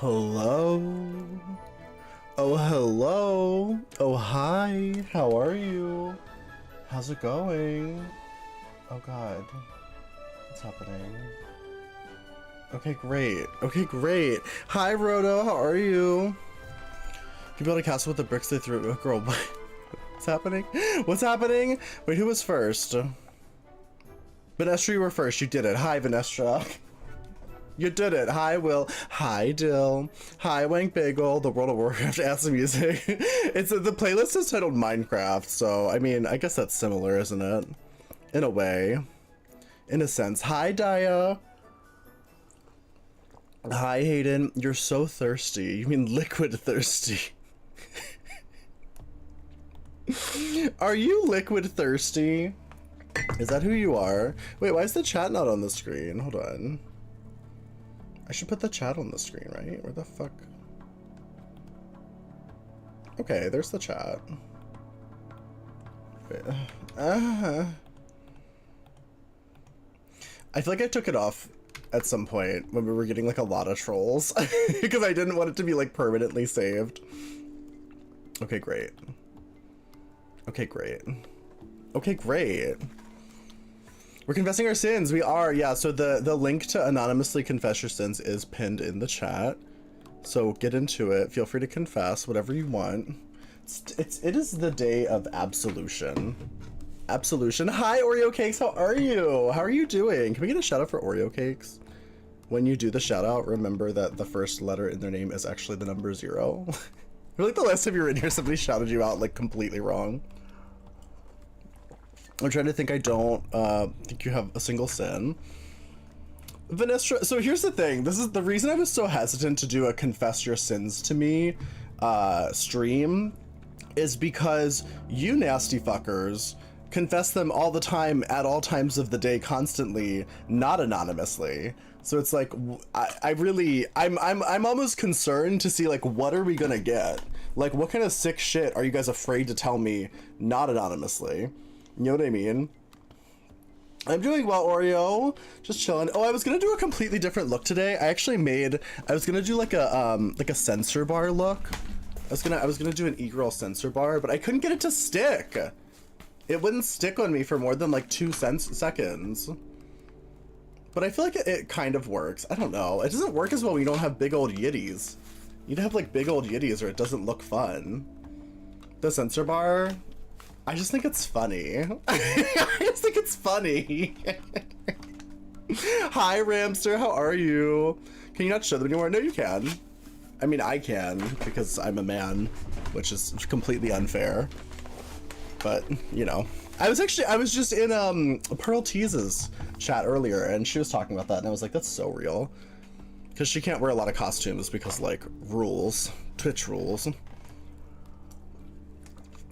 Hello. Oh, hello. Oh, hi. How are you? How's it going? Oh, God. What's happening? Okay, great. Okay, great. Hi, Roto. How are you? You build a castle with the bricks they threw. Oh, girl, what? What's happening? What's happening? Wait, who was first? Vanestra, you were first. You did it. Hi, Vanestra. You did it. Hi, Will. Hi, Dill. Hi, Wank Bagel. The World of Warcraft ass music. The playlist is titled Minecraft, so I mean, I guess that's similar, isn't it? In a way. In a sense. Hi, Daya. Hi, Hayden. You're so thirsty. You mean liquid thirsty. Are you liquid thirsty? Is that who you are? Wait, why is the chat not on the screen? Hold on. I should put the chat on the screen, right? Where the fuck? Okay, there's the chat. Wait. I feel like I took it off at some point when we were getting like a lot of trolls because I didn't want it to be like permanently saved. Okay, great. Okay, great. Okay, great. We're confessing our sins. We are, yeah. So the link to anonymously confess your sins is pinned in the chat. So get into it. Feel free to confess whatever you want. It is the day of absolution. Absolution. Hi, Oreo Cakes. How are you? How are you doing? Can we get a shout out for Oreo Cakes? When you do the shout out, remember that the first letter in their name is actually the number 0. I feel like the last time you were in here, somebody shouted you out like completely wrong. I'm trying to think. I don't think you have a single sin. Vanestra, so here's the thing. This is the reason I was so hesitant to do a confess your sins to me stream is because you nasty fuckers confess them all the time at all times of the day constantly, not anonymously. So it's like I'm almost concerned to see like what are we gonna get? Like what kind of sick shit are you guys afraid to tell me not anonymously? You know what I mean? I'm doing well, Oreo. Just chilling. Oh, I was gonna do a completely different look today. I was gonna do like a sensor bar look. I was gonna do an e-girl sensor bar, but I couldn't get it to stick. It wouldn't stick on me for more than like 2 seconds. But I feel like it kind of works. I don't know. It doesn't work as well when you don't have big old yitties. You'd have like big old yitties or it doesn't look fun. The sensor bar, I just think it's funny. I just think it's funny. Hi, Ramster. How are you? Can you not show them anymore? No, you can. I mean, I can because I'm a man, which is completely unfair. But, you know. I was just in Pearl Tease's chat earlier, and she was talking about that, and I was like, that's so real. Because she can't wear a lot of costumes because, like, rules. Twitch rules.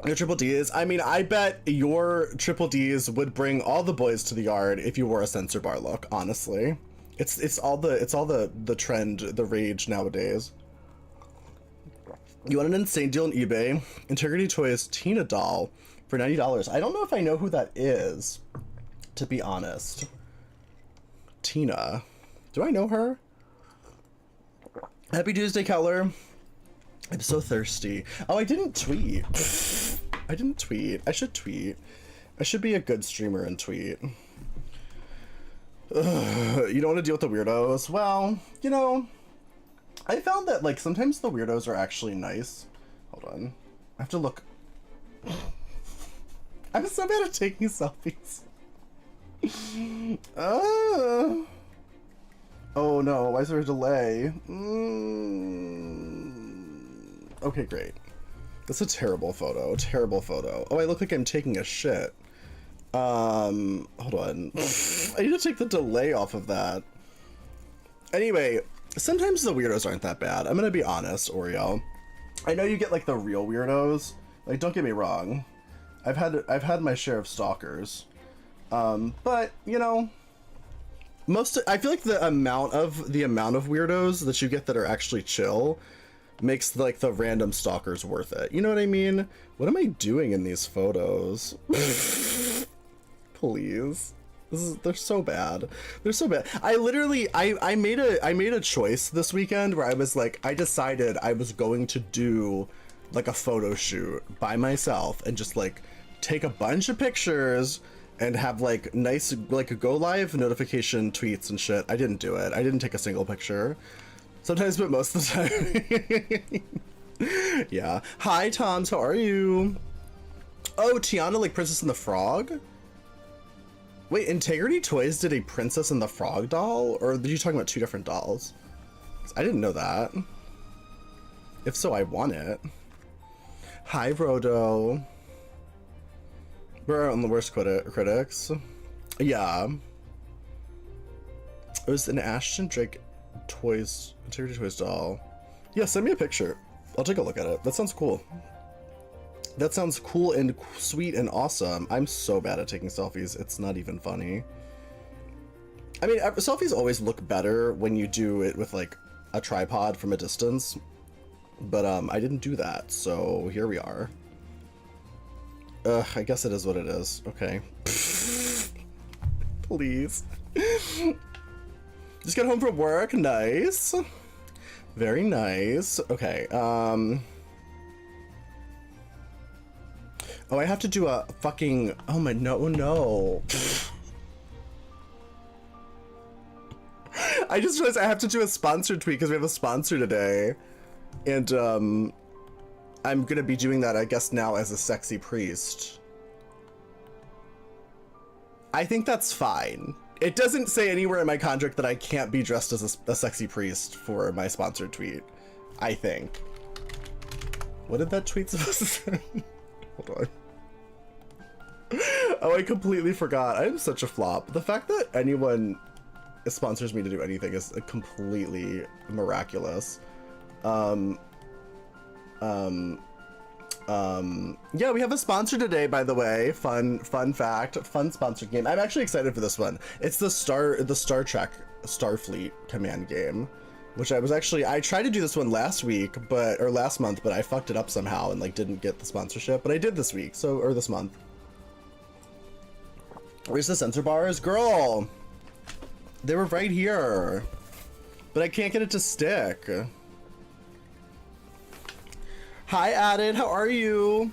Your triple Ds. I mean, I bet your triple Ds would bring all the boys to the yard if you wore a sensor bar look, honestly. It's all the trend, the rage nowadays. You want an insane deal on eBay? Integrity Toys Tina doll for $90. I don't know if I know who that is, to be honest. Tina. Do I know her? Happy Tuesday, Keller. I'm so thirsty. Oh, I didn't tweet. I didn't tweet. I should tweet. I should be a good streamer and tweet. Ugh, you don't want to deal with the weirdos? Well, you know, I found that, like, sometimes the weirdos are actually nice. Hold on. I have to look. I'm so bad at taking selfies. Oh no, why is there a delay? Okay, great. That's a terrible photo. Terrible photo. Oh, I look like I'm taking a shit. Hold on. I need to take the delay off of that. Anyway, sometimes the weirdos aren't that bad. I'm gonna be honest, Oreo. I know you get like the real weirdos. Like, don't get me wrong. I've had my share of stalkers. But you know, I feel like the amount of weirdos that you get that are actually chill makes like the random stalkers worth it. You know what I mean? What am I doing in these photos? Please. They're so bad. They're so bad. I literally, I made a choice this weekend where I was like, I decided I was going to do like a photo shoot by myself and just like take a bunch of pictures and have like nice, like go live notification tweets and shit. I didn't do it. I didn't take a single picture. Sometimes, but most of the time. Yeah. Hi, Toms. How are you? Oh, Tiana, like Princess and the Frog? Wait, Integrity Toys did a Princess and the Frog doll? Or are you talking about two different dolls? I didn't know that. If so, I want it. Hi, Rodo. We're on the worst critics. Yeah. It was an Ashton Drake Toys, Integrity Toys doll. Yeah, send me a picture. I'll take a look at it. That sounds cool. That sounds cool and sweet and awesome. I'm so bad at taking selfies. It's not even funny. I mean, selfies always look better when you do it with like a tripod from a distance. But I didn't do that, so here we are. I guess it is what it is. Okay. Please. Just got home from work. Nice. Very nice. Okay. Oh, I have to do a fucking... Oh my... No. I just realized I have to do a sponsored tweet because we have a sponsor today. And, I'm gonna be doing that, I guess, now as a sexy priest. I think that's fine. It doesn't say anywhere in my contract that I can't be dressed as a sexy priest for my sponsored tweet. I think. What did that tweet supposed to say? Hold on. Oh, I completely forgot. I am such a flop. The fact that anyone sponsors me to do anything is completely miraculous. Yeah, we have a sponsor today, by the way. Fun fact, fun sponsored game. I'm actually excited for this one. It's the Star Trek Starfleet command game, which I tried to do this one last month, but I fucked it up somehow and like didn't get the sponsorship, but I did this week, or this month. Where's the sensor bars? Girl, they were right here, but I can't get it to stick. Hi, Added. How are you?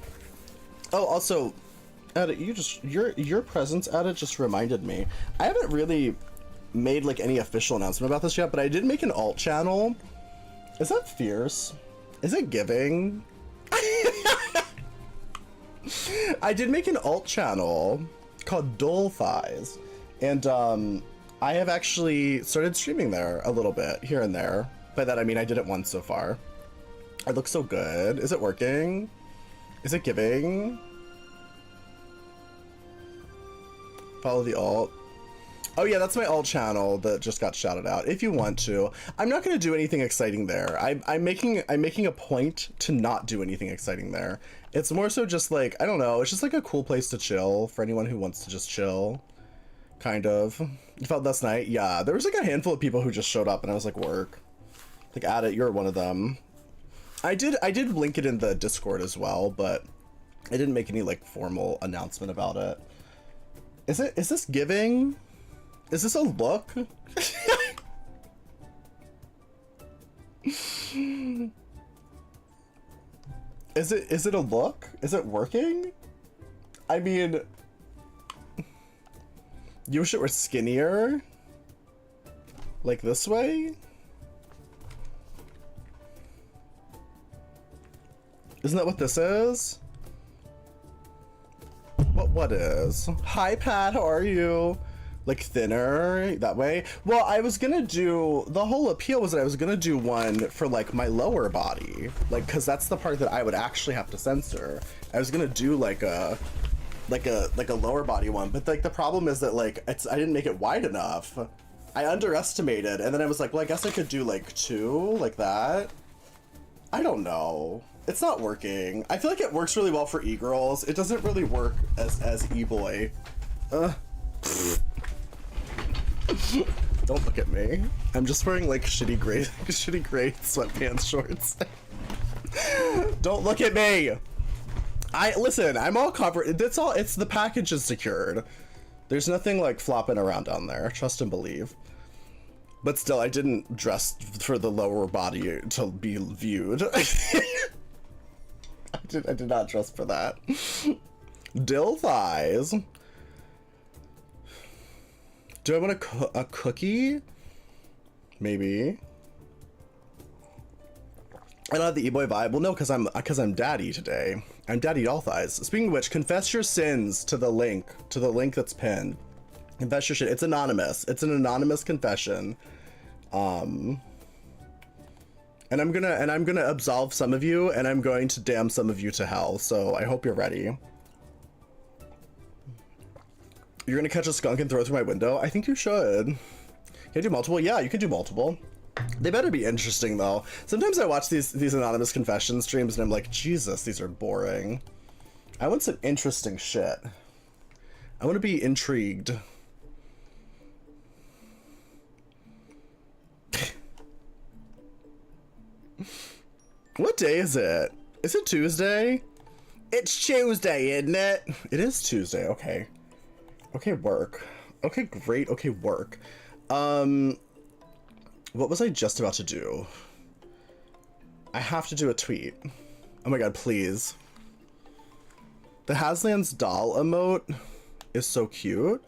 Oh, also, Added, your presence, Added, just reminded me. I haven't really made like any official announcement about this yet, but I did make an alt channel. Is that fierce? Is it giving? I did make an alt channel called Dull Thighs, and I have actually started streaming there a little bit here and there. By that I mean I did it once so far. I look so good. Is it working? Is it giving? Follow the alt. Oh yeah, that's my alt channel that just got shouted out. If you want to, I'm not going to do anything exciting there. I'm making a point to not do anything exciting there. It's more so just like, I don't know. It's just like a cool place to chill for anyone who wants to just chill. Kind of. You felt last night? Yeah, there was like a handful of people who just showed up and I was like, work. Like, Added, you're one of them. I did link it in the Discord as well, but I didn't make any like formal announcement about it. Is this giving? Is this a look? Is it a look? Is it working? I mean, you wish it were skinnier? Like this way? Isn't that what this is? What is? Hi, Pat, how are you? Like thinner that way? Well, I was gonna do, the whole appeal was that I was gonna do one for like my lower body, like, cause that's the part that I would actually have to censor. I was gonna do like a lower body one, but like the problem is that like I didn't make it wide enough. I underestimated, and then I was like, well, I guess I could do like two, like that. I don't know. It's not working. I feel like it works really well for e-girls. It doesn't really work as e-boy. Don't look at me. I'm just wearing like shitty gray sweatpants shorts. Don't look at me. Listen, I'm all covered. It's the package is secured. There's nothing like flopping around down there. Trust and believe. But still, I didn't dress for the lower body to be viewed. I did not dress for that. Dill thighs. Do I want a cookie? Maybe. I don't have the e-boy vibe. Well, no, because I'm daddy today. I'm daddy doll thighs. Speaking of which, confess your sins to the link that's pinned. Confess your shit. It's anonymous. It's an anonymous confession. And I'm gonna absolve some of you, and I'm going to damn some of you to hell. So I hope you're ready. You're gonna catch a skunk and throw it through my window? I think you should. Can I do multiple? Yeah, you can do multiple. They better be interesting though. Sometimes I watch these anonymous confession streams and I'm like, Jesus, these are boring. I want some interesting shit. I want to be intrigued. What day is it? Is it Tuesday? It's Tuesday, isn't it? It is Tuesday. Okay. Okay, work. Okay, great. Okay, work. What was I just about to do? I have to do a tweet. Oh my god, please. The Haslands doll emote is so cute.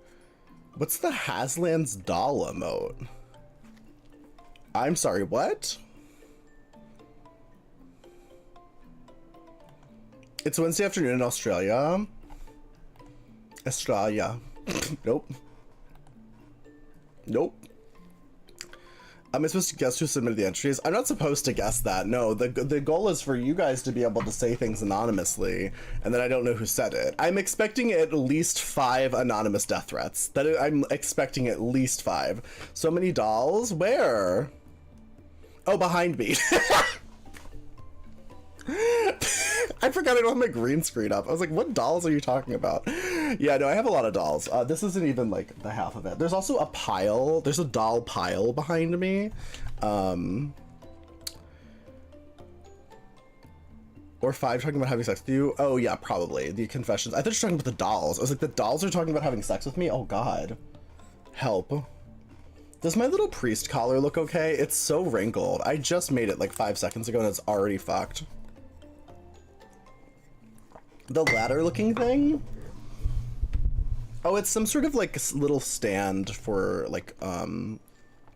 What's the Haslands doll emote? I'm sorry, what? It's Wednesday afternoon in Australia. Australia. Nope. Nope. Am I supposed to guess who submitted the entries? I'm not supposed to guess that. No, the goal is for you guys to be able to say things anonymously, and then I don't know who said it. I'm expecting at least 5 anonymous death threats. I'm expecting at least 5. So many dolls? Where? Oh, behind me. I forgot I don't have my green screen up. I was like, what dolls are you talking about? Yeah, no, I have a lot of dolls. This isn't even like the half of it. There's also a pile. There's a doll pile behind me. Or 5 talking about having sex with you. Oh yeah, probably. The confessions. I thought you were talking about the dolls. I was like, the dolls are talking about having sex with me? Oh god. Help. Does my little priest collar look okay? It's so wrinkled. I just made it like 5 seconds ago and it's already fucked. The ladder looking thing? Oh, it's some sort of like little stand for like, I'm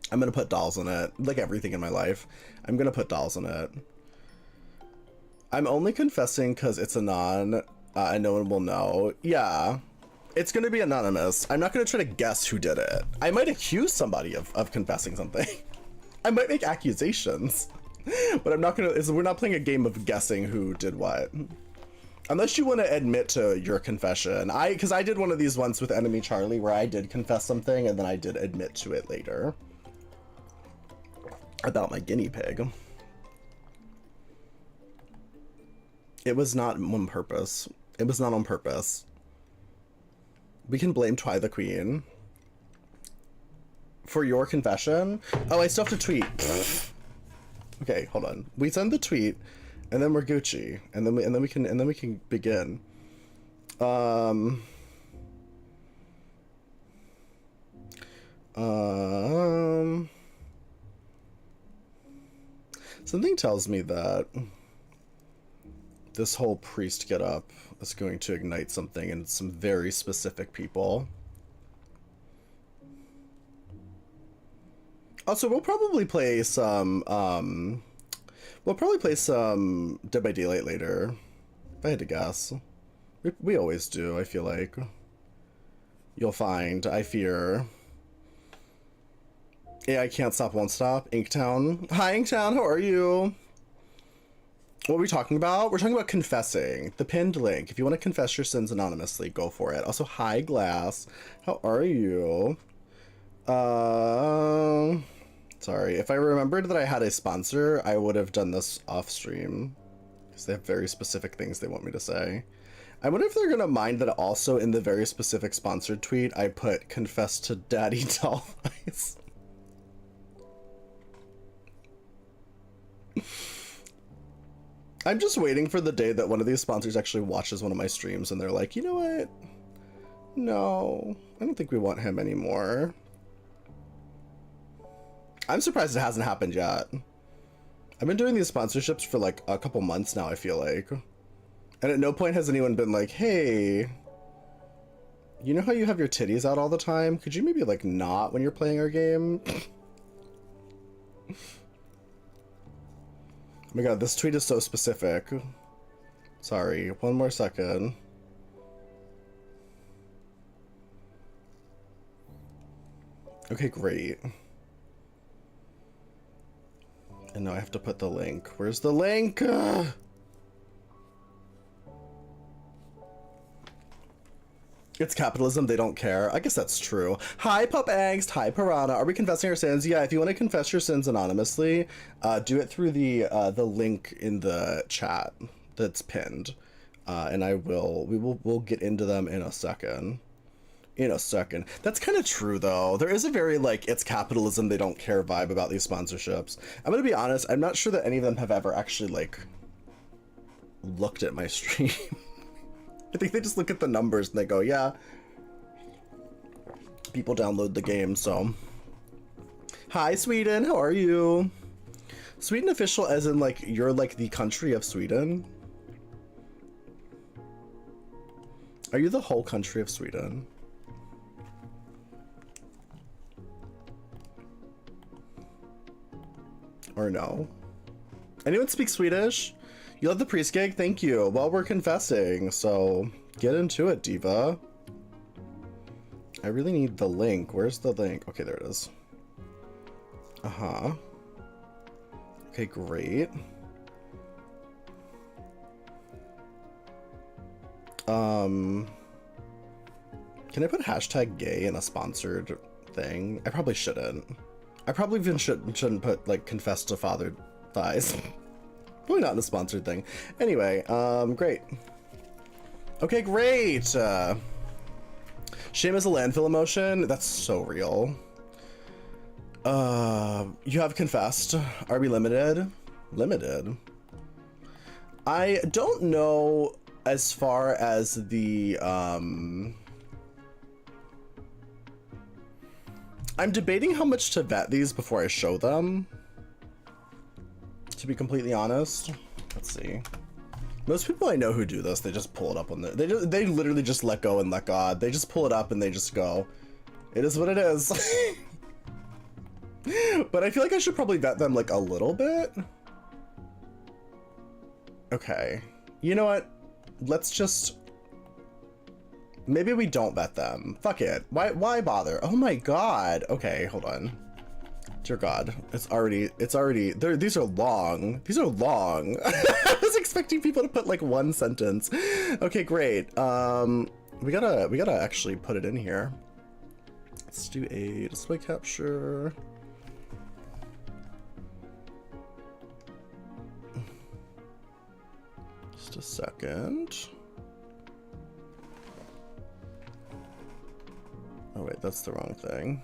gonna put dolls in it. Like everything in my life. I'm gonna put dolls in it. I'm only confessing because it's anon, and no one will know. Yeah, it's gonna be anonymous. I'm not gonna try to guess who did it. I might accuse somebody of confessing something. I might make accusations, but I'm not gonna, we're not playing a game of guessing who did what. Unless you want to admit to your confession. Because I did one of these once with Enemy Charlie where I did confess something and then I did admit to it later. About my guinea pig. It was not on purpose. It was not on purpose. We can blame Twy the Queen. For your confession? Oh, I still have to tweet. Okay, hold on. We send the tweet. And then we're Gucci, and then we can begin. Something tells me that this whole priest get up is going to ignite something in some very specific people. Also, we'll probably play some Dead by Daylight later, if I had to guess. We always do, I feel like. You'll find, I fear. Yeah, I can't stop, won't stop. Inktown. Hi, Inktown, how are you? What are we talking about? We're talking about confessing. The pinned link. If you want to confess your sins anonymously, go for it. Also, hi, Glass. How are you? Sorry, if I remembered that I had a sponsor, I would have done this off stream. Because they have very specific things they want me to say. I wonder if they're going to mind that also in the very specific sponsored tweet, I put confess to Daddy Doll Eyes. I'm just waiting for the day that one of these sponsors actually watches one of my streams and they're like, you know what? No, I don't think we want him anymore. I'm surprised it hasn't happened yet. I've been doing these sponsorships for like a couple months now, I feel like. And at no point has anyone been like, hey, you know how you have your titties out all the time? Could you maybe like not when you're playing our game? Oh my god, this tweet is so specific. Sorry, one more second. Okay, great. And now I have to put the link. Where's the link? It's capitalism, they don't care. I guess that's true. Hi, Pup Angst. Hi, Piranha. Are we confessing our sins? Yeah, if you want to confess your sins anonymously, do it through the link in the chat that's pinned. And we'll get into them in a second. In a second. That's kind of true, though. There is a very, like, it's capitalism, they don't care vibe about these sponsorships. I'm gonna be honest, I'm not sure that any of them have ever actually, like, looked at my stream. I think they just look at the numbers and they go, yeah, people download the game, so. Hi, Sweden, how are you? Sweden official as in, like, you're, like, the country of Sweden? Are you the whole country of Sweden? Or no? Anyone speak Swedish? You love the priest gig? Thank you. Well, we're confessing, so get into it, diva. I really need the link. Where's the link? Okay, there it is. Uh-huh. Okay, great. Can I put hashtag gay in a sponsored thing? I probably shouldn't. I probably even shouldn't put, like, confess to fathered thighs. Probably not in a sponsored thing. Anyway, great. Okay, great. Shame is a landfill emotion. That's so real. You have confessed. Are we limited? Limited. I don't know as far as the, I'm debating how much to vet these before I show them. To be completely honest. Let's see. Most people I know who do this, they just pull it up on the, they literally just let go and let God. They just pull it up and they just go, it is what it is. But I feel like I should probably vet them like a little bit. Okay. You know what? Let's just, maybe we don't vet them. Fuck it. Why bother? Oh my god. Okay, hold on. Dear God, it's already, these are long. These are long. I was expecting people to put like one sentence. Okay, great. We gotta actually put it in here. Let's do a display capture. Just a second. Oh wait, that's the wrong thing.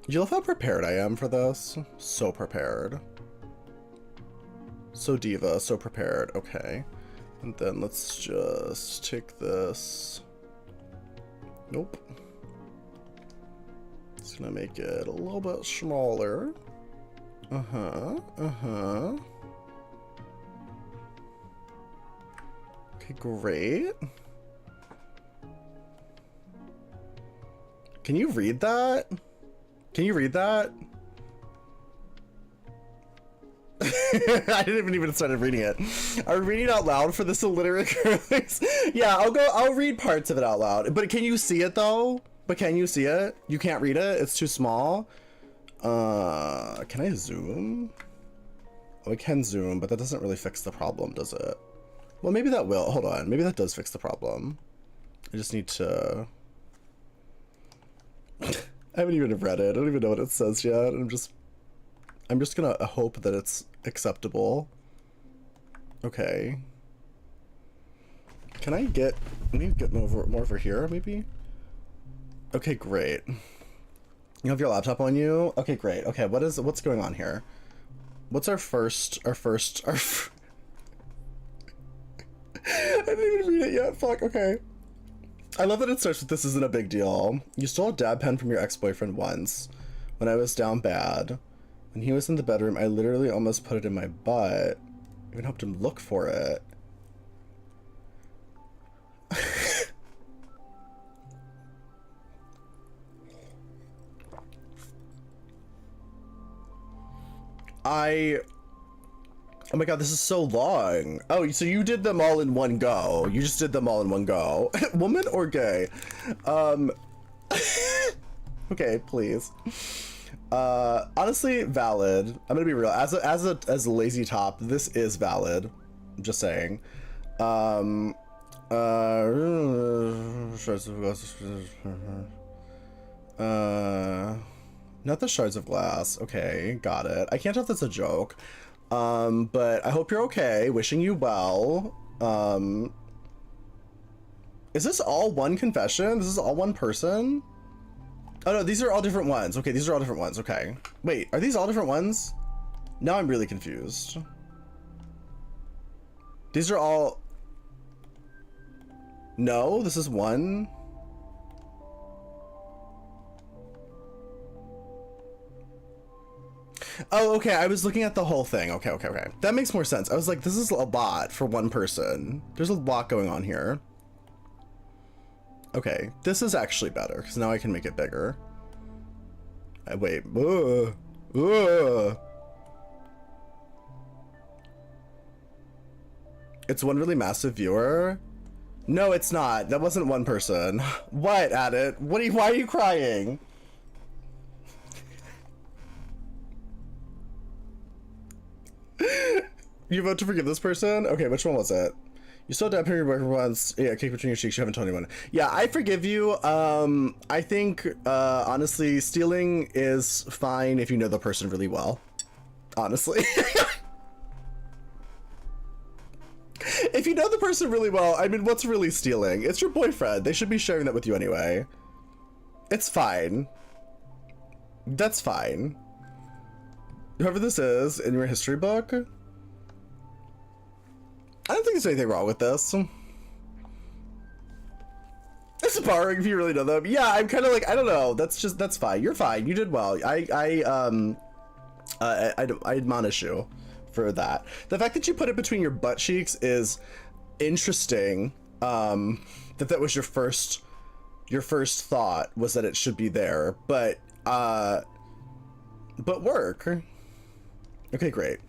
You love how prepared I am for this? So prepared. So diva, so prepared. Okay. And then let's just take this. Nope. It's gonna make it a little bit smaller. Uh-huh. Uh-huh. Okay, great. Can you read that? Can you read that? I didn't even start reading it. Are we reading out loud for this illiterate girlies? Yeah, I'll read parts of it out loud. But can you see it though? But can you see it? You can't read it? It's too small? Can I zoom? Oh, I can zoom, but that doesn't really fix the problem, does it? Well, maybe that will. Hold on. Maybe that does fix the problem. I just need to... I haven't even read it. I don't even know what it says yet. I'm just gonna hope that it's acceptable. Okay. Can I get... Let me get more over here, maybe? Okay, great. You have your laptop on you? Okay, great. Okay, what's going on here? What's our first... I didn't even read it yet. Fuck, okay. I love that it starts with "this isn't a big deal. You stole a dab pen from your ex-boyfriend once when I was down bad. When he was in the bedroom, I literally almost put it in my butt. Even helped him look for it." Oh my god, this is so long. Oh, so you did them all in one go. You just did them all in one go. Woman or gay? Okay, please. Honestly, valid. I'm gonna be real. As a lazy top, this is valid. I'm just saying. Not the shards of glass. Okay, got it. I can't tell if that's a joke. But I hope you're okay. Wishing you well. Is this all one confession? This is all one person? Oh no, these are all different ones. Okay, these are all different ones. Okay. Wait, are these all different ones? Now I'm really confused. These are all... No, this is one. Oh, okay, I was looking at the whole thing. Okay. That makes more sense. I was like, this is a lot for one person. There's a lot going on here. Okay, this is actually better, because now I can make it bigger. Wait. It's one really massive viewer? No, it's not. That wasn't one person. What, Addit? Why are you crying? You vote to forgive this person? Okay, which one was it? You still dab your boyfriend once. Yeah, cake between your cheeks. You haven't told anyone. Yeah, I forgive you. I think, honestly, stealing is fine if you know the person really well. Honestly. If you know the person really well, I mean, what's really stealing? It's your boyfriend. They should be sharing that with you anyway. It's fine. That's fine. Whoever this is in your history book, I don't think there's anything wrong with this. It's borrowing if you really know them. Yeah, I'm kind of like, I don't know. That's fine. You're fine. You did well. I admonish you for that. The fact that you put it between your butt cheeks is interesting. That was your first thought was that it should be there, but work. Okay, great.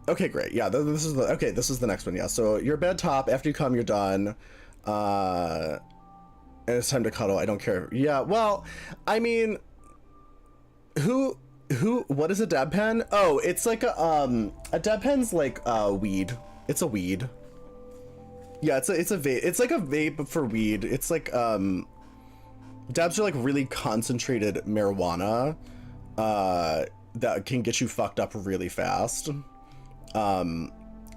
Okay, great. Yeah, this is the next one. Yeah, so your bed top, after you come, you're done. And it's time to cuddle. I don't care. Yeah, well, I mean, what is a dab pen? Oh, it's like a dab pen's like weed. It's a weed. Yeah, it's a vape. It's like a vape for weed. It's like, dabs are like really concentrated marijuana, that can get you fucked up really fast.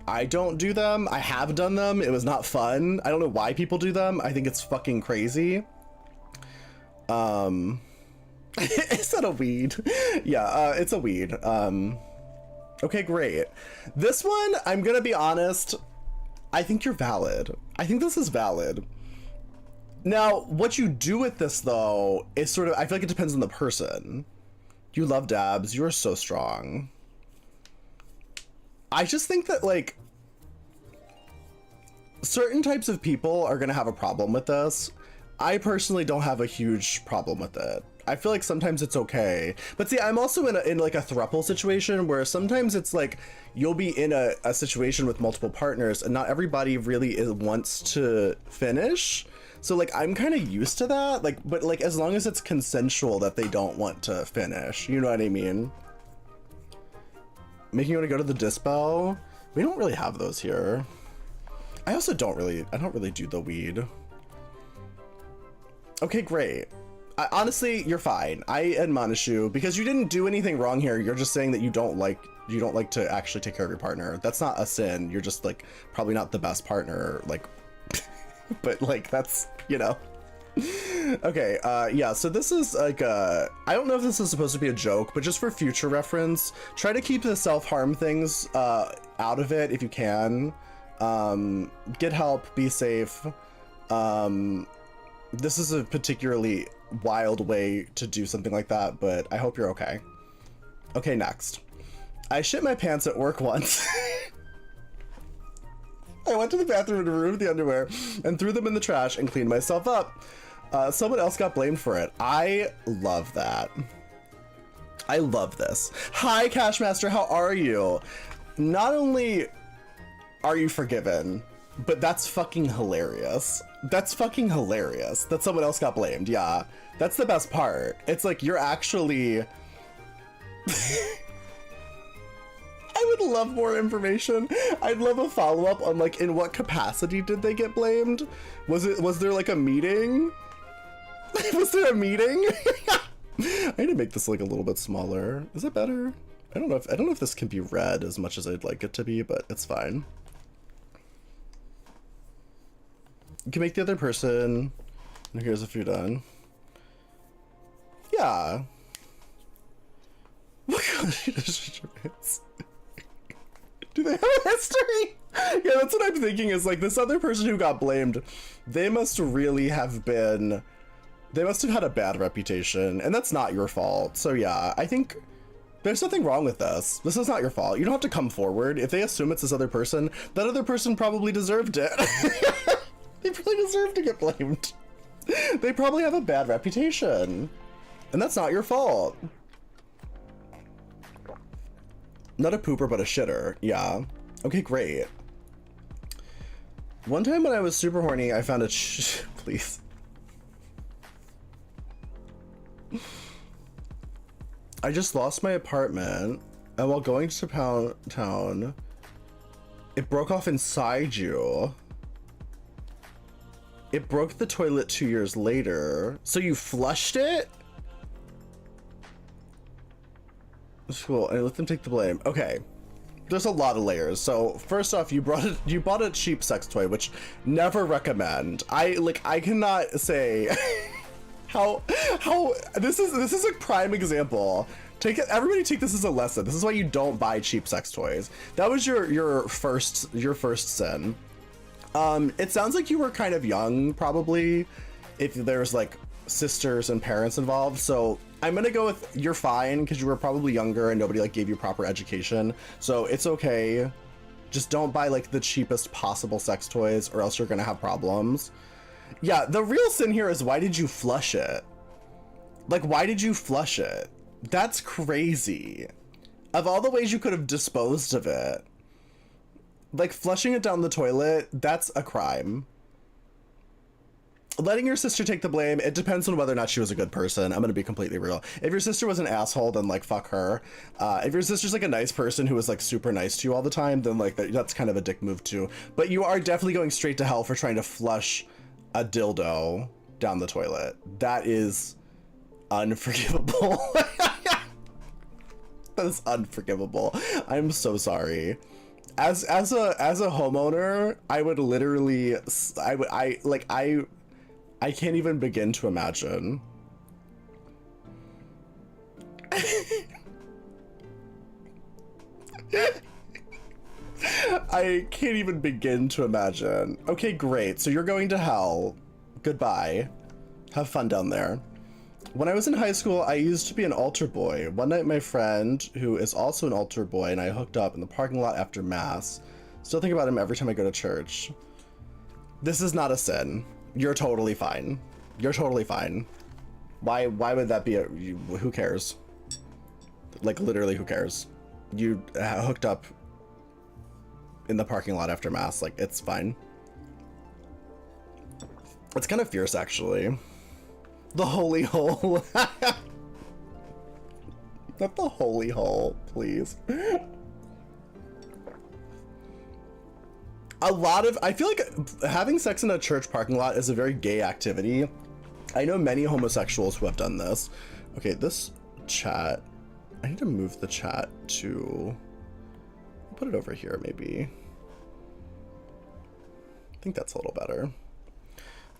I don't do them. I have done them. It was not fun. I don't know why people do them. I think it's fucking crazy. Is that a weed? Yeah, it's a weed. Okay, great. This one, I'm gonna be honest, I think you're valid. I think this is valid. Now, what you do with this, though, is sort of, I feel like it depends on the person. You love dabs. You are so strong. I just think that, like, certain types of people are going to have a problem with this. I personally don't have a huge problem with it. I feel like sometimes it's okay. But see, I'm also in like a throuple situation where sometimes it's like you'll be in a situation with multiple partners and not everybody really wants to finish. So like I'm kind of used to that, like, but like as long as it's consensual that they don't want to finish, you know what I mean? Making you want to go to the dispo? We don't really have those here. I don't really do the weed. Okay, great. Honestly, you're fine. I admonish you because you didn't do anything wrong here. You're just saying that you don't like to actually take care of your partner. That's not a sin. You're just like probably not the best partner, like, but like that's, you know. Okay, yeah, so this is like I don't know if this is supposed to be a joke, but just for future reference, try to keep the self-harm things out of it if you can. Get help, be safe. This is a particularly wild way to do something like that, but I hope you're okay. Okay, next. I shit my pants at work once. I went to the bathroom to remove the underwear and threw them in the trash and cleaned myself up. Someone else got blamed for it. I love that. I love this. Hi, Cashmaster, how are you? Not only are you forgiven, but that's fucking hilarious. That's fucking hilarious that someone else got blamed. Yeah, that's the best part. It's like you're actually... I would love more information. I'd love a follow-up on like in what capacity did they get blamed? Was there like a meeting? Was there a meeting? I need to make this like a little bit smaller. Is it better? I don't know if this can be read as much as I'd like it to be, but it's fine. You can make the other person. And here's if you're done. Yeah. Do they have a history? Yeah, that's what I'm thinking is like this other person who got blamed, they must really have been, they must have had a bad reputation, and that's not your fault. So yeah, I think there's nothing wrong with this. This is not your fault. You don't have to come forward. If they assume it's this other person, that other person probably deserved it. They probably deserve to get blamed. They probably have a bad reputation, and that's not your fault. Not a pooper, but a shitter. Yeah. Okay, great. One time when I was super horny, I found a please. I just lost my apartment, and while going to town, it broke off inside you. It broke the toilet 2 years later. So you flushed it? Cool, and let them take the blame. Okay, there's a lot of layers. So first off, you bought a cheap sex toy, which never recommend. I cannot say how this is a prime example. Everybody take this as a lesson. This is why you don't buy cheap sex toys. That was your first sin. It sounds like you were kind of young, probably, if there's like sisters and parents involved. So I'm gonna go with you're fine because you were probably younger and nobody like gave you proper education. So it's okay. Just don't buy like the cheapest possible sex toys or else you're gonna have problems. Yeah, the real sin here is why did you flush it? Like, why did you flush it? That's crazy. Of all the ways you could have disposed of it, like flushing it down the toilet, that's a crime. Letting your sister take the blame, it depends on whether or not she was a good person. I'm gonna be completely real. If your sister was an asshole, then like fuck her. If your sister's like a nice person who was like super nice to you all the time, then like that's kind of a dick move too. But you are definitely going straight to hell for trying to flush a dildo down the toilet. That is unforgivable. That is unforgivable. I'm so sorry. As a homeowner, I would literally, I can't even begin to imagine. I can't even begin to imagine. Okay, great. So you're going to hell. Goodbye. Have fun down there. When I was in high school, I used to be an altar boy. One night, my friend, who is also an altar boy, and I hooked up in the parking lot after mass. Still think about him every time I go to church. This is not a sin. You're totally fine. You're totally fine. Why would that be who cares? Like, literally, who cares? You hooked up in the parking lot after mass. Like, it's fine. It's kind of fierce, actually. The holy hole. Not the holy hole, please. I feel like having sex in a church parking lot is a very gay activity. I know many homosexuals who have done this. Okay, this chat, I need to move the chat to, put it over here maybe. I think that's a little better.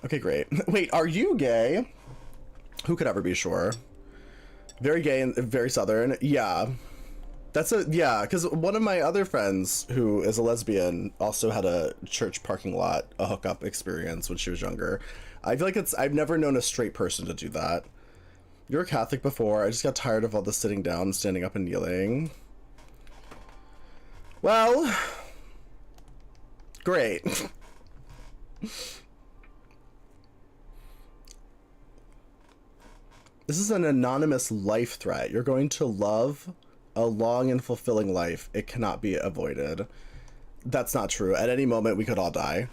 Okay, great. Wait, are you gay? Who could ever be sure? Very gay and very Southern. Yeah. That's yeah, because one of my other friends who is a lesbian also had a church parking lot, a hookup experience when she was younger. I feel like I've never known a straight person to do that. You were Catholic before. I just got tired of all the sitting down, standing up, and kneeling. Well, great. This is an anonymous life threat. You're going to love a long and fulfilling life. It cannot be avoided. That's not true. At any moment, we could all die.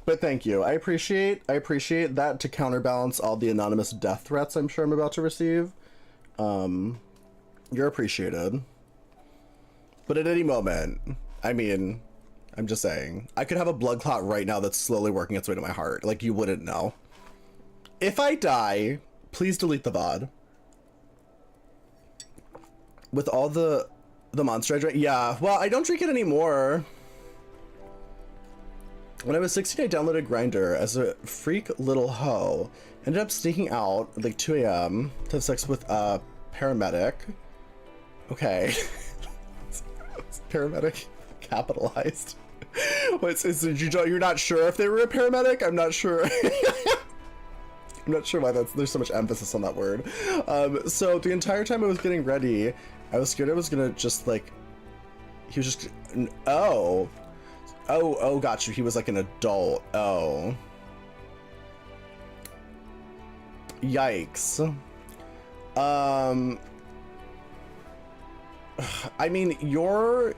But thank you. I appreciate that to counterbalance all the anonymous death threats I'm sure I'm about to receive. You're appreciated. But at any moment, I mean, I'm just saying, I could have a blood clot right now that's slowly working its way to my heart. Like, you wouldn't know. If I die, please delete the VOD. With all the Monster I drank? Yeah, well, I don't drink it anymore. When I was 16, I downloaded Grindr as a freak little hoe. Ended up sneaking out at like 2 a.m. to have sex with a paramedic. Okay. Paramedic capitalized. You're not sure if they were a paramedic? I'm not sure. I'm not sure why there's so much emphasis on that word. So the entire time I was getting ready, I was scared I was gonna just like, he was just, oh, got you. He was like an adult. Oh. Yikes. I mean, you're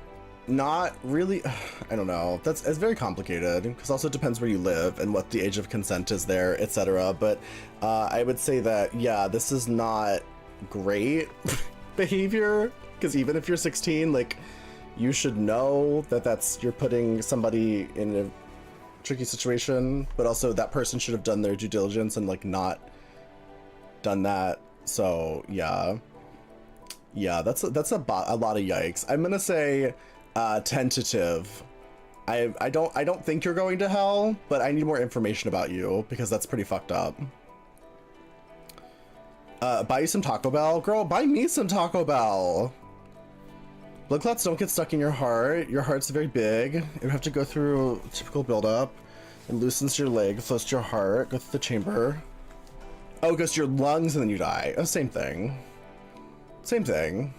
not really, I don't know, it's very complicated because also it depends where you live and what the age of consent is there, etc. But I would say that, yeah, this is not great behavior, because even if you're 16, like, you should know that you're putting somebody in a tricky situation, but also that person should have done their due diligence and like not done that. So yeah, that's a lot of yikes. I'm gonna say tentative. I don't think you're going to hell, but I need more information about you because that's pretty fucked up. Buy you some Taco Bell? Girl, buy me some Taco Bell. Blood clots don't get stuck in your heart. Your heart's very big. You have to go through typical buildup. It loosens your leg, flows to your heart, goes to the chamber. Oh, it goes to your lungs and then you die. Oh, same thing. Same thing.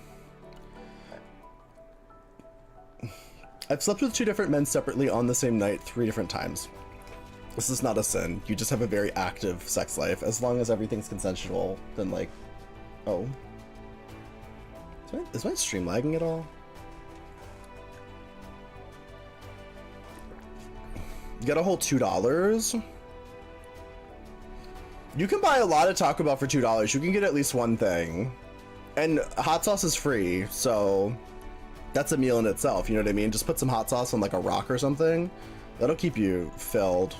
I've slept with 2 different men separately on the same night 3 different times. This is not a sin. You just have a very active sex life. As long as everything's consensual, then like, oh. Is my stream lagging at all? You get a whole $2. You can buy a lot of Taco Bell for $2. You can get at least one thing. And hot sauce is free, so that's a meal in itself, you know what I mean? Just put some hot sauce on like a rock or something. That'll keep you filled.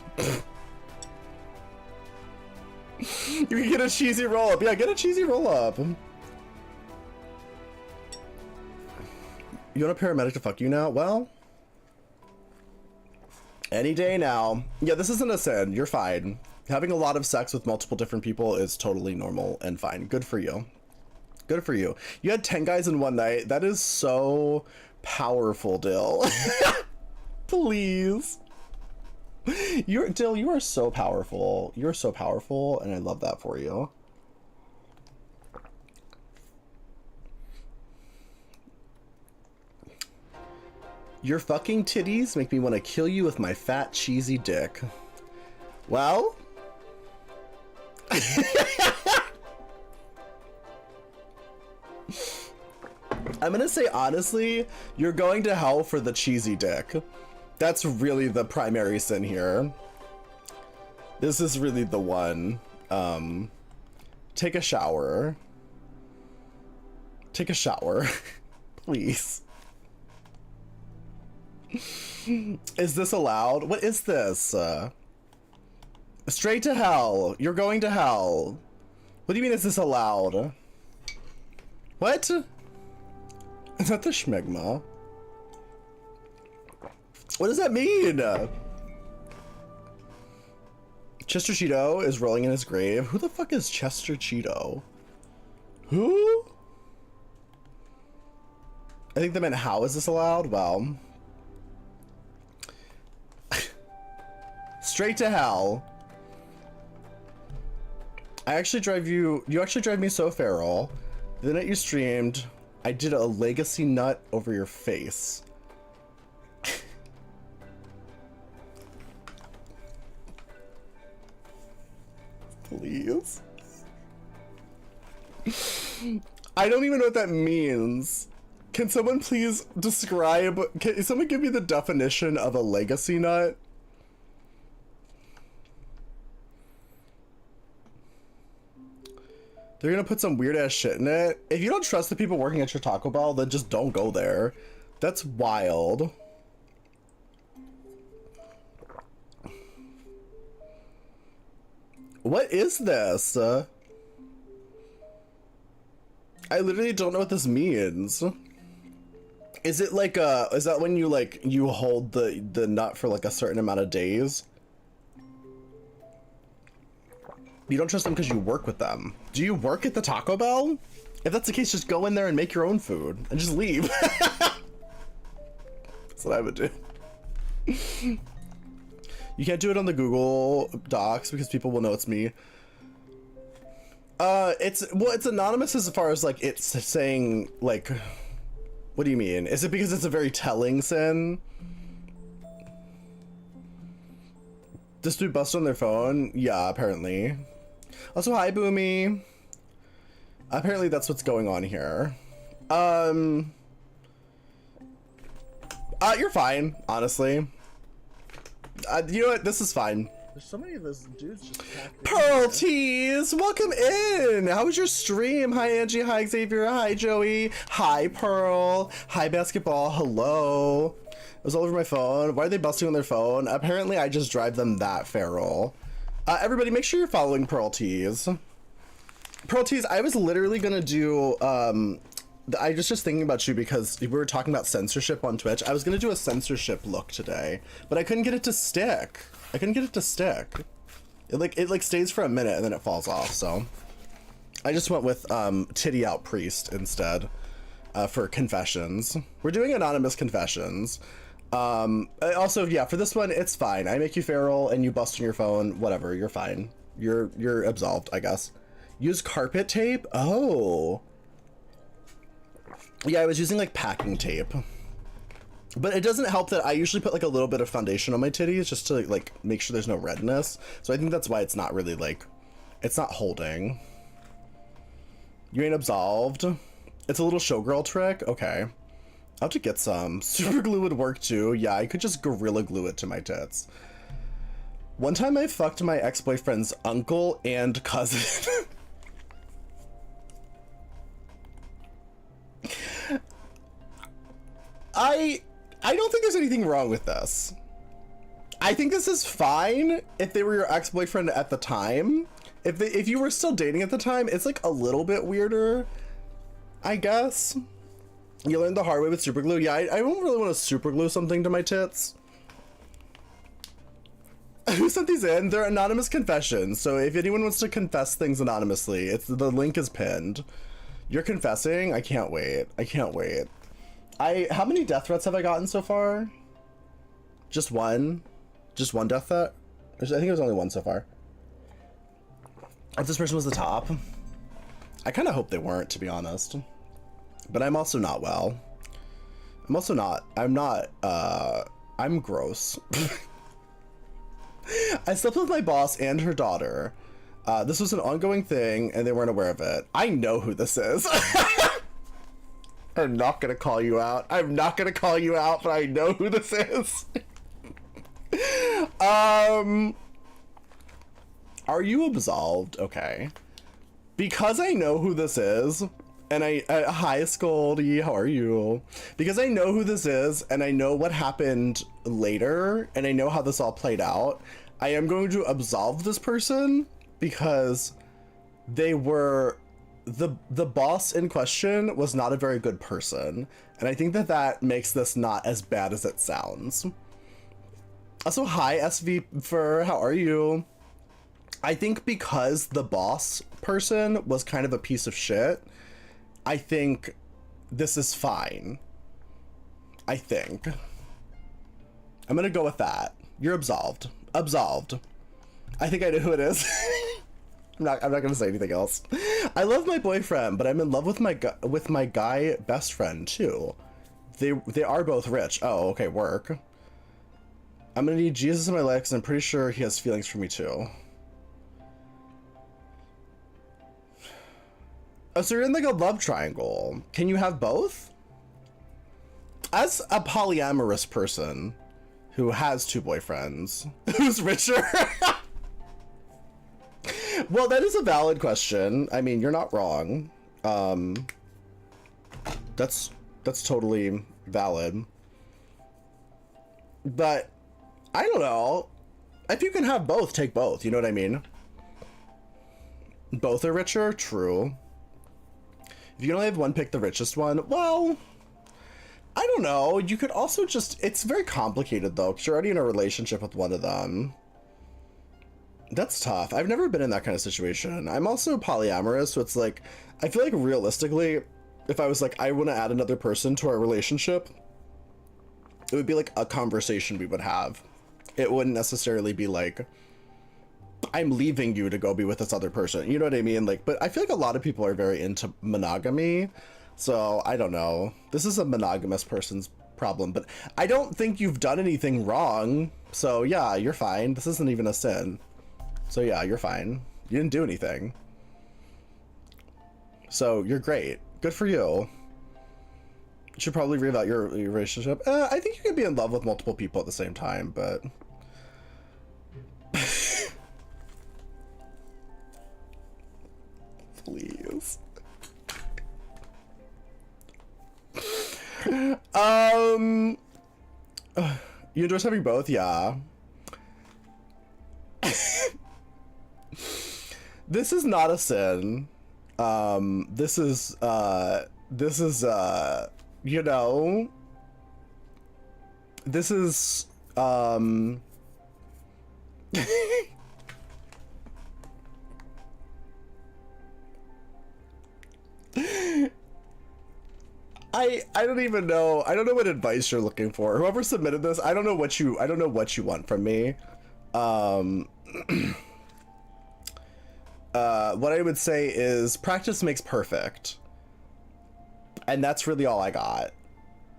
You can get a cheesy roll-up. Yeah, get a cheesy roll-up. You want a paramedic to fuck you now? Well, any day now. Yeah, this isn't a sin. You're fine. Having a lot of sex with multiple different people is totally normal and fine. Good for you. Good for you. You had 10 guys in one night. That is so powerful, Dill. Please. Dill, you are so powerful. You're so powerful, and I love that for you. Your fucking titties make me want to kill you with my fat, cheesy dick. Well? I'm gonna say honestly, you're going to hell for the cheesy dick. That's really the primary sin here. This is really the one. Take a shower. Take a shower. Please. Is this allowed? What is this? Straight to hell. You're going to hell. What do you mean is this allowed? What? Is that the schmegma? What does that mean? Chester Cheeto is rolling in his grave. Who the fuck is Chester Cheeto? Who? I think they meant how is this allowed? Well, straight to hell. You actually drive me so feral. The night you streamed, I did a legacy nut over your face. Please. I don't even know what that means. Can someone please describe, can someone give me the definition of a legacy nut? They're gonna put some weird ass shit in it. If you don't trust the people working at your Taco Bell, then just don't go there. That's wild. What is this? I literally don't know what this means. Is it like is that when you like, you hold the nut for like a certain amount of days? You don't trust them because you work with them. Do you work at the Taco Bell? If that's the case, just go in there and make your own food and just leave. That's what I would do. You can't do it on the Google Docs because people will know it's me. It's anonymous as far as like it's saying like, what do you mean? Is it because it's a very telling sin? This dude busted on their phone? Yeah, apparently. Also, hi, Boomy. Apparently that's what's going on here. You're fine, honestly. You know what? This is fine. There's so many of those dudes just Pearl Tees, welcome in. How was your stream? Hi, Angie. Hi, Xavier. Hi, Joey. Hi, Pearl. Hi, Basketball. Hello. It was all over my phone. Why are they busting on their phone? Apparently, I just drive them that feral. Everybody, make sure you're following Pearl Tees. Pearl Tees, I was literally gonna do, I was just thinking about you because we were talking about censorship on Twitch. I was gonna do a censorship look today, but I couldn't get it to stick. It like stays for a minute and then it falls off, so I just went with Titty Out Priest instead for confessions. We're doing anonymous confessions. Also, yeah, for this one, it's fine. I make you feral and you bust on your phone, whatever, you're fine. You're absolved, I guess. Use carpet tape? Oh. Yeah, I was using like packing tape. But it doesn't help that I usually put like a little bit of foundation on my titties just to like make sure there's no redness. So I think that's why it's not really like, it's not holding. You ain't absolved. It's a little showgirl trick. Okay. I'll have to get some. Super glue would work too. Yeah, I could just gorilla glue it to my tits. One time I fucked my ex-boyfriend's uncle and cousin. I don't think there's anything wrong with this. I think this is fine if they were your ex-boyfriend at the time. If you were still dating at the time, it's like a little bit weirder, I guess. You learned the hard way with super glue. Yeah, I don't really want to super glue something to my tits. Who sent these in? They're anonymous confessions. So if anyone wants to confess things anonymously, the link is pinned. You're confessing? I can't wait. I can't wait. How many death threats have I gotten so far? Just one? Just one death threat? I think it was only one so far. If this person was the top, I kind of hope they weren't, to be honest. But I'm also not well. I'm gross. I slept with my boss and her daughter. This was an ongoing thing and they weren't aware of it. I know who this is. I'm not gonna call you out. I'm not gonna call you out, but I know who this is. Are you absolved? Okay. Because I know who this is, and hi Scoldy, how are you? Because I know who this is, and I know what happened later, and I know how this all played out, I am going to absolve this person because they were... The boss in question was not a very good person, and I think that makes this not as bad as it sounds. Also, hi SV Fur, how are you? I think because the boss person was kind of a piece of shit, I think this is fine. I think. I'm gonna go with that. You're absolved. Absolved. I think I know who it is. I'm not gonna say anything else. I love my boyfriend, but I'm in love with my guy best friend too. They are both rich. Oh, okay, work. I'm gonna need Jesus in my life because I'm pretty sure he has feelings for me too. Oh, so you're in like a love triangle. Can you have both? As a polyamorous person who has 2 boyfriends, who's richer? Well, that is a valid question. I mean, you're not wrong. That's totally valid. But I don't know. If you can have both, take both. You know what I mean? Both are richer? True. If you can only have one, pick the richest one. Well, I don't know. You could also just... It's very complicated, though, because you're already in a relationship with one of them. That's tough. I've never been in that kind of situation. I'm also polyamorous, so it's like... I feel like realistically, if I was like, I want to add another person to our relationship, it would be like a conversation we would have. It wouldn't necessarily be like, I'm leaving you to go be with this other person. You know what I mean? Like, but I feel like a lot of people are very into monogamy. So I don't know. This is a monogamous person's problem, but I don't think you've done anything wrong. So yeah, you're fine. This isn't even a sin. So yeah, you're fine. You didn't do anything. So you're great. Good for you. You should probably reevaluate your relationship. I think you can be in love with multiple people at the same time, but... Please. You enjoy having both? Yeah. This is not a sin. This is, you know, this is, I don't even know. I don't know what advice you're looking for. Whoever submitted this, I don't know what you want from me. What I would say is practice makes perfect. And that's really all I got.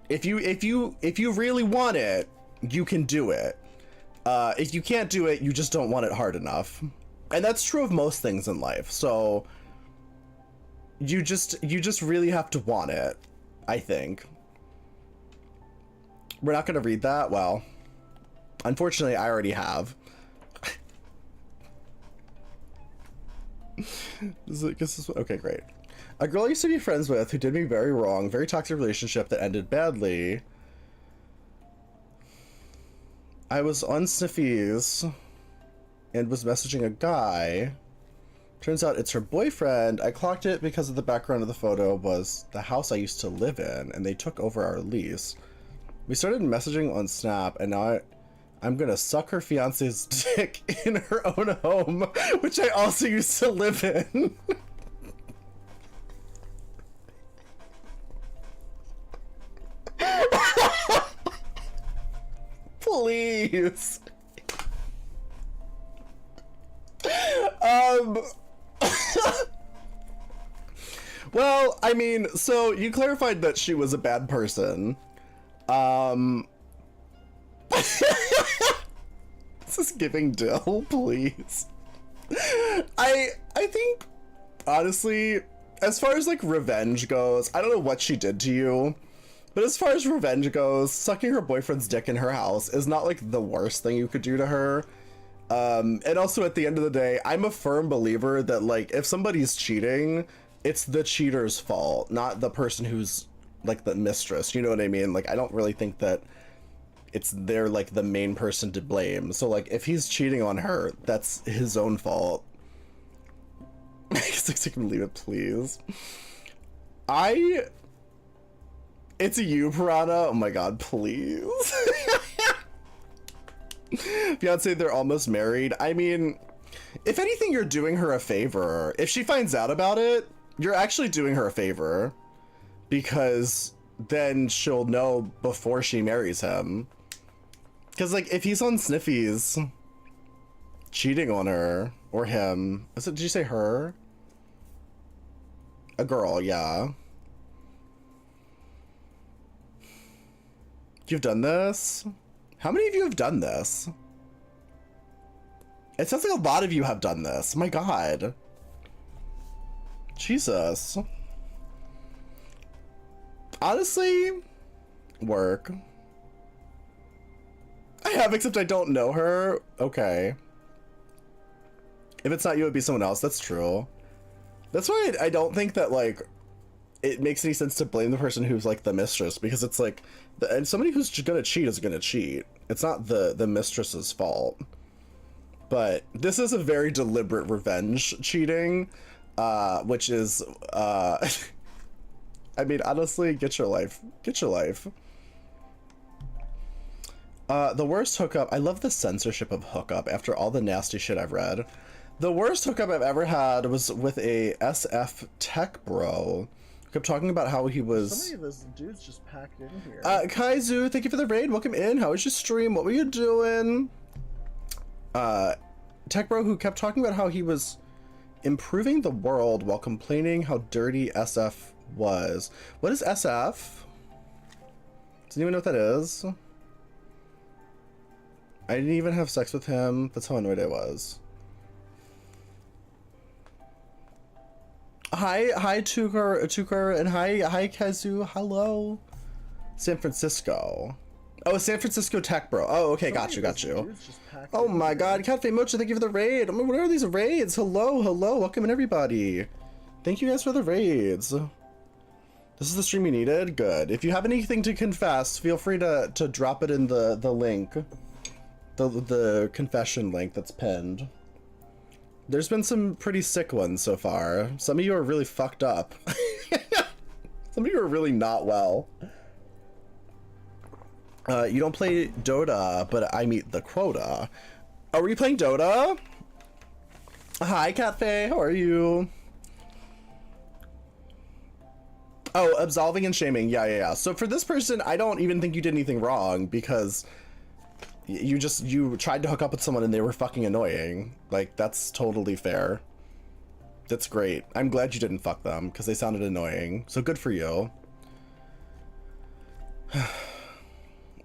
If you really want it, you can do it. If you can't do it, you just don't want it hard enough. And that's true of most things in life. So you just really have to want it, I think. We're not going to read that? Well, unfortunately, I already have. Okay, great. A girl I used to be friends with who did me very wrong, very toxic relationship that ended badly. I was on Sniffies and was messaging a guy. Turns out it's her boyfriend. I clocked it because of the background of the photo was the house I used to live in, and they took over our lease. We started messaging on Snap, and now I'm gonna suck her fiance's dick in her own home, which I also used to live in. Please. Well, I mean, so you clarified that she was a bad person. This is giving dill, please. I think, honestly, as far as like revenge goes, I don't know what she did to you, but as far as revenge goes, sucking her boyfriend's dick in her house is not like the worst thing you could do to her. And also at the end of the day, I'm a firm believer that like if somebody's cheating, it's the cheater's fault, not the person who's like the mistress. You know what I mean? Like I don't really think that they're like the main person to blame. So like if he's cheating on her, that's his own fault. I guess I can leave it, please. It's a you, Piranha. Oh my god, please. Fiance, they're almost married. I mean, if anything, you're doing her a favor. If she finds out about it, you're actually doing her a favor, because then she'll know before she marries him. Because, like, if he's on Sniffy's cheating on her, or him, did you say her? A girl, yeah. You've done this? How many of you have done this? It sounds like a lot of you have done this. My God. Jesus. Honestly, work. I have, except I don't know her. Okay. If it's not you, it'd be someone else. That's true. That's why I don't think that, like, it makes any sense to blame the person who's, like, the mistress, because it's like, and somebody who's gonna cheat is gonna cheat. It's not the mistress's fault. But this is a very deliberate revenge cheating, which is, I mean, honestly, get your life. Get your life. The worst hookup, I love the censorship of hookup after all the nasty shit I've read. The worst hookup I've ever had was with a SF tech bro. Kept talking about how he was... So many of those dudes just packed in here. Kaizu, thank you for the raid. Welcome in. How was your stream? What were you doing? Tech bro who kept talking about how he was improving the world while complaining how dirty SF was. What is SF? Does anyone know what that is? I didn't even have sex with him. That's how annoyed I was. Hi, Tukar, and hi, Kazu. Hello. San Francisco. Oh, San Francisco Tech Bro. Oh, okay, got you. Oh my God, Cafe Mocha, thank you for the raid. I mean, what are these raids? Hello, welcome in everybody. Thank you guys for the raids. This is the stream you needed? Good. If you have anything to confess, feel free to drop it in the link. The confession link that's pinned. There's been some pretty sick ones so far. Some of you are really fucked up. Some of you are really not well. You don't play Dota, but I meet the quota. Are we playing Dota? Hi, Cafe. How are you? Oh, absolving and shaming. Yeah. So for this person, I don't even think you did anything wrong because you tried to hook up with someone and they were fucking annoying. Like, that's totally fair. That's great. I'm glad you didn't fuck them because they sounded annoying. So good for you.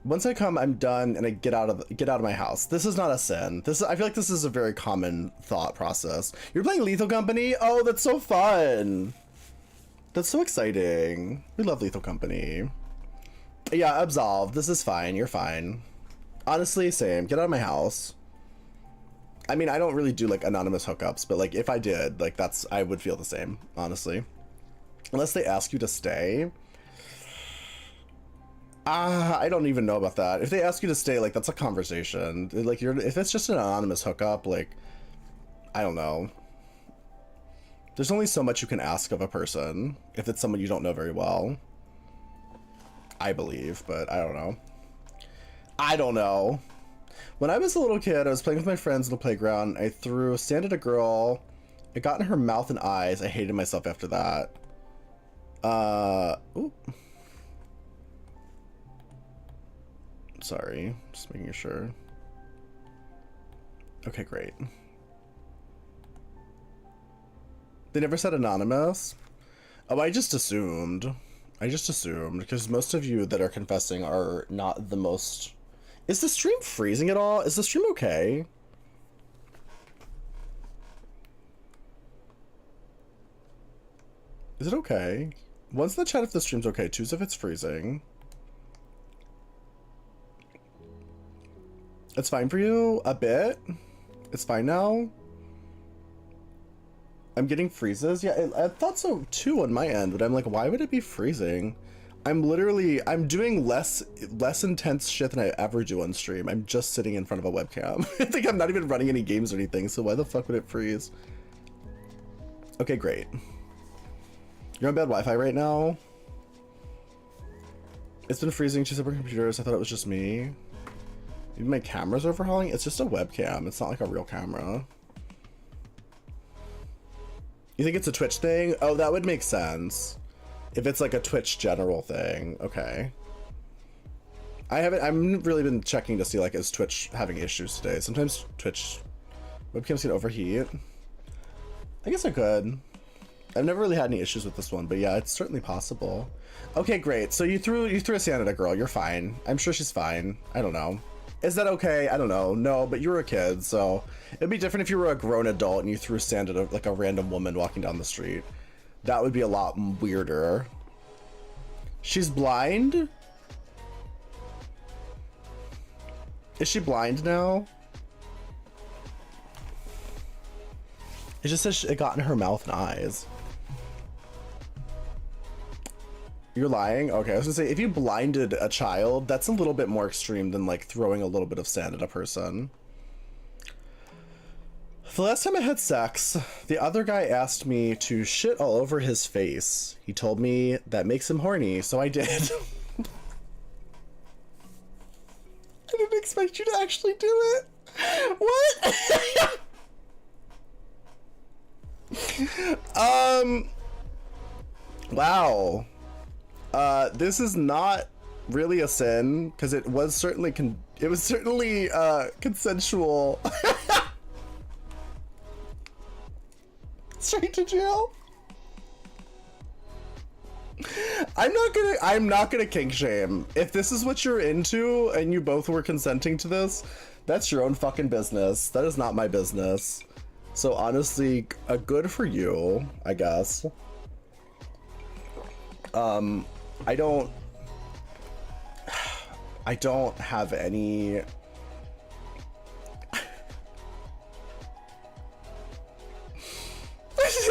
Once I come, I'm done and I get out of my house. This is not a sin. I feel like this is a very common thought process. You're playing Lethal Company? Oh, that's so fun. That's so exciting. We love Lethal Company. Yeah, absolved. This is fine. You're fine. Honestly, same. Get out of my house. I mean, I don't really do like anonymous hookups, but like if I did, like I would feel the same, honestly. Unless they ask you to stay. I don't even know about that. If they ask you to stay, like that's a conversation. Like if it's just an anonymous hookup, like I don't know. There's only so much you can ask of a person if it's someone you don't know very well. I believe, but I don't know. I don't know. When I was a little kid, I was playing with my friends in the playground. I threw sand at a girl. It got in her mouth and eyes. I hated myself after that. Ooh. Sorry, just making sure. Okay, great. They never said anonymous? Oh, I just assumed because most of you that are confessing are not the most... Is the stream freezing at all? Is the stream okay? Is it okay? Once in the chat if the stream's okay, choose if it's freezing. It's fine for you? A bit? It's fine now? I'm getting freezes? Yeah, I thought so too on my end, but I'm like, why would it be freezing? I'm doing less intense shit than I ever do on stream. I'm just sitting in front of a webcam. I think I'm not even running any games or anything, so why the fuck would it freeze? Okay, great. You're on bad Wi-Fi right now? It's been freezing 2 separate computers. I thought it was just me. Maybe my camera's overhauling? It's just a webcam. It's not like a real camera. You think it's a Twitch thing? Oh, that would make sense. If it's like a Twitch general thing, okay. I'm really been checking to see like, is Twitch having issues today? Sometimes Twitch webcams can overheat. I guess I could. I've never really had any issues with this one, but yeah, it's certainly possible. Okay, great. So you threw a sand at a girl. You're fine. I'm sure she's fine. I don't know. Is that okay? I don't know. No, but you were a kid, so it'd be different if you were a grown adult and you threw sand at like a random woman walking down the street. That would be a lot weirder. She's blind? Is she blind now? It just says it got in her mouth and eyes. You're lying? Okay, I was gonna say, if you blinded a child, that's a little bit more extreme than like throwing a little bit of sand at a person. The last time I had sex, the other guy asked me to shit all over his face. He told me that makes him horny, so I did. I didn't expect you to actually do it. What? Wow. This is not really a sin because it was certainly consensual. Straight to jail. I'm not gonna kink shame. If this is what you're into and you both were consenting to this, that's your own fucking business. That is not my business. So honestly, good for you, I guess. I don't have any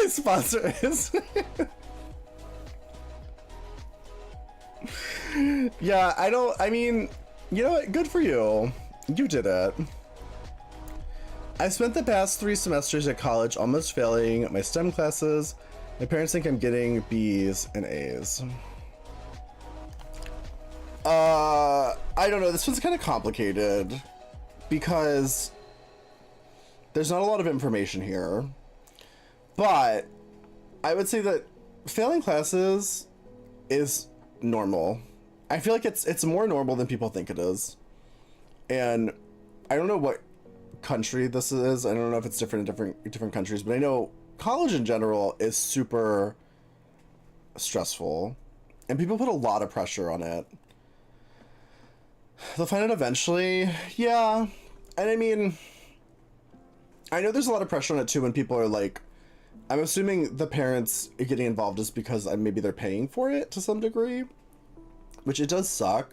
sponsor is yeah, I mean, you know what, good for you. You did it. I spent the past 3 semesters at college almost failing my STEM classes. My parents think I'm getting B's and A's. I don't know, this one's kind of complicated because there's not a lot of information here, but I would say that failing classes is normal. I feel like it's more normal than people think it is. And I don't know what country this is. I don't know if it's different in different countries, but I know college in general is super stressful and people put a lot of pressure on it. They'll find it eventually. Yeah. And I mean, I know there's a lot of pressure on it too when people are like, I'm assuming the parents getting involved is because maybe they're paying for it to some degree, which it does suck,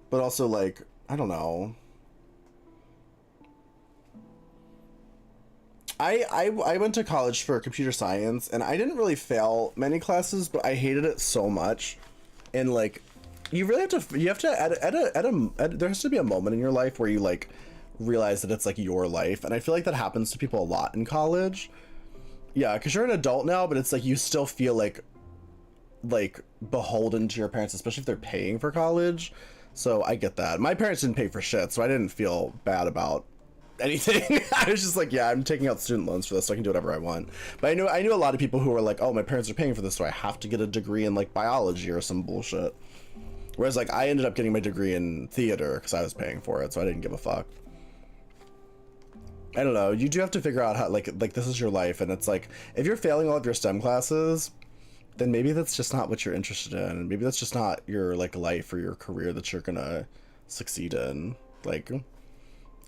but also like, I don't know. I went to college for computer science and I didn't really fail many classes, but I hated it so much. And like, you really have to, there has to be a moment in your life where you like realize that it's like your life. And I feel like that happens to people a lot in college. Yeah, because you're an adult now, but it's like you still feel like beholden to your parents, especially if they're paying for college. So I get that. My parents didn't pay for shit, so I didn't feel bad about anything. I was just like, yeah, I'm taking out student loans for this, so I can do whatever I want. But I knew a lot of people who were like, oh, my parents are paying for this, so I have to get a degree in like biology or some bullshit. Whereas like I ended up getting my degree in theater because I was paying for it, so I didn't give a fuck. I don't know. You do have to figure out how like this is your life, and it's like if you're failing all of your STEM classes, then maybe that's just not what you're interested in. Maybe that's just not your like life or your career that you're gonna succeed in. Like,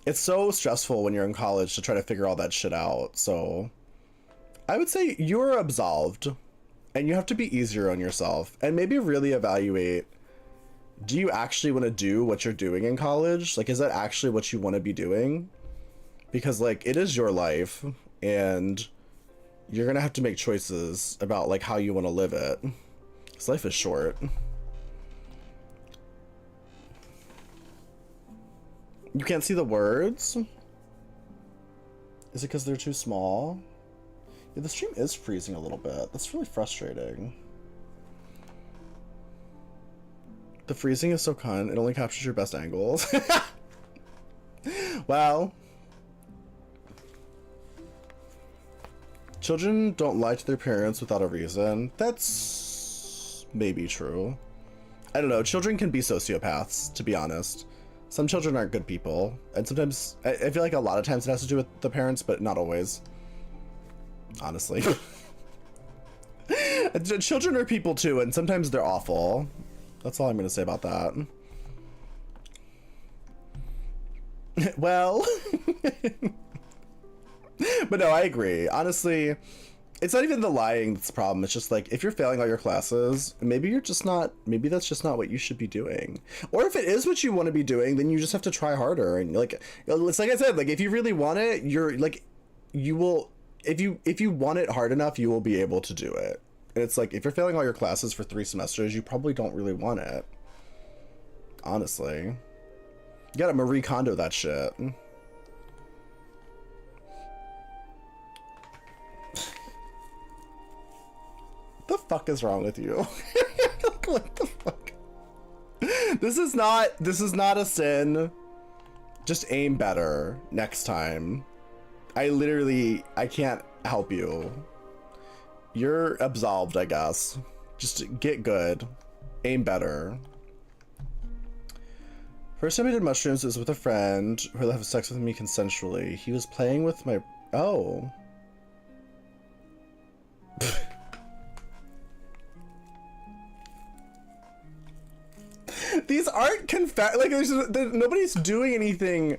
it's so stressful when you're in college to try to figure all that shit out. So I would say you're absolved, and you have to be easier on yourself and maybe really evaluate, do you actually want to do what you're doing in college? Like, is that actually what you want to be doing? Because like it is your life and you're gonna have to make choices about like how you want to live it. Because life is short. You can't see the words? Is it because they're too small? Yeah, the stream is freezing a little bit. That's really frustrating. The freezing is so cunt. It only captures your best angles. Wow. Children don't lie to their parents without a reason. That's maybe true. I don't know. Children can be sociopaths, to be honest. Some children aren't good people. And sometimes, I feel like a lot of times it has to do with the parents, but not always. Honestly. Children are people too, and sometimes they're awful. That's all I'm going to say about that. Well, but no, I agree. Honestly, it's not even the lying that's the problem. It's just like, if you're failing all your classes, maybe you're just not, maybe that's just not what you should be doing. Or if it is what you want to be doing, then you just have to try harder. And like, it's like I said, like if you really want it, you're like, you will, if you want it hard enough, you will be able to do it. And it's like, if you're failing all your classes for 3 semesters, you probably don't really want it. Honestly. You gotta Marie Kondo that shit. The fuck is wrong with you? What the fuck? This is not a sin. Just aim better next time. I can't help you. You're absolved, I guess. Just get good. Aim better. First time I did mushrooms was with a friend who had sex with me consensually. He was playing with my... Oh. These aren't like nobody's doing anything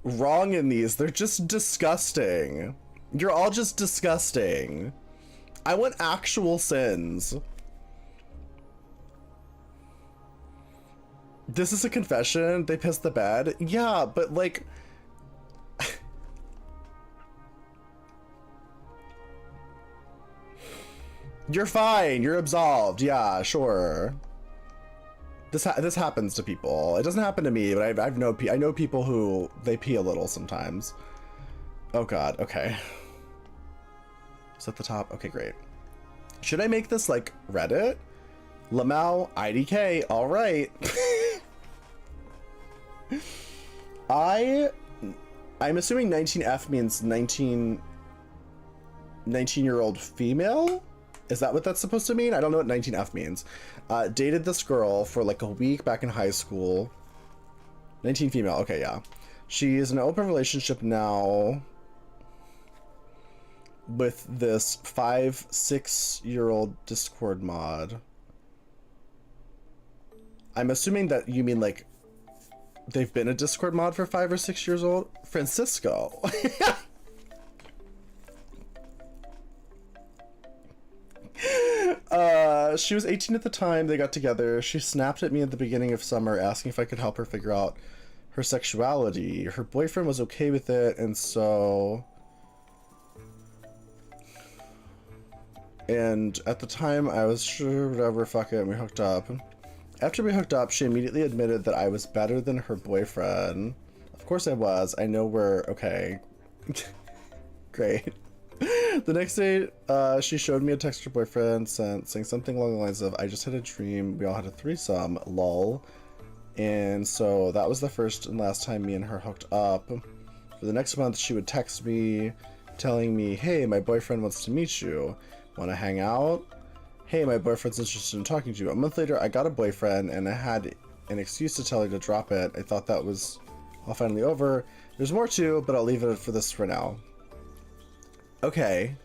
wrong in these. They're just disgusting. You're all just disgusting. I want actual sins. This is a confession. They pissed the bed. Yeah, but like... You're fine. You're absolved. Yeah, sure. This happens to people. It doesn't happen to me, but I know people who they pee a little sometimes. Oh god. Okay. Is that the top? Okay, great. Should I make this like Reddit? Lamau IDK. All right. I'm assuming 19F means 19-year-old female. Is that what that's supposed to mean? I don't know what 19F means. Dated this girl for like a week back in high school. 19 female. Okay, yeah. She is in an open relationship now with this 5-6-year-old Discord mod. I'm assuming that you mean like they've been a Discord mod for 5 or 6 years old. Francisco. She was 18 at the time they got together. She snapped at me at the beginning of summer asking if I could help her figure out her sexuality. Her boyfriend was okay with it, and so... And at the time, I was sure, whatever, fuck it, and we hooked up. After we hooked up, she immediately admitted that I was better than her boyfriend. Of course I was. I know we're okay. Great. The next day, she showed me a text her boyfriend sent saying something along the lines of, I just had a dream, we all had a threesome, lol. And so that was the first and last time me and her hooked up. For the next month, she would text me telling me, hey, my boyfriend wants to meet you. Want to hang out? Hey, my boyfriend's interested in talking to you. A month later, I got a boyfriend and I had an excuse to tell her to drop it. I thought that was all finally over. There's more too, but I'll leave it for this for now. Okay.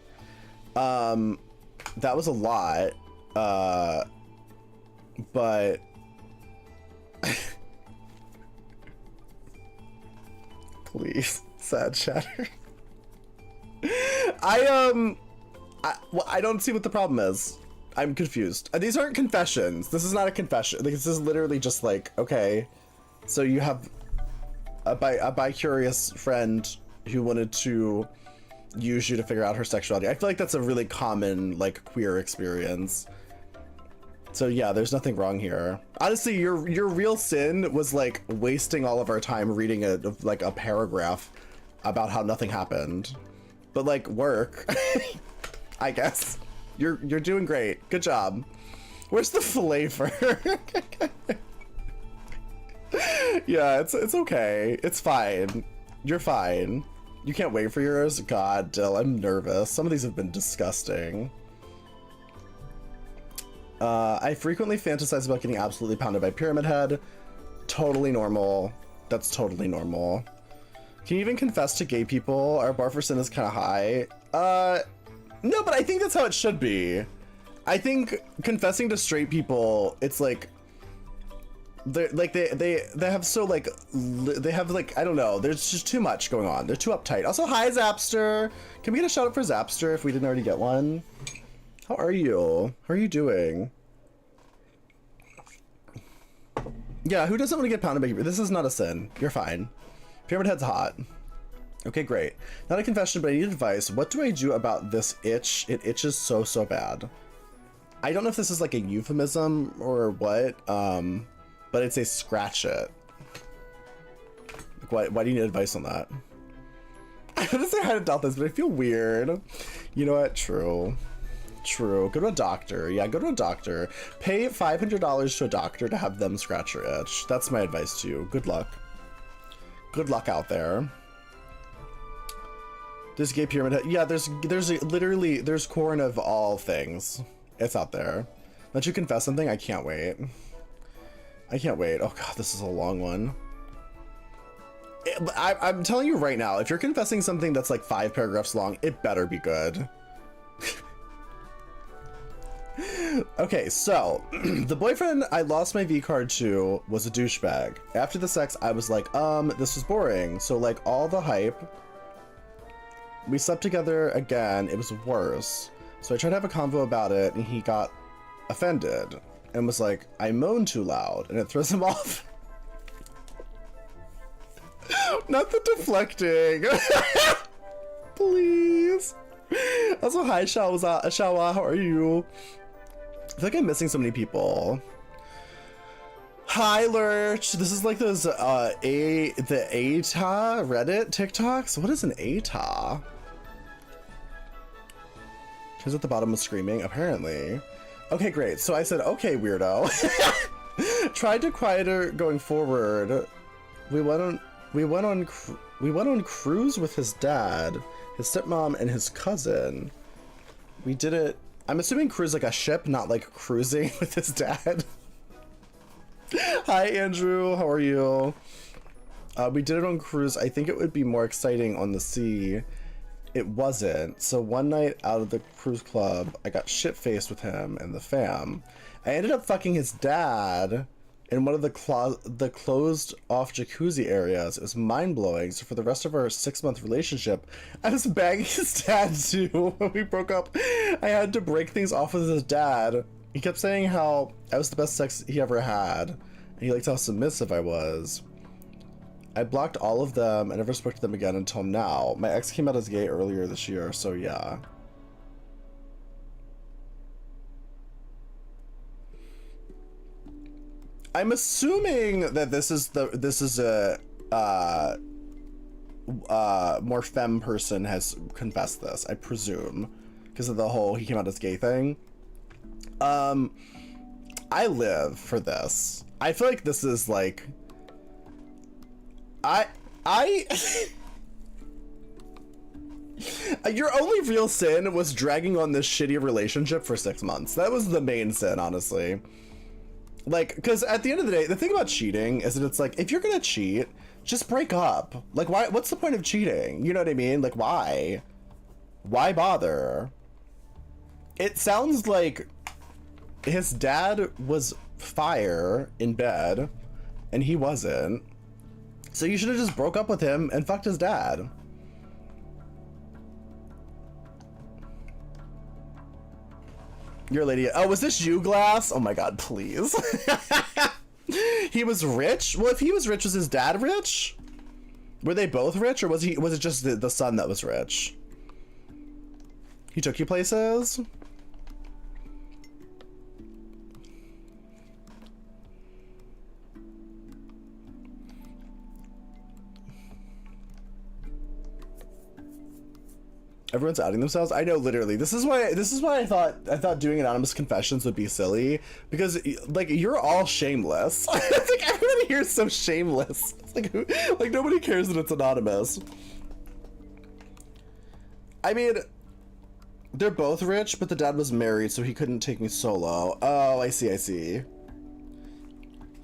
That was a lot. But please, sad chatter. I don't see what the problem is. I'm confused. These aren't confessions. This is not a confession. This is literally just like, okay, so you have a bi-curious friend who wanted to use you to figure out her sexuality. I feel like that's a really common like queer experience. So yeah, there's nothing wrong here. Honestly, your real sin was like wasting all of our time reading a paragraph about how nothing happened. But like work, I guess. You're doing great. Good job. Where's the flavor? Yeah, it's okay. It's fine. You're fine. You can't wait for yours? God, Dill, I'm nervous. Some of these have been disgusting. I frequently fantasize about getting absolutely pounded by Pyramid Head. Totally normal. That's totally normal. Can you even confess to gay people? Our bar for sin is kind of high. No, but I think that's how it should be. I think confessing to straight people, it's like, they're like they have so like they have like, I don't know, there's just too much going on. They're too uptight. Also, hi Zapster. Can we get a shout out for Zapster if we didn't already get one? How are you? How are you doing? Yeah, who doesn't want to get pounded by you? This is not a sin. You're fine. Pyramid Head's hot. Okay, great. Not a confession, but I need advice. What do I do about this itch? It itches so bad. I don't know if this is like a euphemism or what, but it's a scratch it. Like, why do you need advice on that? I was gonna say how to doubt this, but I feel weird. You know what? True. True. Go to a doctor. Yeah, go to a doctor. Pay $500 to a doctor to have them scratch your itch. That's my advice to you. Good luck. Good luck out there. There's gay pyramid head. Yeah, there's literally, there's corn of all things. It's out there. Let you confess something? I can't wait. I can't wait. Oh god, this is a long one. I'm telling you right now, if you're confessing something that's like 5 paragraphs long, it better be good. Okay, so the boyfriend I lost my V card to was a douchebag. After the sex, I was like, this was boring. So like all the hype, we slept together again. It was worse. So I tried to have a convo about it and he got offended and was like, I moan too loud and it throws him off. Not the deflecting. Please. Also, hi, Shawa, how are you? I feel like I'm missing so many people. Hi, Lurch. This is like those, the ATA Reddit TikToks. What is an ATA? Who's at the bottom of screaming? Apparently. Okay, great. So I said, okay, weirdo. Tried to quiet her going forward. We went on cruise with his dad, his stepmom, and his cousin. We did it. I'm assuming cruise like a ship, not like cruising with his dad. Hi, Andrew. How are you? We did it on cruise. I think it would be more exciting on the sea. It wasn't. So one night out of the cruise club, I got shit-faced with him and the fam. I ended up fucking his dad in one of the closed-off jacuzzi areas. It was mind-blowing. So for the rest of our 6-month relationship, I was banging his dad too. When we broke up, I had to break things off with his dad. He kept saying how I was the best sex he ever had. And he liked how submissive I was. I blocked all of them and never spoke to them again until now. My ex came out as gay earlier this year, so yeah. I'm assuming that this is a more femme person has confessed this, I presume, because of the whole he came out as gay thing. I live for this. I feel like this is like your only real sin was dragging on this shitty relationship for 6 months. That was the main sin, honestly. Like, because at the end of the day, the thing about cheating is that it's like, if you're gonna cheat, just break up. Like, why? What's the point of cheating? You know what I mean? Like, why? Why bother? It sounds like his dad was fire in bed, and he wasn't. So you should have just broke up with him and fucked his dad. You're a lady. Oh, was this you, Glass? Oh my god, please. He was rich? Well, if he was rich, was his dad rich? Were they both rich, or was it just the son that was rich? He took you places? Everyone's outing themselves. I know, literally. This is why I thought doing anonymous confessions would be silly, because like you're all shameless. It's like everybody here is so shameless. It's like nobody cares that it's anonymous. I mean, They're both rich, but the dad was married, so he couldn't take me solo. Oh, I see, I see.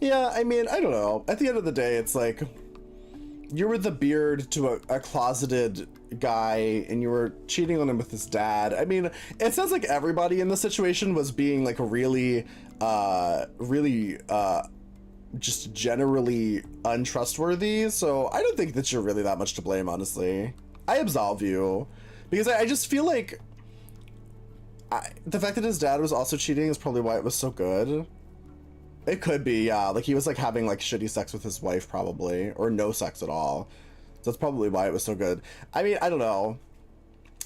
Yeah, I mean, I don't know. At the end of the day, it's like, you're with the beard to a closeted guy, and you were cheating on him with his dad. I mean, it sounds like everybody in the situation was being like really, just generally untrustworthy, so I don't think that you're really that much to blame, honestly. I absolve you. Because I just feel like the fact that his dad was also cheating is probably why it was so good. It could be, yeah. Like, he was, like, having, like, shitty sex with his wife, probably. Or no sex at all. So that's probably why it was so good. I mean, I don't know.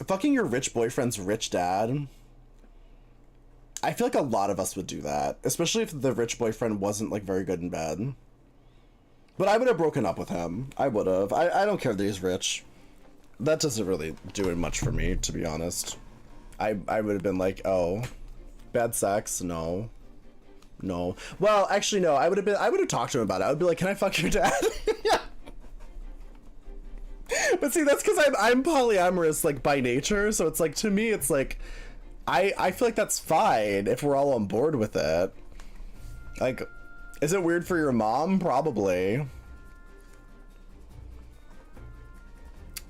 Fucking your rich boyfriend's rich dad. I feel like a lot of us would do that. Especially if the rich boyfriend wasn't, like, very good in bed. But I would have broken up with him. I would have. I don't care that he's rich. That doesn't really do much for me, to be honest. I would have been like, oh, bad sex? No. No. Well, actually, no. I would have talked to him about it. I would be like, can I fuck your dad? Yeah. But see, that's because I'm polyamorous, like, by nature. So it's like, to me, it's like, I feel like that's fine if we're all on board with it. Like, is it weird for your mom? Probably.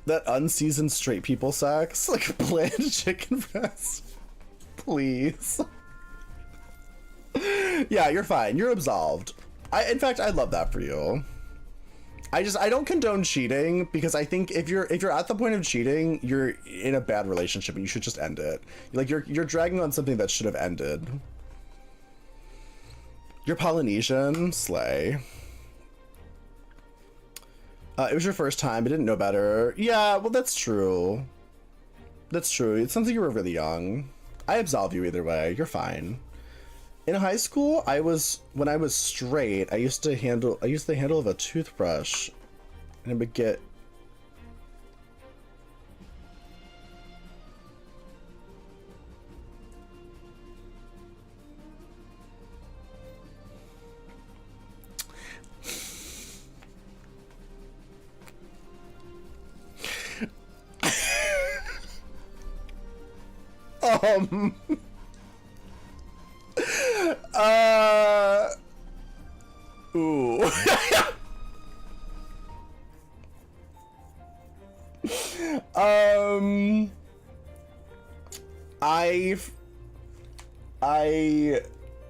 That unseasoned straight people sex, like bland chicken breast. Please. Yeah, you're fine. You're absolved. In fact, I love that for you. I don't condone cheating, because I think if you're at the point of cheating, you're in a bad relationship and you should just end it. Like, you're dragging on something that should have ended. You're Polynesian, slay. It was your first time, but didn't know better. Yeah, well, that's true. That's true. It sounds like you were really young. I absolve you either way. You're fine. In high school, when I was straight, I used the handle of a toothbrush, and it would get. Ooh.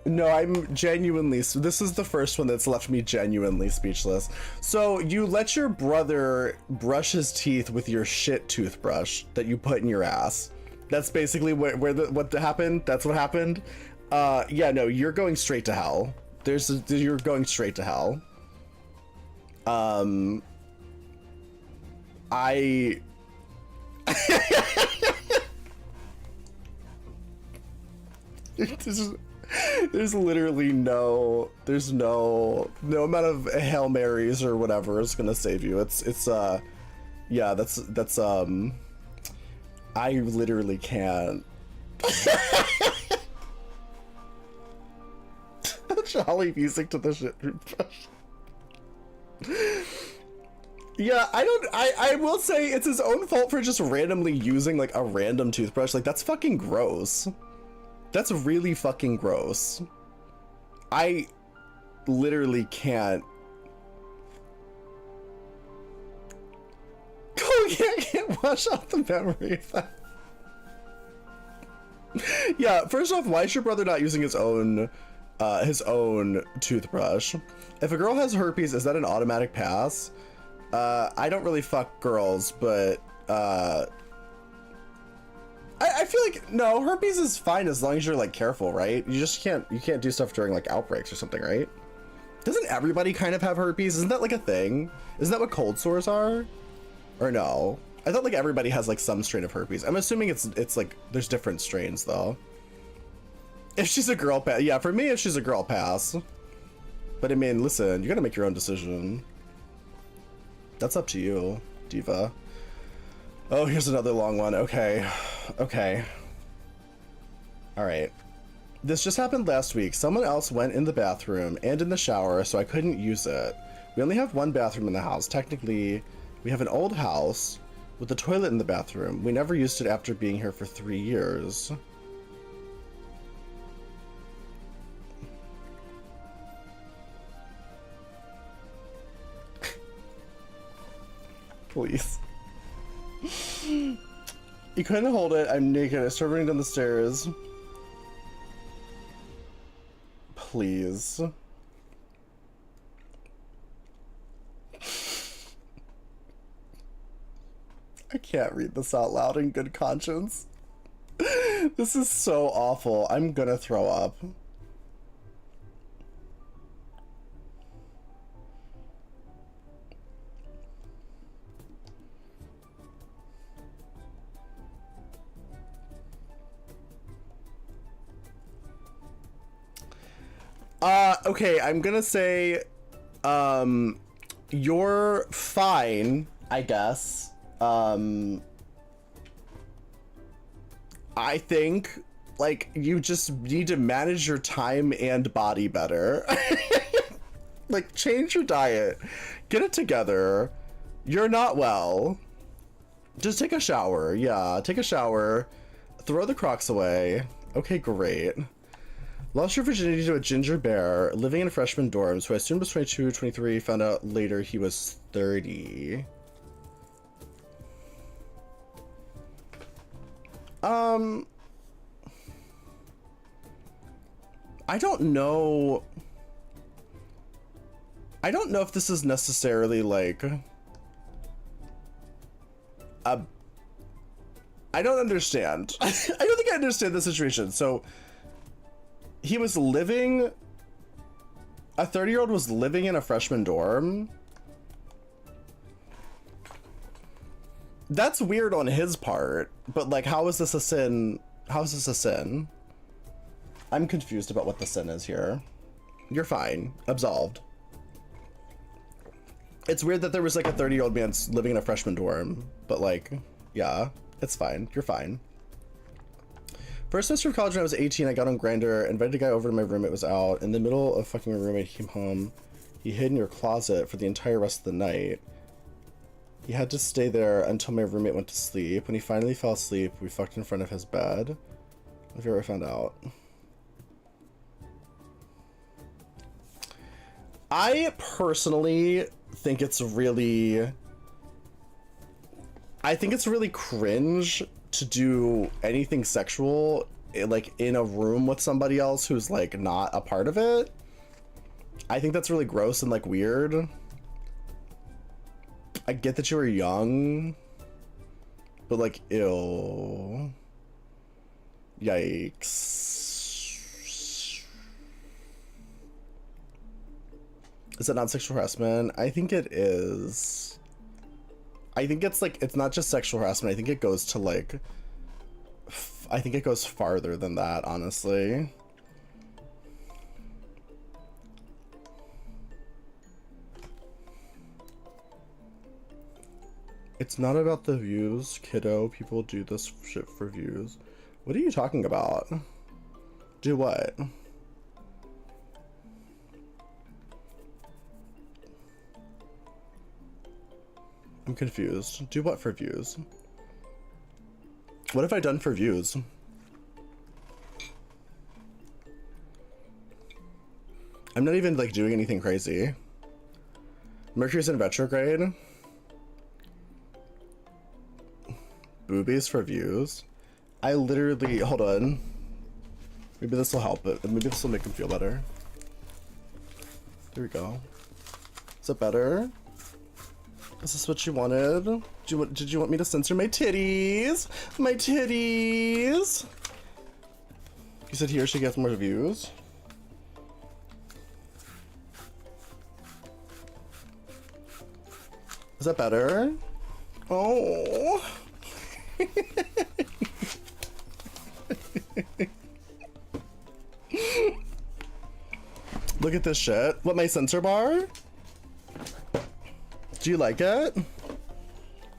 No, I'm genuinely, so this is the first one that's left me genuinely speechless. So you let your brother brush his teeth with your shit toothbrush that you put in your ass. That's basically what happened. That's what happened. Yeah, no, you're going straight to hell. You're going straight to hell. There's literally no amount of Hail Marys or whatever is gonna save you. Yeah, that's I literally can't. Jolly music to the shit toothbrush. Yeah, I will say it's his own fault for just randomly using like a random toothbrush. Like, that's fucking gross. That's really fucking gross. I literally can't. Oh yeah, I can't wash out the memory of that. Yeah, first off, why is your brother not using his own toothbrush? If a girl has herpes, is that an automatic pass? I don't really fuck girls, but I feel like, no, herpes is fine as long as you're like careful, right? You can't do stuff during like outbreaks or something, right? Doesn't everybody kind of have herpes? Isn't that like a thing? Isn't that what cold sores are? Or no? I thought like everybody has like some strain of herpes. I'm assuming it's like there's different strains though. If she's a girl, pass. Yeah, for me, if she's a girl, pass. But I mean, listen, you gotta make your own decision. That's up to you, diva. Oh, here's another long one. Okay. Okay. Alright. This just happened last week. Someone else went in the bathroom and in the shower, so I couldn't use it. We only have one bathroom in the house. Technically, we have an old house, with the toilet in the bathroom. We never used it after being here for 3 years. Please. You couldn't hold it. I'm naked. I started running down the stairs. Please. I can't read this out loud in good conscience. This is so awful. I'm gonna throw up. Okay, I'm gonna say, you're fine, I guess. I think, like, you just need to manage your time and body better. Like, change your diet. Get it together. You're not well. Just take a shower. Yeah, take a shower. Throw the Crocs away. Okay, great. Lost your virginity to a ginger bear living in freshman dorms who I assumed was 22, 23, found out later he was 30. I don't know. I don't know if this is necessarily like I don't understand. I don't think I understand the situation. So he was living, a 30-year-old was living in a freshman dorm. That's weird on his part, but like, how is this a sin? How is this a sin? I'm confused about what the sin is here. You're fine. Absolved. It's weird that there was like a 30-year-old man living in a freshman dorm, but like, yeah, it's fine. You're fine. First semester of college when I was 18, I got on Grindr, invited a guy over to my room. It was out. In the middle of fucking my roommate came home. He hid in your closet for the entire rest of the night. He had to stay there until my roommate went to sleep. When he finally fell asleep, we fucked in front of his bed. Have you ever found out? I personally think it's really... I think it's really cringe to do anything sexual like in a room with somebody else who's like not a part of it. I think that's really gross and like weird. I get that you were young, but like, ew. Yikes. Is it not sexual harassment? I think it is. I think it's like, it's not just sexual harassment. I think it goes to like, I think it goes farther than that, honestly. It's not about the views, kiddo. People do this shit for views. What are you talking about? Do what? I'm confused. Do what for views? What have I done for views? I'm not even like doing anything crazy. Mercury's in retrograde. Boobies for views. I literally, hold on. Maybe this will help it. Maybe this will make him feel better. There we go. Is it better? Is this what you wanted? Did you want me to censor my titties? My titties! You said here she gets more views? Is that better? Oh. Look at this shit. What, my censor bar? Do you like it?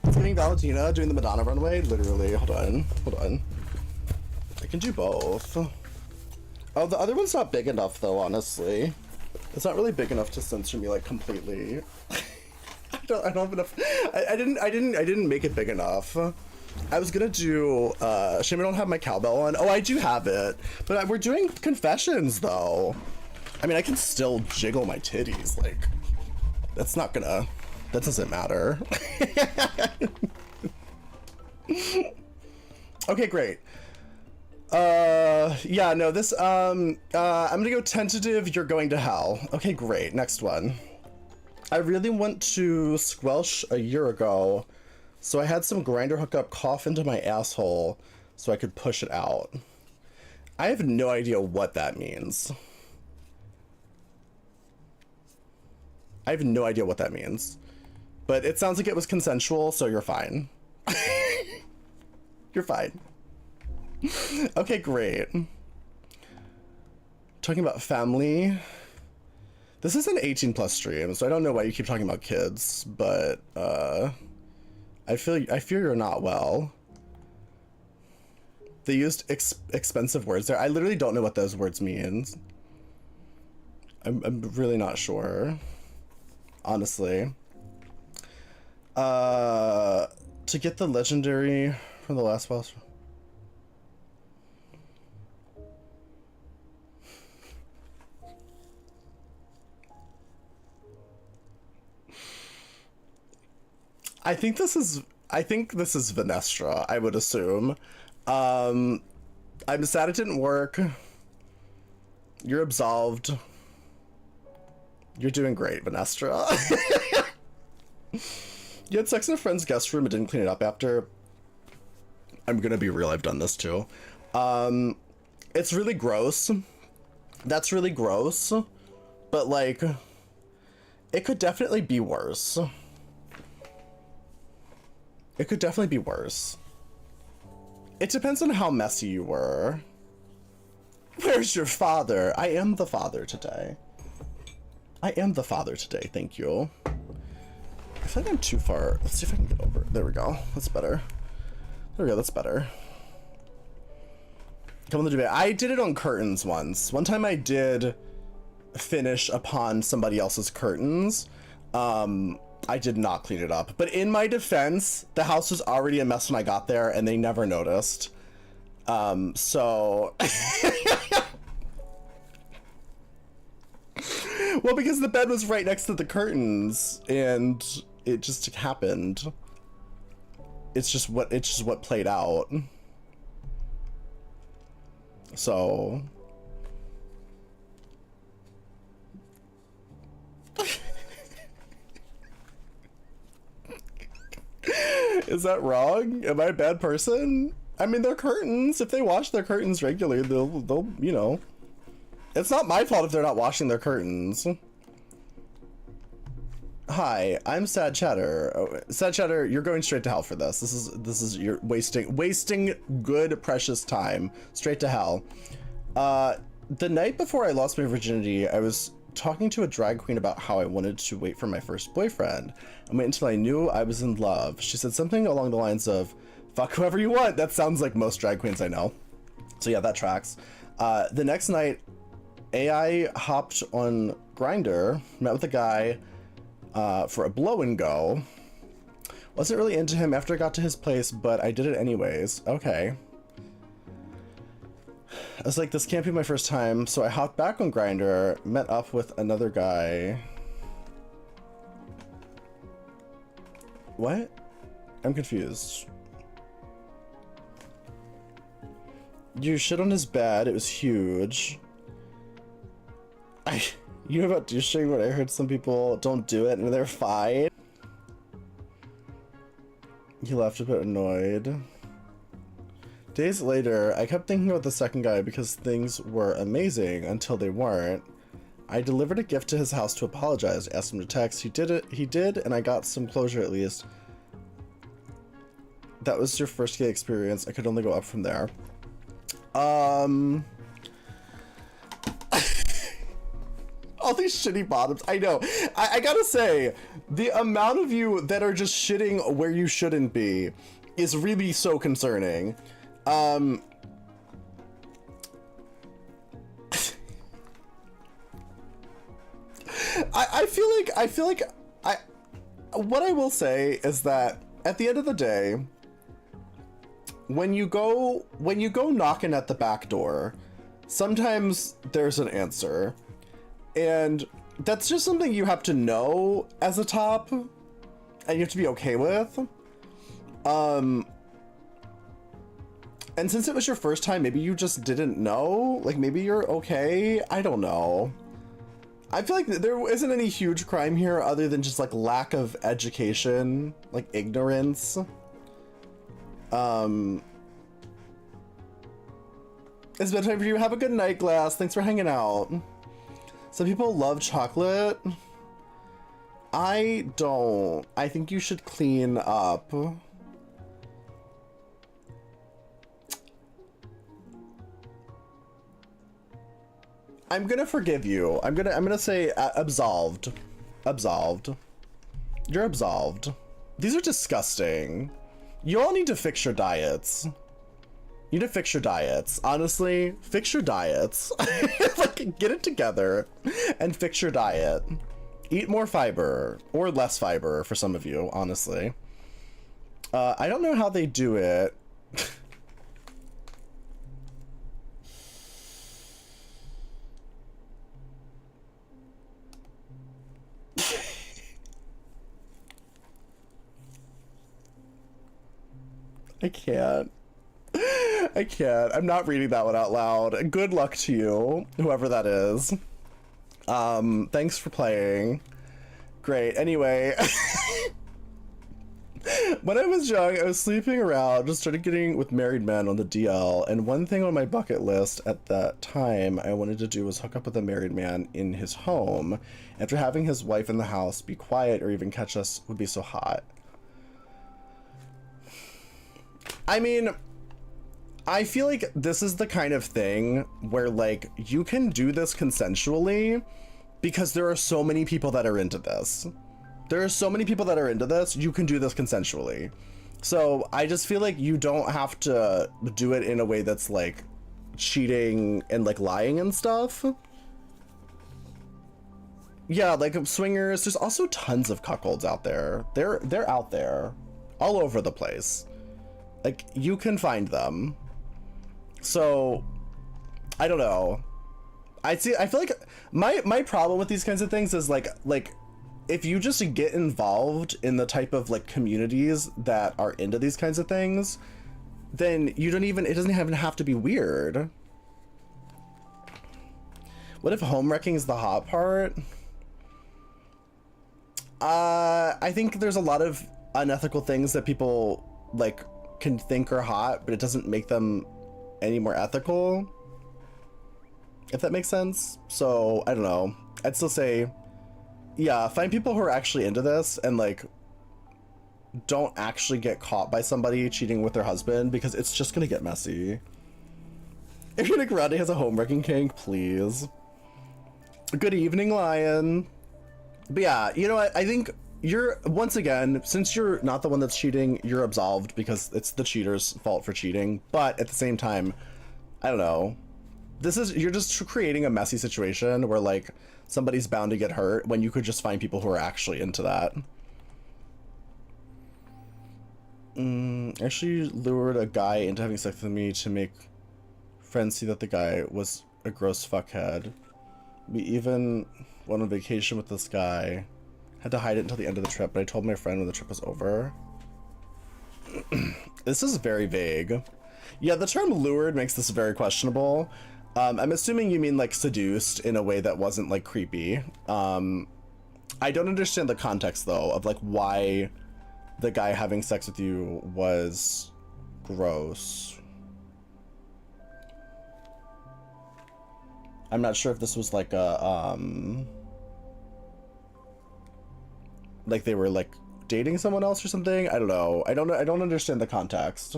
It's getting Valentina doing the Madonna runway. Literally, hold on. I can do both. Oh, the other one's not big enough though, honestly. It's not really big enough to censor me like completely. I I don't have enough. I didn't make it big enough. I was gonna do, shame I don't have my cowbell on. Oh, I do have it. But we're doing confessions, though. I mean, I can still jiggle my titties. Like, that's not gonna, that doesn't matter. Okay, great. Yeah, no, this, I'm gonna go tentative, you're going to hell. Okay, great. Next one. I really want to squelch a year ago, so I had some grinder hookup cough into my asshole so I could push it out. I have no idea what that means. I have no idea what that means. But it sounds like it was consensual, so you're fine. You're fine. Okay, great. Talking about family. This is an 18+ stream, so I don't know why you keep talking about kids, but I fear you're not well. They used expensive words there. I literally don't know what those words mean. I'm really not sure, honestly. To get the legendary from the last boss. I think this is Venestra, I would assume. I'm sad it didn't work. You're absolved. You're doing great, Venestra. You had sex in a friend's guest room and didn't clean it up after. I'm gonna be real, I've done this too. It's really gross. That's really gross. But like, it could definitely be worse. It could definitely be worse. It depends on how messy you were. Where's your father? I am the father today. I am the father today, thank you. I feel like I'm too far. Let's see if I can get over it. There we go. That's better. There we go, that's better. Come on the debate. I did it on curtains once. One time I did finish upon somebody else's curtains. I did not clean it up. But in my defense, the house was already a mess when I got there and they never noticed. So... Well, because the bed was right next to the curtains and it just happened. It's just what played out. So... Is that wrong? Am I a bad person? I mean, they're curtains. If they wash their curtains regularly, they'll, you know. It's not my fault if they're not washing their curtains. Hi, I'm Sad Chatter. Oh, Sad Chatter, you're going straight to hell for this. This is you're wasting good precious time. Straight to hell. The night before I lost my virginity, I was talking to a drag queen about how I wanted to wait for my first boyfriend and wait until I knew I was in love. She said something along the lines of, fuck whoever you want. That sounds like most drag queens I know. So yeah, that tracks. The next night, AI hopped on Grindr, met with a guy for a blow and go. Wasn't really into him after I got to his place, but I did it anyways. Okay. I was like, this can't be my first time, so I hopped back on Grindr, met up with another guy. What? I'm confused. You shit on his bed, it was huge. You know about douching when I heard some people don't do it and they're fine? He left a bit annoyed. Days later, I kept thinking about the second guy because things were amazing until they weren't. I delivered a gift to his house to apologize, asked him to text. He did, and I got some closure at least. That was your first gay experience. I could only go up from there. All these shitty bottoms. I know. I gotta say, the amount of you that are just shitting where you shouldn't be is really so concerning. I feel like what I will say is that at the end of the day, when you go knocking at the back door, sometimes there's an answer. And that's just something you have to know as a top, and you have to be okay with. And since it was your first time, maybe you just didn't know. Like, maybe you're okay. I don't know. I feel like there isn't any huge crime here other than just like lack of education, like ignorance. It's bedtime for you. Have a good night, Glass. Thanks for hanging out. Some people love chocolate. I don't. I think you should clean up. I'm gonna forgive you. I'm gonna say absolved. Absolved. You're absolved. These are disgusting. You all need to fix your diets. You need to fix your diets. Honestly, fix your diets. Like, get it together and fix your diet. Eat more fiber or less fiber for some of you, honestly. I don't know how they do it. I can't. I can't. I'm not reading that one out loud. Good luck to you, whoever that is. Thanks for playing. Great. Anyway, when I was young, I was sleeping around, just started getting with married men on the DL, and one thing on my bucket list at that time I wanted to do was hook up with a married man in his home. After having his wife in the house be quiet or even catch us would be so hot. I mean, I feel like this is the kind of thing where, like, you can do this consensually because there are so many people that are into this. There are so many people that are into this, you can do this consensually. So I just feel like you don't have to do it in a way that's, like, cheating and, like, lying and stuff. Yeah, like, swingers, there's also tons of cuckolds out there. They're out there, all over the place. Like, you can find them. So, I don't know. I feel like my problem with these kinds of things is like if you just get involved in the type of like communities that are into these kinds of things, then you don't even, it doesn't even have to be weird. What if home wrecking is the hot part? I think there's a lot of unethical things that people like can think are hot, but it doesn't make them any more ethical, if that makes sense. So I don't know, I'd still say, yeah, find people who are actually into this and like don't actually get caught by somebody cheating with their husband, because it's just gonna get messy. If Nick Rodney has a home wrecking kink, please. Good evening, Lion. But yeah, you know what, I think you're, once again, since you're not the one that's cheating, you're absolved because it's the cheater's fault for cheating. But at the same time, I don't know, this is, you're just creating a messy situation where like somebody's bound to get hurt when you could just find people who are actually into that. Actually lured a guy into having sex with me to make friends see that the guy was a gross fuckhead. We even went on vacation with this guy. Had to hide it until the end of the trip, but I told my friend when the trip was over. This is very vague. Yeah, the term lured makes this very questionable. I'm assuming you mean like seduced in a way that wasn't like creepy. I don't understand the context though of like why the guy having sex with you was gross. I'm not sure if this was like a like they were like dating someone else or something. I don't know. I don't understand the context.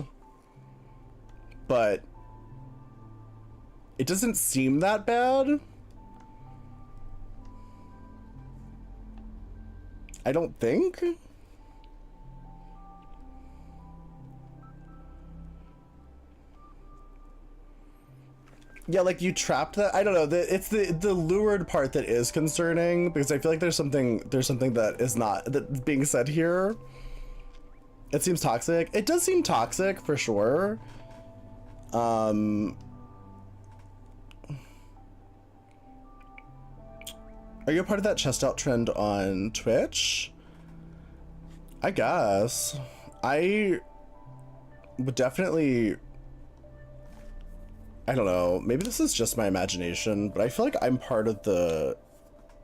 But it doesn't seem that bad. I don't think. Yeah, like you trapped that. I don't know. It's the lured part that is concerning because I feel like there's something that is not that being said here. It seems toxic. It does seem toxic for sure. Are you a part of that chest out trend on Twitch? I guess. I would definitely, I don't know, maybe this is just my imagination, but I feel like I'm part of the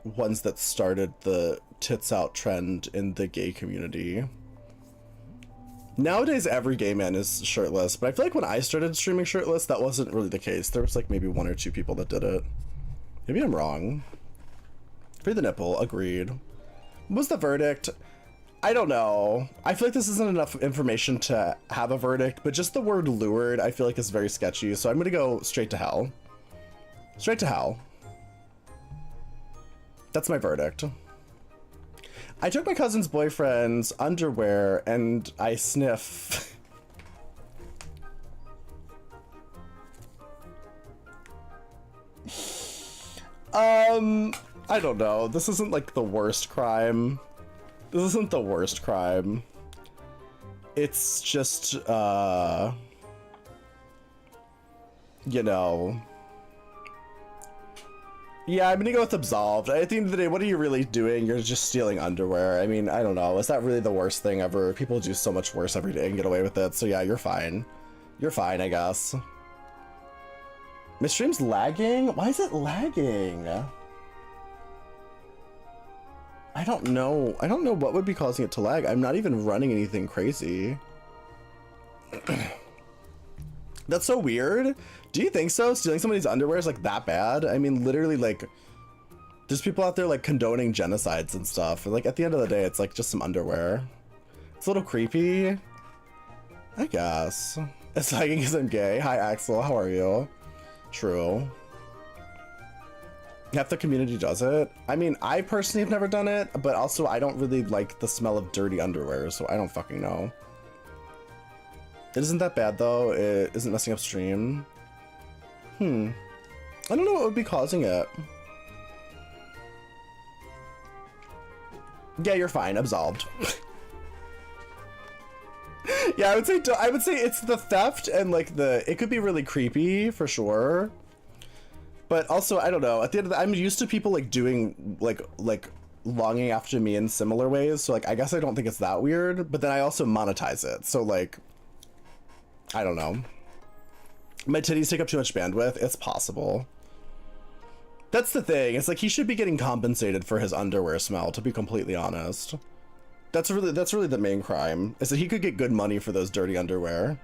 ones that started the tits out trend in the gay community. Nowadays, every gay man is shirtless, but I feel like when I started streaming shirtless, that wasn't really the case. There was like maybe 1 or 2 people that did it. Maybe I'm wrong. Free the nipple, agreed. What was the verdict? I don't know. I feel like this isn't enough information to have a verdict, but just the word lured I feel like is very sketchy, so I'm gonna go straight to hell. Straight to hell. That's my verdict. I took my cousin's boyfriend's underwear and I sniff. I don't know. This isn't like the worst crime. This isn't the worst crime. It's just, you know. Yeah, I'm gonna go with absolved. At the end of the day, what are you really doing? You're just stealing underwear. I mean, I don't know. Is that really the worst thing ever? People do so much worse every day and get away with it. So yeah, you're fine. You're fine, I guess. My stream's lagging? Why is it lagging? I don't know. I don't know what would be causing it to lag. I'm not even running anything crazy. That's so weird. Do you think so? Stealing somebody's underwear is like that bad? I mean, literally, like, there's people out there like condoning genocides and stuff. And, like, at the end of the day, it's like just some underwear. It's a little creepy, I guess. It's lagging because I'm gay. Hi, Axel. How are you? True. Half the community does it. I mean, I personally have never done it, but also I don't really like the smell of dirty underwear, so I don't fucking know. It isn't that bad though. It isn't messing up stream. I don't know what would be causing it. Yeah, you're fine. Absolved. Yeah, I would say it's the theft and like it could be really creepy for sure. But also, I don't know, at the end of I'm used to people like doing like longing after me in similar ways. So like, I guess I don't think it's that weird, but then I also monetize it. So like, I don't know. My titties take up too much bandwidth. It's possible. That's the thing. It's like he should be getting compensated for his underwear smell, to be completely honest. That's really the main crime. Is that he could get good money for those dirty underwear.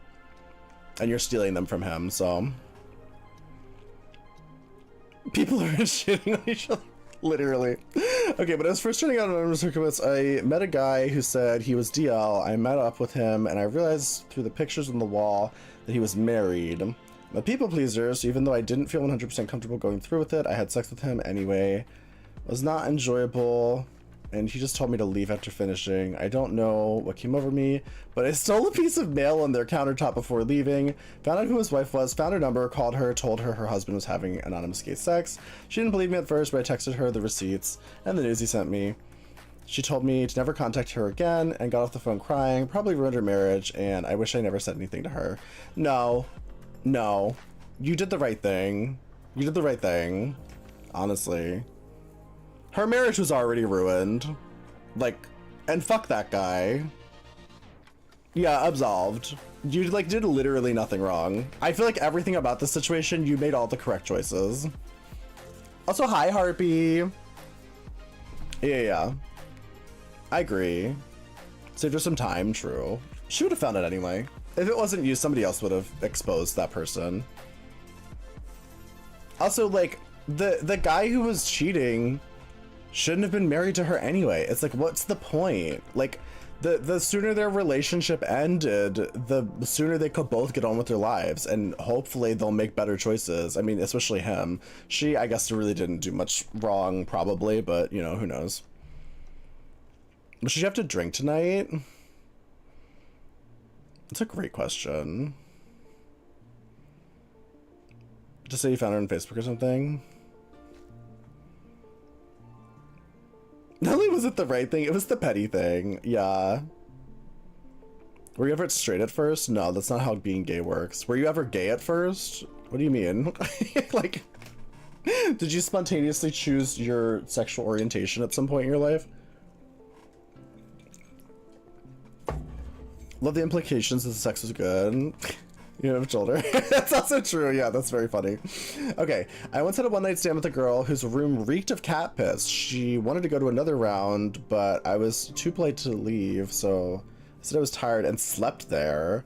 And you're stealing them from him, so. People are shitting on each other. Literally. Okay, but I was first turning out on circuits. I met a guy who said he was DL. I met up with him and I realized through the pictures on the wall that he was married. I'm a people pleaser, so even though I didn't feel 100% comfortable going through with it, I had sex with him anyway. It was not enjoyable, and he just told me to leave after finishing. I don't know what came over me, but I stole a piece of mail on their countertop before leaving, found out who his wife was, found her number, called her, told her her husband was having anonymous gay sex. She didn't believe me at first, but I texted her the receipts and the news he sent me. She told me to never contact her again and got off the phone crying, probably ruined her marriage, and I wish I never said anything to her. No, you did the right thing. You did the right thing, honestly. Her marriage was already ruined. Like, and fuck that guy. Yeah, absolved. You, like, did literally nothing wrong. I feel like everything about this situation, you made all the correct choices. Also, hi, Harpy. Yeah. I agree. Saved her some time, true. She would have found it anyway. If it wasn't you, somebody else would have exposed that person. Also, like, the guy who was cheating shouldn't have been married to her anyway. It's like, what's the point? Like, the sooner their relationship ended, the sooner they could both get on with their lives, and hopefully they'll make better choices. I mean, especially him. She, I guess, really didn't do much wrong, probably, but, you know, who knows. Does she have to drink tonight? That's a great question. Just say you found her on Facebook or something. Not only was it the right thing, it was the petty thing. Yeah. Were you ever straight at first? No, that's not how being gay works. Were you ever gay at first? What do you mean? Like, did you spontaneously choose your sexual orientation at some point in your life? Love the implications that the sex was good. You have told her. That's also true. Yeah, that's very funny. Okay, I once had a one-night stand with a girl whose room reeked of cat piss. She wanted to go to another round, but I was too polite to leave, so I said I was tired and slept there.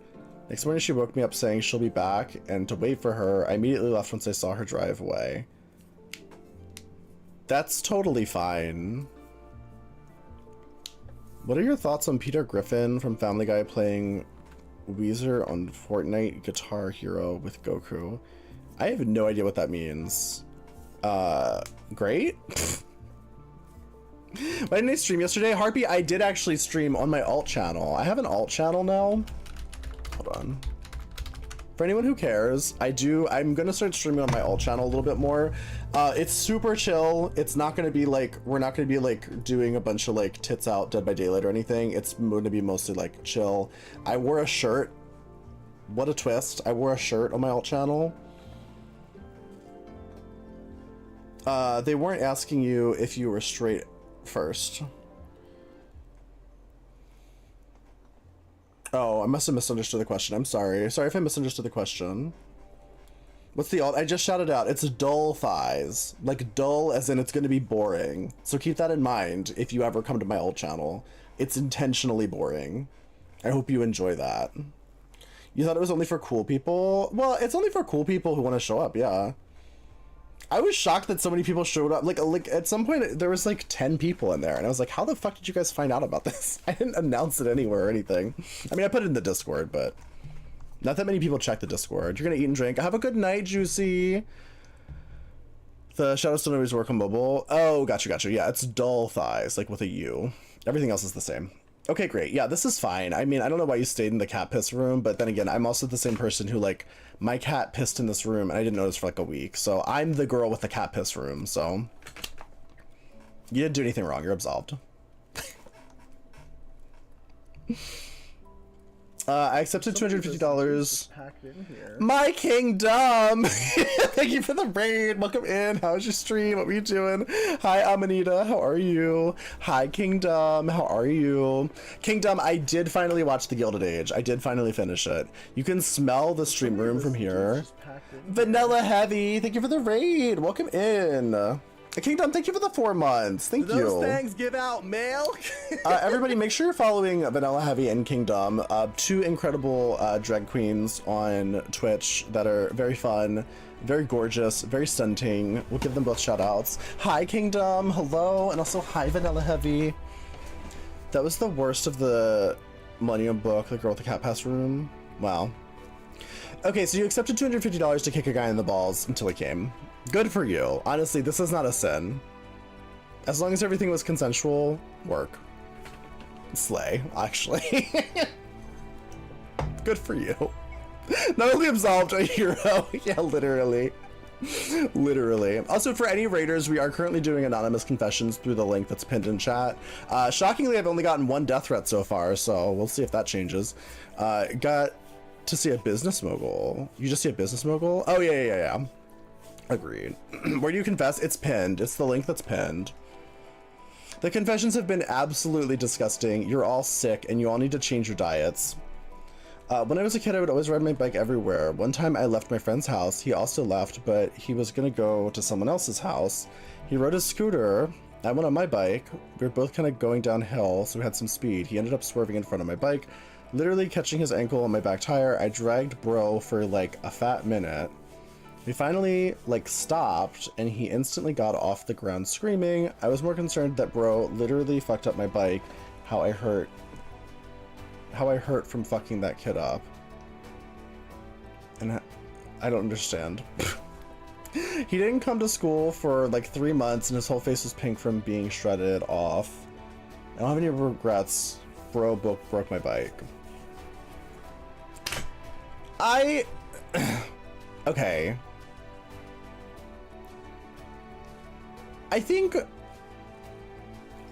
Next morning, she woke me up saying she'll be back and to wait for her. I immediately left once I saw her drive away. That's totally fine. What are your thoughts on Peter Griffin from Family Guy playing Weezer on Fortnite Guitar Hero with Goku? I have no idea what that means. Great? Why didn't I stream yesterday? Harpy, I did actually stream on my alt channel. I have an alt channel now. Hold on. For anyone who cares, I'm gonna start streaming on my alt channel a little bit more. It's super chill. It's not gonna be like, we're not gonna be like doing a bunch of like tits out Dead by Daylight or anything. It's gonna be mostly like chill. I wore a shirt. What a twist. I wore a shirt on my alt channel. They weren't asking you if you were straight first. Oh, I must have misunderstood the question. I'm sorry. Sorry if I misunderstood the question. What's the alt? I just shouted out. It's dull thighs. Like dull as in it's going to be boring. So keep that in mind if you ever come to my alt channel. It's intentionally boring. I hope you enjoy that. You thought it was only for cool people? Well, it's only for cool people who want to show up, yeah. I was shocked that so many people showed up. Like at some point there was like 10 people in there and I was like, how the fuck did you guys find out about this? I didn't announce it anywhere or anything. I mean, I put it in the Discord, but not that many people check the Discord. You're gonna eat and drink. Have a good night, Juicy. The shadows don't always work on mobile. Oh, gotcha. Yeah, it's dull thighs, like with a U. Everything else is the same. Okay, great. Yeah, this is fine. I mean, I don't know why you stayed in the cat piss room, but then again, I'm also the same person who, like, my cat pissed in this room and I didn't notice for like a week. So I'm the girl with the cat piss room, so you didn't do anything wrong. You're absolved. I accepted $250. Packed in here. My kingdom! Thank you for the raid. Welcome in. How's your stream? What were you doing? Hi, Amanita. How are you? Hi, Kingdom. How are you? Kingdom, I did finally watch The Gilded Age. I did finally finish it. You can smell the stream room from here. Vanilla Heavy. Thank you for the raid. Welcome in. Kingdom, thank you for the 4 months. Thank you. Those things give out mail. Everybody, make sure you're following Vanilla Heavy and Kingdom, 2 incredible drag queens on Twitch that are very fun, very gorgeous, very stunting. We'll give them both shout outs. Hi, Kingdom. Hello. And also, hi, Vanilla Heavy. That was the worst of the Millennium book, The Girl with the Cat Pass Room. Wow. Okay, so you accepted $250 to kick a guy in the balls until he came. Good for you. Honestly, this is not a sin. As long as everything was consensual, work. Slay, actually. Good for you. Not only absolved, a hero. Yeah, literally. Literally. Also, for any raiders, we are currently doing anonymous confessions through the link that's pinned in chat. Shockingly, I've only gotten 1 death threat so far, so we'll see if that changes. Got to see a business mogul. You just see a business mogul? Oh, yeah. Agreed. Where do you confess? It's pinned. It's the link that's pinned. The confessions have been absolutely disgusting. You're all sick and you all need to change your diets. When I was a kid, I would always ride my bike everywhere. One time I left my friend's house. He also left, but he was gonna go to someone else's house. He rode his scooter. I went on my bike. We were both kind of going downhill, so we had some speed. He ended up swerving in front of my bike, literally catching his ankle on my back tire. I dragged bro for like a fat minute. We finally like stopped and he instantly got off the ground screaming. I was more concerned that bro literally fucked up my bike. How I hurt from fucking that kid up. And I don't understand. He didn't come to school for like 3 months and his whole face was pink from being shredded off. I don't have any regrets. Bro broke my bike. Okay. I think,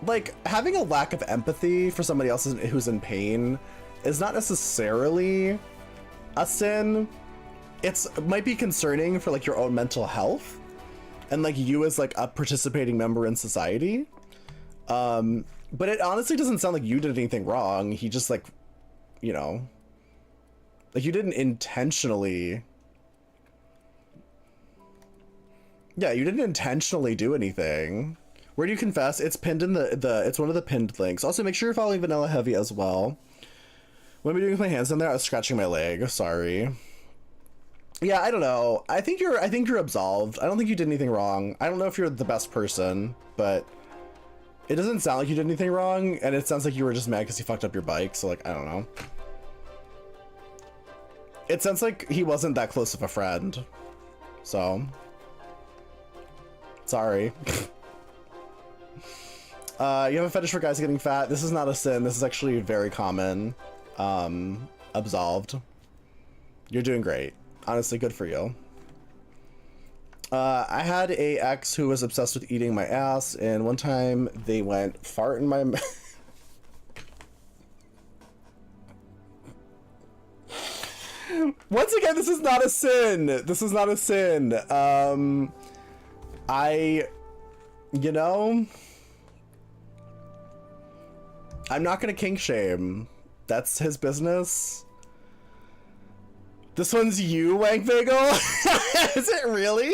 like, having a lack of empathy for somebody else who's in pain is not necessarily a sin. It might be concerning for, like, your own mental health and, like, you as, like, a participating member in society. But it honestly doesn't sound like you did anything wrong. He just, like, you know, like, you didn't intentionally... Yeah, you didn't intentionally do anything. Where do you confess? It's pinned in it's one of the pinned links. Also, make sure you're following Vanilla Heavy as well. What am I doing with my hands in there? I was scratching my leg. Sorry. Yeah, I don't know. I think you're absolved. I don't think you did anything wrong. I don't know if you're the best person, but it doesn't sound like you did anything wrong, and it sounds like you were just mad because he fucked up your bike, so, like, I don't know. It sounds like he wasn't that close of a friend. So... Sorry. You have a fetish for guys getting fat. This is not a sin. This is actually very common. Absolved. You're doing great. Honestly, good for you. I had a ex who was obsessed with eating my ass, and one time they went fart in my mouth. Once again, this is not a sin. This is not a sin. You know, I'm not gonna kink shame. That's his business. This one's you, Wank Bagel? Is it really?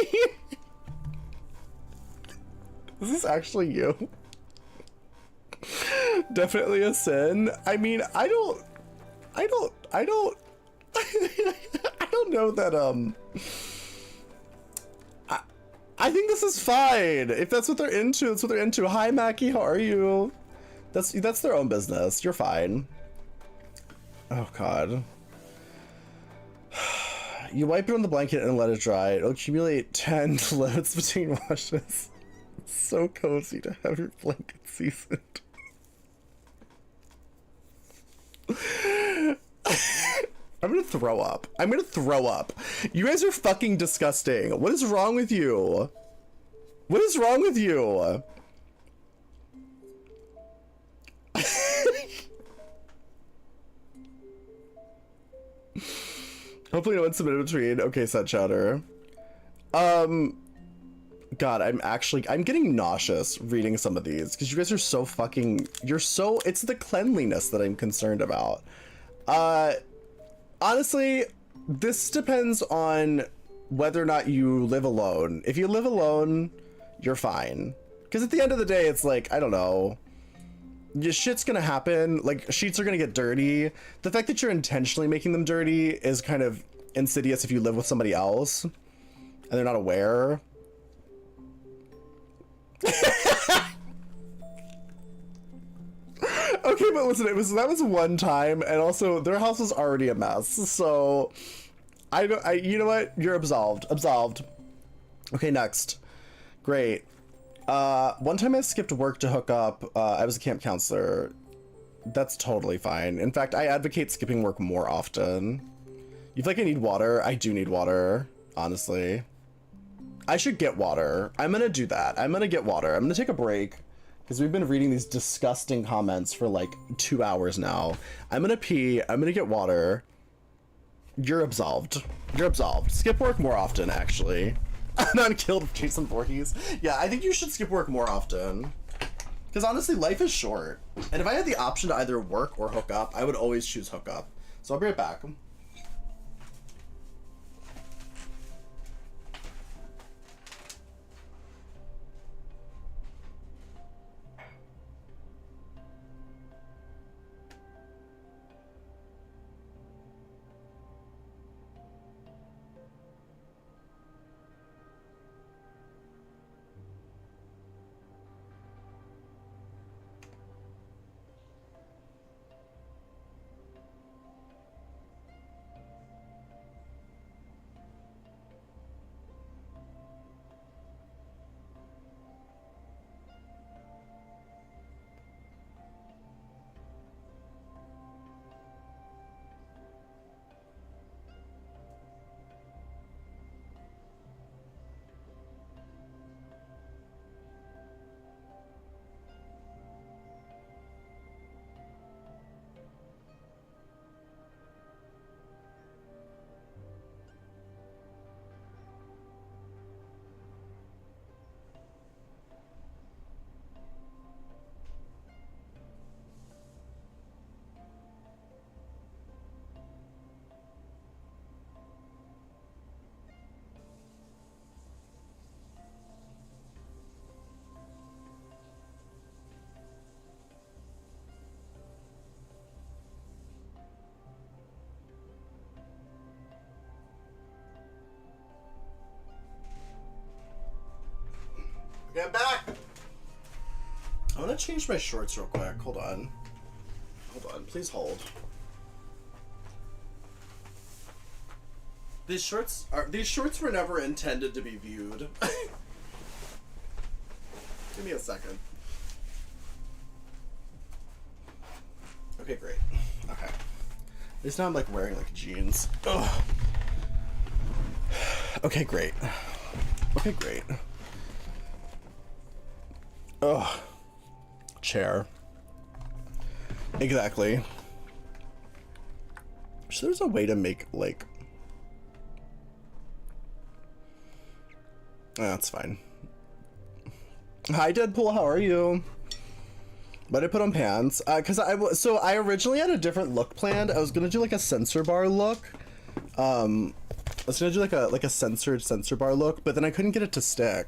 Is this actually you? Definitely a sin. I mean, I don't I don't know that, I think this is fine. If that's what they're into, that's what they're into. Hi, Mackie, how are you? That's their own business. You're fine. Oh, God. You wipe it on the blanket and let it dry. It'll accumulate 10 loads between washes. It's so cozy to have your blanket seasoned. I'm gonna throw up. I'm gonna throw up. You guys are fucking disgusting. What is wrong with you? What is wrong with you? Hopefully no one's submitted between. Okay, set chatter. God, I'm getting nauseous reading some of these because you guys are so fucking, it's the cleanliness that I'm concerned about. Honestly, this depends on whether or not you live alone. If you live alone, you're fine. Because at the end of the day, it's like, I don't know. Your shit's gonna happen. Like, sheets are gonna get dirty. The fact that you're intentionally making them dirty is kind of insidious if you live with somebody else and they're not aware. Okay, but listen, that was one time, and also their house was already a mess, so you know what? You're absolved. Absolved. Okay, next. Great. One time I skipped work to hook up. I was a camp counselor. That's totally fine. In fact, I advocate skipping work more often. You feel like I need water? I do need water, honestly. I should get water. I'm gonna do that. I'm gonna get water. I'm gonna take a break. Because we've been reading these disgusting comments for like 2 hours now. I'm gonna pee. I'm gonna get water. You're absolved. You're absolved. Skip work more often, actually. I'm not killed with Jason Voorhees. Yeah, I think you should skip work more often. Because honestly, life is short. And if I had the option to either work or hook up, I would always choose hook up. So I'll be right back. Okay, I'm back. I want to change my shorts real quick. Hold on. Hold on. Please hold. These shorts were never intended to be viewed. Give me a second. Okay, great. Okay. At least now I'm like wearing like jeans. Ugh. Okay, great. Okay, great. Ugh. Chair. Exactly. So there's a way to make like... That's fine. Hi, Deadpool. How are you? But I put on pants because I originally had a different look planned. I was gonna do like a censor bar look. I was gonna do like a censored censor bar look, but then I couldn't get it to stick.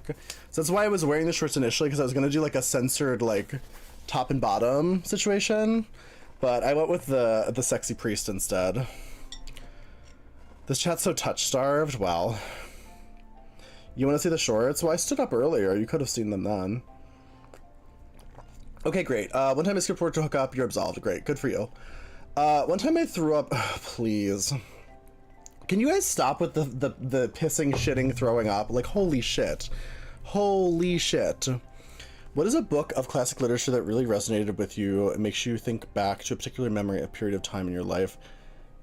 So that's why I was wearing the shorts initially, because I was gonna do like a censored like top and bottom situation. But I went with the sexy priest instead. This chat's so touch starved. Wow. You want to see the shorts? Well, I stood up earlier. You could have seen them then. Okay, great. One time I skipped work to hook up. You're absolved. Great. Good for you. One time I threw up. Please. Can you guys stop with the pissing, shitting, throwing up? Like, holy shit. Holy shit. What is a book of classic literature that really resonated with you and makes you think back to a particular memory, a period of time in your life?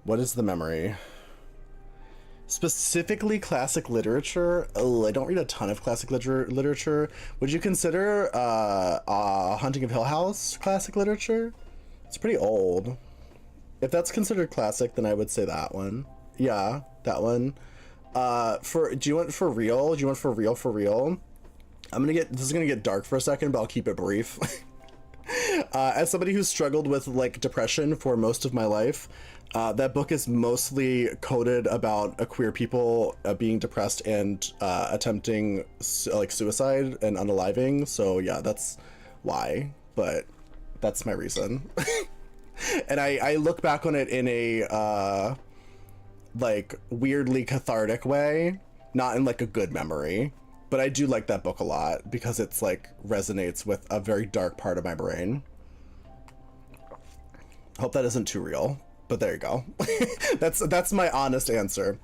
What is the memory? Specifically classic literature? Oh, I don't read a ton of classic literature. Would you consider Haunting of Hill House classic literature? It's pretty old. If that's considered classic, then I would say that one. Yeah, that one. Do you want for real? Do you want for real? This is gonna get dark for a second, but I'll keep it brief. As somebody who's struggled with like depression for most of my life, that book is mostly coded about a queer people being depressed and attempting like suicide and unaliving. So yeah, that's why, but that's my reason. And I look back on it in a like weirdly cathartic way, not in like a good memory. But I do like that book a lot because it's like resonates with a very dark part of my brain. Hope that isn't too real, but there you go. That's my honest answer.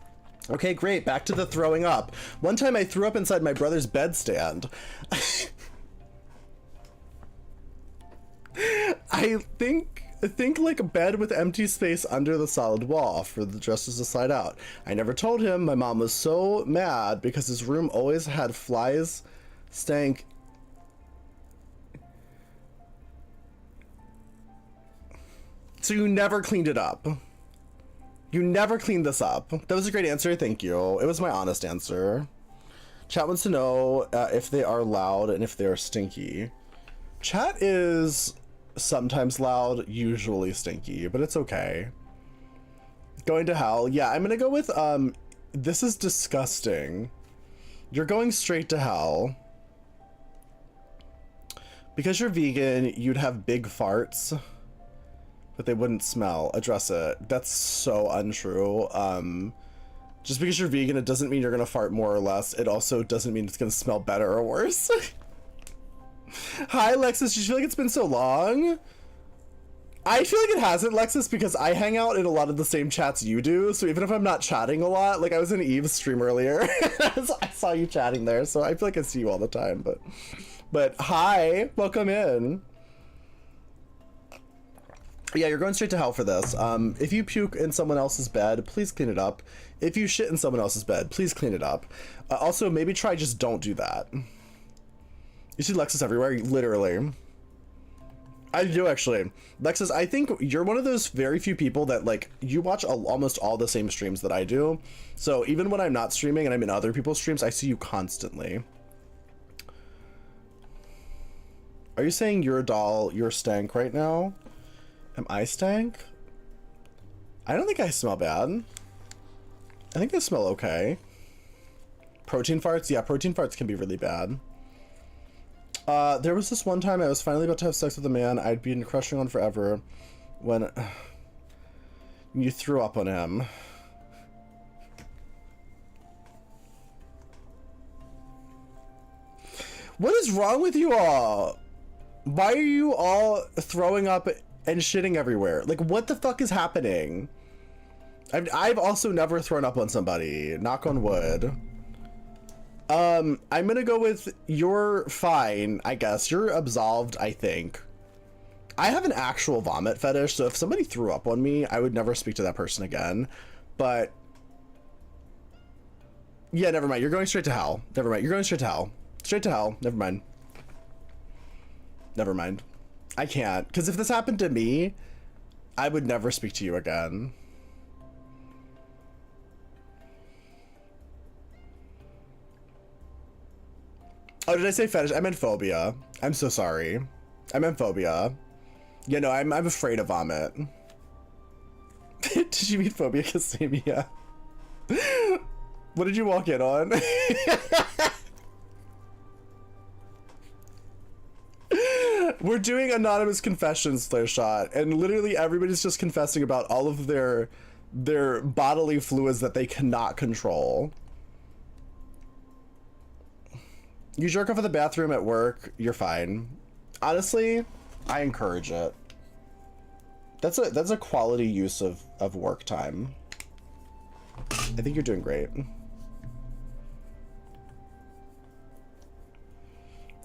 Okay, great. Back to the throwing up. One time I threw up inside my brother's bedstand. I think like a bed with empty space under the solid wall for the dresses to slide out. I never told him. My mom was so mad because his room always had flies, stank. So you never cleaned it up. You never cleaned this up. That was a great answer. Thank you. It was my honest answer. Chat wants to know if they are loud and if they are stinky. Chat is sometimes loud, usually stinky, but it's okay. Going to hell. Yeah, I'm gonna go with this is disgusting. You're going straight to hell. Because you're vegan, you'd have big farts, but they wouldn't smell. Address it. That's so untrue. Just because you're vegan, it doesn't mean you're gonna fart more or less. It also doesn't mean it's gonna smell better or worse. Hi, Lexus. Do you feel like it's been so long? I feel like it hasn't, Lexus, because I hang out in a lot of the same chats you do. So even if I'm not chatting a lot, like I was in Eve's stream earlier, I saw you chatting there. So I feel like I see you all the time. But hi, welcome in. Yeah, you're going straight to hell for this. If you puke in someone else's bed, please clean it up. If you shit in someone else's bed, please clean it up. Also, maybe try just don't do that. You see Lexus everywhere, literally. I do actually. Lexus, I think you're one of those very few people that like, you watch almost all the same streams that I do. So even when I'm not streaming and I'm in other people's streams, I see you constantly. Are you saying you're a doll, you're stank right now? Am I stank? I don't think I smell bad. I think I smell okay. Protein farts? Yeah, protein farts can be really bad. There was this one time I was finally about to have sex with a man I'd been crushing on forever when you threw up on him. What is wrong with you all? Why are you all throwing up and shitting everywhere? Like, what the fuck is happening? I've also never thrown up on somebody. Knock on wood. I'm gonna go with you're fine, I guess. You're absolved, I think. I have an actual vomit fetish, so if somebody threw up on me, I would never speak to that person again. But yeah, never mind. You're going straight to hell. Never mind. You're going straight to hell. Straight to hell. Never mind. Never mind. I can't. Because if this happened to me, I would never speak to you again. Oh, did I say fetish? I meant phobia. I'm so sorry. I meant phobia. Yeah, no, I'm afraid of vomit. Did you mean phobia, Casamia? What did you walk in on? We're doing anonymous confessions, Flare Shot, and literally everybody's just confessing about all of their bodily fluids that they cannot control. You jerk off in the bathroom at work, you're fine. Honestly, I encourage it. That's a quality use of work time. I think you're doing great.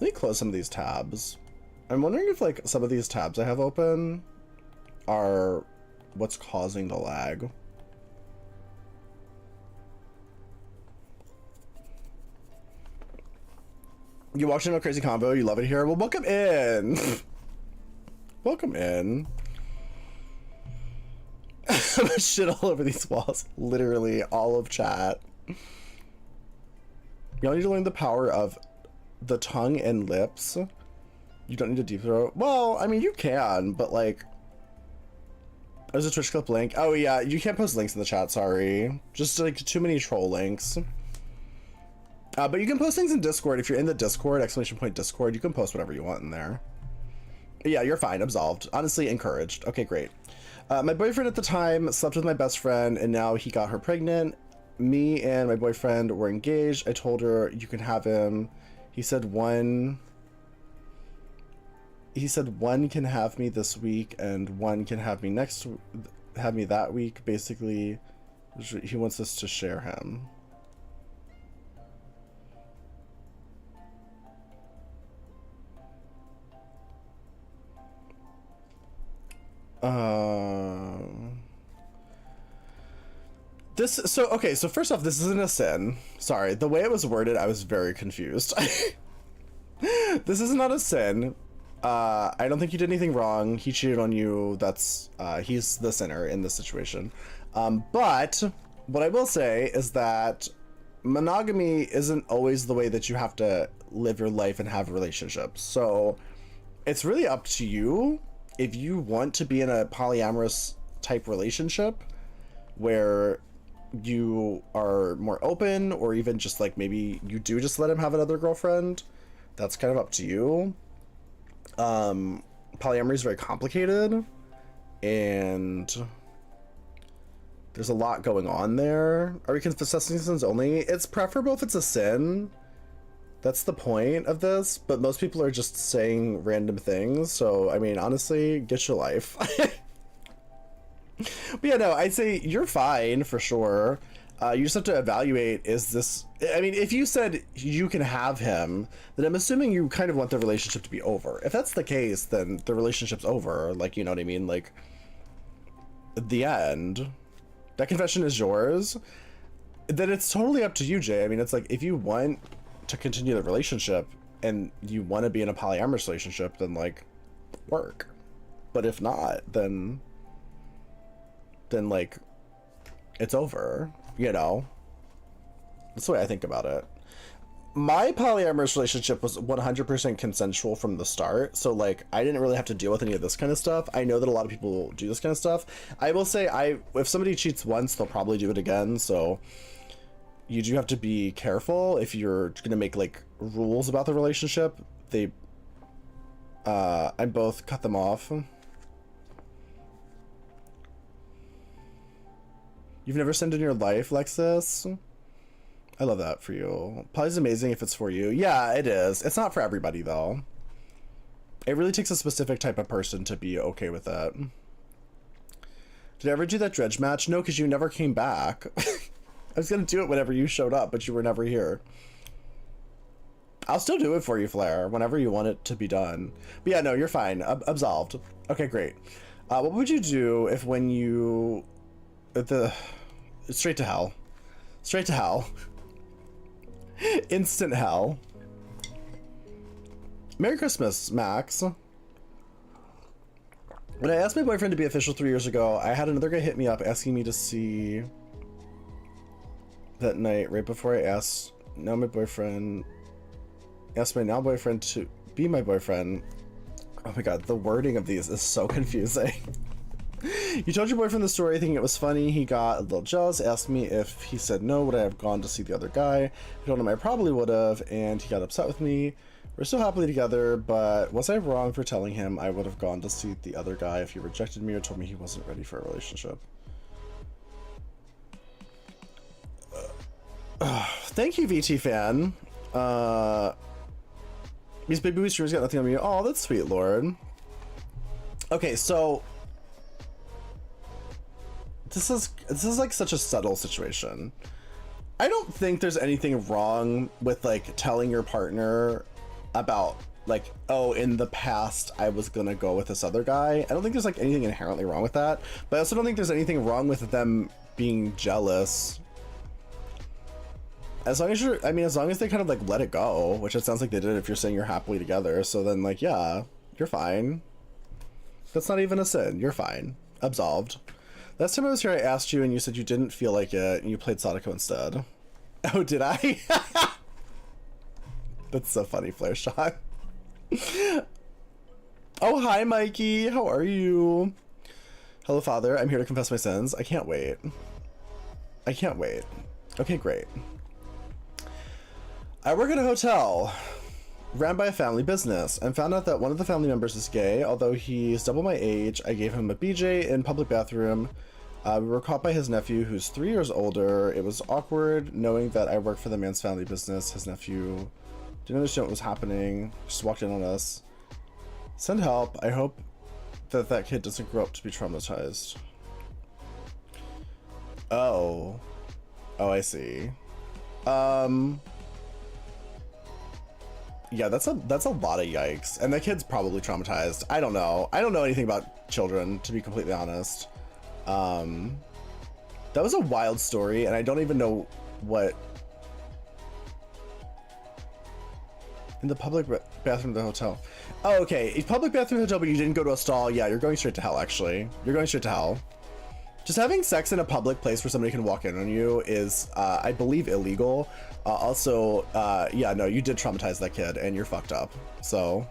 Let me close some of these tabs. I'm wondering if like some of these tabs I have open are what's causing the lag. You watching a crazy combo? You love it here? Well, welcome in. Welcome in. I'm gonna shit all over these walls. Literally all of chat. Y'all need to learn the power of the tongue and lips. You don't need a deep throat. Well, I mean, you can, but like, there's a Twitch clip link. Oh yeah, you can't post links in the chat. Sorry, just like too many troll links. But you can post things in Discord. If you're in the Discord, !Discord, you can post whatever you want in there. Yeah, you're fine. Absolved. Honestly, encouraged. Okay, great. My boyfriend at the time slept with my best friend, and now he got her pregnant. Me and my boyfriend were engaged. I told her you can have him. He said one can have me this week, and one can have me that week. Basically, he wants us to share him. So first off, this isn't a sin. Sorry, the way it was worded, I was very confused. This is not a sin. I don't think you did anything wrong. He cheated on you. That's he's the sinner in this situation. But what I will say is that monogamy isn't always the way that you have to live your life and have relationships. So it's really up to you if you want to be in a polyamorous type relationship where you are more open, or even just like maybe you do just let him have another girlfriend. That's kind of up to you. Polyamory is very complicated, and there's a lot going on there. Are we confessing sins only? It's preferable if it's a sin. That's the point of this, but most people are just saying random things. So, I mean, honestly, get your life. But yeah, no, I'd say you're fine for sure. You just have to evaluate, is this, I mean, if you said you can have him, then I'm assuming you kind of want the relationship to be over. If that's the case, then the relationship's over. Like, you know what I mean? Like, the end. That confession is yours. Then it's totally up to you, Jay. I mean, it's like, if you want to continue the relationship and you want to be in a polyamorous relationship, then like, work. But if not, then like, it's over, you know? That's the way I think about it. My polyamorous relationship was 100% consensual from the start, so like, I didn't really have to deal with any of this kind of stuff. I know that a lot of people do this kind of stuff. I will say, if somebody cheats once, they'll probably do it again, so you do have to be careful if you're gonna make like rules about the relationship. I both cut them off. You've never sinned in your life, Lexus? I love that for you. Poly's amazing if it's for you. Yeah, it is. It's not for everybody, though. It really takes a specific type of person to be okay with that. Did I ever do that dredge match? No, because you never came back. I was going to do it whenever you showed up, but you were never here. I'll still do it for you, Flair, whenever you want it to be done. But yeah, no, you're fine. Absolved. Okay, great. What would you do if when you... Straight to hell. Straight to hell. Instant hell. Merry Christmas, Max. When I asked my boyfriend to be official 3 years ago, I had another guy hit me up asking me to see that night right before I asked my now boyfriend to be my boyfriend. Oh my god, the wording of these is so confusing. You told your boyfriend the story thinking it was funny. He got a little jealous, asked me if he said no, would I have gone to see the other guy? I told him I probably would have, and he got upset with me. We're still happily together, but was I wrong for telling him I would have gone to see the other guy if he rejected me or told me he wasn't ready for a relationship? Thank you, VT fan. These baby booty streamers got nothing on me. Oh, that's sweet, Lord. Okay, so this is like such a subtle situation. I don't think there's anything wrong with like telling your partner about like, oh, in the past I was gonna go with this other guy. I don't think there's like anything inherently wrong with that, but I also don't think there's anything wrong with them being jealous. As long as as long as they kind of like let it go, which it sounds like they did if you're saying you're happily together, so then like, yeah, you're fine. That's not even a sin. You're fine. Absolved. Last time I was here, I asked you and you said you didn't feel like it and you played Sadako instead. Oh, did I? That's so funny, Flare Shot. Oh, hi, Mikey. How are you? Hello, Father. I'm here to confess my sins. I can't wait. I can't wait. Okay, great. I work at a hotel ran by a family business and found out that one of the family members is gay. Although he's double my age, I gave him a BJ in public bathroom. We were caught by his nephew, who's 3 years older. It was awkward knowing that I work for the man's family business. His nephew didn't understand what was happening, just walked in on us. Send help. I hope that that kid doesn't grow up to be traumatized. Oh, I see. Yeah, that's a lot of yikes, and the kid's probably traumatized. I don't know anything about children, to be completely honest. That was a wild story, and I don't even know what. In the public bathroom of the hotel. Oh, okay. Public bathroom hotel, but you didn't go to a stall. Yeah, you're going straight to hell, actually. You're going straight to hell. Just having sex in a public place where somebody can walk in on you is, I believe, illegal. Also, yeah, no, you did traumatize that kid, and you're fucked up. So,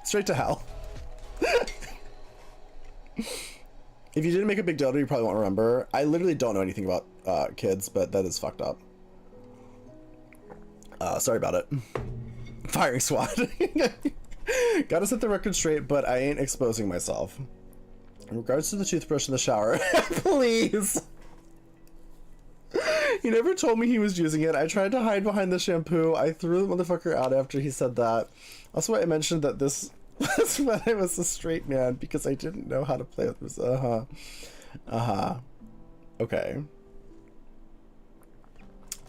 straight to hell. If you didn't make a big deal, you probably won't remember. I literally don't know anything about kids, but that is fucked up. Sorry about it. Firing squad. Gotta set the record straight, but I ain't exposing myself. In regards to the toothbrush in the shower, please. He never told me he was using it. I tried to hide behind the shampoo. I threw the motherfucker out after he said that. Also, I mentioned that this was when I was a straight man because I didn't know how to play with this. Okay.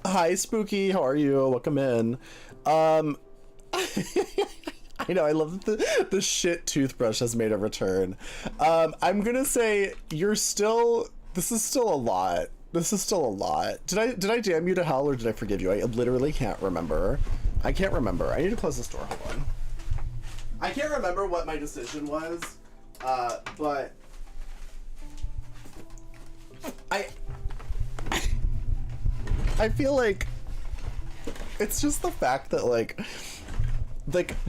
Hi, Spooky. How are you? Welcome in. I know, I love that the shit toothbrush has made a return. I'm gonna say this is still a lot. This is still a lot. Did I damn you to hell or did I forgive you? I literally can't remember. I can't remember. I need to close this door. Hold on. I can't remember what my decision was, but I feel like it's just the fact that like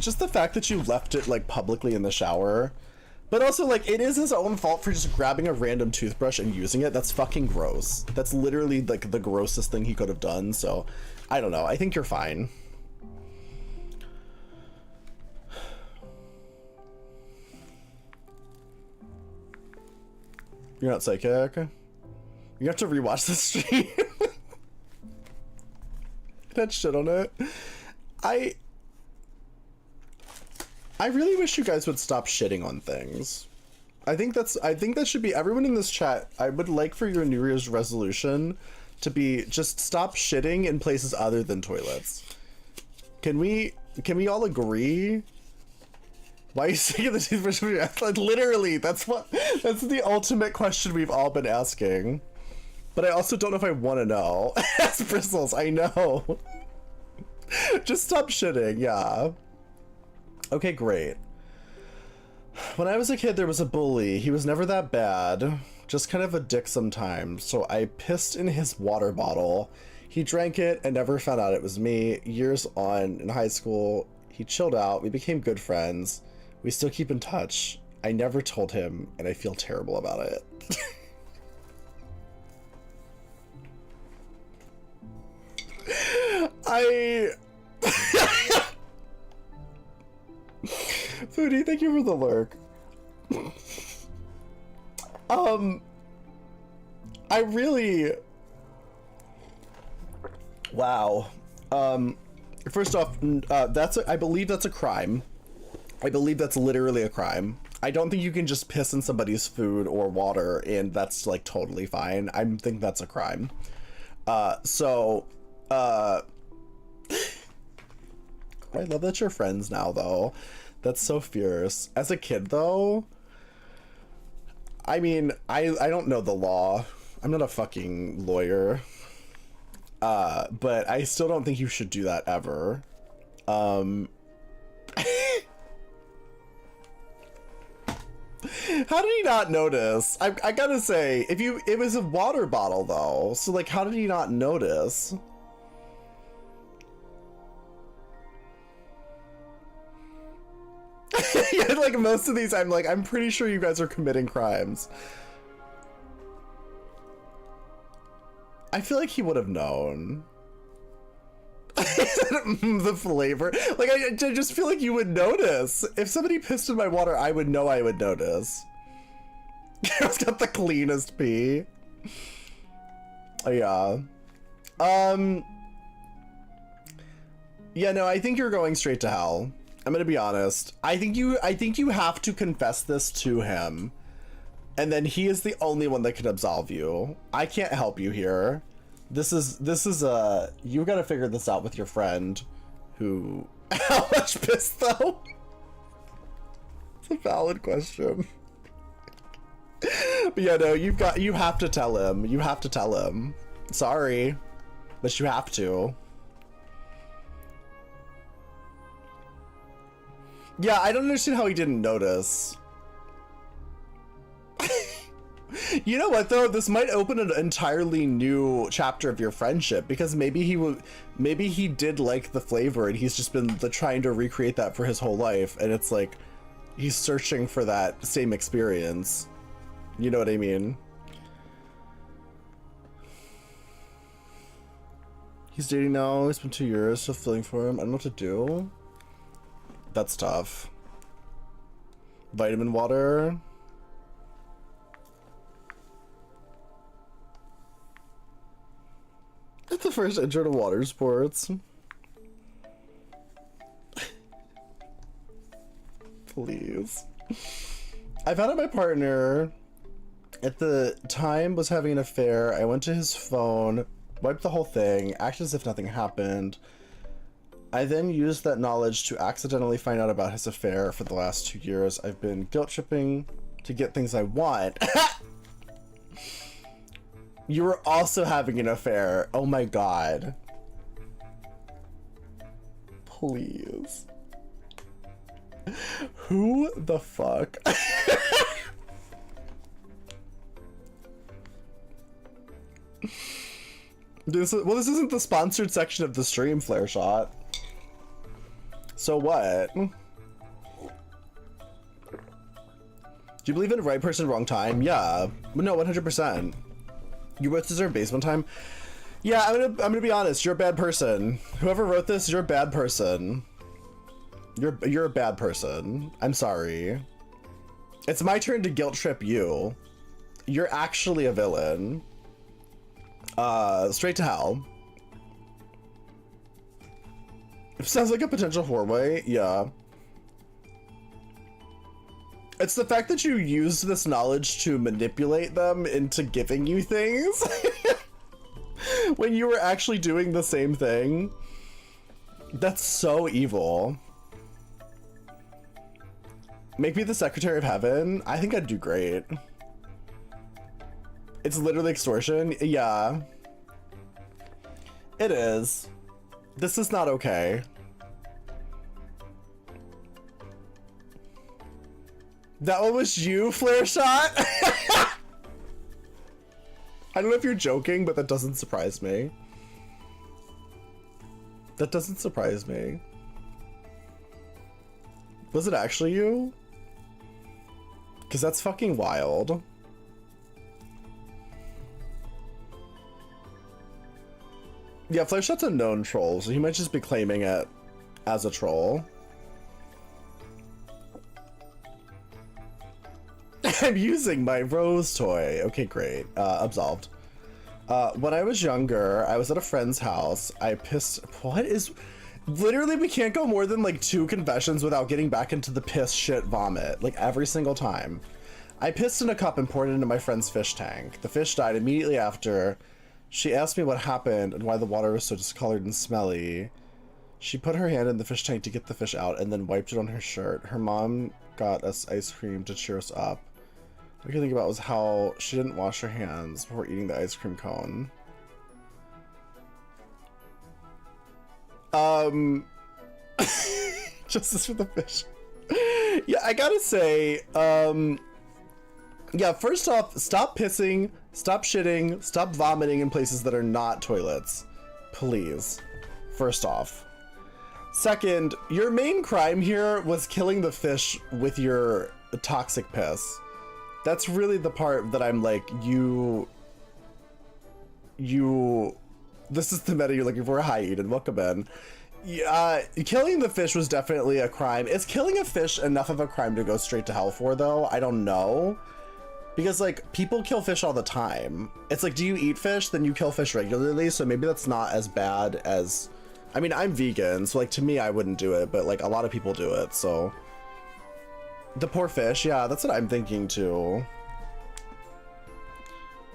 just the fact that you left it like publicly in the shower, but also like it is his own fault for just grabbing a random toothbrush and using it. That's fucking gross. That's literally like the grossest thing he could have done. So I don't know. I think you're fine. You're not psychic. You have to rewatch the stream. that shit on it. I really wish you guys would stop shitting on things. I think that should be everyone in this chat. I would like for your New Year's resolution to be just stop shitting in places other than toilets. Can we all agree? Why are you singing the toothbrush? Literally, that's the ultimate question we've all been asking. But I also don't know if I want to know. As bristles, I know. Just stop shitting, yeah. Okay, great. When I was a kid, there was a bully. He was never that bad, just kind of a dick sometimes. So I pissed in his water bottle. He drank it and never found out it was me. Years on in high school, he chilled out. We became good friends. We still keep in touch. I never told him, and I feel terrible about it. Foodie, thank you for the lurk. I really... Wow. First off, I believe that's a crime. I believe that's literally a crime. I don't think you can just piss in somebody's food or water and that's like totally fine. I think that's a crime. I love that you're friends now though. That's so fierce. As a kid though, I mean, I don't know the law. I'm not a fucking lawyer. But I still don't think you should do that ever. How did he not notice? I gotta say, it was a water bottle though, so like, how did he not notice? Yeah, like most of these, I'm pretty sure you guys are committing crimes. I feel like he would have known. The flavor, like I just feel like you would notice if somebody pissed in my water. I would know. I would notice. It's got the cleanest pee. Oh, yeah. Yeah, no, I think you're going straight to hell. I'm gonna be honest. I think you have to confess this to him, and then he is the only one that can absolve you. I can't help you here. This is you gotta figure this out with your friend who... How much piss though? It's a valid question. But yeah, no, you have to tell him. You have to tell him. Sorry, but you have to. Yeah, I don't understand how he didn't notice. You know what though? This might open an entirely new chapter of your friendship, because maybe he did like the flavor and he's just been trying to recreate that for his whole life, and it's like he's searching for that same experience. You know what I mean? He's dating now. It's been 2 years, still feeling for him. I don't know what to do. That's tough. Vitamin water. That's the first intro to water sports. Please. I found out my partner at the time was having an affair. I went to his phone, wiped the whole thing, acted as if nothing happened. I then used that knowledge to accidentally find out about his affair. For the last 2 years, I've been guilt tripping to get things I want. You were also having an affair. Oh my god. Please. Who the fuck? This isn't the sponsored section of the stream, Flare Shot. So what? Do you believe in right person, wrong time? Yeah. No, 100%. You both deserve basement time. Yeah, I'm gonna be honest. You're a bad person. Whoever wrote this, you're a bad person. You're a bad person. I'm sorry. It's my turn to guilt trip you. You're actually a villain. Straight to hell. Sounds like a potential whoreway, yeah. It's the fact that you used this knowledge to manipulate them into giving you things when you were actually doing the same thing. That's so evil. Make me the Secretary of Heaven? I think I'd do great. It's literally extortion. Yeah. It is. This is not okay. That one was you, Flare Shot? I don't know if you're joking, but that doesn't surprise me. That doesn't surprise me. Was it actually you? Because that's fucking wild. Yeah, Flare Shot's a known troll, so he might just be claiming it as a troll. I'm using my rose toy. Okay, great. Absolved. When I was younger, I was at a friend's house. I pissed... What is... Literally, we can't go more than like 2 confessions without getting back into the piss shit vomit. Like every single time. I pissed in a cup and poured it into my friend's fish tank. The fish died immediately after. She asked me what happened and why the water was so discolored and smelly. She put her hand in the fish tank to get the fish out and then wiped it on her shirt. Her mom got us ice cream to cheer us up. What I can think about was how she didn't wash her hands before eating the ice cream cone. Justice for the fish. Yeah, I gotta say, yeah, first off, stop pissing, stop shitting, stop vomiting in places that are not toilets. Please. First off. Second, your main crime here was killing the fish with your toxic piss. That's really the part that I'm like, this is the meta you're looking for. Hi, Eden, welcome in. Killing the fish was definitely a crime. Is killing a fish enough of a crime to go straight to hell for, though? I don't know. Because, like, people kill fish all the time. It's like, do you eat fish? Then you kill fish regularly, so maybe that's not as bad as... I mean, I'm vegan, so, like, to me, I wouldn't do it, but, like, a lot of people do it, so... The poor fish, yeah, that's what I'm thinking, too.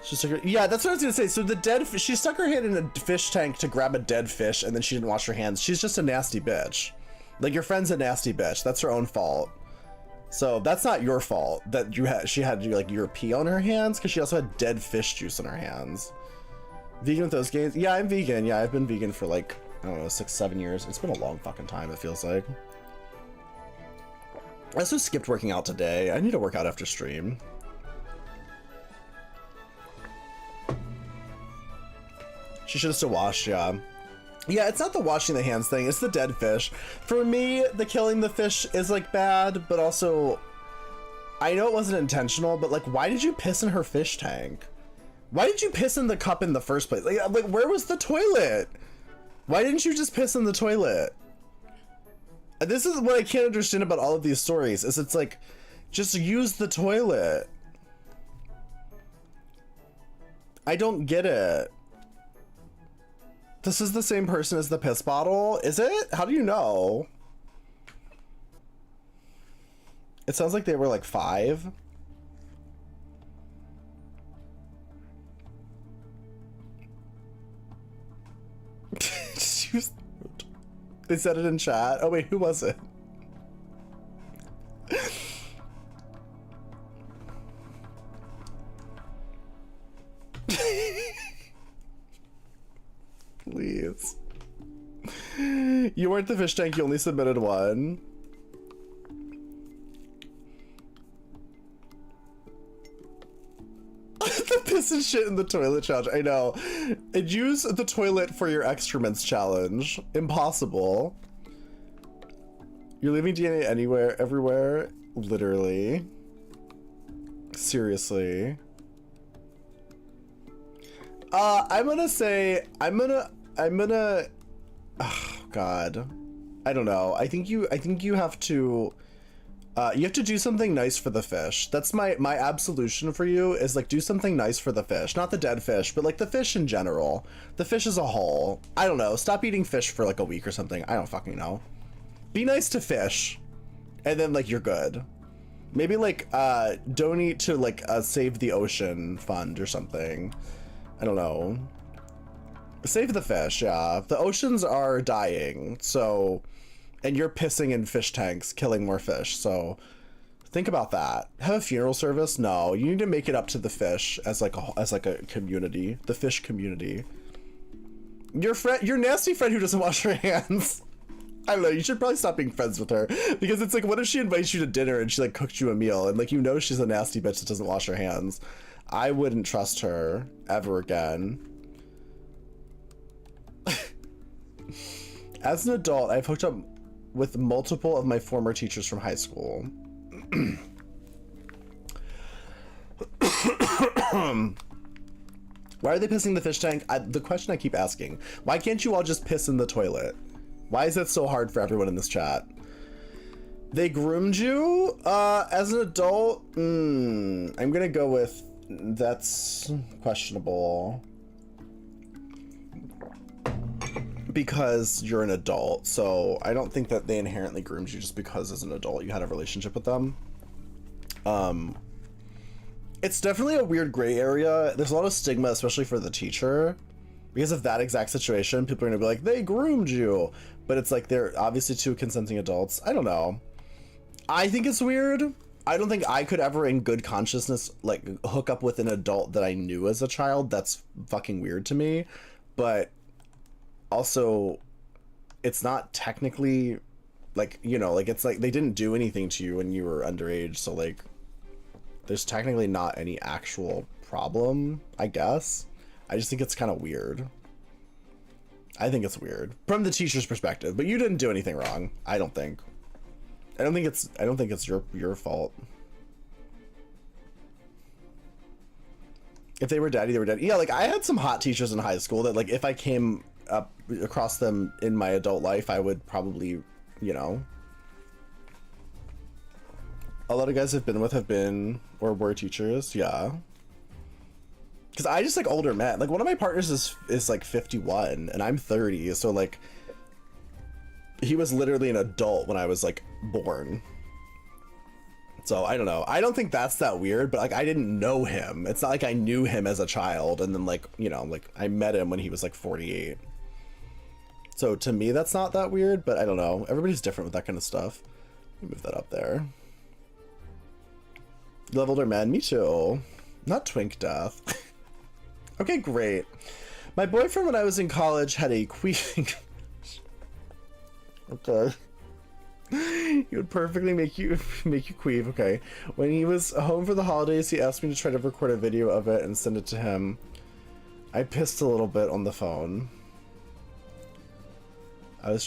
She stuck her, yeah, that's what I was gonna say. So the dead fish, she stuck her hand in a fish tank to grab a dead fish, and then she didn't wash her hands. She's just a nasty bitch. Like, your friend's a nasty bitch. That's her own fault. So that's not your fault that she had like your pee on her hands, because she also had dead fish juice on her hands. Vegan with those gains? Yeah, I'm vegan. Yeah, I've been vegan for like, I don't know, 6-7 years. It's been a long fucking time, it feels like. I also skipped working out today. I need to work out after stream. She should have still washed, yeah. Yeah, it's not the washing the hands thing, it's the dead fish. For me, the killing the fish is like bad, but also, I know it wasn't intentional, but like, why did you piss in her fish tank? Why did you piss in the cup in the first place? Like where was the toilet? Why didn't you just piss in the toilet? This is what I can't understand about all of these stories, is it's like, just use the toilet. I don't get it. This is the same person as the piss bottle, is it? How do you know? It sounds like they were like 5. They said it in chat. Oh wait, who was it? Please. You weren't the fish tank, you only submitted one. The piss and shit in the toilet challenge. I know. And use the toilet for your excrements challenge. Impossible. You're leaving DNA anywhere, everywhere. Literally. Seriously. I'm gonna say, I'm gonna, oh God. I don't know. I think you have to, You have to do something nice for the fish. That's my absolution for you, is like do something nice for the fish. Not the dead fish, but like the fish in general. The fish as a whole. I don't know. Stop eating fish for like a week or something. I don't fucking know. Be nice to fish. And then like you're good. Maybe like donate to like a Save the Ocean fund or something. I don't know. Save the fish, yeah. The oceans are dying, so... And you're pissing in fish tanks, killing more fish, so think about that. Have a funeral service? No, you need to make it up to the fish as like a community, the fish community. Your nasty friend who doesn't wash her hands. I don't know, you should probably stop being friends with her, because it's like, what if she invites you to dinner and she like cooked you a meal and like, you know, she's a nasty bitch that doesn't wash her hands. I wouldn't trust her ever again. As an adult, I've hooked up with multiple of my former teachers from high school. Why are they pissing in the fish tank? The question I keep asking. Why can't you all just piss in the toilet? Why is that so hard for everyone in this chat? They groomed you? As an adult? I'm gonna go with that's questionable. Because you're an adult, so I don't think that they inherently groomed you just because as an adult you had a relationship with them. It's definitely a weird gray area. There's a lot of stigma, especially for the teacher. Because of that exact situation, people are gonna be like, they groomed you. But it's like, they're obviously two consenting adults. I don't know. I think it's weird. I don't think I could ever in good consciousness like hook up with an adult that I knew as a child. That's fucking weird to me. But also, it's not technically like, you know, like it's like they didn't do anything to you when you were underage, so like there's technically not any actual problem, I guess. I just think it's kind of weird. I think it's weird from the teacher's perspective, but you didn't do anything wrong. I don't think it's your fault. If they were daddy, they were daddy. Yeah, like I had some hot teachers in high school that like if I came up across them in my adult life, I would probably, you know. A lot of guys I've been with have been or were teachers, yeah. Because I just like older men. Like one of my partners is like 51 and I'm 30, so like he was literally an adult when I was like born. So I don't know. I don't think that's that weird, but like I didn't know him. It's not like I knew him as a child and then like, you know, like I met him when he was like 48. So to me, that's not that weird, but I don't know. Everybody's different with that kind of stuff. Let me move that up there. You love older men? Me too. Not twink death. Okay, great. My boyfriend when I was in college had a queefing... Okay. He would perfectly make you queef. Okay. When he was home for the holidays, he asked me to try to record a video of it and send it to him. I pissed a little bit on the phone. I was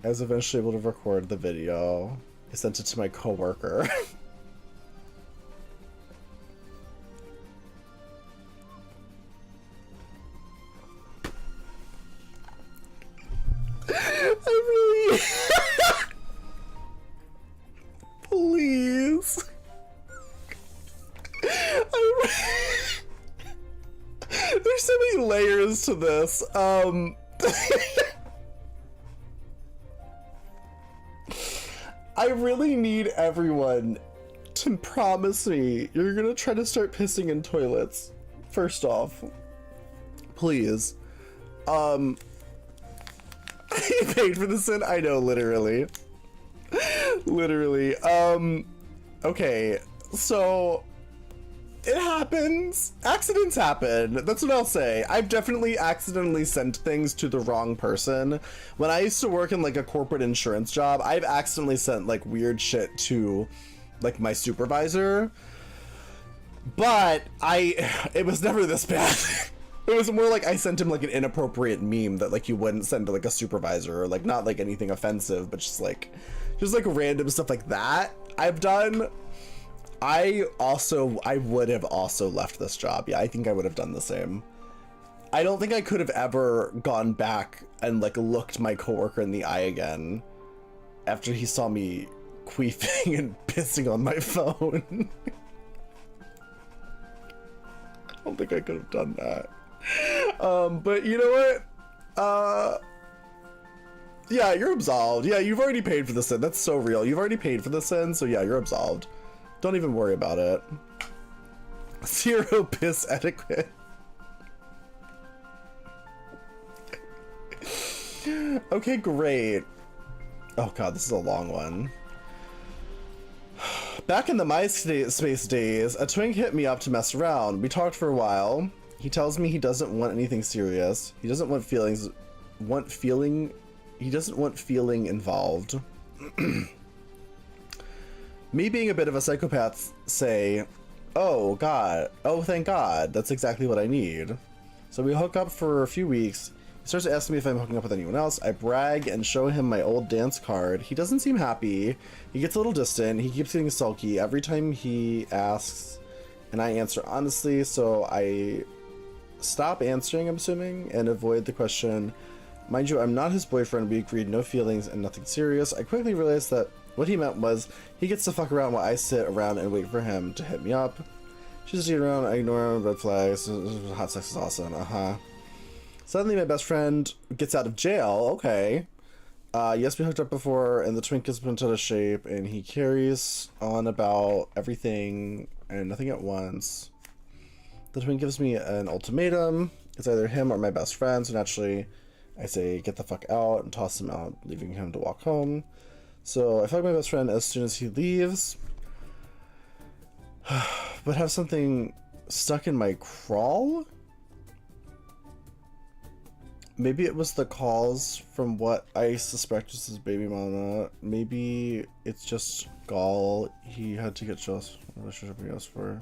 eventually able to record the video. I sent it to my coworker. I really... Please. There's so many layers to this. I really need everyone to promise me you're gonna try to start pissing in toilets. First off. Please. He paid for the sin? I know, literally. Literally. Okay, so it happens. Accidents happen. That's what I'll say. I've definitely accidentally sent things to the wrong person. When I used to work in like a corporate insurance job, I've accidentally sent like weird shit to like my supervisor. But it was never this bad. It was more like I sent him like an inappropriate meme that like you wouldn't send to like a supervisor, or like not like anything offensive, but just like random stuff like that I've done. I would have also left this job. Yeah, I think I would have done the same. I don't think I could have ever gone back and like looked my coworker in the eye again after he saw me queefing and pissing on my phone. I don't think I could have done that. But you know what? Yeah, you're absolved. Yeah, you've already paid for the sin. That's so real. You've already paid for the sin, so yeah, you're absolved. Don't even worry about it. 0 piss etiquette. Okay, great. Oh god, this is a long one. Back in the MySpace days, a twink hit me up to mess around. We talked for a while. He tells me he doesn't want anything serious. He doesn't want feeling involved. Me being a bit of a psychopath say, oh thank god, that's exactly what I need. So we hook up for a few weeks. He starts to ask me if I'm hooking up with anyone else. I brag and show him my old dance card. He doesn't seem happy. He gets a little distant. He keeps getting sulky every time he asks, and I answer honestly, so I stop answering, I'm assuming, and avoid the question. Mind you, I'm not his boyfriend. We agreed no feelings and nothing serious. I quickly realized that what he meant was he gets to fuck around while I sit around and wait for him to hit me up. She's sitting around, I ignore him, red flags. Hot sex is awesome, Suddenly my best friend gets out of jail. Okay. Yes, we hooked up before, and the twink gets put out of shape, and he carries on about everything and nothing at once. The twink gives me an ultimatum. It's either him or my best friend, so naturally I say get the fuck out and toss him out, leaving him to walk home. So I fuck my best friend as soon as he leaves, but have something stuck in my crawl? Maybe it was the calls from what I suspect is his baby mama. Maybe it's just gall he had to get just relationship he asked for.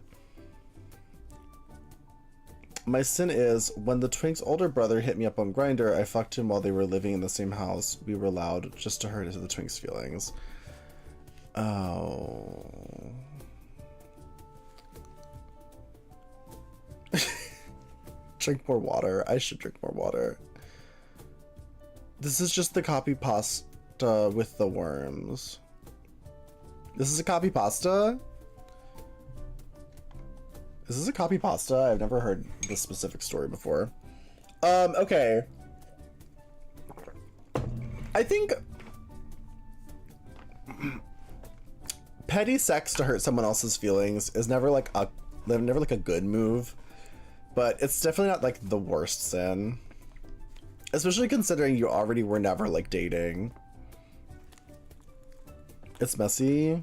My sin is, when the twink's older brother hit me up on Grindr, I fucked him while they were living in the same house. We were loud just to hurt the twink's feelings. Oh. Drink more water. I should drink more water. This is just the copy pasta with the worms. This is a copy pasta? Is this a copy pasta? I've never heard this specific story before. Okay. I think petty sex to hurt someone else's feelings is never like a good move, but it's definitely not like the worst sin. Especially considering you already were never like dating. It's messy.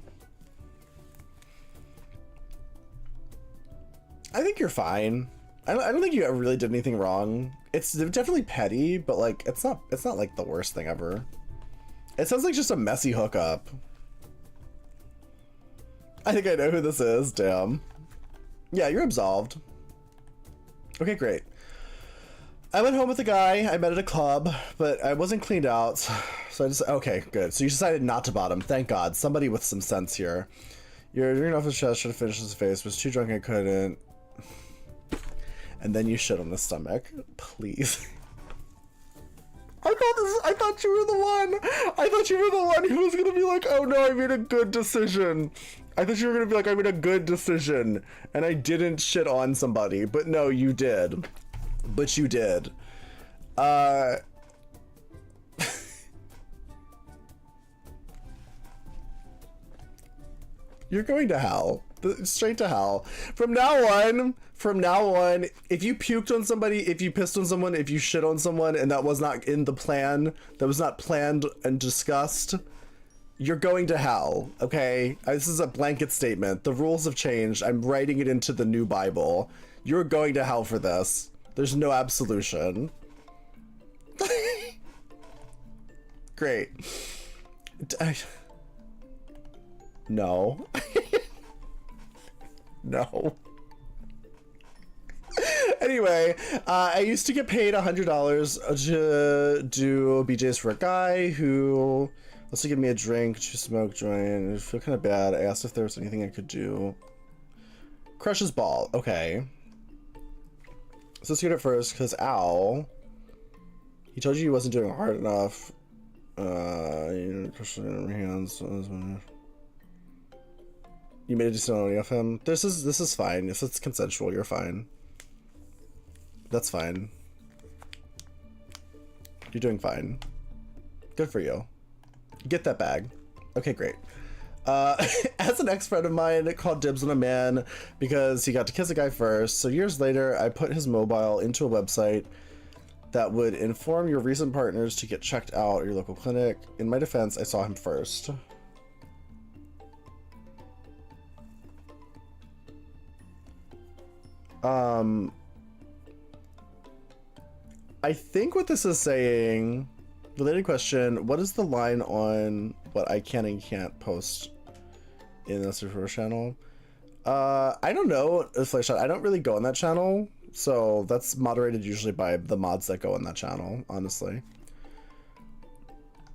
I think you're fine. I don't think you ever really did anything wrong. It's definitely petty, but like it's not like the worst thing ever. It sounds like just a messy hookup. I think I know who this is. Damn. Yeah, you're absolved. Okay, great. I went home with a guy I met at a club, but I wasn't cleaned out, so I just... Okay, good. So you decided not to bottom. Thank God. Somebody with some sense here. You're doing off his chest, should have finished his face. Was too drunk I couldn't. And then you shit on his stomach. Please. I thought you were the one. I thought you were the one who was gonna be like, oh no, I made a good decision. I thought you were gonna be like, I made a good decision, and I didn't shit on somebody. But no, you did. But you did. You're going to hell. Straight to hell. From now on, if you puked on somebody, if you pissed on someone, if you shit on someone, and that was not in the plan, that was not planned and discussed, you're going to hell, okay? This is a blanket statement. The rules have changed. I'm writing it into the new Bible. You're going to hell for this. There's no absolution. Great. No. No. Anyway, I used to get paid $100 to do BJs for a guy who also gave me a drink to smoke, join. I feel kind of bad. I asked if there was anything I could do. Crush his ball. Okay. So let's get it first, because ow. He told you he wasn't doing hard enough. You know, crush it in your hands. You made a decent only of him. This is fine. If it's consensual, you're fine. That's fine. You're doing fine. Good for you. Get that bag. Okay, great. As an ex-friend of mine called dibs on a man because he got to kiss a guy first, so years later I put his mobile into a website that would inform your recent partners to get checked out at your local clinic. In my defense, I saw him first. I think what this is saying, related question, what is the line on what I can and can't post in the Super channel? I don't know, Flashshot. I don't really go on that channel, so that's moderated usually by the mods that go on that channel, honestly.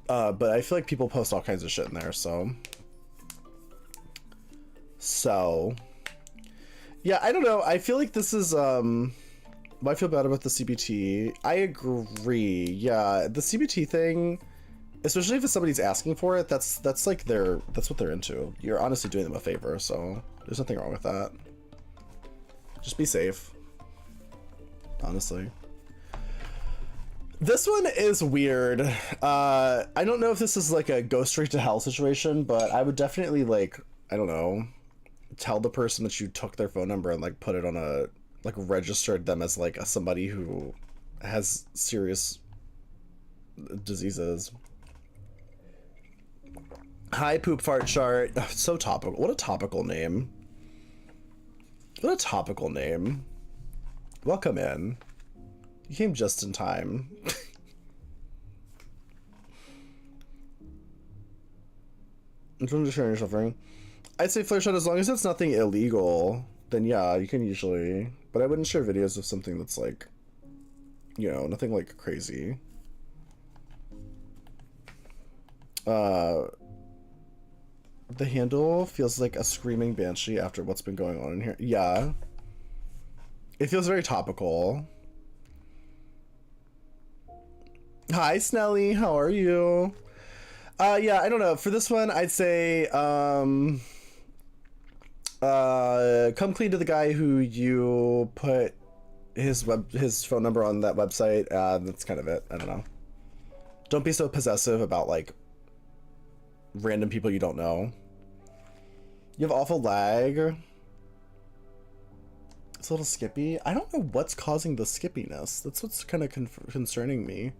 But I feel like people post all kinds of shit in there, so yeah, I don't know. I feel like this is I feel bad about the CBT. I agree. Yeah, the CBT thing, especially if somebody's asking for it, that's like that's what they're into. You're honestly doing them a favor, so there's nothing wrong with that. Just be safe. Honestly. This one is weird. I don't know if this is like a go straight to hell situation, but I would definitely, like, I don't know, tell the person that you took their phone number and like put it on a, like, registered them as like somebody who has serious diseases. Hi, poop fart chart. Ugh, so topical. What a topical name. What a topical name. Welcome in. You came just in time. I'm trying to share your suffering. I'd say flare shot, as long as it's nothing illegal, then yeah, you can usually. But I wouldn't share videos of something that's like, you know, nothing like crazy. The handle feels like a screaming banshee after what's been going on in here. Yeah. It feels very topical. Hi, Snelly. How are you? Yeah, I don't know. For this one, I'd say, come clean to the guy who you put his phone number on that website. That's kind of it. I don't know. Don't be so possessive about, like, random people you don't know. You have awful lag. It's a little skippy. I don't know what's causing the skippiness. That's what's kind of concerning me.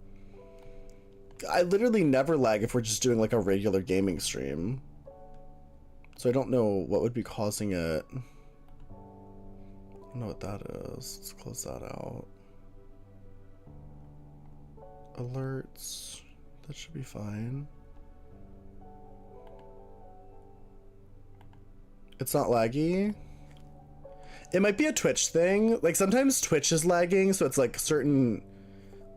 I literally never lag if we're just doing like a regular gaming stream. So I don't know what would be causing it. I don't know what that is. Let's close that out. Alerts. That should be fine. It's not laggy. It might be a Twitch thing. Like sometimes Twitch is lagging, so it's like certain,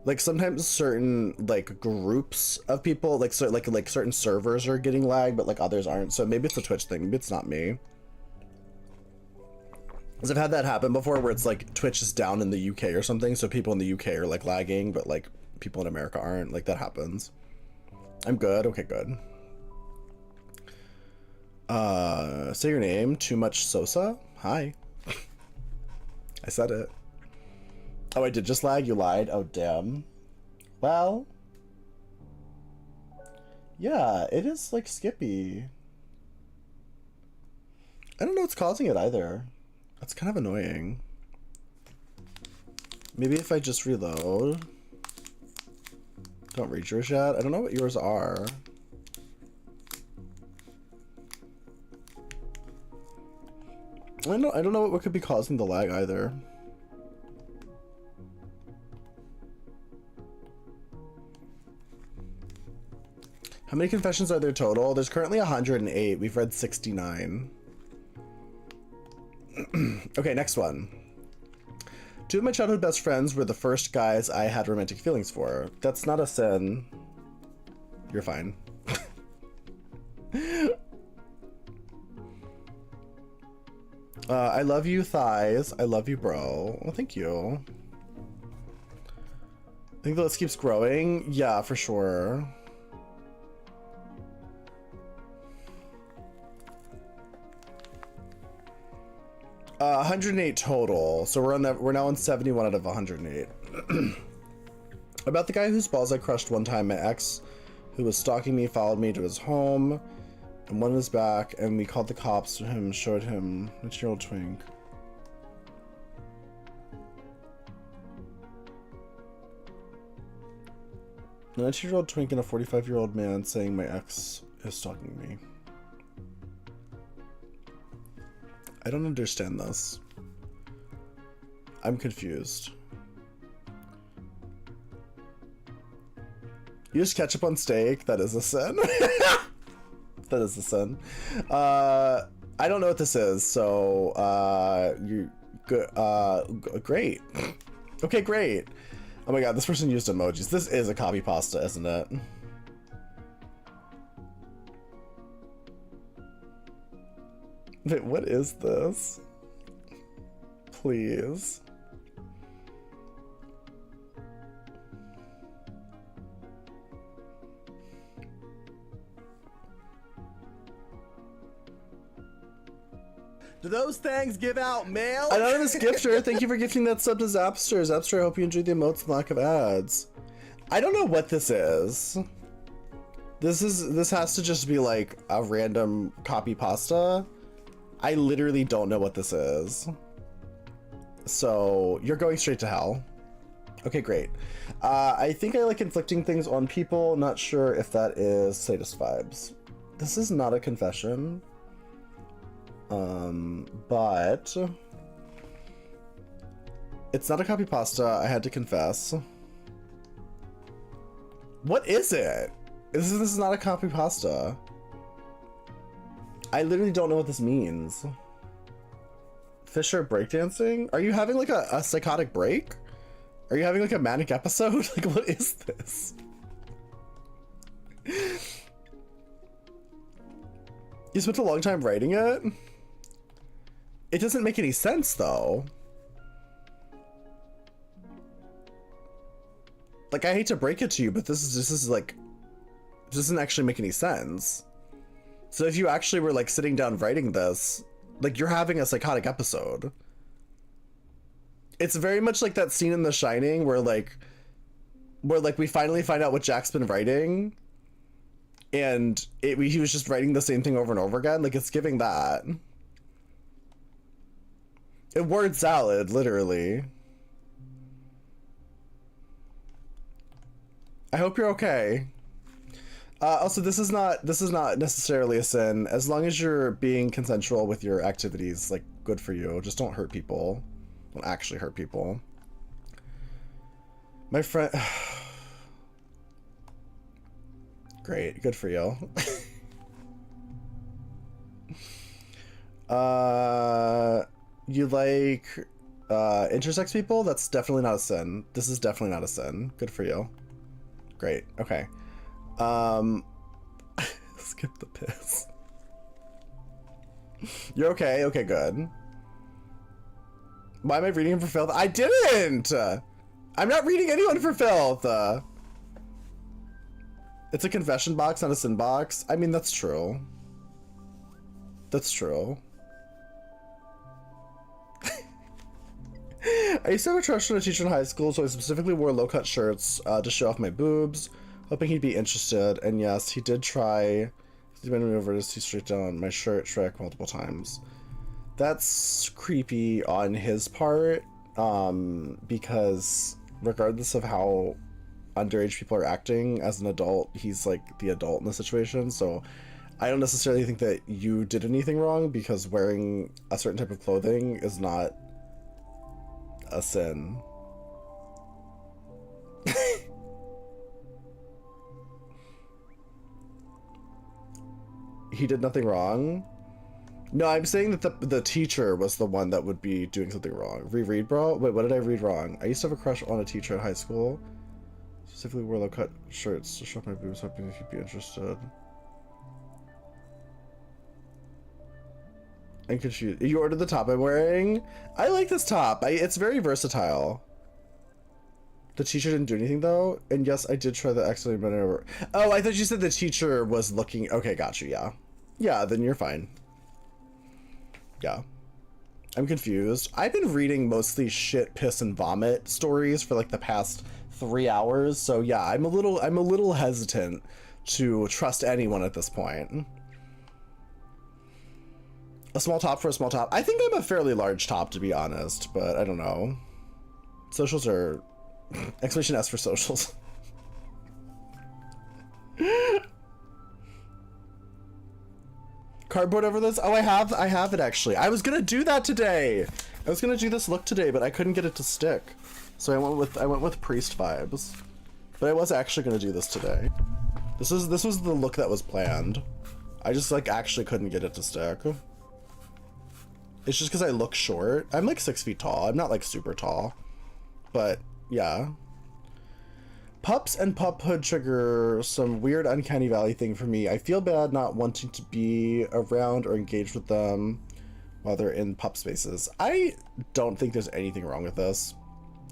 like sometimes certain like groups of people, like certain servers are getting lagged, but like others aren't. So maybe it's a Twitch thing. Maybe it's not me. Because I've had that happen before, where it's like Twitch is down in the UK or something, so people in the UK are like lagging, but like people in America aren't. Like that happens. I'm good. Okay, good. Say your name. Too much Sosa. Hi. I said it. Oh, I did just lag? You lied? Oh, damn. Well. Yeah, it is, like, skippy. I don't know what's causing it either. That's kind of annoying. Maybe if I just reload. Don't read yours yet. I don't know what yours are. I don't know what could be causing the lag either. How many confessions are there total? There's currently 108. We've read 69. Okay, next one. Two of my childhood best friends were the first guys I had romantic feelings for. That's not a sin. You're fine. I love you, thighs. I love you, bro. Well, thank you. I think the list keeps growing. Yeah, for sure. 108 total. So we're now on 71 out of 108. About the guy whose balls I crushed one time, my ex, who was stalking me, followed me to his home and won his back, and we called the cops to him, showed him 19-year-old twink. A 19-year-old twink and a 45-year-old man saying my ex is stalking me. I don't understand this. I'm confused. You use ketchup on steak? That is a sin. That is a sin. I don't know what this is, so great. Okay, great. Oh my god, this person used emojis. This is a copy pasta, isn't it? Wait, what is this? Please. Do those things give out mail? Anonymous gifter, thank you for gifting that sub to Zapster. Zapster, I hope you enjoyed the emotes and lack of ads. I don't know what this is. This has to just be like a random copy pasta. I literally don't know what this is. So you're going straight to hell. Okay, great. I think I like inflicting things on people. Not sure if that is sadist vibes. This is not a confession. But it's not a copy pasta. I had to confess. What is it? This is not a copy pasta. I literally don't know what this means. Fisher breakdancing? Are you having like a psychotic break? Are you having like a manic episode? Like, what is this? You spent a long time writing it? It doesn't make any sense though. Like, I hate to break it to you, but this is like, it doesn't actually make any sense. So if you actually were like sitting down writing this, like, you're having a psychotic episode. It's very much like that scene in The Shining where we finally find out what Jack's been writing, and he was just writing the same thing over and over again. Like, it's giving that. A word salad, literally. I hope you're okay. Also, this is not necessarily a sin. As long as you're being consensual with your activities, like, good for you. Just don't hurt people. Don't actually hurt people. My friend... Great, good for you. You like intersex people? That's definitely not a sin. This is definitely not a sin. Good for you. Great. Okay. Skip the piss. You're okay? Okay, good. Why am I reading him for filth? I didn't! I'm not reading anyone for filth! It's a confession box, not a sin box. I mean, that's true. That's true. I used to have a crush on a teacher in high school, so I specifically wore low-cut shirts to show off my boobs, hoping he'd be interested. And yes, he did try. He bent me over to see straight down my shirt trick multiple times. That's creepy on his part, because regardless of how underage people are acting, as an adult, he's like the adult in the situation. So I don't necessarily think that you did anything wrong, because wearing a certain type of clothing is not a sin. He did nothing wrong. No, I'm saying that the teacher was the one that would be doing something wrong. Reread, bro? Wait, what did I read wrong? I used to have a crush on a teacher in high school. Specifically wore low-cut shirts to show my boobs, hoping he'd be interested. I'm confused. You ordered the top I'm wearing? I like this top. It's very versatile. The teacher didn't do anything though? And yes, I did try the accidentally bent over. Oh, I thought you said the teacher was looking. Okay, got you, yeah. Yeah, then you're fine. Yeah. I'm confused. I've been reading mostly shit, piss, and vomit stories for like the past 3 hours, so yeah, I'm a little hesitant to trust anyone at this point. A small top for a small top. I think I'm a fairly large top, to be honest, but I don't know. Socials are exclamation S for socials. Cardboard over this? Oh, I have it actually. I was gonna do that today. I was gonna do this look today, but I couldn't get it to stick. So I went with priest vibes. But I was actually gonna do this today. This was the look that was planned. I just like actually couldn't get it to stick. It's just because I look short. I'm like 6 feet tall. I'm not like super tall. But yeah. Pups and puphood trigger some weird uncanny valley thing for me. I feel bad not wanting to be around or engage with them while they're in pup spaces. I don't think there's anything wrong with this.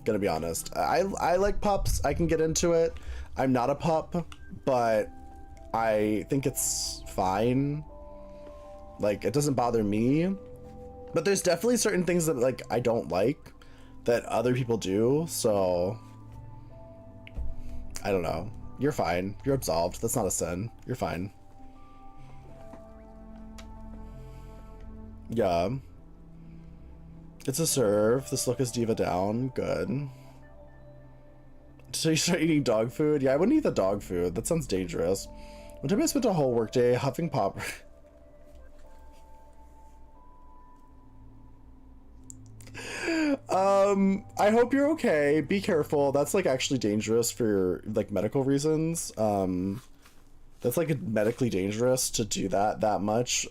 Gonna be honest. I like pups. I can get into it. I'm not a pup, but I think it's fine. Like, it doesn't bother me. But there's definitely certain things that like I don't like that other people do, so I don't know. You're fine. You're absolved. That's not a sin. You're fine. Yeah. It's a serve. This look is diva down. Good. So you start eating dog food? Yeah, I wouldn't eat the dog food. That sounds dangerous. One time I spent a whole workday huffing pop. I hope you're okay. Be careful. That's like actually dangerous for like medical reasons. That's like medically dangerous to do that much.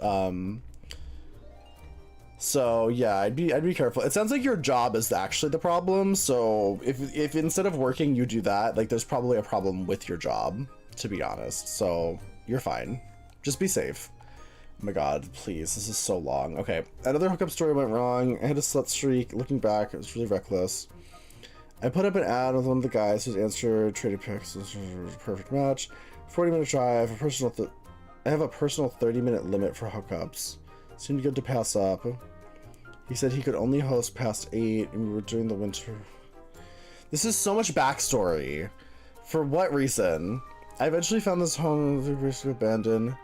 So yeah, I'd be careful. It sounds like your job is actually the problem. So if instead of working you do that, like there's probably a problem with your job, to be honest. So you're fine. Just be safe. Oh my god, please, this is so long. Okay, another hookup story went wrong. I had a slut streak. Looking back, it was really reckless. I put up an ad with one of the guys whose answer traded pics. This was a perfect match. 40-minute drive. I have a personal 30-minute limit for hookups. Seemed good to pass up. He said he could only host past 8, and we were doing the winter. This is so much backstory. For what reason? I eventually found this home we basically abandoned.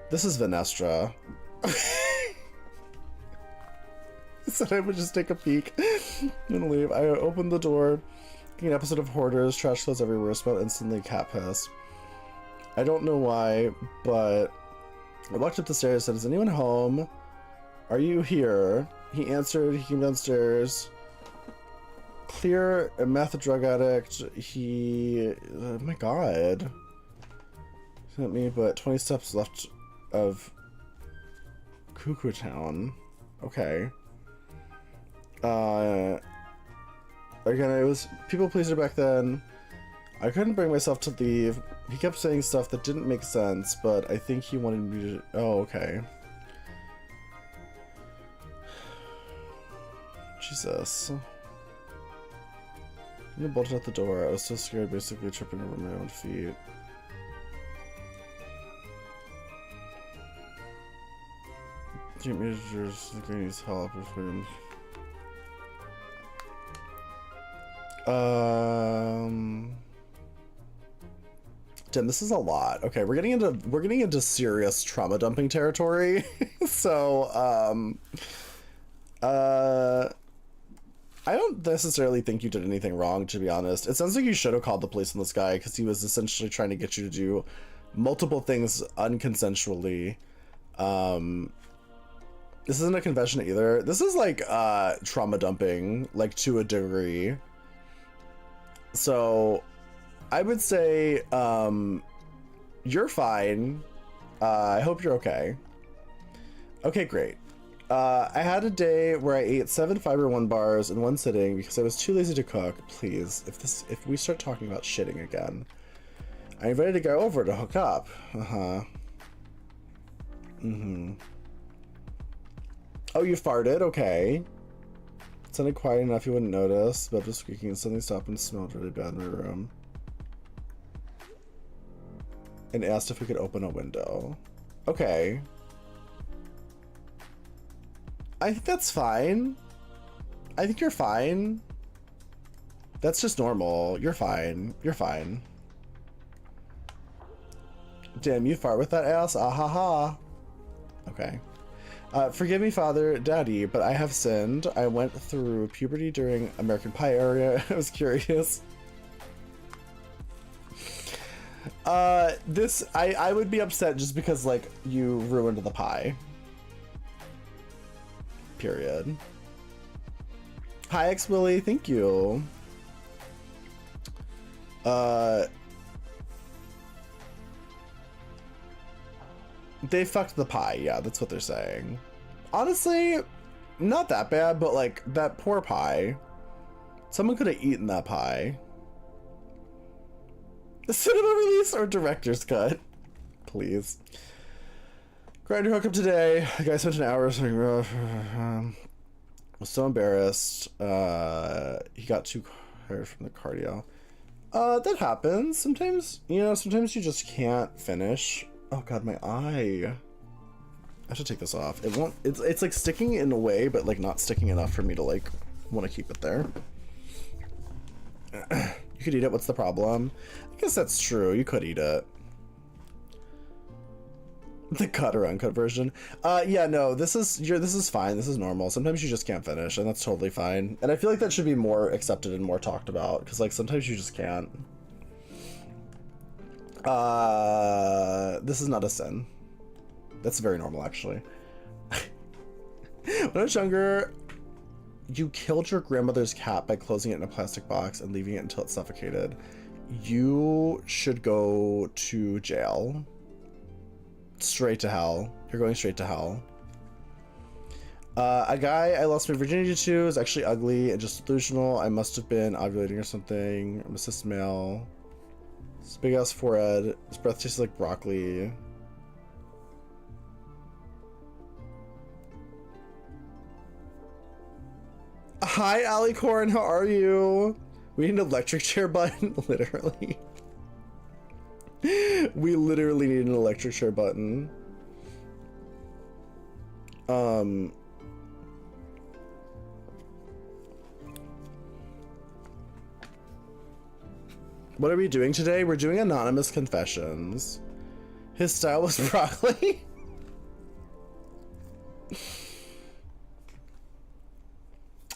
This is Venestra. I said I would just take a peek and leave. I opened the door, an episode of Hoarders, trash clothes everywhere, smelled instantly cat piss. I don't know why, but I walked up the stairs, said, "Is anyone home? Are you here?" He answered, he came downstairs. Clear, a meth drug addict. Oh my god. Sent me, but 20 steps left of Cuckoo Town. Okay. Again, it was people pleaser back then. I couldn't bring myself to leave. He kept saying stuff that didn't make sense, but I think he wanted me to. Oh, okay. Jesus. I bolted out the door. I was so scared, basically tripping over my own feet. Team managers, the guy needs help. Tim, this is a lot. Okay, we're getting into serious trauma dumping territory. So, I don't necessarily think you did anything wrong, to be honest. It sounds like you should have called the police on this guy because he was essentially trying to get you to do multiple things unconsensually. This isn't a confession either. This is like trauma dumping, like to a degree. So I would say you're fine. I hope you're okay. Okay, great. I had a day where I ate 7 Fiber One bars in one sitting because I was too lazy to cook. Please, if we start talking about shitting again, I invited a guy over to hook up. Oh, you farted? Okay. It sounded quiet enough you wouldn't notice, but just squeaking and something stopped and smelled really bad in my room. And asked if we could open a window. Okay. I think that's fine. I think you're fine. That's just normal. You're fine. You're fine. Damn, you fart with that ass? Ah ha ha. Okay. Forgive me, Father, Daddy, but I have sinned. I went through puberty during American Pie era. I was curious. I would be upset just because, like, you ruined the pie. Period. Hi, X Willie, thank you. They fucked the pie, yeah, that's what they're saying. Honestly, not that bad, but like, that poor pie. Someone could have eaten that pie. The cinema release or director's cut? Please. Grinder hookup today. The guy spent an hour something rough. Was so embarrassed. He got too tired from the cardio. That happens. Sometimes, you know, sometimes you just can't finish. Oh god, my eye. I should take this off. It won't, it's like sticking in a way, but like not sticking enough for me to like want to keep it there. You could eat it, what's the problem? I guess that's true, you could eat it. The cut or uncut version. Yeah, no, this is fine, this is normal. Sometimes you just can't finish, and that's totally fine. And I feel like that should be more accepted and more talked about, because like sometimes you just can't. This is not a sin. That's very normal, actually. When I was younger, you killed your grandmother's cat by closing it in a plastic box and leaving it until it suffocated. You should go to jail. Straight to hell. You're going straight to hell. A guy I lost my virginity to is actually ugly and just delusional. I must have been ovulating or something. I'm a cis male. His big ass forehead. His breath tastes like broccoli. Hi, Alicorn, how are you? We need an electric chair button, literally. We literally need an electric chair button. What are we doing today? We're doing anonymous confessions. His style was broccoli.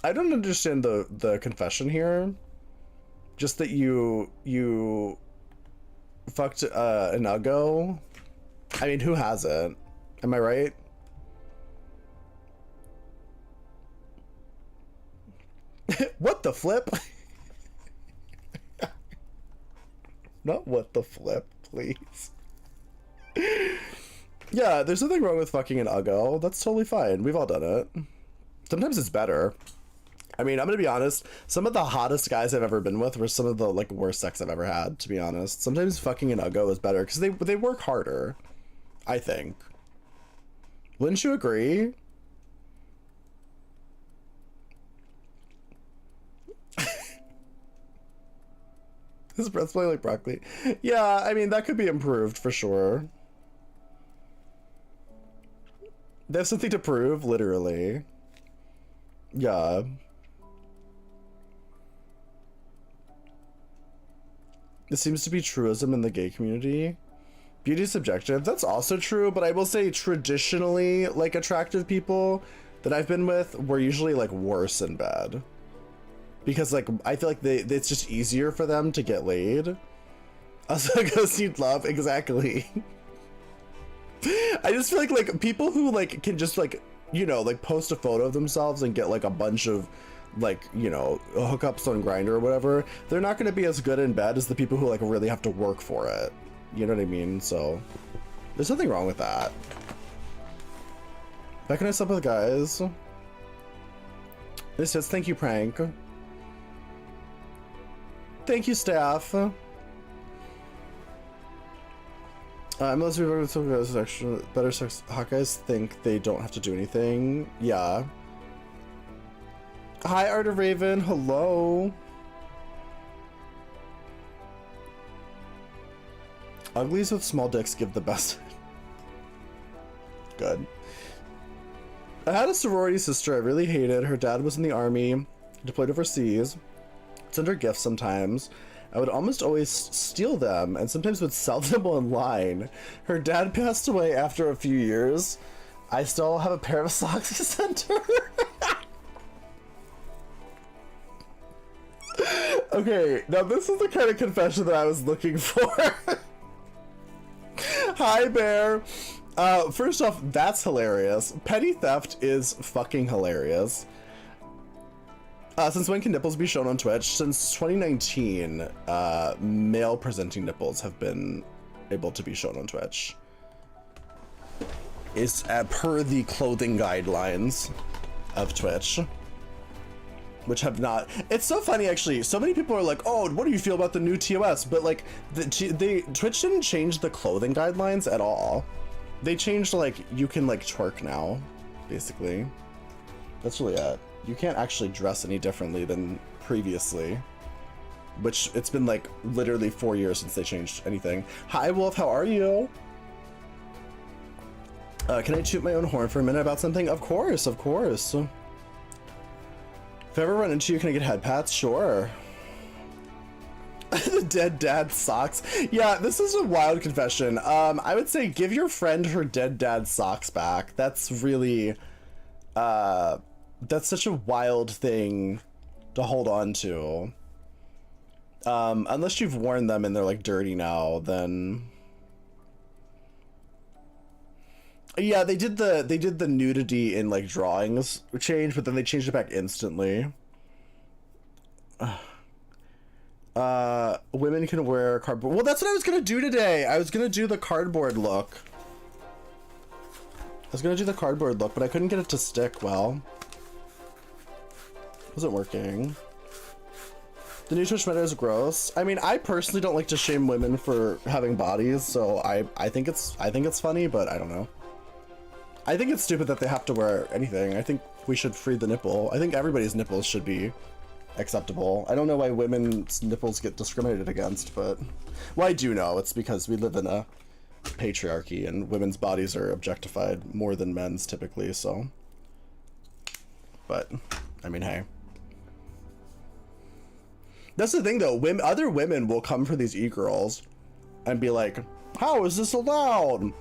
I don't understand the confession here. Just that you fucked an uggo. I mean, who hasn't? Am I right? What the flip? Not what the flip, please. Yeah, there's nothing wrong with fucking an uggo. That's totally fine. We've all done it. Sometimes it's better. I mean, I'm gonna be honest, some of the hottest guys I've ever been with were some of the like worst sex I've ever had, to be honest. Sometimes fucking an uggo is better because they work harder, I think. Wouldn't you agree? His breath's smelling like broccoli. Yeah, I mean, that could be improved for sure. They have something to prove, literally. Yeah. This seems to be truism in the gay community. Beauty is subjective. That's also true, but I will say traditionally, like, attractive people that I've been with were usually, like, worse in bed. Because, like, I feel like it's just easier for them to get laid. Also, ghosts need love. Exactly. I just feel like people who, like, can just, like, you know, like, post a photo of themselves and get, like, a bunch of, like, you know, hookups on Grindr or whatever, they're not going to be as good in bed as the people who, like, really have to work for it. You know what I mean? So, there's nothing wrong with that. Back when I slept with guys. This says, thank you, Prank. Thank you, staff. Most people with extra better sex. Hot guys think they don't have to do anything. Yeah. Hi, Art of Raven. Hello. Uglies with small dicks give the best. Good. I had a sorority sister I really hated. Her dad was in the army, deployed overseas. Sent her gifts sometimes. I would almost always steal them and sometimes would sell them online. Her dad passed away after a few years. I still have a pair of socks he sent her. Okay, now this is the kind of confession that I was looking for. Hi, Bear. First off, that's hilarious. Petty theft is fucking hilarious. Since when can nipples be shown on Twitch? Since 2019, male presenting nipples have been able to be shown on Twitch. It's per the clothing guidelines of Twitch, which have not. It's so funny actually. So many people are like, "Oh, what do you feel about the new TOS?" But like, Twitch didn't change the clothing guidelines at all. They changed like you can like twerk now, basically. That's really it. You can't actually dress any differently than previously, which it's been like literally 4 years since they changed anything. Hi Wolf, how are you? Can I toot my own horn for a minute about something? Of course, of course. If I ever run into you, can I get head pats? Sure. The dead dad socks. Yeah, this is a wild confession. I would say give your friend her dead dad socks back. That's really, that's such a wild thing to hold on to. Unless you've worn them and they're like dirty now, then yeah, they did the nudity in like drawings change, but then they changed it back instantly. Women can wear cardboard. Well, that's what I was gonna do today. I was gonna do the cardboard look. But I couldn't get it to stick well. Wasn't working. The new Twitch meta is gross. I mean, I personally don't like to shame women for having bodies, so I think it's funny, but I don't know. I think it's stupid that they have to wear anything. I think we should free the nipple. I think everybody's nipples should be acceptable. I don't know why women's nipples get discriminated against, but well, I do know. It's because we live in a patriarchy and women's bodies are objectified more than men's typically, so. But I mean, hey. That's the thing though, other women will come for these e-girls and be like, how is this allowed?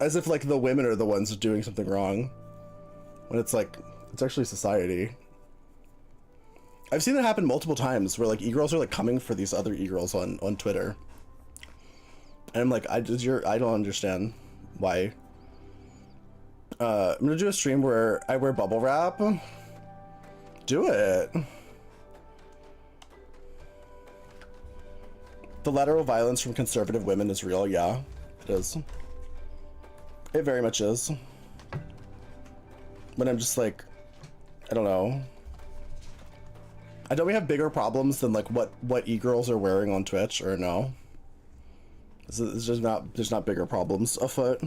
As if like the women are the ones doing something wrong. When it's like, it's actually society. I've seen that happen multiple times where like e-girls are like coming for these other e-girls on Twitter. And I'm like, I don't understand why. I'm gonna do a stream where I wear bubble wrap. Do it. The lateral violence from conservative women is real, yeah, it is. It very much is. When I'm just like, I don't know. Don't we have bigger problems than like what e-girls are wearing on Twitch, or no? There's not bigger problems afoot.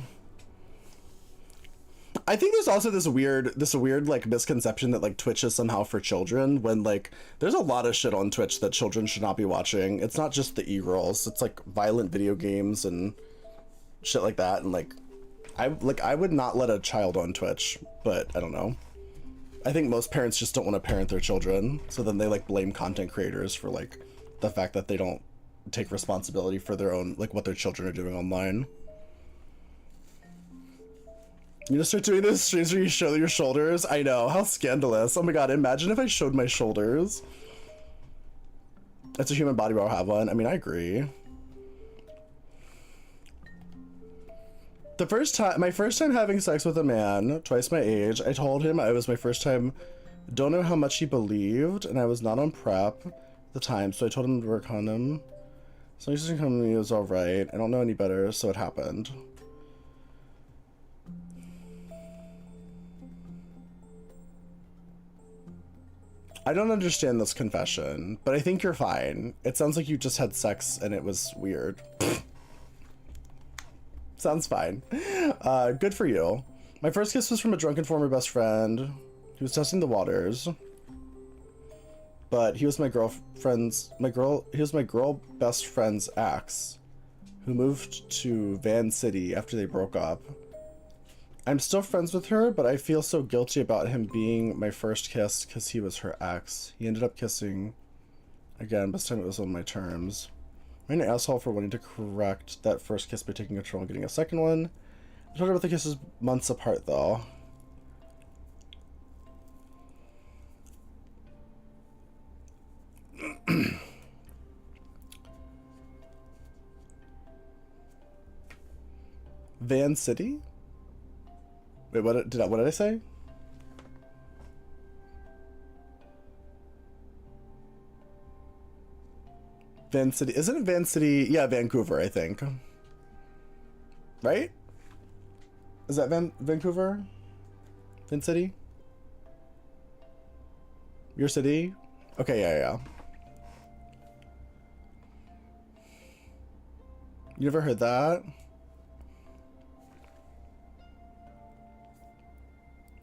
I think there's also this weird like misconception that like Twitch is somehow for children, when like there's a lot of shit on Twitch that children should not be watching. It's not just the e-girls, it's like violent video games and shit like that, and like I would not let a child on Twitch, but I don't know. I think most parents just don't want to parent their children, so then they like blame content creators for like the fact that they don't take responsibility for their own, like what their children are doing online. You just start doing those streams where you show your shoulders. I know, how scandalous. Oh my god, imagine if I showed my shoulders. It's a human body where I'll have one. I mean, I agree. My first time having sex with a man, twice my age, I told him it was my first time. Don't know how much he believed, and I was not on prep at the time, so I told him to wear a condom. So he just come to me, it was alright. I don't know any better, so it happened. I don't understand this confession, but I think you're fine. It sounds like you just had sex and it was weird. Sounds fine. Good for you. My first kiss was from a drunken former best friend. He was testing the waters. But he was my girl best friend's ex, who moved to Van City after they broke up. I'm still friends with her, but I feel so guilty about him being my first kiss because he was her ex. He ended up kissing again, but this time it was on my terms. I'm an asshole for wanting to correct that first kiss by taking control and getting a second one. I told her about the kisses months apart, though. Van City? Wait, what did I say? Van City, isn't it Van City? Yeah, Vancouver, I think. Right? Is that Vancouver? Van City? Your city? Okay, yeah. You never heard that?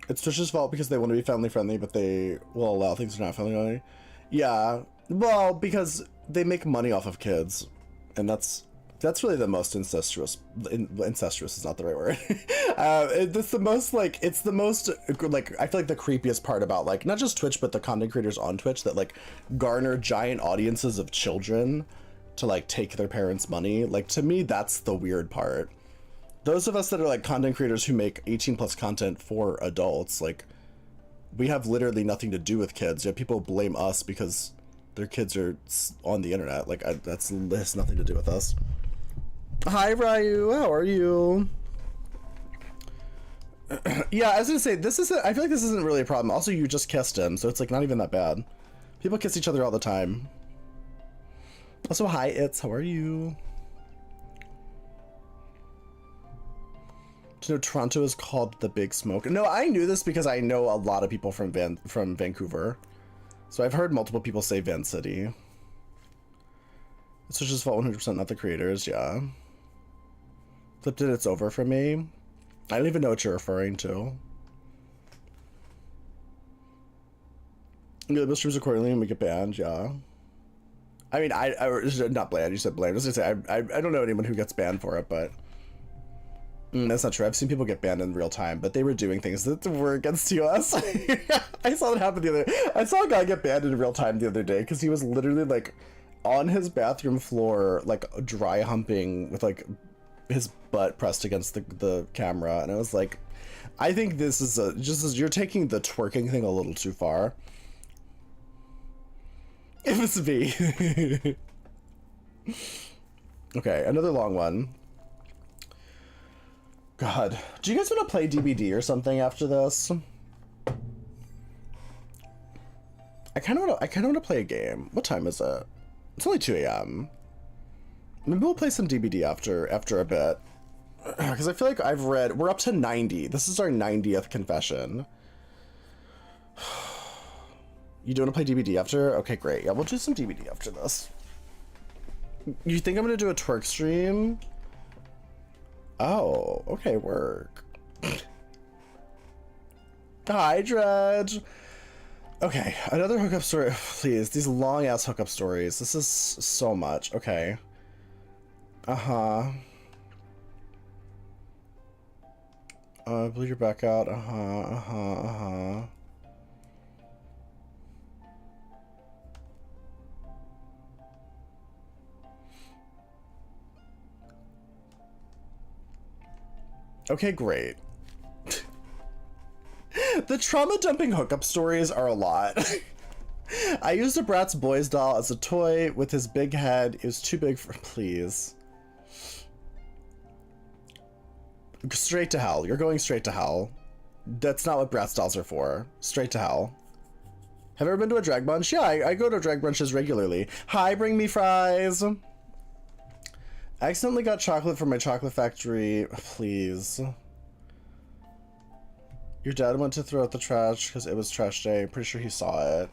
It's Twitch's fault because they want to be family friendly, but they will allow things that are not family friendly. Yeah, well, because they make money off of kids, and that's really the most incestuous. Incestuous is not the right word. It's the most like I feel like the creepiest part about like not just Twitch but the content creators on Twitch that like garner giant audiences of children to like take their parents' money. Like to me, that's the weird part. Those of us that are like content creators who make 18+ content for adults, like we have literally nothing to do with kids. Yeah, people blame us because their kids are on the internet. Like that has nothing to do with us. Hi Ryu, how are you? Yeah, I was gonna say I feel like this isn't really a problem. Also, you just kissed him, so it's like not even that bad. People kiss each other all the time. Also, hi how are you? To know Toronto is called the Big Smoke. No, I knew this because I know a lot of people from Vancouver. So I've heard multiple people say Van City. It's just fault 100%, not the creators, yeah. Flipped it, it's over for me. I don't even know what you're referring to. Yeah, the streams accordingly and we get banned, yeah. I mean, I not banned, you said blamed. I was gonna say, I don't know anyone who gets banned for it, but... that's not true. I've seen people get banned in real time, but they were doing things that were against US. I saw that happen the other day. I saw a guy get banned in real time the other day because he was literally like on his bathroom floor, like dry humping with like his butt pressed against the camera. And I was like, I think this is you're taking the twerking thing a little too far. It was me. Okay, another long one. God, do you guys want to play DBD or something after this? I kind of want to play a game. What time is it? It's only 2 a.m. Maybe we'll play some DBD after a bit, because I feel like we're up to 90. This is our 90th confession. You do want to play DBD after? Okay, great. Yeah, we'll do some DBD after this. You think I'm gonna do a twerk stream? Oh, okay, work. Hi, Dredge. Okay, another hookup story. Please, these long-ass hookup stories. This is so much. Okay. Bleed your back out. Okay, great. The trauma dumping hookup stories are a lot. I used a Bratz Boys doll as a toy with his big head. It was too big for... Please. Straight to hell. You're going straight to hell. That's not what Bratz dolls are for. Straight to hell. Have you ever been to a drag brunch? Yeah, I go to drag brunches regularly. Hi, bring me fries. I accidentally got chocolate from my chocolate factory. Please. Your dad went to throw out the trash because it was trash day. Pretty sure he saw it.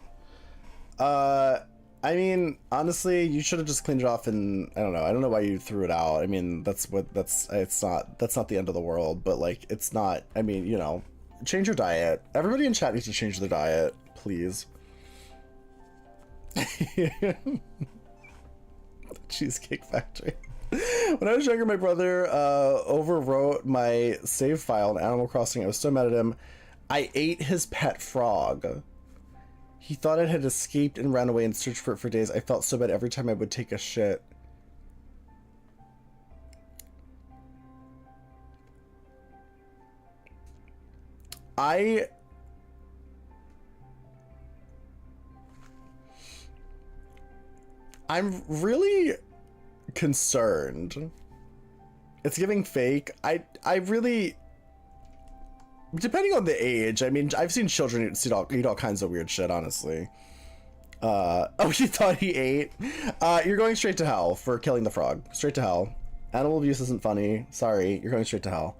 I mean, honestly, you should have just cleaned it off and I don't know. I don't know why you threw it out. I mean, that's not the end of the world, but like, it's not, I mean, you know, change your diet. Everybody in chat needs to change their diet, please. Cheesecake Factory. When I was younger, my brother overwrote my save file in Animal Crossing. I was so mad at him. I ate his pet frog. He thought it had escaped and ran away and searched for it for days. I felt so bad every time I would take a shit. I'm really concerned. It's giving fake. I really, depending on the age, I mean, I've seen children eat all kinds of weird shit, honestly. Oh, he thought he ate. You're going straight to hell for killing the frog. Straight to hell. Animal abuse isn't funny. Sorry, you're going straight to hell.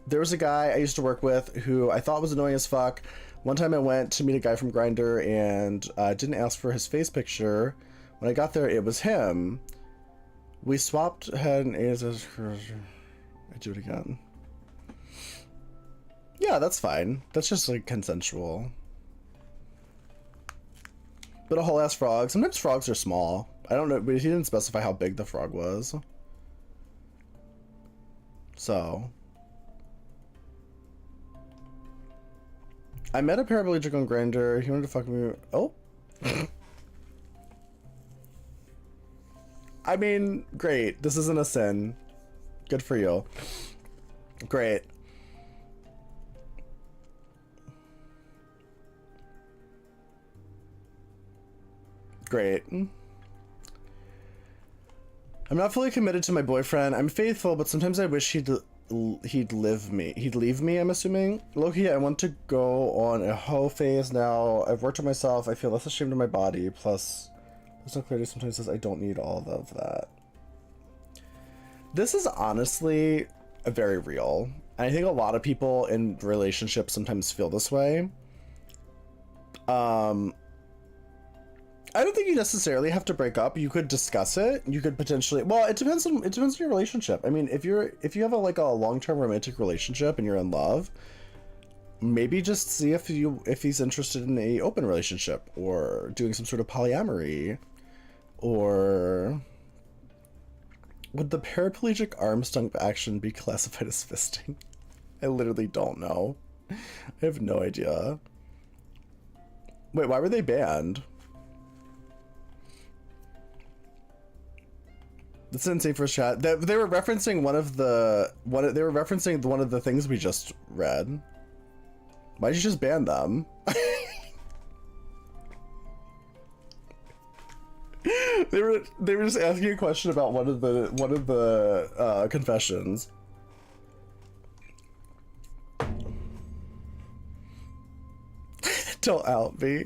There was a guy I used to work with who I thought was annoying as fuck. One time I went to meet a guy from Grindr and didn't ask for his face picture. When I got there, it was him. We swapped head and I do it again. Yeah, that's fine. That's just like consensual. But a whole ass frog. Sometimes frogs are small. I don't know, but he didn't specify how big the frog was. So. I met a paraplegic on Grindr. He wanted to fuck me. Oh. I mean, great. This isn't a sin. Good for you. Great. Great. I'm not fully committed to my boyfriend. I'm faithful, but sometimes I wish he'd leave me, I'm assuming. Loki, I want to go on a hoe phase now. I've worked on myself. I feel less ashamed of my body. Plus, there's no clarity sometimes says I don't need all of that. This is honestly very real. And I think a lot of people in relationships sometimes feel this way. I don't think you necessarily have to break up. You could discuss it. You could potentially, well, it depends on your relationship. I mean, if you have a long-term romantic relationship and you're in love, maybe just see if he's interested in a open relationship or doing some sort of polyamory. Or would the paraplegic arm stump action be classified as fisting? I literally don't know. I have no idea. Wait, why were they banned? This didn't say first chat. They were referencing one of the things we just read. Why'd you just ban them? They were just asking a question about one of the confessions. Don't out me.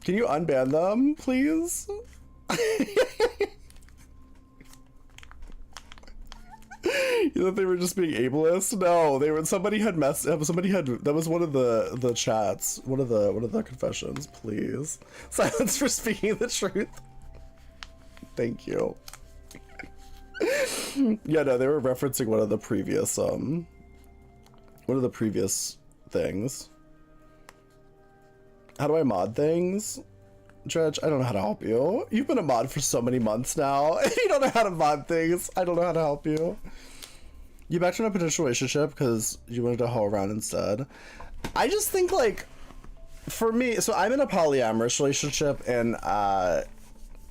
Can you unban them, please? You thought they were just being ableist? No, they were. Somebody had. That was one of the chats. One of the confessions. Please, silence for speaking the truth. Thank you. Yeah, no, they were referencing one of the previous things. How do I mod things? Dredge, I don't know how to help you. You've been a mod for so many months now. You don't know how to mod things. I don't know how to help you. You backed on a potential relationship because you wanted to hoe around instead. I just think, like, for me, so I'm in a polyamorous relationship, and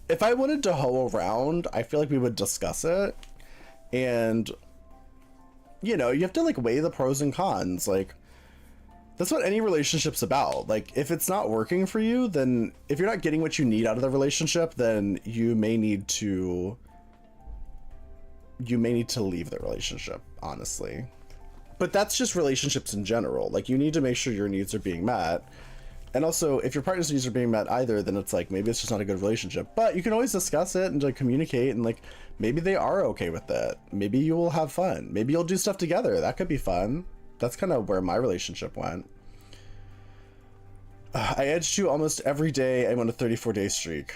if I wanted to hoe around, I feel like we would discuss it. And, you know, you have to, like, weigh the pros and cons. Like, that's what any relationship's about. Like, if it's not working for you, then if you're not getting what you need out of the relationship, then you may need to leave the relationship, honestly. But that's just relationships in general. Like, you need to make sure your needs are being met. And also, if your partner's needs are being met either, then it's like, maybe it's just not a good relationship. But you can always discuss it and like communicate, and like, maybe they are okay with it. Maybe you will have fun. Maybe you'll do stuff together. That could be fun. That's kind of where my relationship went. I edged you almost every day. I'm on a 34-day streak.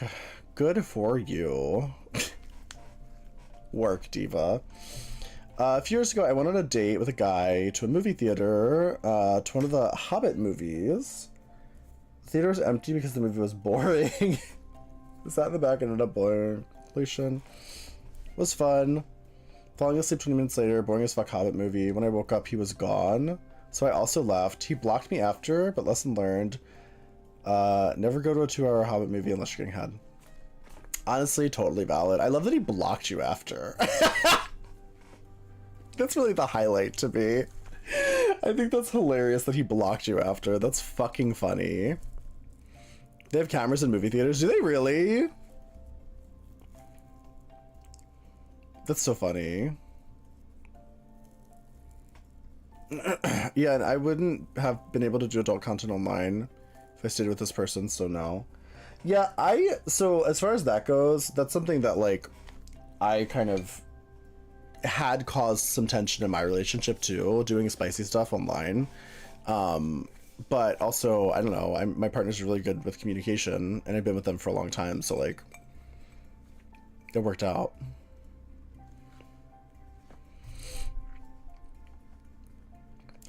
Good for you. Work, diva. A few years ago, I went on a date with a guy to a movie theater, to one of the Hobbit movies. The theater was empty because the movie was boring. Is that in the back? Ended up boring. Completion. Was fun. Falling asleep 20 minutes later, boring as fuck Hobbit movie. When I woke up, he was gone. So I also left. He blocked me after, but lesson learned. Never go to a 2-hour Hobbit movie unless you're getting head. Honestly, totally valid. I love that he blocked you after. That's really the highlight to me. I think that's hilarious that he blocked you after. That's fucking funny. They have cameras in movie theaters. Do they really? That's so funny. Yeah, and I wouldn't have been able to do adult content online if I stayed with this person, so no. Yeah, so as far as that goes, that's something that, like, I kind of had caused some tension in my relationship too, doing spicy stuff online. But also, I don't know, my partner's really good with communication, and I've been with them for a long time, so, like, it worked out.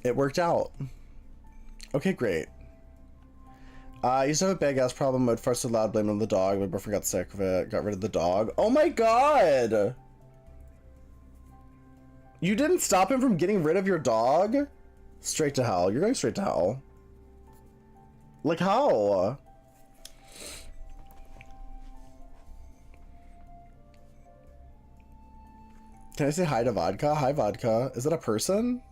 It worked out. Okay, great. I used to have a bad gas problem. I'd fart so loud, blame it on the dog. My boyfriend got sick of it, got rid of the dog. Oh my god! You didn't stop him from getting rid of your dog? Straight to hell. You're going straight to hell. Like, how? Can I say hi to Vodka? Hi, Vodka. Is that a person?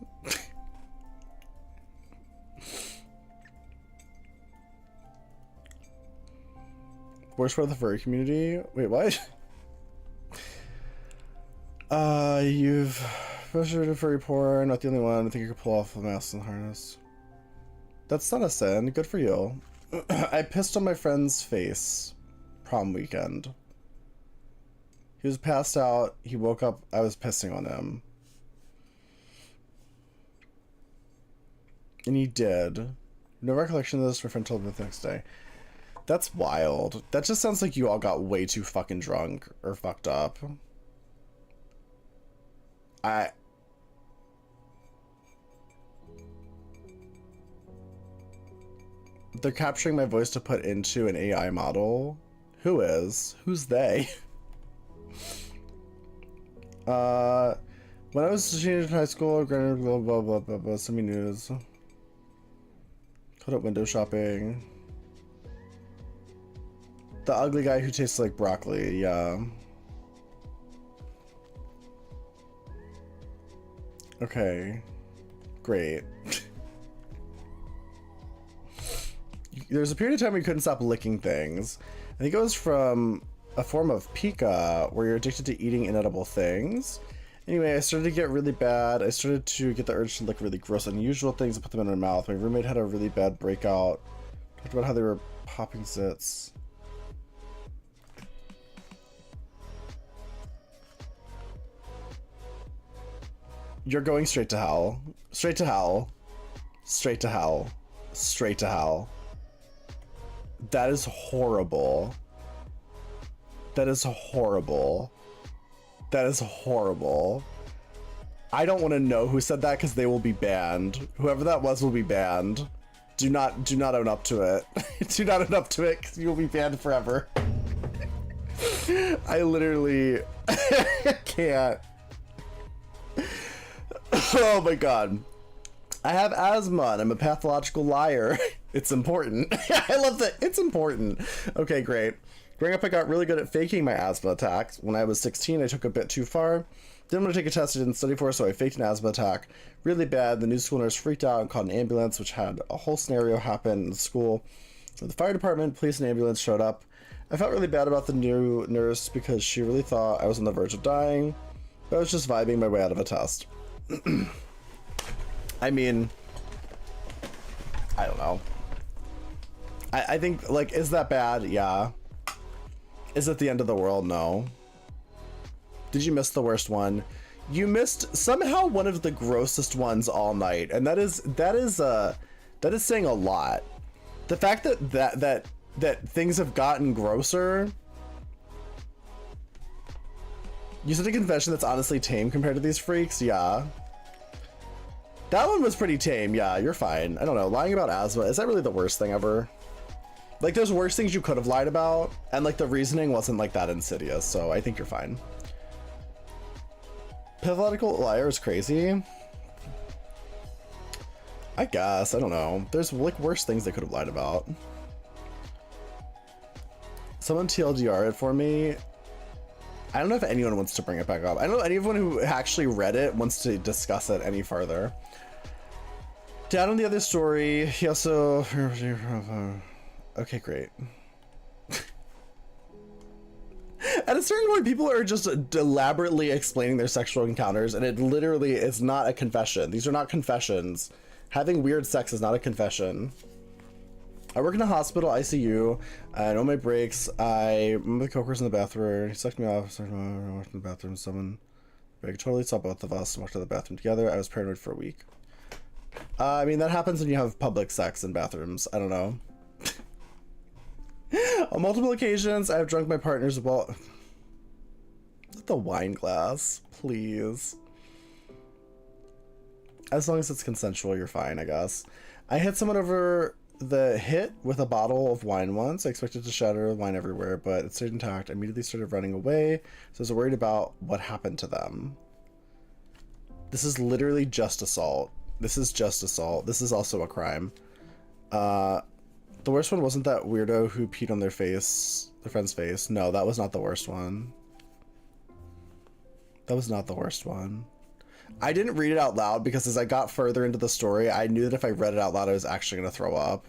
Worst part of the furry community? Wait, what? You've frustrated furry porn. Not the only one. I think you could pull off the mask and harness. That's not a sin. Good for you. I pissed on my friend's face. Prom weekend. He was passed out. He woke up. I was pissing on him. And he did. No recollection of this. My friend told me the next day. That's wild. That just sounds like you all got way too fucking drunk or fucked up. They're capturing my voice to put into an AI model. Who is? Who's they? When I was a teenager in high school, granted, blah, blah, blah, blah, blah, send me news. Called it window shopping. The ugly guy who tastes like broccoli, yeah. Okay. Great. There's a period of time where you couldn't stop licking things. I think it was from a form of pica, where you're addicted to eating inedible things. Anyway, I started to get really bad. I started to get the urge to lick really gross, unusual things and put them in my mouth. My roommate had a really bad breakout. Talked about how they were popping zits. You're going straight to hell. Straight to hell. Straight to hell. Straight to hell. That is horrible. That is horrible. That is horrible. I don't want to know who said that because they will be banned. Whoever that was will be banned. Do not own up to it. Do not own up to it because you will be banned forever. I literally can't. Oh my god. I have asthma and I'm a pathological liar. It's important. I love that. It's important. Okay, great. Growing up, I got really good at faking my asthma attacks. When I was 16, I took a bit too far. Didn't want to take a test I didn't study for, so I faked an asthma attack. Really bad. The new school nurse freaked out and called an ambulance, which had a whole scenario happen in the school. So the fire department, police, and ambulance showed up. I felt really bad about the new nurse because she really thought I was on the verge of dying, but I was just vibing my way out of a test. I mean, I don't know. I think, like, is that bad? Yeah. Is it the end of the world? No. Did you miss the worst one? You missed somehow one of the grossest ones all night, and that is saying a lot. The fact that things have gotten grosser. You said a confession that's honestly tame compared to these freaks? Yeah. That one was pretty tame. Yeah, you're fine. I don't know. Lying about asthma, is that really the worst thing ever? Like, there's worse things you could have lied about, and, like, the reasoning wasn't, like, that insidious, so I think you're fine. Pathological liar is crazy. I guess, I don't know. There's like worse things they could have lied about. Someone TLDR it for me. I don't know if anyone wants to bring it back up. I don't know anyone who actually read it wants to discuss it any further. Down on the other story, he also... Okay, great. At a certain point, people are just elaborately explaining their sexual encounters, and it literally is not a confession. These are not confessions. Having weird sex is not a confession. I work in a hospital, ICU. I know my breaks. I remember the coworkers in the bathroom. He sucked me off. I walked in the bathroom. Someone I totally saw both of us walked to the bathroom together. I was paranoid for a week. I mean, that happens when you have public sex in bathrooms. I don't know. On multiple occasions, I have drunk my partner's the wine glass, please. As long as it's consensual, you're fine, I guess. I hit someone over the hit with a bottle of wine once. I expected to shatter wine everywhere, but it stayed intact. I immediately started running away, so I was worried about what happened to them. This is literally just assault. This is just assault. This is also a crime. The worst one wasn't that weirdo who peed on their friend's face. No, that was not the worst one. That was not the worst one. I didn't read it out loud because as I got further into the story, I knew that if I read it out loud, I was actually going to throw up.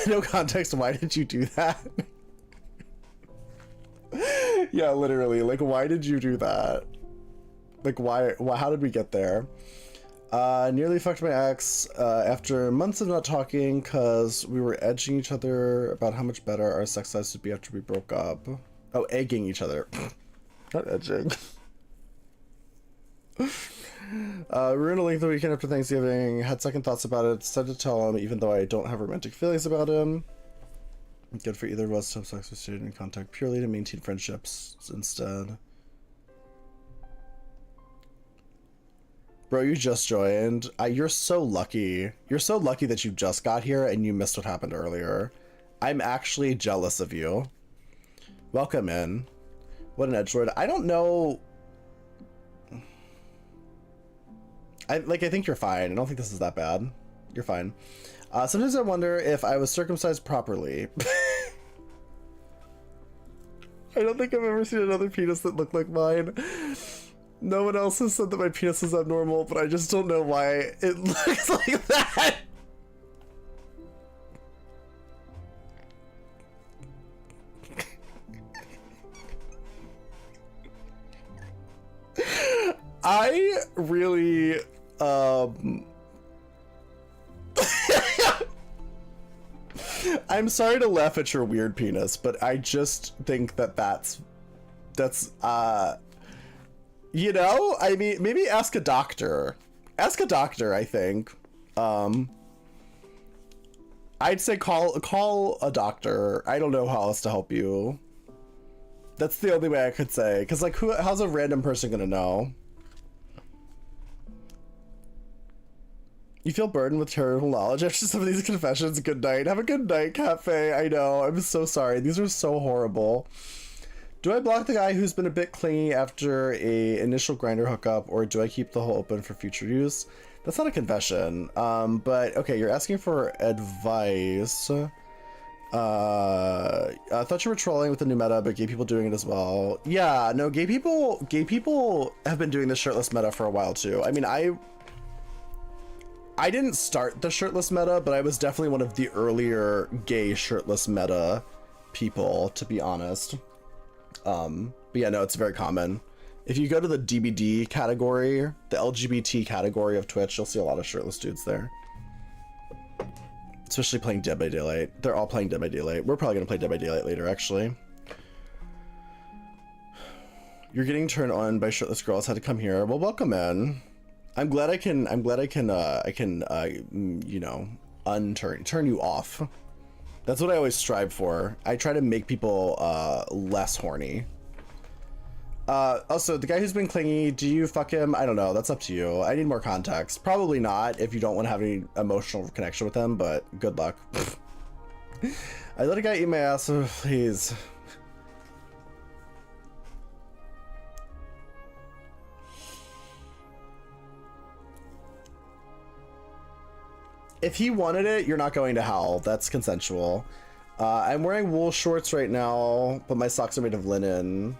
No context, why did you do that? Yeah, literally, like, why did you do that? Like, why, how did we get there? Nearly fucked my ex after months of not talking because we were edging each other about how much better our sex lives would be after we broke up. Oh, egging each other. Not edging. We were in a lengthy weekend after Thanksgiving, had second thoughts about it, decided to tell him even though I don't have romantic feelings about him. Good for either of us to have sex with stayed in contact purely to maintain friendships instead. Bro, you just joined. You're so lucky. You're so lucky that you just got here and you missed what happened earlier. I'm actually jealous of you. Welcome in. What an edgelord. I don't know. I think you're fine. I don't think this is that bad. You're fine. Sometimes I wonder if I was circumcised properly. I don't think I've ever seen another penis that looked like mine. No one else has said that my penis is abnormal, but I just don't know why it looks like that. I really, I'm sorry to laugh at your weird penis, but I just think that that's, you know, I mean, maybe ask a doctor. Ask a doctor, I think. I'd say call a doctor. I don't know how else to help you. That's the only way I could say. Because, like, how's a random person gonna know? You feel burdened with terrible knowledge after some of these confessions. Good night. Have a good night, Cafe. I know. I'm so sorry. These are so horrible. Do I block the guy who's been a bit clingy after a initial grinder hookup, or do I keep the hole open for future use? That's not a confession. But okay, you're asking for advice. I thought you were trolling with the new meta, but gay people doing it as well. Yeah, no, gay people have been doing the shirtless meta for a while too. I mean, I didn't start the shirtless meta, but I was definitely one of the earlier gay shirtless meta people, to be honest. But yeah, no, it's very common. If you go to the DBD category, the LGBT category of Twitch, you'll see a lot of shirtless dudes there. Especially playing Dead by Daylight. They're all playing Dead by Daylight. We're probably gonna play Dead by Daylight later, actually. You're getting turned on by shirtless girls. Had to come here. Well, welcome in. I'm glad I can, you know, turn you off. That's what I always strive for. I try to make people, less horny. Also, the guy who's been clingy, do you fuck him? I don't know. That's up to you. I need more context. Probably not if you don't want to have any emotional connection with him, but good luck. I let a guy eat my ass, please. if he wanted it, you're not going to hell. That's consensual. I'm wearing wool shorts right now, but my socks are made of linen.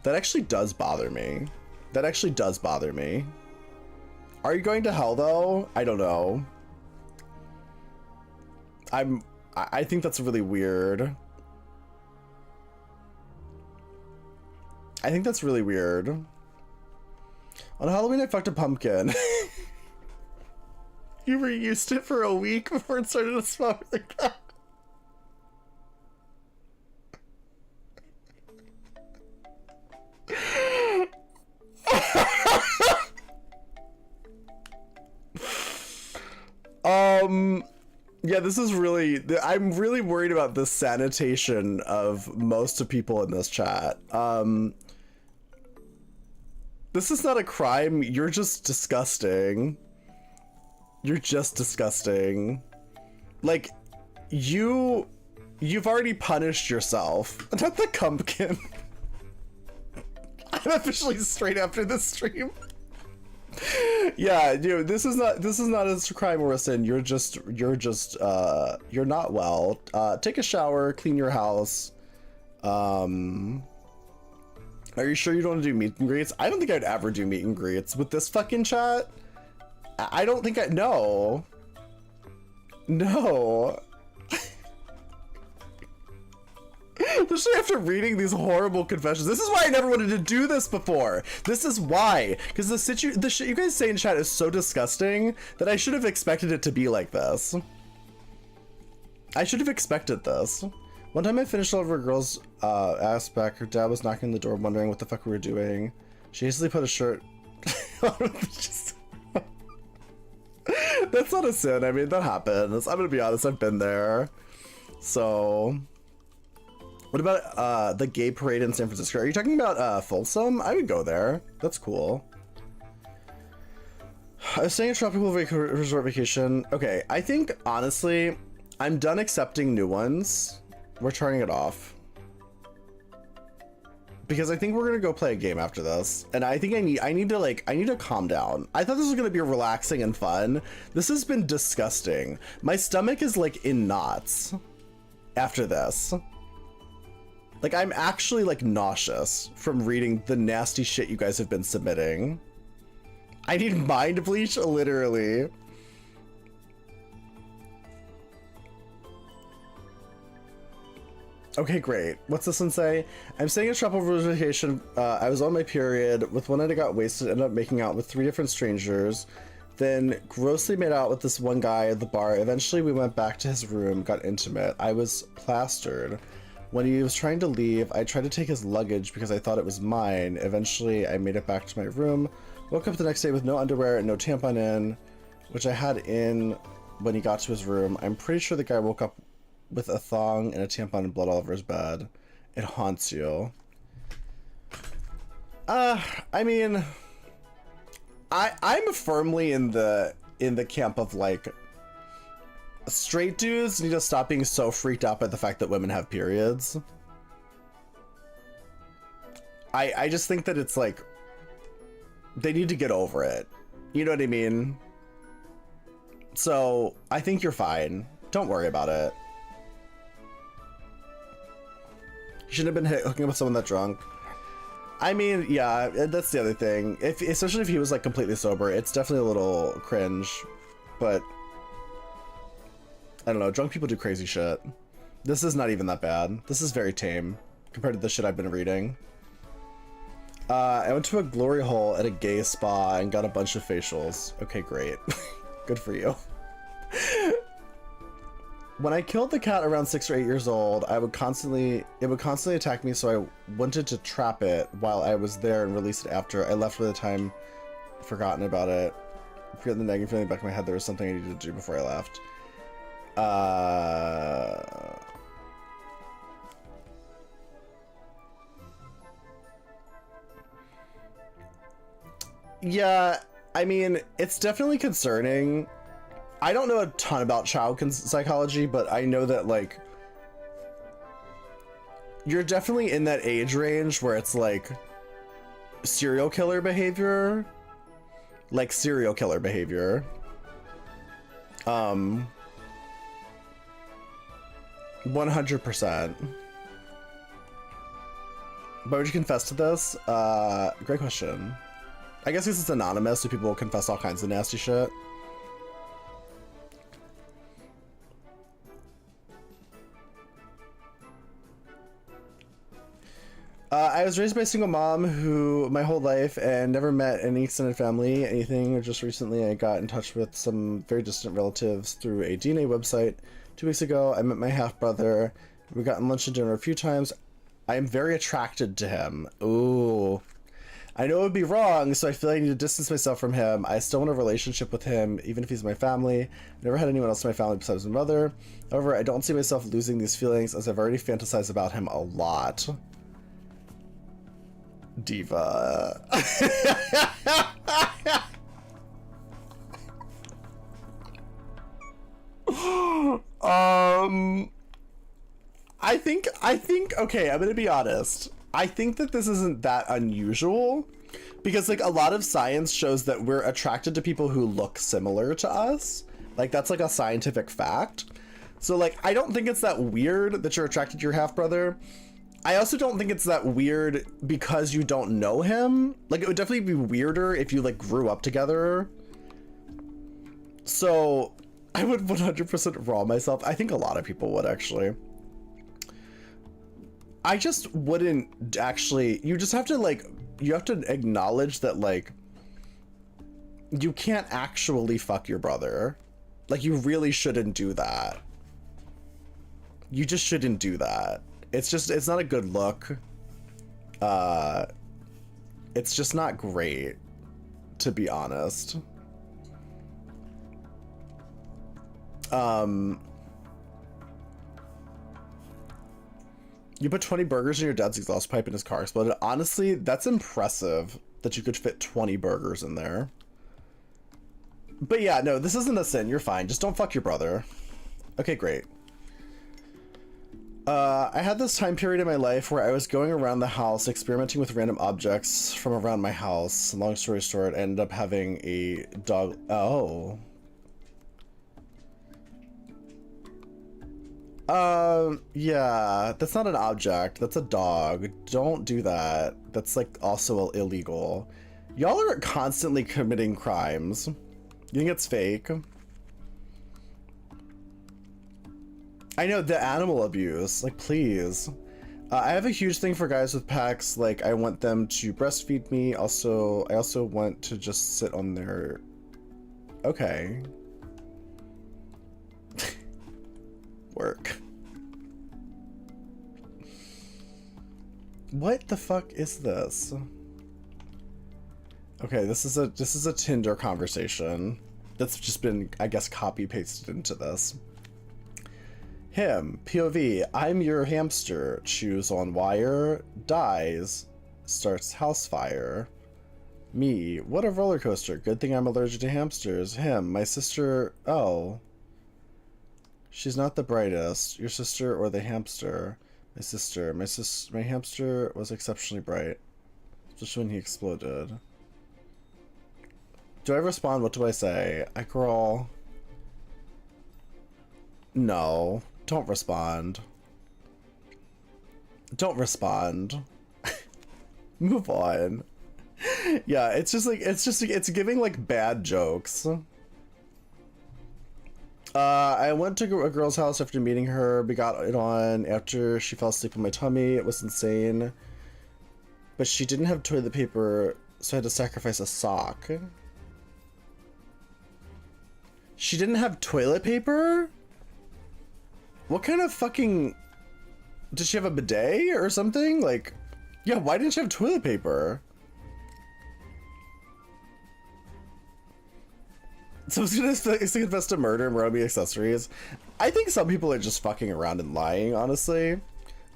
That actually does bother me. That actually does bother me. Are you going to hell though? I don't know. I think that's really weird. I think that's really weird. On Halloween, I fucked a pumpkin. You reused it for a week before it started to smell really bad. Yeah, this is really, I'm really worried about the sanitation of most of people in this chat. This is not a crime, you're just disgusting. You're just disgusting. Like, you've already punished yourself. Not the pumpkin. I'm officially straight after this stream. Yeah, dude, this is not a crime or a sin. You're not well. Take a shower, clean your house. Are you sure you don't want to do meet and greets? I don't think I'd ever do meet and greets with this fucking chat. I don't think no. Especially after reading these horrible confessions. This is why I never wanted to do this before. This is why. Because the shit you guys say in chat is so disgusting that I should have expected it to be like this. I should have expected this. One time I finished all of her girl's ass back. Her dad was knocking on the door wondering what the fuck we were doing. She hastily put a shirt That's not a sin. I mean, that happens. I'm gonna be honest, I've been there. So what about the gay parade in San Francisco? Are you talking about Folsom? I would go there. That's cool. I was staying a tropical resort vacation. Okay, I think honestly, I'm done accepting new ones. We're turning it off. Because I think we're gonna go play a game after this. And I think I need to calm down. I thought this was gonna be relaxing and fun. This has been disgusting. My stomach is like in knots after this. Like, I'm actually like nauseous from reading the nasty shit you guys have been submitting. I need mind bleach, literally. Okay, great. What's this one say? I'm staying at tropical vacation. I was on my period. With one night I got wasted, ended up making out with 3 different strangers. Then grossly made out with this one guy at the bar. Eventually we went back to his room, got intimate. I was plastered. When he was trying to leave, I tried to take his luggage because I thought it was mine. Eventually I made it back to my room. Woke up the next day with no underwear and no tampon in, which I had in when he got to his room. I'm pretty sure the guy woke up with a thong and a tampon and blood all over his bed. It haunts you. I mean, I'm firmly in the camp of like, straight dudes need to stop being so freaked out by the fact that women have periods. I just think that it's like, they need to get over it. You know what I mean? So I think you're fine. Don't worry about it. You shouldn't have been hooking up with someone that drunk. I mean, yeah, that's the other thing. Especially if he was like completely sober, it's definitely a little cringe. But I don't know, drunk people do crazy shit. This is not even that bad. This is very tame compared to the shit I've been reading. I went to a glory hole at a gay spa and got a bunch of facials. Okay, great. Good for you. When I killed the cat around 6 or 8 years old, it would constantly attack me, so I wanted to trap it while I was there and release it after. I left by the time, forgotten about it. Forget the nagging feeling in the back of my head there was something I needed to do before I left. Yeah, I mean, it's definitely concerning. I don't know a ton about child psychology, but I know that, like, you're definitely in that age range where it's, like, serial killer behavior. Like serial killer behavior. 100%. Why would you confess to this? Great question. I guess because it's anonymous, so people will confess all kinds of nasty shit. I was raised by a single mom who my whole life and never met any extended family, anything. Just recently I got in touch with some very distant relatives through a DNA website. 2 weeks ago, I met my half-brother. We got lunch and dinner a few times. I am very attracted to him. Ooh. I know it would be wrong, so I feel like I need to distance myself from him. I still want a relationship with him, even if he's my family. I've never had anyone else in my family besides my mother. However, I don't see myself losing these feelings, as I've already fantasized about him a lot. Diva. I think, okay, I'm gonna be honest. I think that this isn't that unusual because like a lot of science shows that we're attracted to people who look similar to us. Like that's like a scientific fact. So like, I don't think it's that weird that you're attracted to your half-brother. I also don't think it's that weird because you don't know him. Like it would definitely be weirder if you like grew up together. So I would 100% raw myself. I think a lot of people would actually. I just wouldn't actually, you just have to like, you have to acknowledge that like, you can't actually fuck your brother. Like you really shouldn't do that. You just shouldn't do that. It's just, it's not a good look. It's just not great, to be honest. You put 20 burgers in your dad's exhaust pipe and his car exploded. Honestly, that's impressive that you could fit 20 burgers in there. But yeah, no, this isn't a sin. You're fine. Just don't fuck your brother. Okay, great. I had this time period in my life where I was going around the house experimenting with random objects from around my house. Long story short, I ended up having a dog. Oh. Yeah, that's not an object. That's a dog. Don't do that. That's like also illegal. Y'all are constantly committing crimes. You think it's fake? I know, the animal abuse, like please. I have a huge thing for guys with packs. Like I want them to breastfeed me. I also want to just sit on their, okay. Work. What the fuck is this? Okay, this is a Tinder conversation that's just been, I guess, copy pasted into this. Him, POV, I'm your hamster, chews on wire, dies, starts house fire. Me, what a roller coaster, good thing I'm allergic to hamsters. Him, my sister, oh. She's not the brightest, your sister or the hamster. My sister, my hamster was exceptionally bright, especially when he exploded. Do I respond? What do I say? I girl. No. Don't respond. Don't respond. Move on. Yeah, it's it's giving like bad jokes. I went to a girl's house after meeting her. We got it on after she fell asleep on my tummy. It was insane. But she didn't have toilet paper, so I had to sacrifice a sock. She didn't have toilet paper? What kind of fucking... Did she have a bidet or something? Like, yeah, why didn't she have toilet paper? Someone's gonna confess to murder and robbing accessories. I think some people are just fucking around and lying, honestly.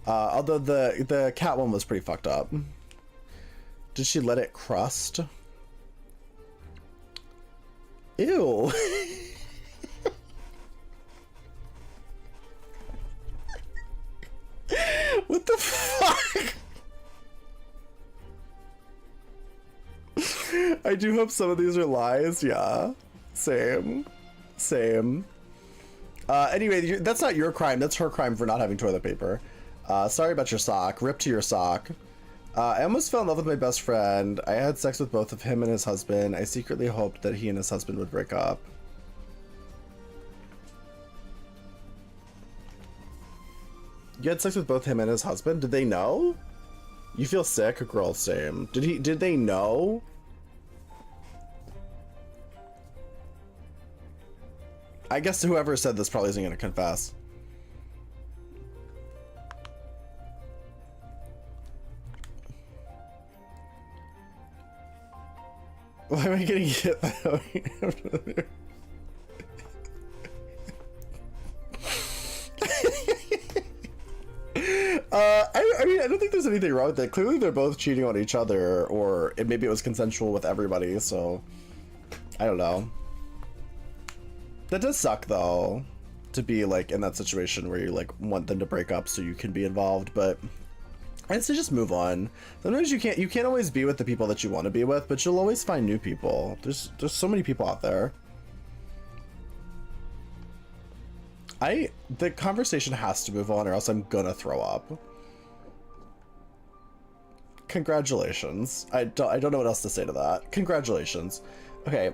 Although the cat one was pretty fucked up. Did she let it crust? Ew. What the fuck? I do hope some of these are lies. Yeah, same. Anyway, that's not your crime. That's her crime for not having toilet paper. Sorry about your sock. Rip to your sock. I almost fell in love with my best friend. I had sex with both of him and his husband. I secretly hoped that he and his husband would break up. You had sex with both him and his husband? Did they know? You feel sick? Girl, same. Did they know? I guess whoever said this probably isn't gonna confess. Why am I getting hit by that? I mean, I don't think there's anything wrong with that. Clearly, they're both cheating on each other, or maybe it was consensual with everybody, so I don't know. That does suck, though, to be like in that situation where you like want them to break up so you can be involved, but I'd say just move on. Sometimes you can't always be with the people that you want to be with, but you'll always find new people. There's so many people out there. The conversation has to move on or else I'm gonna throw up. Congratulations. I don't know what else to say to that. Congratulations. Okay,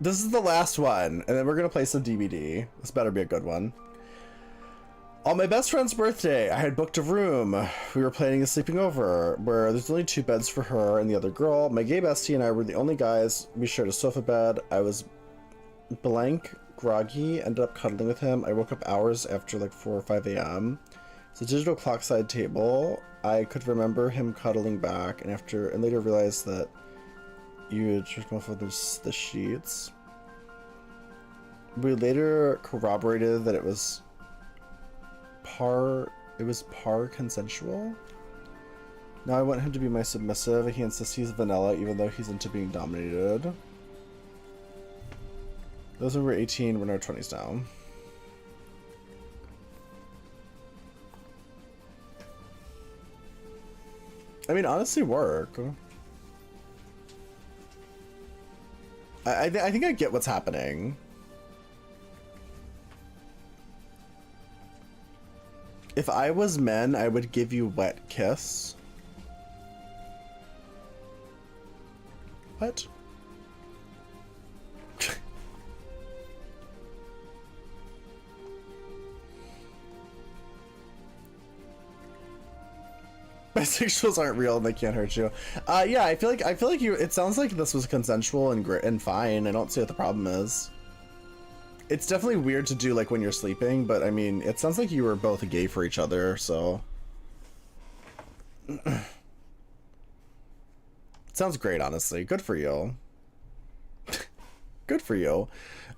this is the last one, and then we're gonna play some DBD. This better be a good one. On my best friend's birthday, I had booked a room. We were planning a sleeping over, where there's only 2 beds for her and the other girl. My gay bestie and I were the only guys. We shared a sofa bed. I was blank, groggy, ended up cuddling with him. I woke up hours after like 4 or 5 a.m. It's a digital clock side table. I could remember him cuddling back, and later realized that you had tricked off with the sheets. We later corroborated that it was par consensual. Now I want him to be my submissive. He insists he's vanilla even though he's into being dominated. Those when we were 18, we're in our 20s now. I mean, honestly, work. I think I get what's happening. If I was men, I would give you wet kiss. What? Bisexuals aren't real and they can't hurt you. Yeah, I feel like you. It sounds like this was consensual and fine. I don't see what the problem is. It's definitely weird to do like when you're sleeping, but I mean, it sounds like you were both gay for each other, so. It sounds great, honestly. Good for you. Good for you.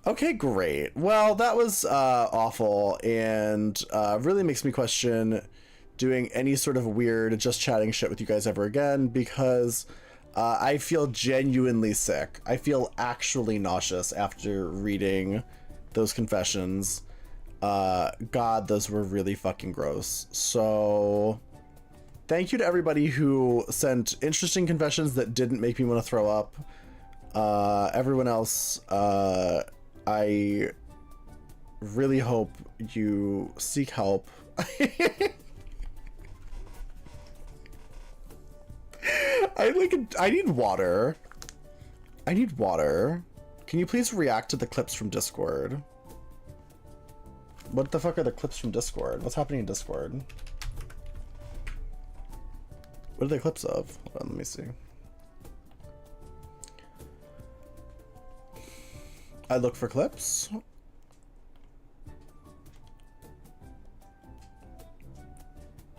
Okay, great. Well, that was awful, and really makes me question doing any sort of weird just chatting shit with you guys ever again, because I feel genuinely sick. I feel actually nauseous after reading those confessions. God, those were really fucking gross. So thank you to everybody who sent interesting confessions that didn't make me want to throw up. Everyone else, I really hope you seek help. I need water. I need water. Can you please react to the clips from Discord? What the fuck are the clips from Discord? What's happening in Discord? What are the clips of? Hold on, let me see. I look for clips.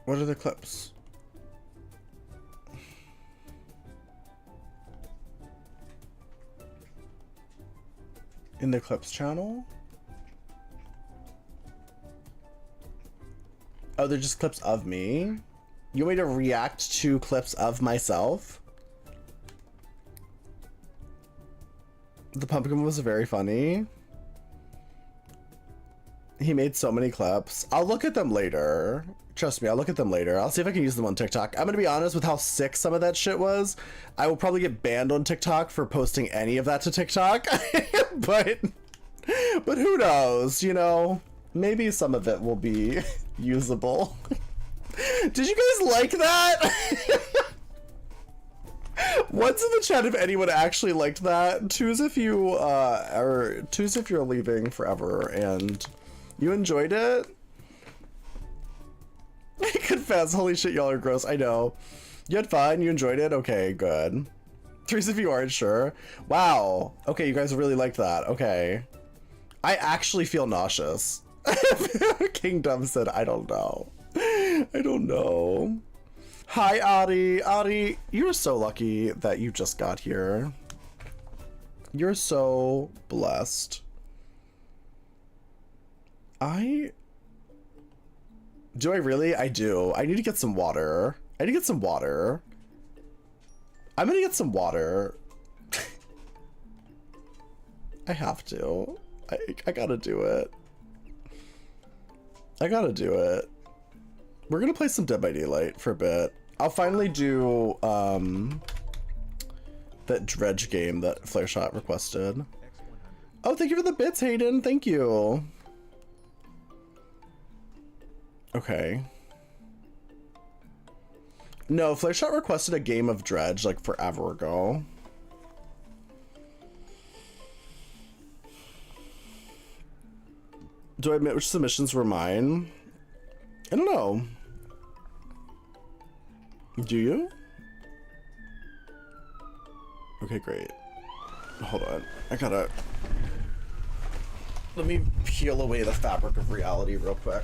What are the clips? In the clips channel? Oh, they're just clips of me? You want me to react to clips of myself? The pumpkin was very funny. He made so many clips. I'll look at them later. Trust me, I'll look at them later. I'll see if I can use them on TikTok. I'm gonna be honest with how sick some of that shit was. I will probably get banned on TikTok for posting any of that to TikTok. but who knows, you know? Maybe some of it will be usable. Did you guys like that? What's in the chat if anyone actually liked that? Choose if you choose if you're leaving forever and you enjoyed it. Confess, holy shit, y'all are gross. I know. You had fun, you enjoyed it? Okay, good. Choose if you aren't sure. Wow. Okay, you guys really liked that. Okay. I actually feel nauseous. Kingdom said, I don't know. I don't know. Hi, Ari. Ari, you're so lucky that you just got here. You're so blessed. Do I really? I do. I need to get some water. I need to get some water. I'm gonna get some water. I have to. I gotta do it. I gotta do it. We're gonna play some Dead by Daylight for a bit. I'll finally do that dredge game that Flareshot requested. Oh, thank you for the bits, Hayden. Thank you. Okay. No, Flareshot requested a game of dredge like forever ago. Do I admit which submissions were mine? I don't know. Do you? Okay, great. Hold on. I gotta... Let me peel away the fabric of reality real quick.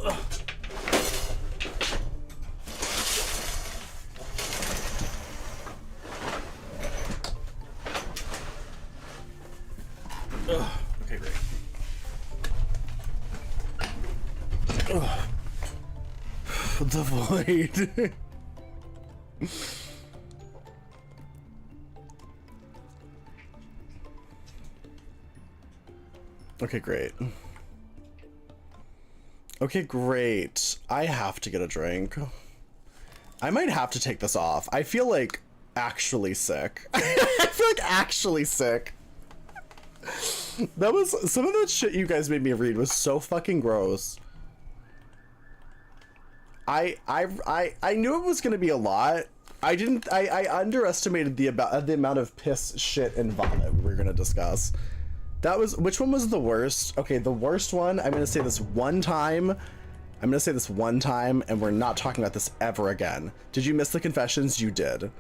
Ugh. Ugh. Okay, great. Ugh. The void. Okay, great. Okay, great. I have to get a drink. I might have to take this off. I feel like actually sick. I feel like actually sick. That was some of the shit you guys made me read was so fucking gross. I knew it was gonna be a lot. I underestimated the amount of piss, shit, and vomit we were gonna discuss. That was, which one was the worst? Okay, the worst one, I'm gonna say this one time. I'm gonna say this one time, and we're not talking about this ever again. Did you miss the confessions? You did.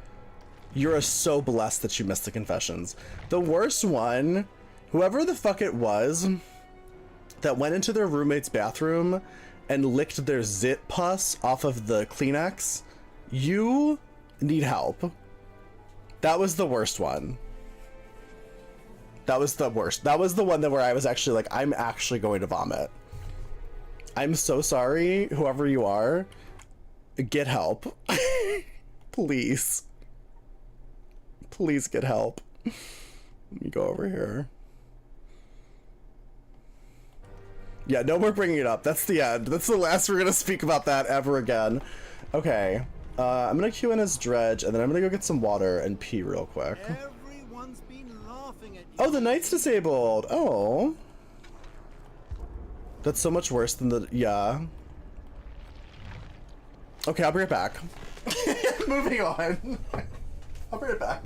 You're so blessed that you missed the confessions. The worst one, whoever the fuck it was that went into their roommate's bathroom and licked their zit pus off of the Kleenex, you need help. That was the worst one. That was the worst. That was the one that where I was actually like, I'm actually going to vomit. I'm so sorry, whoever you are. Get help. Please. Please get help. Let me go over here. Yeah, no more bringing it up. That's the end. That's the last we're gonna speak about that ever again. Okay. I'm gonna queue in as dredge, and then I'm gonna go get some water and pee real quick. Everyone's been laughing at you. Oh, the knight's disabled. Oh. That's so much worse than the... Yeah. Okay, I'll bring it back. Moving on. I'll bring it back.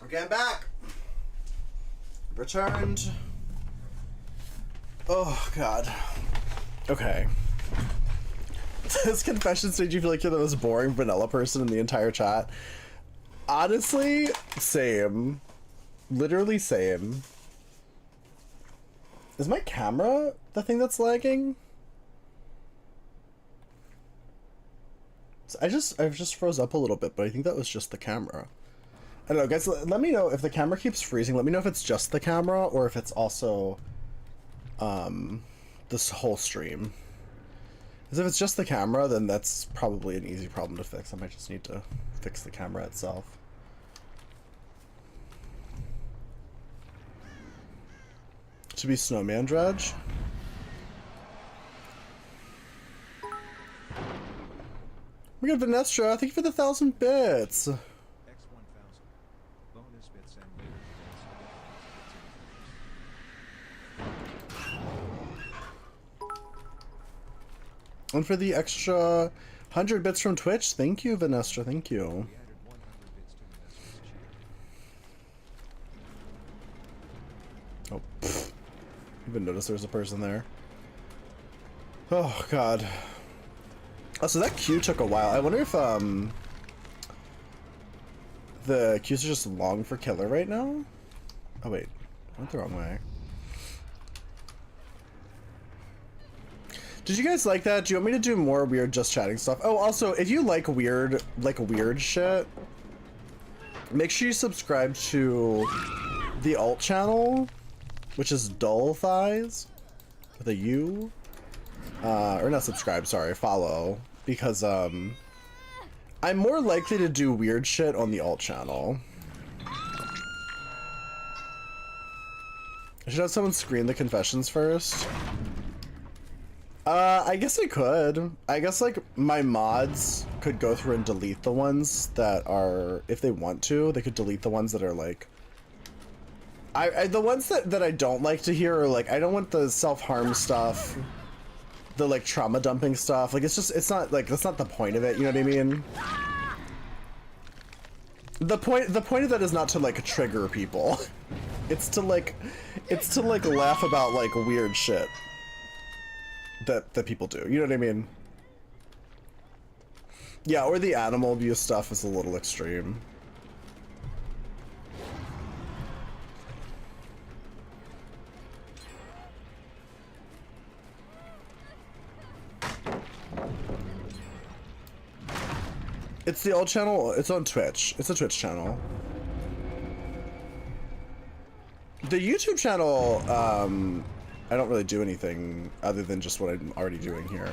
Okay, I'm back. Returned. Oh, God. Okay. This confession made you feel like you're the most boring vanilla person in the entire chat. Honestly, same. Literally same. Is my camera the thing that's lagging? I just froze up a little bit, but I think that was just the camera. I don't know, guys, let me know if the camera keeps freezing. Let me know if it's just the camera or if it's also this whole stream. Because if it's just the camera, then that's probably an easy problem to fix. I might just need to fix the camera itself. To be Snowman Dredge. We got Vanessa. Thank you for the 1,000 bits. X1000 bonus bits and later And for the extra 100 bits from Twitch, thank you, Vanessa. Thank you. we added 100 bits to Vanessa's channel. Oh, pfft. Even noticed there's a person there. Oh God. Oh, so that queue took a while. I wonder if the queues are just long for killer right now. Oh wait, I went the wrong way. Did you guys like that? Do you want me to do more weird just chatting stuff? Oh, also, if you like weird shit, make sure you subscribe to the alt channel, which is Dull Thighs with a U. Or not subscribe, sorry, follow. Because, I'm more likely to do weird shit on the alt channel. I should have someone screen the confessions first. I guess I could. I guess, like, my mods could go through and delete the ones that are, if they want to, they could delete the ones that are, like, the ones that I don't like to hear are, like, I don't want the self-harm stuff, the, like, trauma dumping stuff. Like, it's not, like, that's not the point of it, you know what I mean? The point of that is not to, like, trigger people. It's to, like, laugh about, like, weird shit that people do, you know what I mean? Yeah, or the animal abuse stuff is a little extreme. It's the old channel, it's on Twitch. It's a Twitch channel. The YouTube channel, I don't really do anything other than just what I'm already doing here.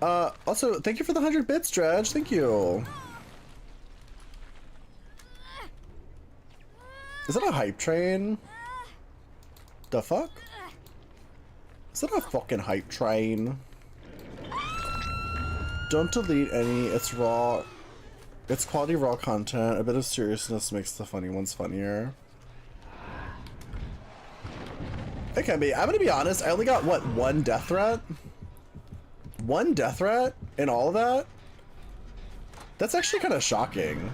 Also, thank you for the 100 bits, Dredge. Thank you. Is that a hype train? The fuck? Is that a fucking hype train? Don't delete any. It's raw. It's quality raw content. A bit of seriousness makes the funny ones funnier. It can be. I'm gonna be honest, I only got, what, one death threat? One death threat in all of that? That's actually kind of shocking.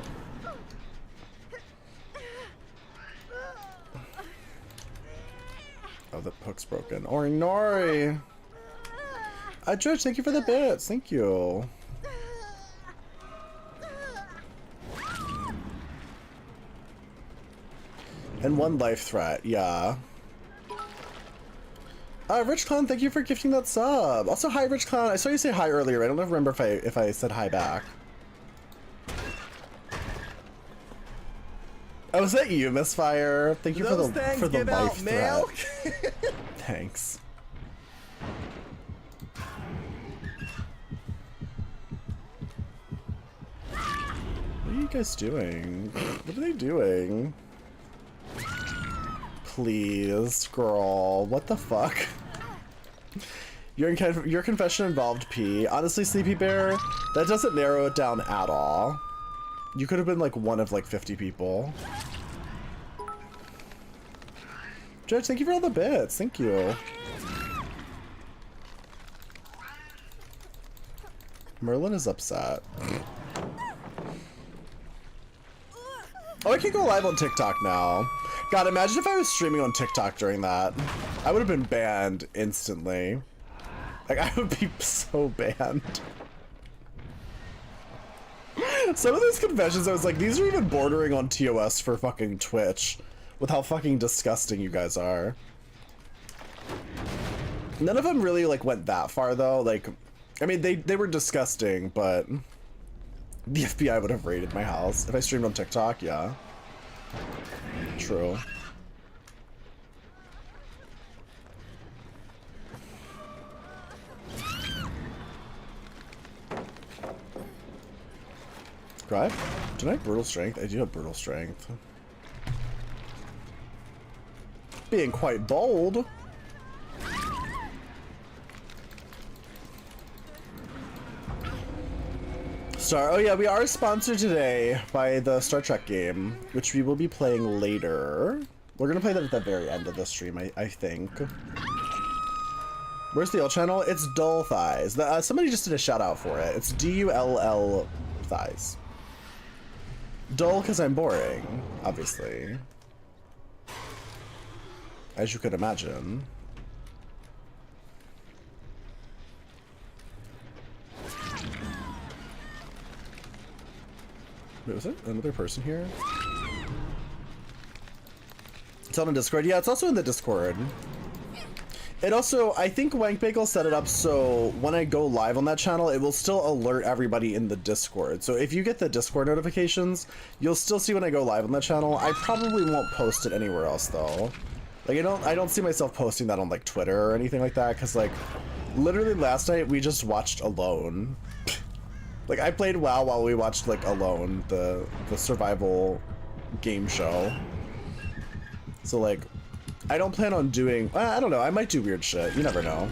Oh, the hook's broken. Ori Nori! George, thank you for the bits. Thank you. And one life threat, yeah. Rich Clown, thank you for gifting that sub. Also, hi, Rich Clown. I saw you say hi earlier. I don't remember if I said hi back. Oh, was that you, Misfire? Thank you for the life threat. Thanks. What are you guys doing? What are they doing? Please, girl. What the fuck? Your confession involved pee. Honestly, Sleepy Bear, that doesn't narrow it down at all. You could have been like one of like 50 people. Judge, thank you for all the bits. Thank you. Merlin is upset. Oh, I can go live on TikTok now. God, imagine if I was streaming on TikTok during that. I would have been banned instantly. Like, I would be so banned. Some of these confessions, I was like, these are even bordering on TOS for fucking Twitch. With how fucking disgusting you guys are. None of them really, like, went that far, though. Like, I mean, they were disgusting, but... The FBI would have raided my house. If I streamed on TikTok, yeah. True. Drive? Did I have brutal strength? I do have brutal strength. Being quite bold. Oh yeah, we are sponsored today by the Star Trek game, which we will be playing later. We're gonna play that at the very end of the stream, I think. Where's the L channel? It's Dull Thighs. Somebody just did a shout out for it. It's DULL Thighs. Dull because I'm boring, obviously. As you could imagine. Wait, was there another person here? It's on the Discord. Yeah, it's also in the Discord. It also, I think Wank Bagel set it up so when I go live on that channel, it will still alert everybody in the Discord. So if you get the Discord notifications, you'll still see when I go live on that channel. I probably won't post it anywhere else though. Like I don't see myself posting that on like Twitter or anything like that, because like literally last night we just watched Alone. Like, I played WoW while we watched, like, Alone, the survival game show. So, like, I don't plan on doing... I don't know, I might do weird shit. You never know.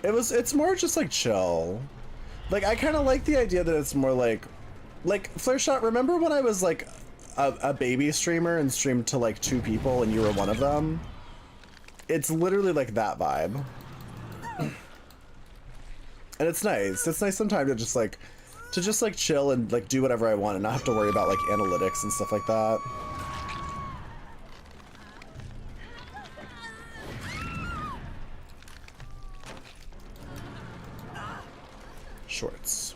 It's more just, like, chill. Like, I kind of like the idea that it's more like... Like, Flareshot, remember when I was, like, a baby streamer and streamed to, like, 2 people and you were one of them? It's literally, like, that vibe. And it's nice. It's nice sometimes to just like chill and like do whatever I want and not have to worry about like analytics and stuff like that. Shorts.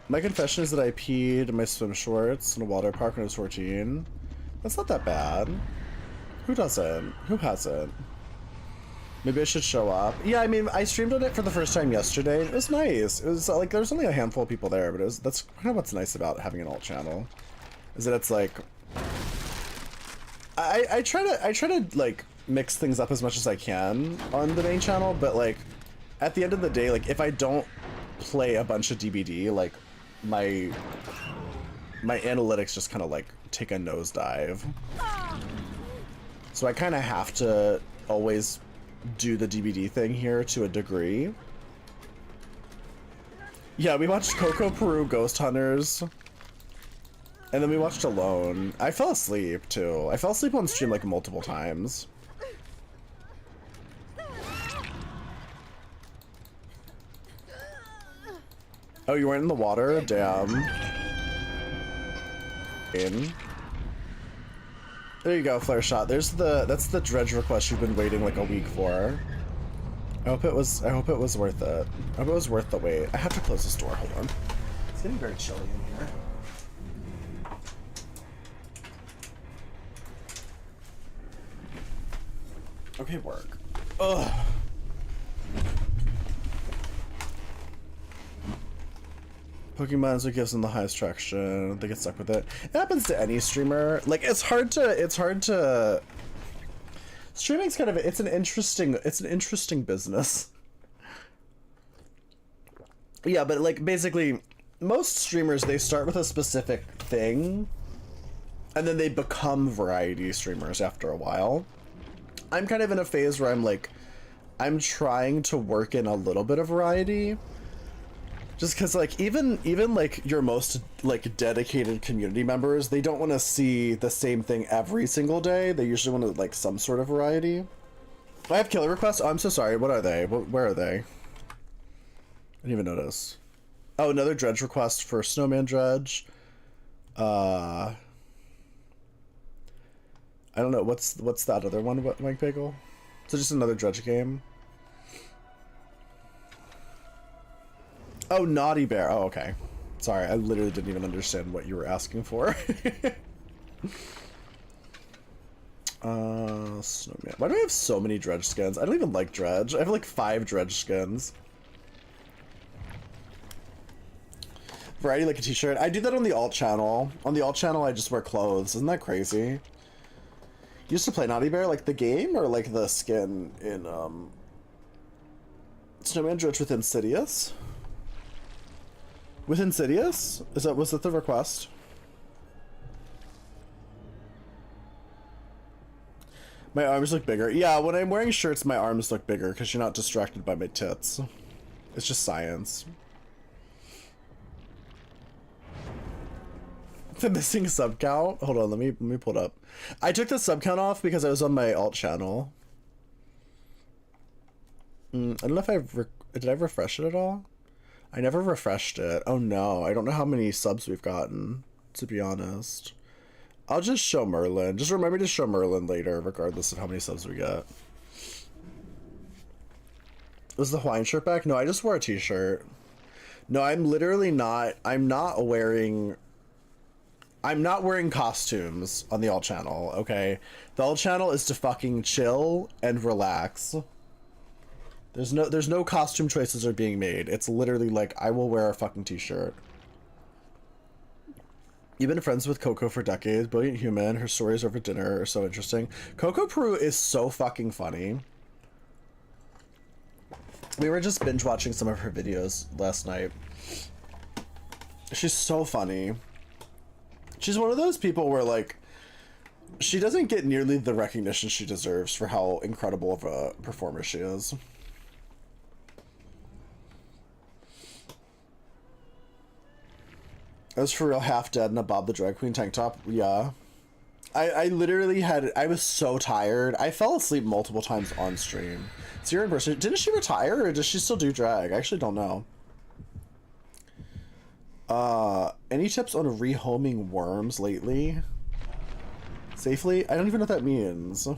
My confession is that I peed in my swim shorts in a water park when I was 14. That's not that bad. Who doesn't? Who hasn't? Maybe I should show up. Yeah, I mean, I streamed on it for the first time yesterday. It was nice. It was like, there was only a handful of people there, but that's kind of what's nice about having an alt channel. Is that it's like... I try to, like, mix things up as much as I can on the main channel, but, like, at the end of the day, like, if I don't play a bunch of DBD, like, my analytics just kind of, like, take a nosedive. So I kind of have to always do the DBD thing here to a degree. Yeah, we watched Coco Peru Ghost Hunters. And then we watched Alone. I fell asleep, too. I fell asleep on stream, like, multiple times. Oh, you weren't in the water? Damn. There you go, Flare Shot. That's the dredge request you've been waiting like a week for. I hope it was worth it. I hope it was worth the wait. I have to close this door, hold on. It's getting very chilly in here. Okay, work. Ugh. Pokemons are gives them the highest traction. They get stuck with it. It happens to any streamer. Like it's hard to streaming's kind of it's an interesting business. Yeah, but like basically most streamers, they start with a specific thing and then they become variety streamers after a while. I'm kind of in a phase where I'm trying to work in a little bit of variety. Just because, like, even like your most like dedicated community members, they don't want to see the same thing every single day. They usually want to like some sort of variety. I have killer requests. Oh, I'm so sorry. What are they? Where are they? didn't even notice. Oh, another dredge request for Snowman Dredge. I don't know, what's that other one about Mike Pickle? So just another dredge game. Oh, Naughty Bear. Oh, okay. Sorry, I literally didn't even understand what you were asking for. Snowman. Why do I have so many dredge skins? I don't even like dredge. I have like 5 dredge skins. Variety like a t-shirt. I do that on the alt channel. On the alt channel, I just wear clothes. Isn't that crazy? You used to play Naughty Bear, like the game, or like the skin in Snowman Dredge with Insidious? With Insidious? Was that the request? My arms look bigger. Yeah, when I'm wearing shirts, my arms look bigger because you're not distracted by my tits. It's just science. The missing sub count? Hold on, let me pull it up. I took the sub count off because I was on my alt channel. I don't know if did I refresh it at all? I never refreshed it. Oh no, I don't know how many subs we've gotten, to be honest. I'll just show Merlin. Just remember to show Merlin later, regardless of how many subs we get. Was the Hawaiian shirt back? No, I just wore a t-shirt. No, I'm literally not. I'm not wearing costumes on the alt channel, okay? The alt channel is to fucking chill and relax. There's no costume choices are being made. It's literally like, I will wear a fucking t-shirt. You've been friends with Coco for decades. Brilliant human. Her stories over dinner are so interesting. Coco Peru is so fucking funny. We were just binge watching some of her videos last night. She's so funny. She's one of those people where, like, she doesn't get nearly the recognition she deserves for how incredible of a performer she is. I was for real half dead in a Bob the Drag Queen tank top. Yeah. I literally I was so tired. I fell asleep multiple times on stream. So you're in person. Didn't she retire or does she still do drag? I actually don't know. Any tips on rehoming worms lately? Safely? I don't even know what that means.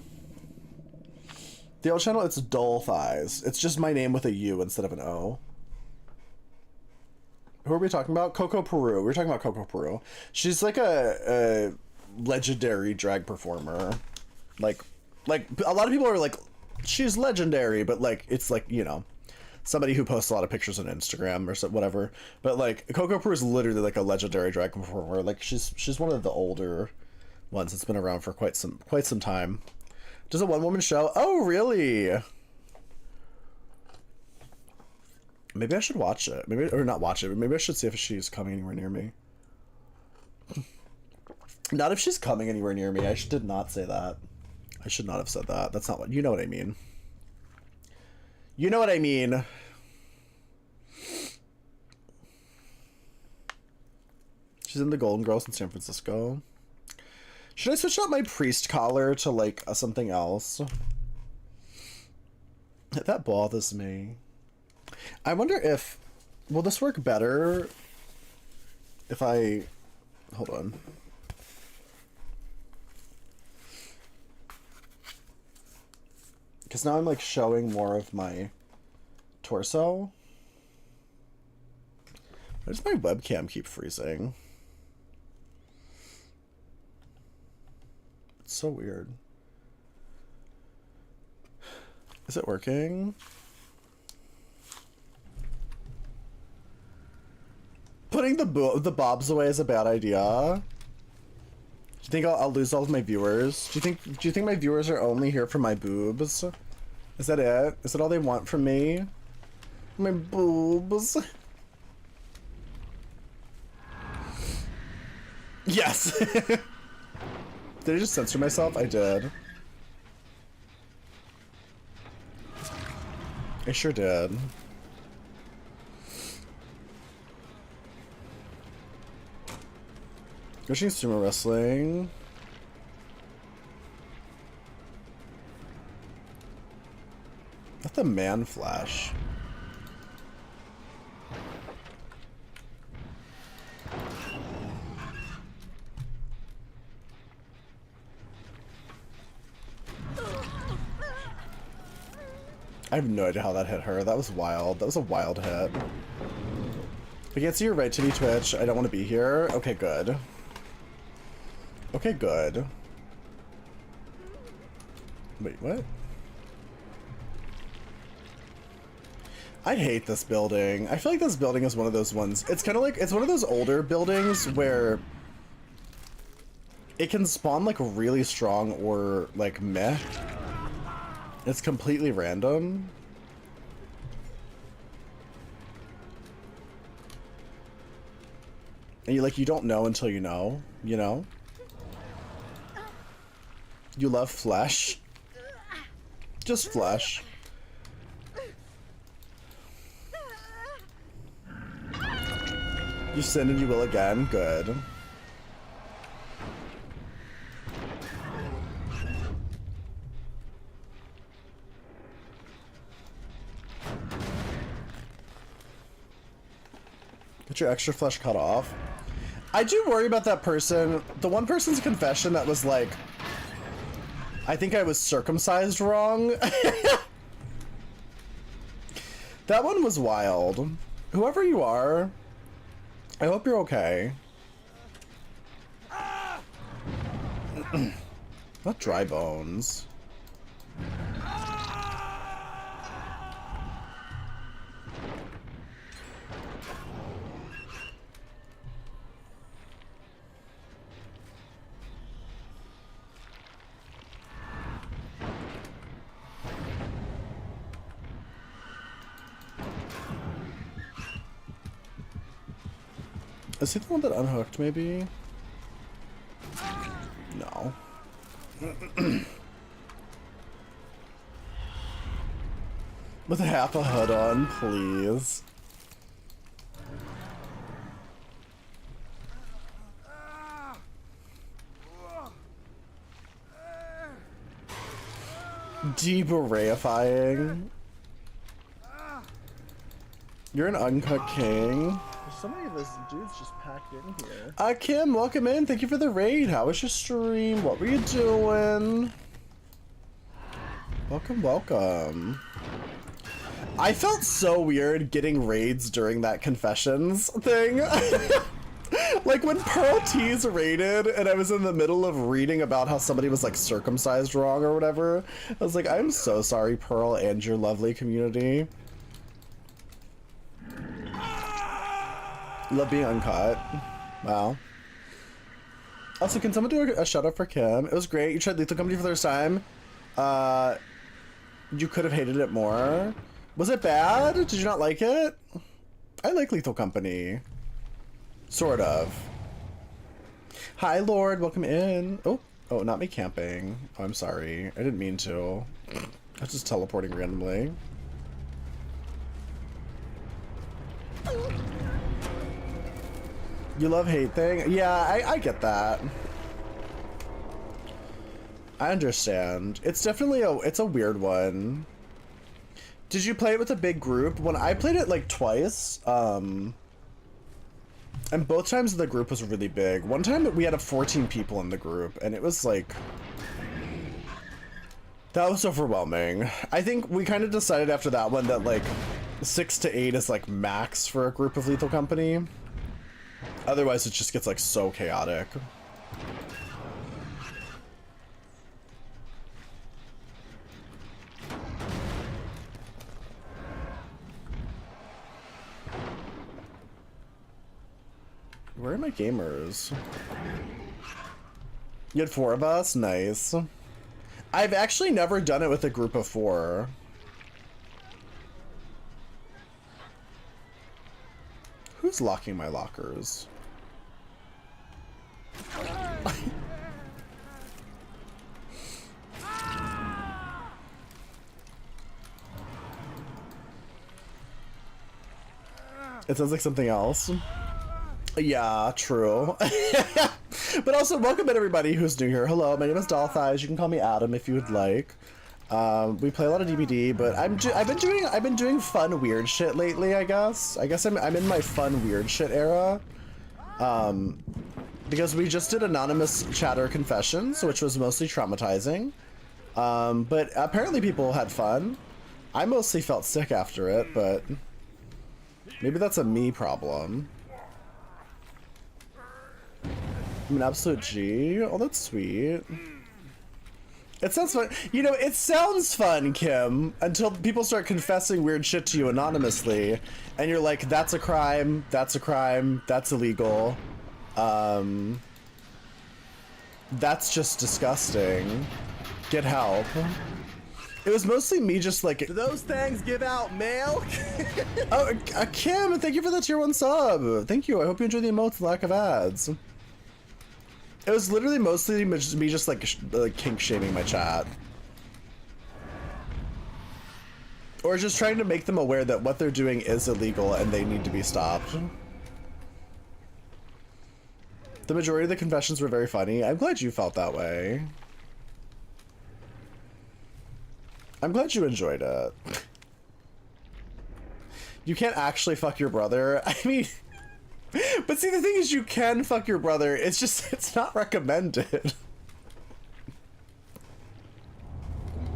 The old channel, it's Dull Thighs. It's just my name with a U instead of an O. Who are we talking about? Coco Peru. We're talking about Coco Peru. She's like a legendary drag performer. Like a lot of people are like, she's legendary, but like, it's like, you know, somebody who posts a lot of pictures on Instagram or whatever. But like, Coco Peru is literally like a legendary drag performer. Like she's one of the older ones that's been around for quite some time. Does a one-woman show? Oh, really? Maybe I should watch it. Maybe, or not watch it, but maybe I should see if she's coming anywhere near me. Not if she's coming anywhere near me. I did not say that. I should not have said that. That's not what... You know what I mean. You know what I mean. She's in the Golden Girls in San Francisco. Should I switch out my priest collar to, like, something else? That bothers me. I wonder if... Will this work better if I... Hold on. Because now I'm, like, showing more of my torso. Why does my webcam keep freezing? It's so weird. Is it working? Putting the bobs away is a bad idea. Do you think I'll lose all of my viewers? Do you think my viewers are only here for my boobs? Is that it? Is that all they want from me? My boobs. Yes. Did I just censor myself? I did. I sure did. Watching sumo wrestling. Not the man flash. I have no idea how that hit her. That was wild. That was a wild hit. I can't see your right titty twitch. I don't want to be here. Okay, good. Okay, good. Wait, what? I hate this building. I feel like this building is one of those ones. It's kind of like, it's one of those older buildings where it can spawn like really strong or like meh. It's completely random. And you don't know until you know, you know? You love flesh. Just flesh. You sin and you will again. Good. Get your extra flesh cut off. I do worry about that person. The one person's confession that was like, I think I was circumcised wrong. That one was wild. Whoever you are, I hope you're okay. Not dry bones. Is he the one that unhooked, maybe? No. With half a hood on, please. Debarayifying. You're an uncut king. So many of those dudes just packed in here. Kim, welcome in. Thank you for the raid. How was your stream? What were you doing? Welcome, welcome. I felt so weird getting raids during that confessions thing. Like when Pearl T's raided and I was in the middle of reading about how somebody was like circumcised wrong or whatever. I was like, I'm so sorry, Pearl, and your lovely community. Love being uncut. Wow. Also, can someone do a shout out for Kim? It was great. You tried Lethal Company for the first time. You could have hated it more. Was it bad? Did you not like it? I like Lethal Company. Sort of. Hi, Lord. Welcome in. Oh, not me camping. Oh, I'm sorry. I didn't mean to. I was just teleporting randomly. You love hate thing? Yeah, I get that. I understand. It's definitely it's a weird one. Did you play it with a big group? When I played it like twice, and both times the group was really big. One time we had 14 people in the group and it was like, that was overwhelming. I think we kind of decided after that one that like 6 to 8 is like max for a group of Lethal Company. Otherwise, it just gets like so chaotic. Where are my gamers? You had 4 of us? Nice. I've actually never done it with a group of 4. Who's locking my lockers? It sounds like something else. Yeah, true. But also, welcome in everybody who's new here. Hello, my name is Doll Thighs. You can call me Adam if you would like. We play a lot of DBD, but I've been doing fun weird shit lately. I guess I'm in my fun weird shit era. Because we just did anonymous chatter confessions, which was mostly traumatizing. But apparently people had fun. I mostly felt sick after it, but maybe that's a me problem. I'm an absolute G. Oh, that's sweet. It sounds fun. You know, it sounds fun, Kim, until people start confessing weird shit to you anonymously, and you're like, that's a crime, that's illegal. That's just disgusting. Get help. It was mostly me just like... Do those things give out milk? Oh, Kim, thank you for the tier 1 sub. Thank you. I hope you enjoy the emotes, lack of ads. It was literally mostly me just like kink shaming my chat. Or just trying to make them aware that what they're doing is illegal and they need to be stopped. The majority of the confessions were very funny. I'm glad you felt that way. I'm glad you enjoyed it. You can't actually fuck your brother. I mean... But see, the thing is, you can fuck your brother. It's just, it's not recommended.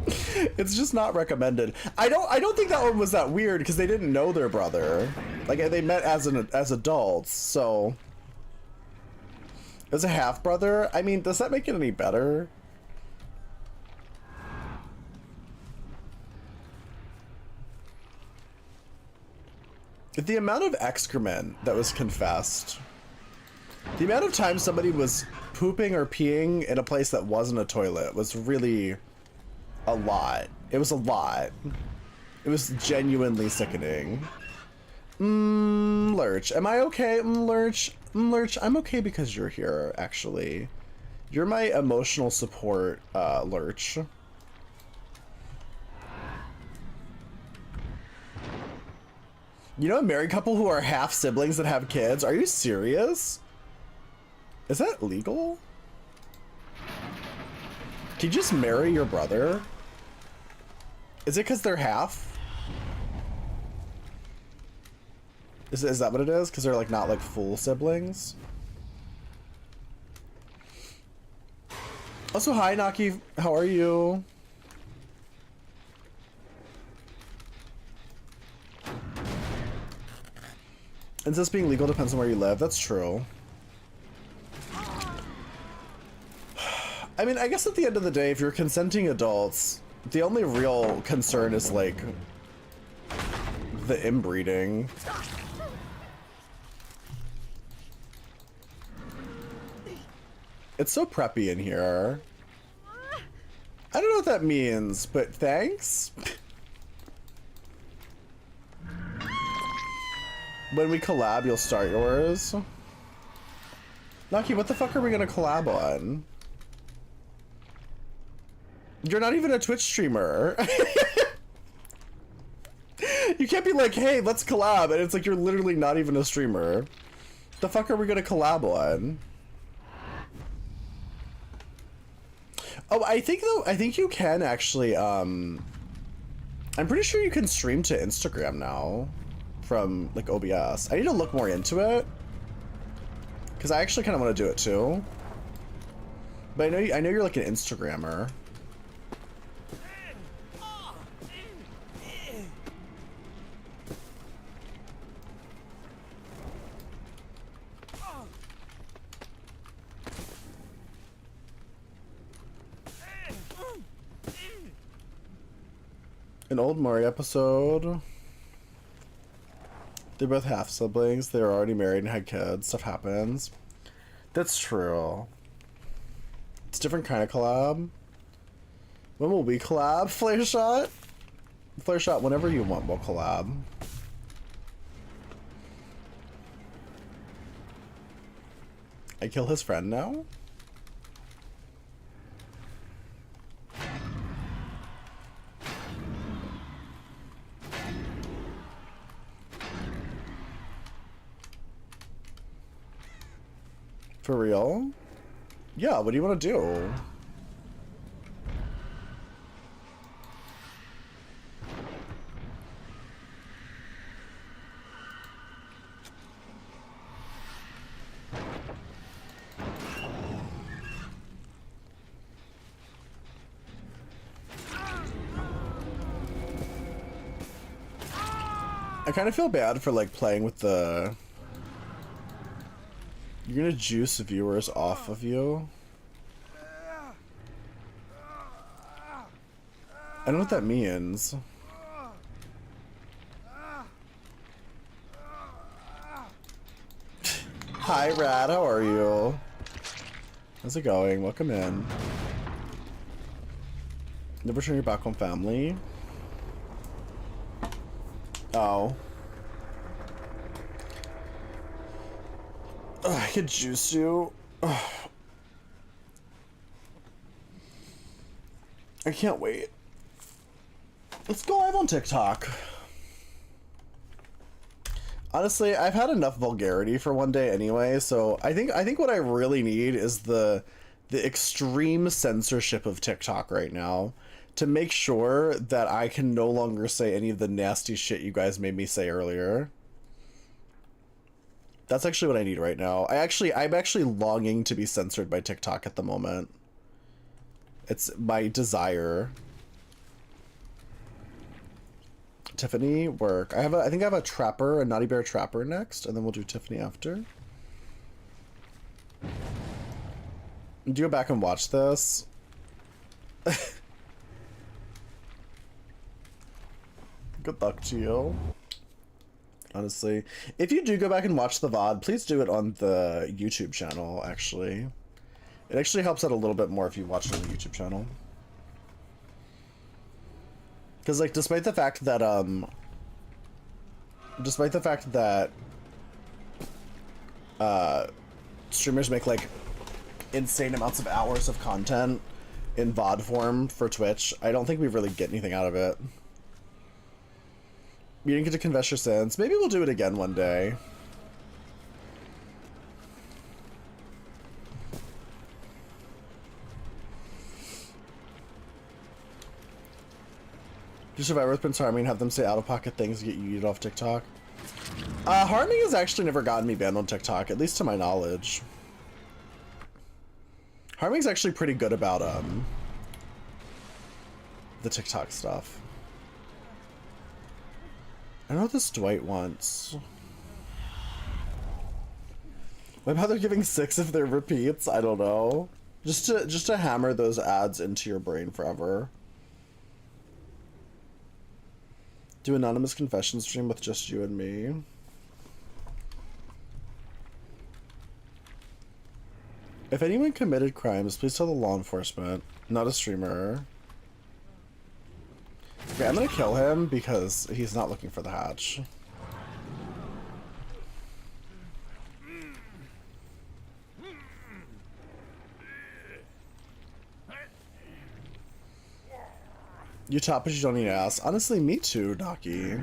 It's just not recommended. I don't think that one was that weird because they didn't know their brother. Like, they met as adults, so... As a half brother, I mean, does that make it any better? The amount of excrement that was confessed, the amount of time somebody was pooping or peeing in a place that wasn't a toilet was really a lot. It was a lot. It was genuinely sickening. Lurch, am I okay? Lurch, I'm okay because you're here, actually. You're my emotional support, Lurch. You know a married couple who are half siblings that have kids? Are you serious? Is that legal? Can you just marry your brother? Is it because they're half? Is that what it is? Because they're like not like full siblings? Also, hi Naki, how are you? Incest being legal depends on where you live. That's true. I mean, I guess at the end of the day, if you're consenting adults, the only real concern is like the inbreeding. It's so preppy in here. I don't know what that means, but thanks. When we collab, you'll start yours. Naki, what the fuck are we gonna collab on? You're not even a Twitch streamer. You can't be like, hey, let's collab, and it's like you're literally not even a streamer. The fuck are we gonna collab on? Oh, I think you can actually, I'm pretty sure you can stream to Instagram now. From like OBS. I need to look more into it because I actually kind of want to do it too. But I know you're like an Instagrammer. An old Maury episode. They're both half siblings. They were already married and had kids. Stuff happens. That's true. It's a different kind of collab. When will we collab? Flare shot? Flare shot, whenever you want, we'll collab. I kill his friend now? For real? Yeah, what do you want to do? I kind of feel bad for like playing with the... You're gonna juice viewers off of you? I don't know what that means. Hi, Rad. How are you? How's it going? Welcome in. Never turn your back on family. Oh. Ugh, I could juice you. Ugh. I can't wait. Let's go live on TikTok. Honestly, I've had enough vulgarity for one day anyway, so I think what I really need is the extreme censorship of TikTok right now to make sure that I can no longer say any of the nasty shit you guys made me say earlier. That's actually what I need right now. I'm actually longing to be censored by TikTok at the moment. It's my desire. Tiffany, work. I think I have a Trapper, a Naughty Bear Trapper next, and then we'll do Tiffany after. Do you go back and watch this? Good luck to you. Honestly, if you do go back and watch the VOD, please do it on the YouTube channel, actually. It actually helps out a little bit more if you watch it on the YouTube channel. Because, like, despite the fact that streamers make, like, insane amounts of hours of content in VOD form for Twitch, I don't think we really get anything out of it. You didn't get to confess your sins. Maybe we'll do it again one day. Do Survivor with Prince Harming and have them say out-of-pocket things to get you off TikTok? Harming has actually never gotten me banned on TikTok, at least to my knowledge. Harming's actually pretty good about, the TikTok stuff. I don't know what this Dwight wants. Why bother giving 6 if they're repeats? I don't know. Just to hammer those ads into your brain forever. Do anonymous confession stream with just you and me. If anyone committed crimes, please tell the law enforcement, not a streamer. Okay, I'm gonna kill him because he's not looking for the hatch. You top, but you don't eat ass. Honestly, me too, Naki.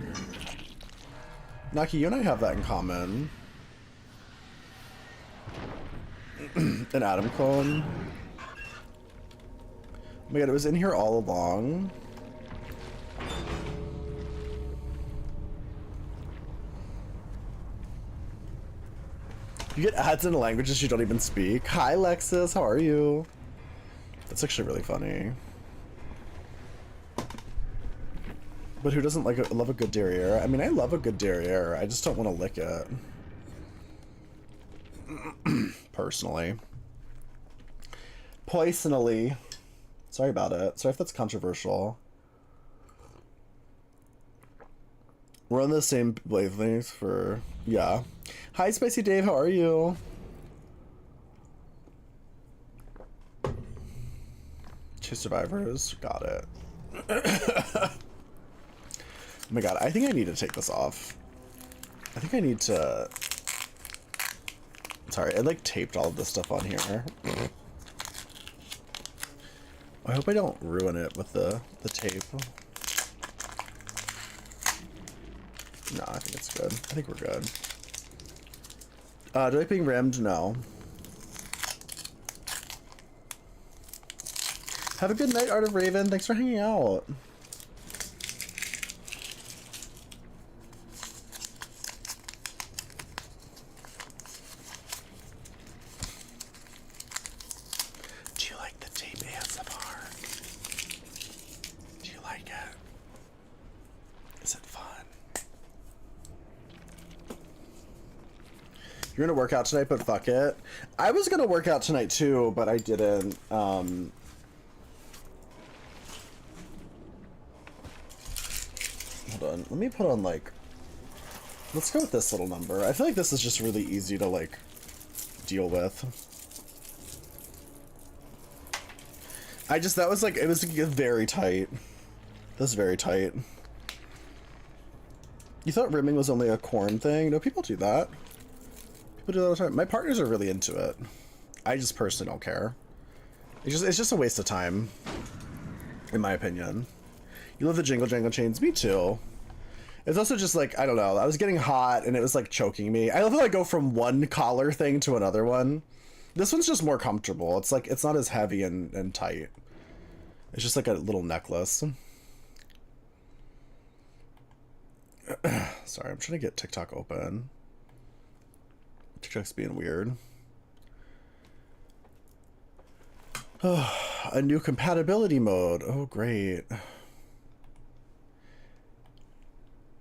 Naki, you and I have that in common. An Adam clone. Oh my god, it was in here all along. You get ads in languages you don't even speak. Hi, Lexus, how are you? That's actually really funny. But who doesn't love a good derriere? I mean, I love a good derriere. I just don't want to lick it. Personally. Personally. Sorry about it. Sorry if that's controversial. We're on the same wavelength for... Yeah. Hi, Spicy Dave. How are you? Two survivors. Got it. Oh my god, I think I need to take this off. I think I need to... Sorry, I like taped all of this stuff on here. I hope I don't ruin it with the tape. No, I think it's good. I think we're good. Do I like being rammed? No. Have a good night, Art of Raven. Thanks for hanging out. Do you like the tape ASMR? Do you like it? Is it fun? You're gonna work out tonight, but fuck it. I was gonna work out tonight too, but I didn't. Hold on. Let me put on like. Let's go with this little number. I feel like this is just really easy to like deal with. That was like, it was very tight. That was very tight. You thought rimming was only a corn thing? No, people do that. People do that all the time. My partners are really into it. I just personally don't care. It's just a waste of time, in my opinion. You love the jingle jangle chains? Me too. It's also just like, I don't know, I was getting hot and it was like choking me. I love how I go from one collar thing to another one. This one's just more comfortable. It's like, it's not as heavy and tight. It's just like a little necklace. Sorry, I'm trying to get TikTok open. TikTok's being weird. A new compatibility mode. Oh, great.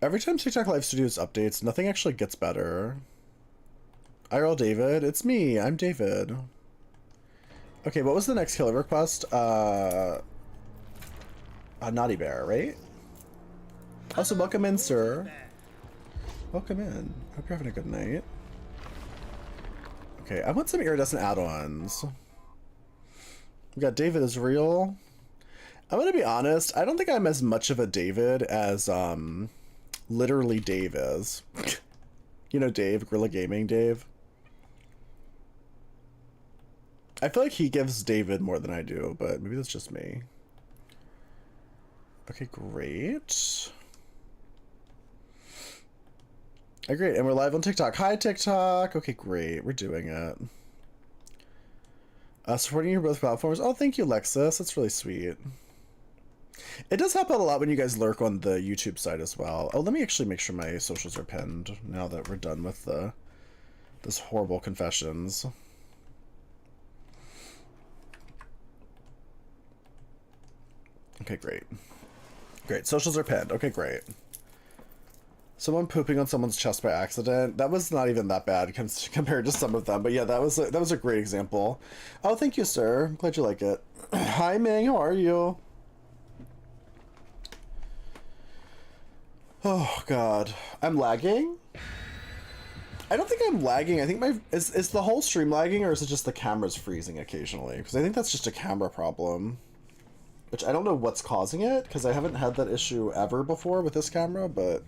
Every time TikTok Live Studios updates, nothing actually gets better. IRL David, it's me. I'm David. Okay, what was the next killer request? A Naughty Bear, right? Also, welcome in, sir. Welcome in. Hope you're having a good night. Okay, I want some iridescent add-ons. We got David is real. I'm gonna be honest, I don't think I'm as much of a David as, literally Dave is. You know Dave, Gorilla Gaming Dave? I feel like he gives David more than I do, but maybe that's just me. Okay, great. Oh, great, and we're live on TikTok. Hi, TikTok! Okay, great, we're doing it. Supporting you both platforms. Oh, thank you, Lexus. That's really sweet. It does help out a lot when you guys lurk on the YouTube side as well. Oh, let me actually make sure my socials are pinned now that we're done with this horrible confessions. Okay, great. Great, socials are pinned. Okay, great. Someone pooping on someone's chest by accident. That was not even that bad compared to some of them. But yeah, that was a great example. Oh, thank you, sir. I'm glad you like it. Hi, Ming. How are you? Oh, God. I'm lagging? I don't think I'm lagging. I think is the whole stream lagging, or is it just the camera's freezing occasionally? Because I think that's just a camera problem. Which I don't know what's causing it, because I haven't had that issue ever before with this camera, but...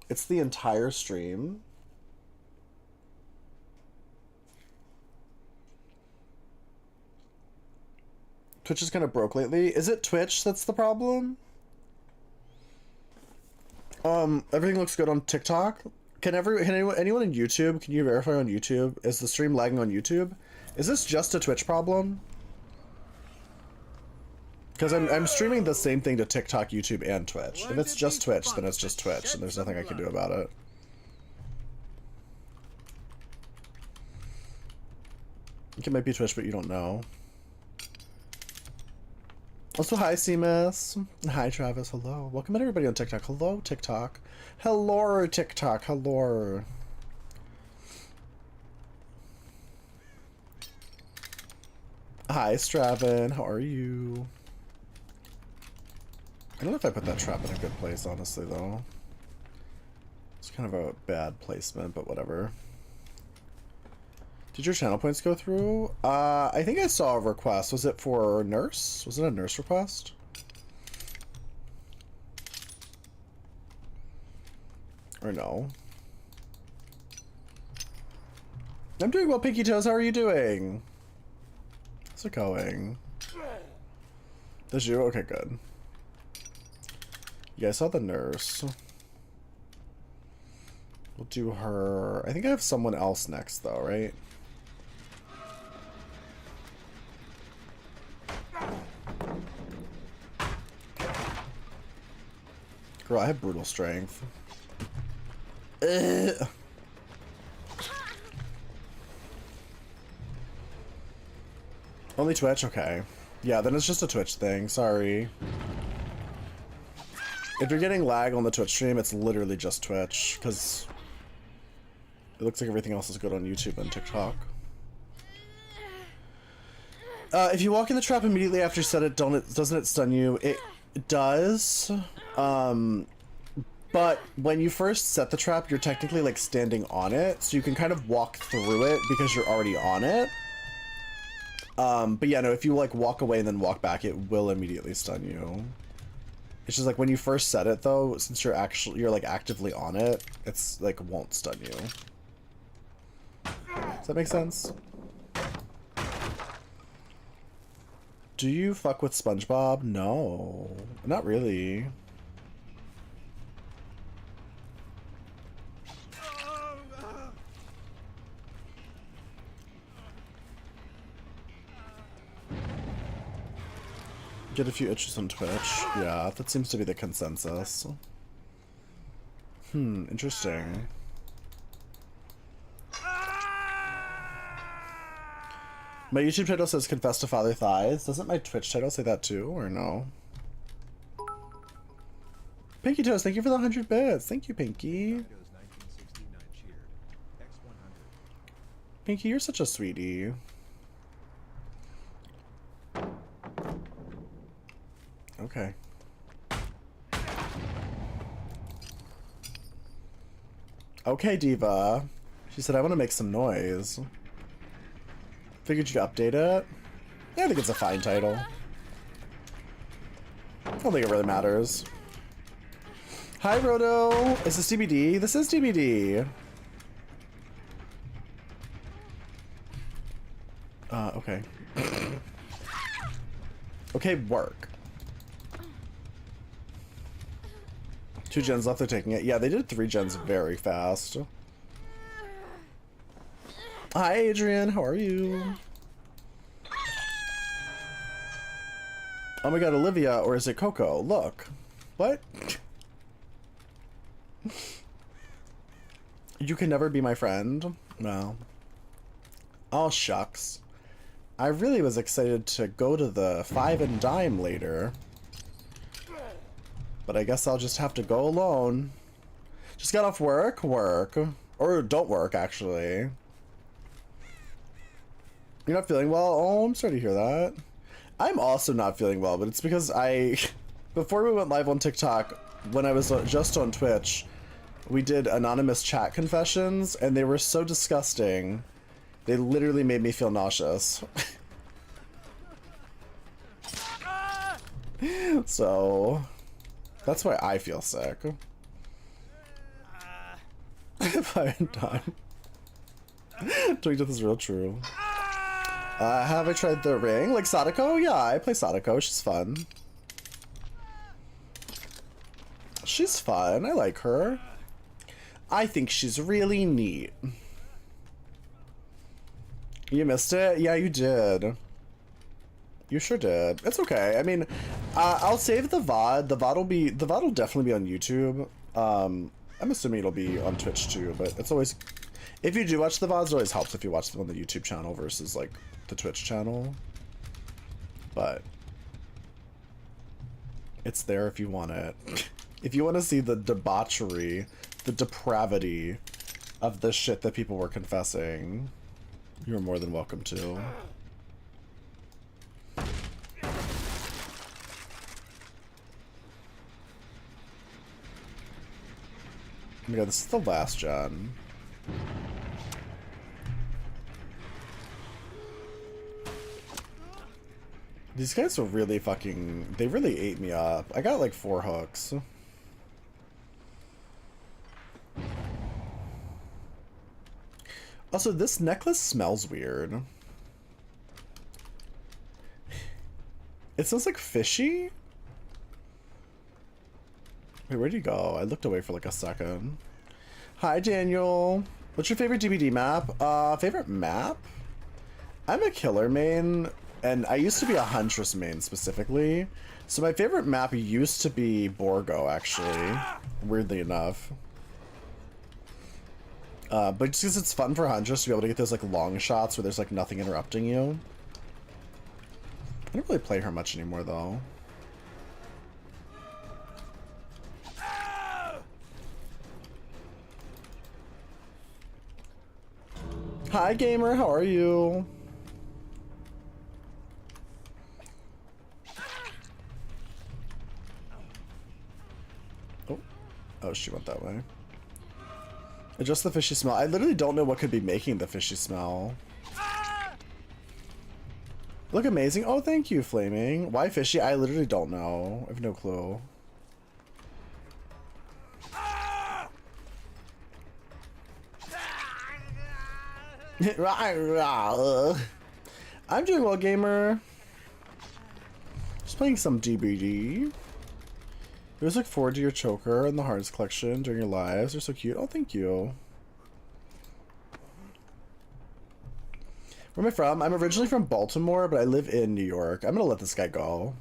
It's the entire stream. Twitch is kind of broke lately. Is it Twitch that's the problem? Everything looks good on TikTok. Can anyone in YouTube, can you verify on YouTube? Is the stream lagging on YouTube? Is this just a Twitch problem? Because I'm streaming the same thing to TikTok, YouTube, and Twitch. If it's just Twitch, then it's just Twitch, and there's nothing I can do about it. I think it might be Twitch, but you don't know. Also, hi, Seamus. Hi, Travis. Hello. Welcome to everybody on TikTok. Hello, TikTok. Hello, TikTok. Hello. Hi, Straven. How are you? I don't know if I put that trap in a good place, honestly, though. It's kind of a bad placement, but whatever. Did your channel points go through? I think I saw a request. Was it for nurse? Was it a nurse request? Or no? I'm doing well, Pinky Toes. How are you doing? How's it going? Does you? Okay, good. Yeah, I saw the nurse. We'll do her. I think I have someone else next, though, right? Girl, I have brutal strength. Ugh. Only Twitch? Okay. Yeah, then it's just a Twitch thing. Sorry. If you're getting lag on the Twitch stream, it's literally just Twitch, because it looks like everything else is good on YouTube and TikTok. If you walk in the trap immediately after you set it, doesn't it stun you? It does. But when you first set the trap, you're technically like standing on it, so you can kind of walk through it because you're already on it. But yeah, no, if you like walk away and then walk back, it will immediately stun you. It's just like when you first set it though, since you're like actively on it, it's like won't stun you. Does that make sense? Do you fuck with SpongeBob? No, not really. Get a few itches on Twitch. Yeah, that seems to be the consensus. Interesting. My YouTube title says Confess to Father Thighs. Doesn't my Twitch title say that too, or no? Pinky Toast, thank you for the 100 bits. Thank you, Pinky. 1969 cheered. X100. Pinky, you're such a sweetie. Okay. Okay, Diva. She said, I want to make some noise. Figured you'd update it. Yeah, I think it's a fine title. I don't think it really matters. Hi, Roto. Is this DBD? This is DBD. Okay. Okay, work. 2 gens left, they're taking it. Yeah, they did 3 gens very fast. Hi, Adrian, how are you? Oh my god, Olivia, or is it Coco? Look. What? You can never be my friend? No. Oh, shucks. I really was excited to go to the 5 and Dime later. But I guess I'll just have to go alone. Just got off work? Work. Or don't work, actually. You're not feeling well? Oh, I'm sorry to hear that. I'm also not feeling well, but it's because before we went live on TikTok, when I was just on Twitch, we did anonymous chat confessions, and they were so disgusting. They literally made me feel nauseous. So, that's why I feel sick. Fine time. Tweaked this is real true. Have I tried the ring? Like Sadako? Yeah, I play Sadako. She's fun. She's fun. I like her. I think she's really neat. You missed it? Yeah, you did. You sure did. It's okay. I mean, I'll save the VOD. The VOD will definitely be on YouTube. I'm assuming it'll be on Twitch too, but it's always, if you do watch the VODs, it always helps if you watch them on the YouTube channel versus like the Twitch channel. But it's there if you want it. If you want to see the debauchery, the depravity of the shit that people were confessing, you're more than welcome to. Oh my god, this is the last gen. These guys are really fucking... They really ate me up. I got like 4 hooks. Also, this necklace smells weird. It smells like fishy. Wait, where'd you go? I looked away for like a second. Hi, Daniel. What's your favorite DBD map? Favorite map? I'm a killer main, and I used to be a huntress main specifically. So my favorite map used to be Borgo, actually. Weirdly enough. But just because it's fun for huntress to be able to get those like long shots where there's like nothing interrupting you. I don't really play her much anymore though. Hi, gamer. How are you? Oh, oh, she went that way. Adjust the fishy smell. I literally don't know what could be making the fishy smell. Look amazing. Oh, thank you, Flaming. Why fishy? I literally don't know. I have no clue. I'm doing well, gamer. Just playing some DBD. You always look forward to your choker and the Hearts collection during your lives. They're so cute. Oh, thank you. Where am I from? I'm originally from Baltimore, but I live in New York. I'm gonna let this guy go.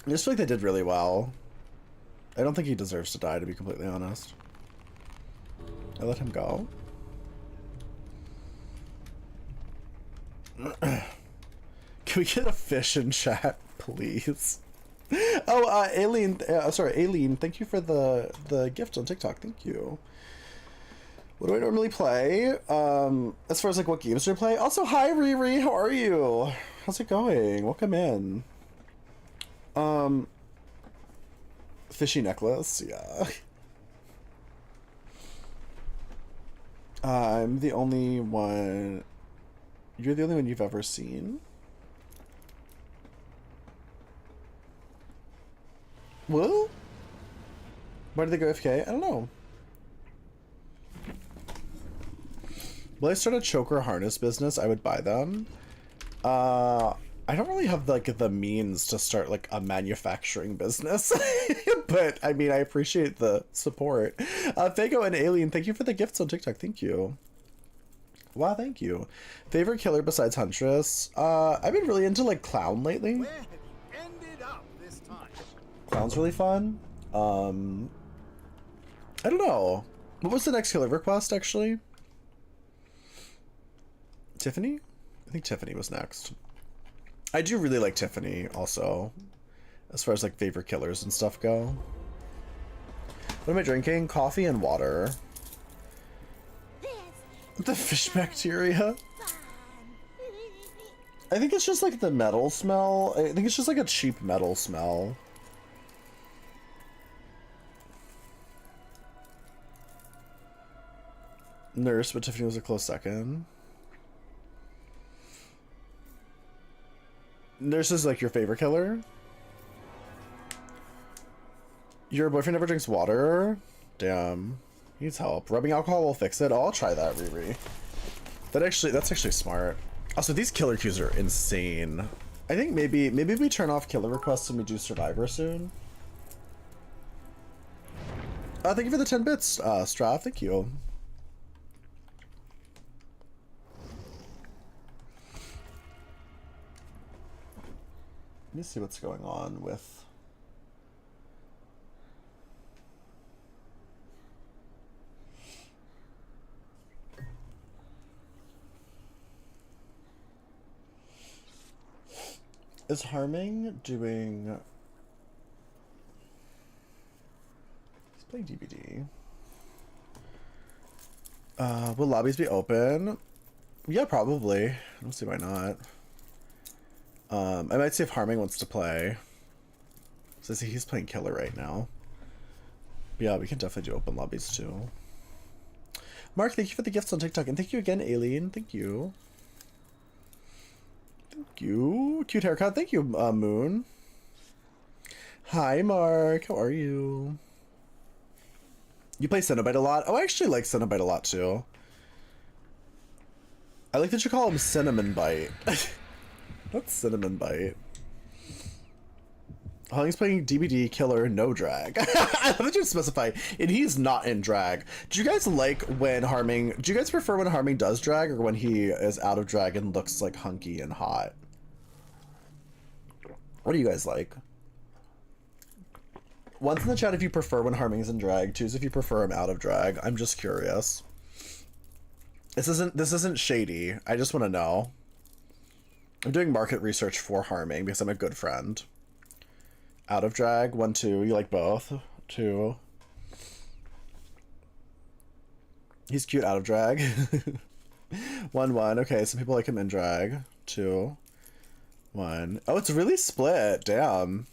I just feel like they did really well. I don't think he deserves to die, to be completely honest. I let him go. Can we get a fish in chat, please? Oh, Aileen, sorry, Aileen, thank you for the gift on TikTok. Thank you. What do I normally play? As far as like what games do I play? Also, hi Riri, how are you? How's it going? Welcome in. Fishy necklace, yeah. I'm the only one. You're the only one you've ever seen? Well? Why did they go AFK? I don't know. Will I start a choker harness business? I would buy them. I don't really have like the means to start like a manufacturing business, but I mean, I appreciate the support. Fago and Alien, thank you for the gifts on TikTok. Thank you. Wow, thank you. Favorite killer besides Huntress? I've been really into like Clown lately. Where have you ended up this time? Clown's really fun. I don't know. What was the next killer request actually? Tiffany? I think Tiffany was next. I do really like Tiffany also, as far as like favorite killers and stuff go. What am I drinking? Coffee and water. The fish bacteria? I think it's just like the metal smell. I think it's just like a cheap metal smell. Nurse, but Tiffany was a close second. Nurse is like your favorite killer? Your boyfriend never drinks water? Damn. He needs help. Rubbing alcohol will fix it. Oh, I'll try that, Riri. That's actually smart. Also, these killer queues are insane. I think maybe we turn off killer requests and we do Survivor soon. Thank you for the 10 bits, Strav. Thank you. Let me see what's going on with... Is Harming doing... He's playing DBD. Will lobbies be open? Yeah, probably. I don't see why not. I might see if Harming wants to play. So I see he's playing killer right now. But yeah, we can definitely do open lobbies too. Mark, thank you for the gifts on TikTok. And thank you again, Aileen. Thank you. Thank you. Cute haircut. Thank you, Moon. Hi, Mark. How are you? You play Cenobite a lot? Oh, I actually like Cenobite a lot too. I like that you call him Cinnamon Bite. That's Cinnamon Bite. Hong's playing DBD killer no drag. I love that you specify, and he's not in drag. Do you guys like when Harming? Do you guys prefer when Harming does drag or when he is out of drag and looks like hunky and hot? What do you guys like? One's in the chat if you prefer when Harming's in drag. Two's if you prefer him out of drag. I'm just curious. This isn't shady. I just want to know. I'm doing market research for Harming because I'm a good friend. Out of drag, 1, 2. You like both? 2. He's cute out of drag. 1-1. Okay, some people like him in drag. 2-1. Oh, it's really split. Damn.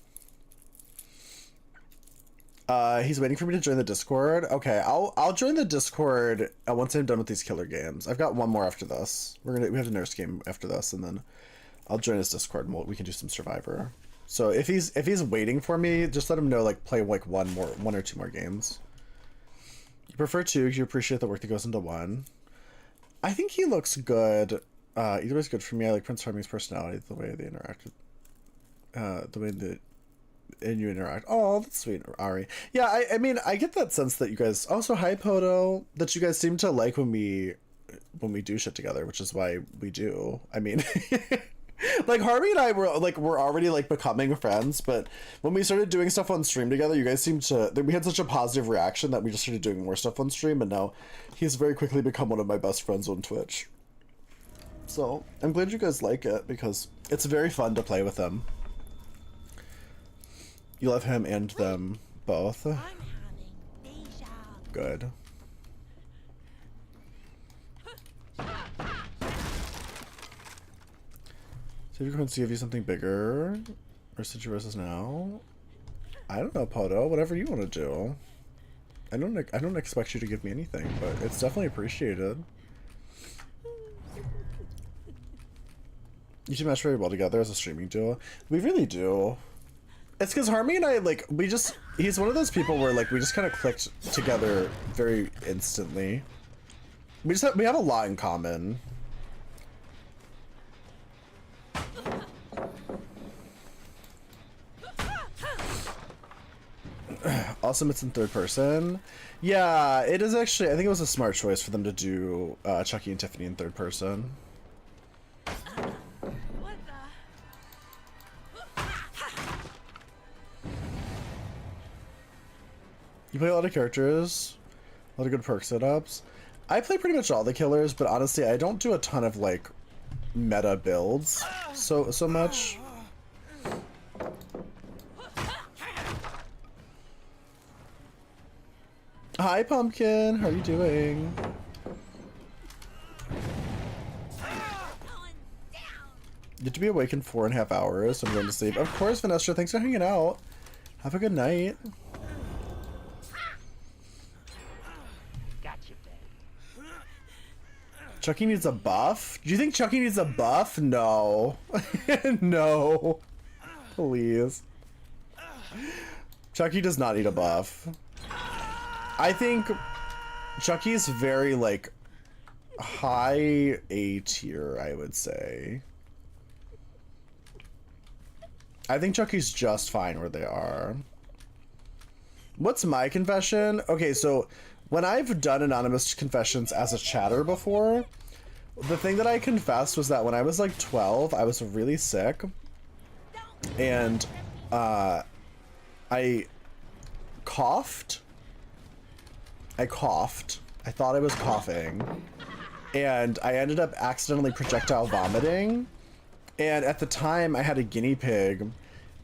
He's waiting for me to join the Discord. Okay, I'll join the Discord once I'm done with these killer games. I've got one more after this. We have a nurse game after this, and then I'll join his Discord and we can do some Survivor. So if he's waiting for me, just let him know, like, play like one or two more games. You prefer 2 because you appreciate the work that goes into 1. I think he looks good. Either way's good for me. I like Prince Charming's personality, the way they interact with, the way that and you interact. Oh, that's sweet, Ari. Yeah, I mean, I get that sense that you guys also, hi Poto, that you guys seem to like when we do shit together, which is why we do. I mean, like Harvey and I were already like becoming friends, but when we started doing stuff on stream together, you guys seemed to, we had such a positive reaction that we just started doing more stuff on stream, and now he's very quickly become one of my best friends on Twitch. So I'm glad you guys like it because it's very fun to play with him. You love him and them both. Good. So you're going to give you something bigger, or Situations now? I don't know, Poto. Whatever you want to do. I don't expect you to give me anything, but it's definitely appreciated. You two match very well together as a streaming duo. We really do. It's because Harmy and I, like, he's one of those people where, like, we just kind of clicked together very instantly. We have a lot in common. Awesome, it's in third person. Yeah, it is actually, I think it was a smart choice for them to do Chucky and Tiffany in third person. You play a lot of characters, a lot of good perk setups. I play pretty much all the killers, but honestly, I don't do a ton of like meta builds so much. Hi, Pumpkin. How are you doing? You have to be awake in 4.5 hours, so I'm going to sleep. Of course, Vanessa. Thanks for hanging out. Have a good night. Chucky needs a buff? Do you think Chucky needs a buff? No. No. Please. Chucky does not need a buff. I think Chucky's very, like, high A tier, I would say. I think Chucky's just fine where they are. What's my confession? Okay, so when I've done anonymous confessions as a chatter before, the thing that I confessed was that when I was like 12, I was really sick. And I coughed. I thought I was coughing. And I ended up accidentally projectile vomiting. And at the time, I had a guinea pig.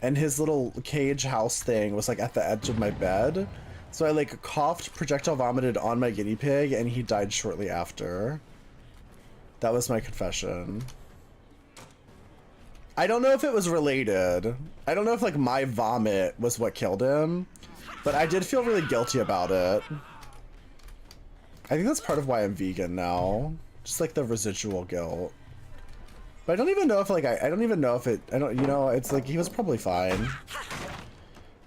And his little cage house thing was like at the edge of my bed. So I like coughed, projectile vomited on my guinea pig, and he died shortly after. That was my confession. I don't know if it was related. I don't know if like my vomit was what killed him, but I did feel really guilty about it. I think that's part of why I'm vegan now. Just like the residual guilt. But I don't even know if like, I don't even know if it, you know, it's like he was probably fine.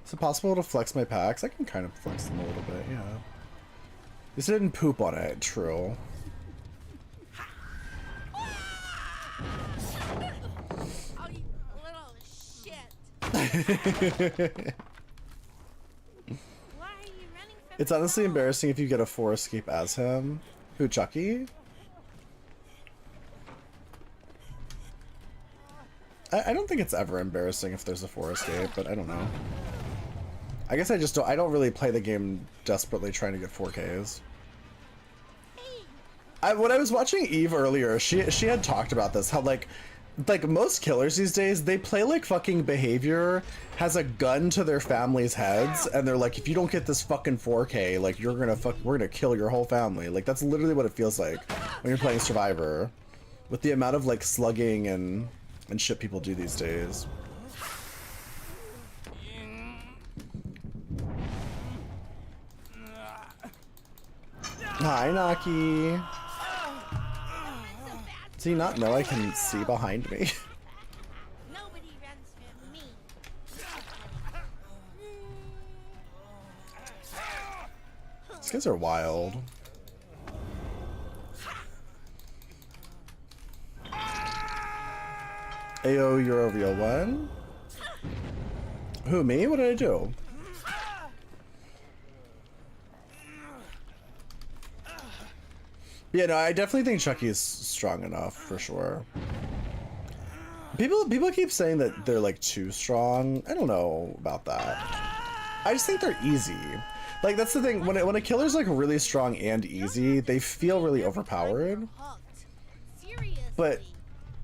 Is it possible to flex my packs? I can kind of flex them a little bit, yeah. Just didn't poop on it, true. Oh, you little shit. Why are you running from It's honestly embarrassing if you get a 4 escape as him. Who, Chucky? I don't think it's ever embarrassing if there's a 4 escape, but I don't know. I guess I don't really play the game desperately trying to get 4Ks. When I was watching Eve earlier, she had talked about this, how like like most killers these days, they play like fucking Behavior has a gun to their family's heads, and they're like, if you don't get this fucking 4K, like we're gonna kill your whole family. Like that's literally what it feels like when you're playing Survivor, with the amount of like slugging and shit people do these days. Hi, Naki. Do you not know I can see behind me? Nobody runs from me. These guys are wild. Ayo, you're a real one? Who, me? What did I do? Yeah, no, I definitely think Chucky's strong enough, for sure. People keep saying that they're, like, too strong. I don't know about that. I just think they're easy. Like, that's the thing. When a killer's, like, really strong and easy, they feel really overpowered. Hooked. Seriously. But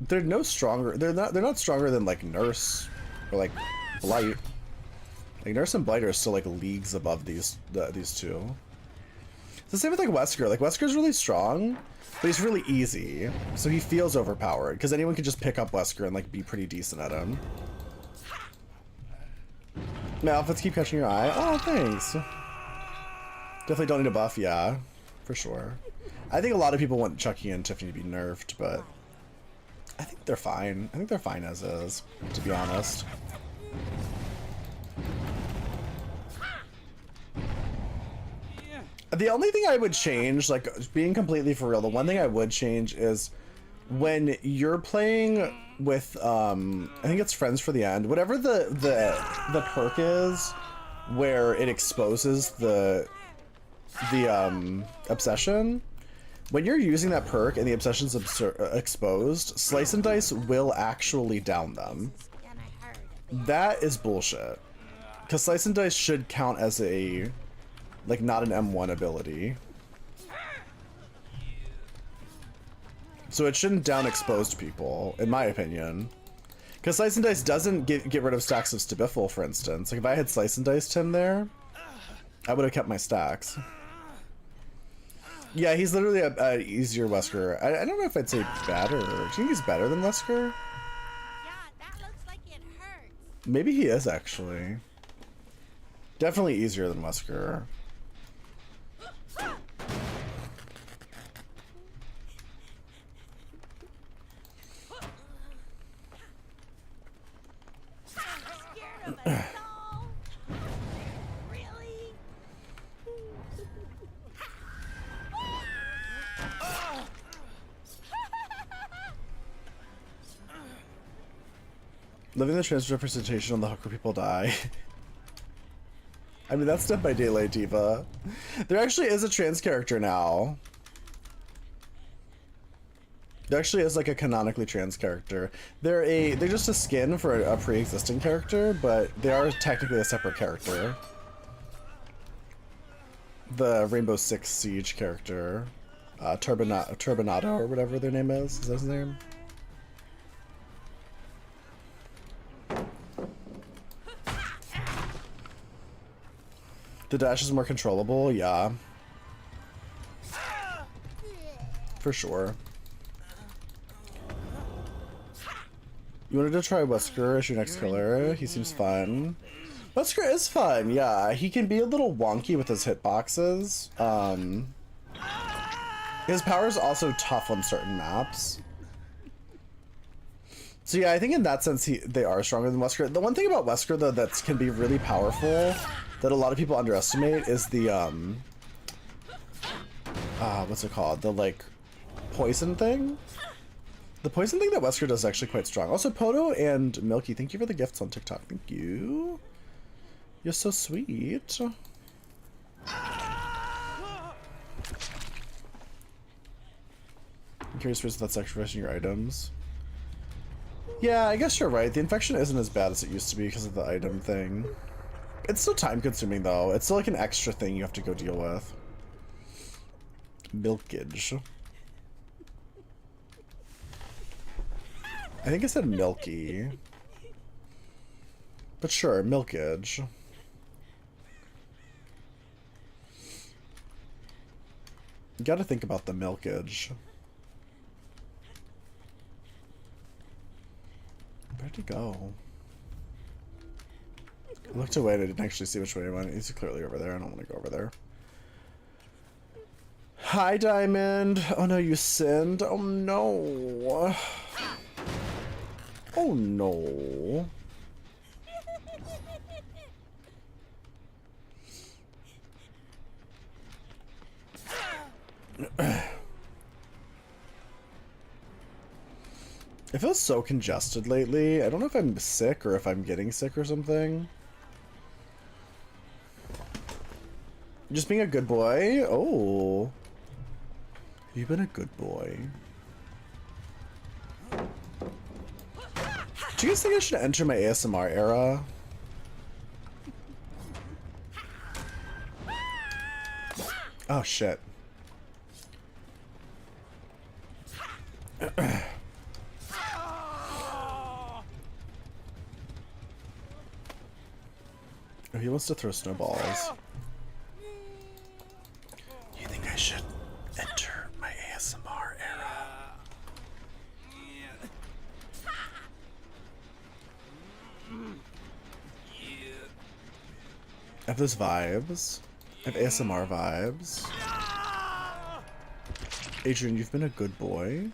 they're no stronger. They're not stronger than, like, Nurse or, like, Blight. Like, Nurse and Blight are still, like, leagues above these two. It's the same with like Wesker. Like Wesker's really strong, but he's really easy, so he feels overpowered because anyone can just pick up Wesker and like be pretty decent at him. My outfits keep catching your eye. Oh, thanks. Definitely don't need a buff, yeah, for sure. I think a lot of people want Chucky and Tiffany to be nerfed, but I think they're fine. I think they're fine as is, to be honest. The only thing I would change, like being completely for real, the one thing I would change is when you're playing with I think it's Friends for the End, whatever the perk is where it exposes the obsession. When you're using that perk and the obsession's exposed, Slice and Dice will actually down them. That is bullshit. Because Slice and Dice should count as a, like, not an M1 ability. So it shouldn't down exposed people, in my opinion. Because Slice and Dice doesn't get rid of stacks of Stabiffle, for instance. Like, if I had Slice and Diced him there, I would have kept my stacks. Yeah, he's literally a easier Wesker. I don't know if I'd say better. Do you think he's better than Wesker? Yeah, that looks like it hurts. Maybe he is, actually. Definitely easier than Wesker. Scared of a doll? Really? Living the trans representation on the hook where people die. I mean, that's Dead by Daylight, Diva. There actually is a trans character now. There actually is like a canonically trans character. They're just a skin for a pre-existing character, but they are technically a separate character. The Rainbow Six Siege character, Turbinado or whatever their name is. Is that his name? The dash is more controllable, yeah. For sure. You wanted to try Wesker as your next killer? He seems fun. Wesker is fun, yeah. He can be a little wonky with his hitboxes. His power is also tough on certain maps. So yeah, I think in that sense they are stronger than Wesker. The one thing about Wesker though that can be really powerful that a lot of people underestimate is the what's it called? The like poison thing? The poison thing that Wesker does is actually quite strong. Also, Poto and Milky, thank you for the gifts on TikTok. Thank you. You're so sweet. I'm curious if that's sacrificing your items. Yeah, I guess you're right. The infection isn't as bad as it used to be because of the item thing. It's still time consuming though. It's still like an extra thing you have to go deal with. Milkage. I think I said milky. But sure, milkage. You gotta think about the milkage. Where'd he go? I looked away and I didn't actually see which way he went. He's clearly over there. I don't want to go over there. Hi, Diamond. Oh no, you sinned. Oh no. Oh no. It feels so congested lately. I don't know if I'm sick or if I'm getting sick or something. Just being a good boy? Oh. Have you been a good boy? Do you guys think I should enter my ASMR era? Oh shit. Oh, he wants to throw snowballs. You think I should enter my ASMR era? I have those vibes. I have ASMR vibes. Adrian, you've been a good boy.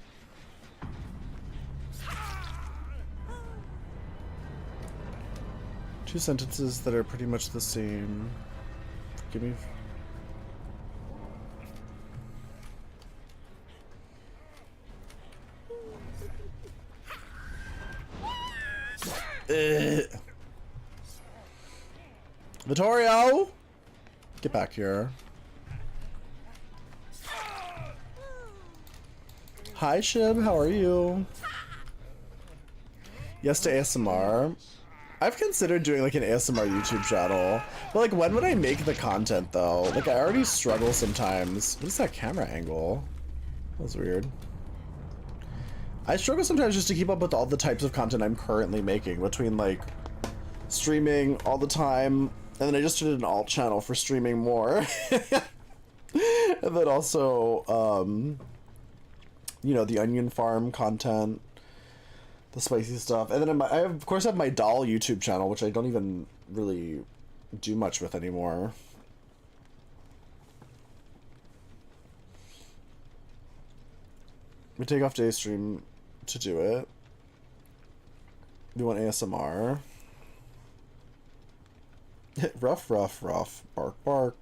Two sentences that are pretty much the same. Give me... Vittorio! Get back here. Hi, Shib, how are you? Yes to ASMR. I've considered doing like an ASMR YouTube channel, but like when would I make the content though? Like I already struggle sometimes. What is that camera angle? That was weird. I struggle sometimes just to keep up with all the types of content I'm currently making between like streaming all the time, and then I just did an alt channel for streaming more. And then also, you know, the onion farm content. The spicy stuff, and then I of course have my doll YouTube channel, which I don't even really do much with anymore. We take off day stream to do it. We want ASMR. Rough, rough, rough. Bark, bark.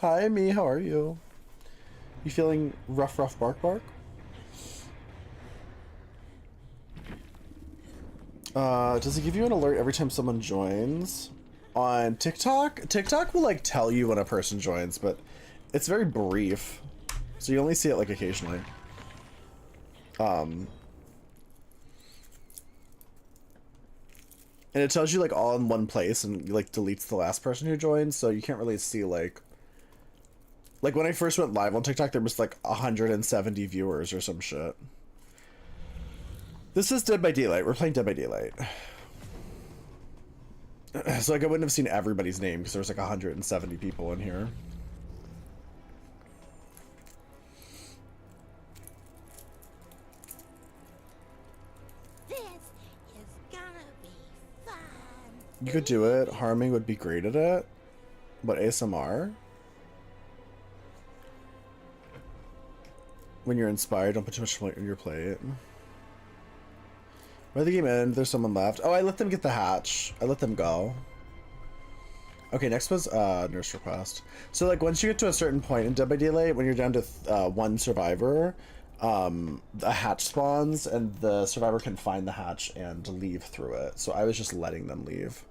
Hi, me. How are you? You feeling rough, rough, bark, bark? Does it give you an alert every time someone joins? On TikTok? TikTok will like tell you when a person joins, but it's very brief. So you only see it like occasionally. And it tells you like all in one place and like deletes the last person who joined, so you can't really see like when I first went live on TikTok there was like 170 viewers or some shit. This is Dead by Daylight. We're playing Dead by Daylight. So like I wouldn't have seen everybody's name because there was like 170 people in here. This is gonna be fun. You could do it. Harming would be great at it. But ASMR? When you're inspired, don't put too much on your plate. Where the game end? There's someone left. Oh, I let them get the hatch. I let them go. Okay, next was nurse request. So like once you get to a certain point in Dead by Daylight, when you're down to one survivor, a hatch spawns and the survivor can find the hatch and leave through it. So I was just letting them leave.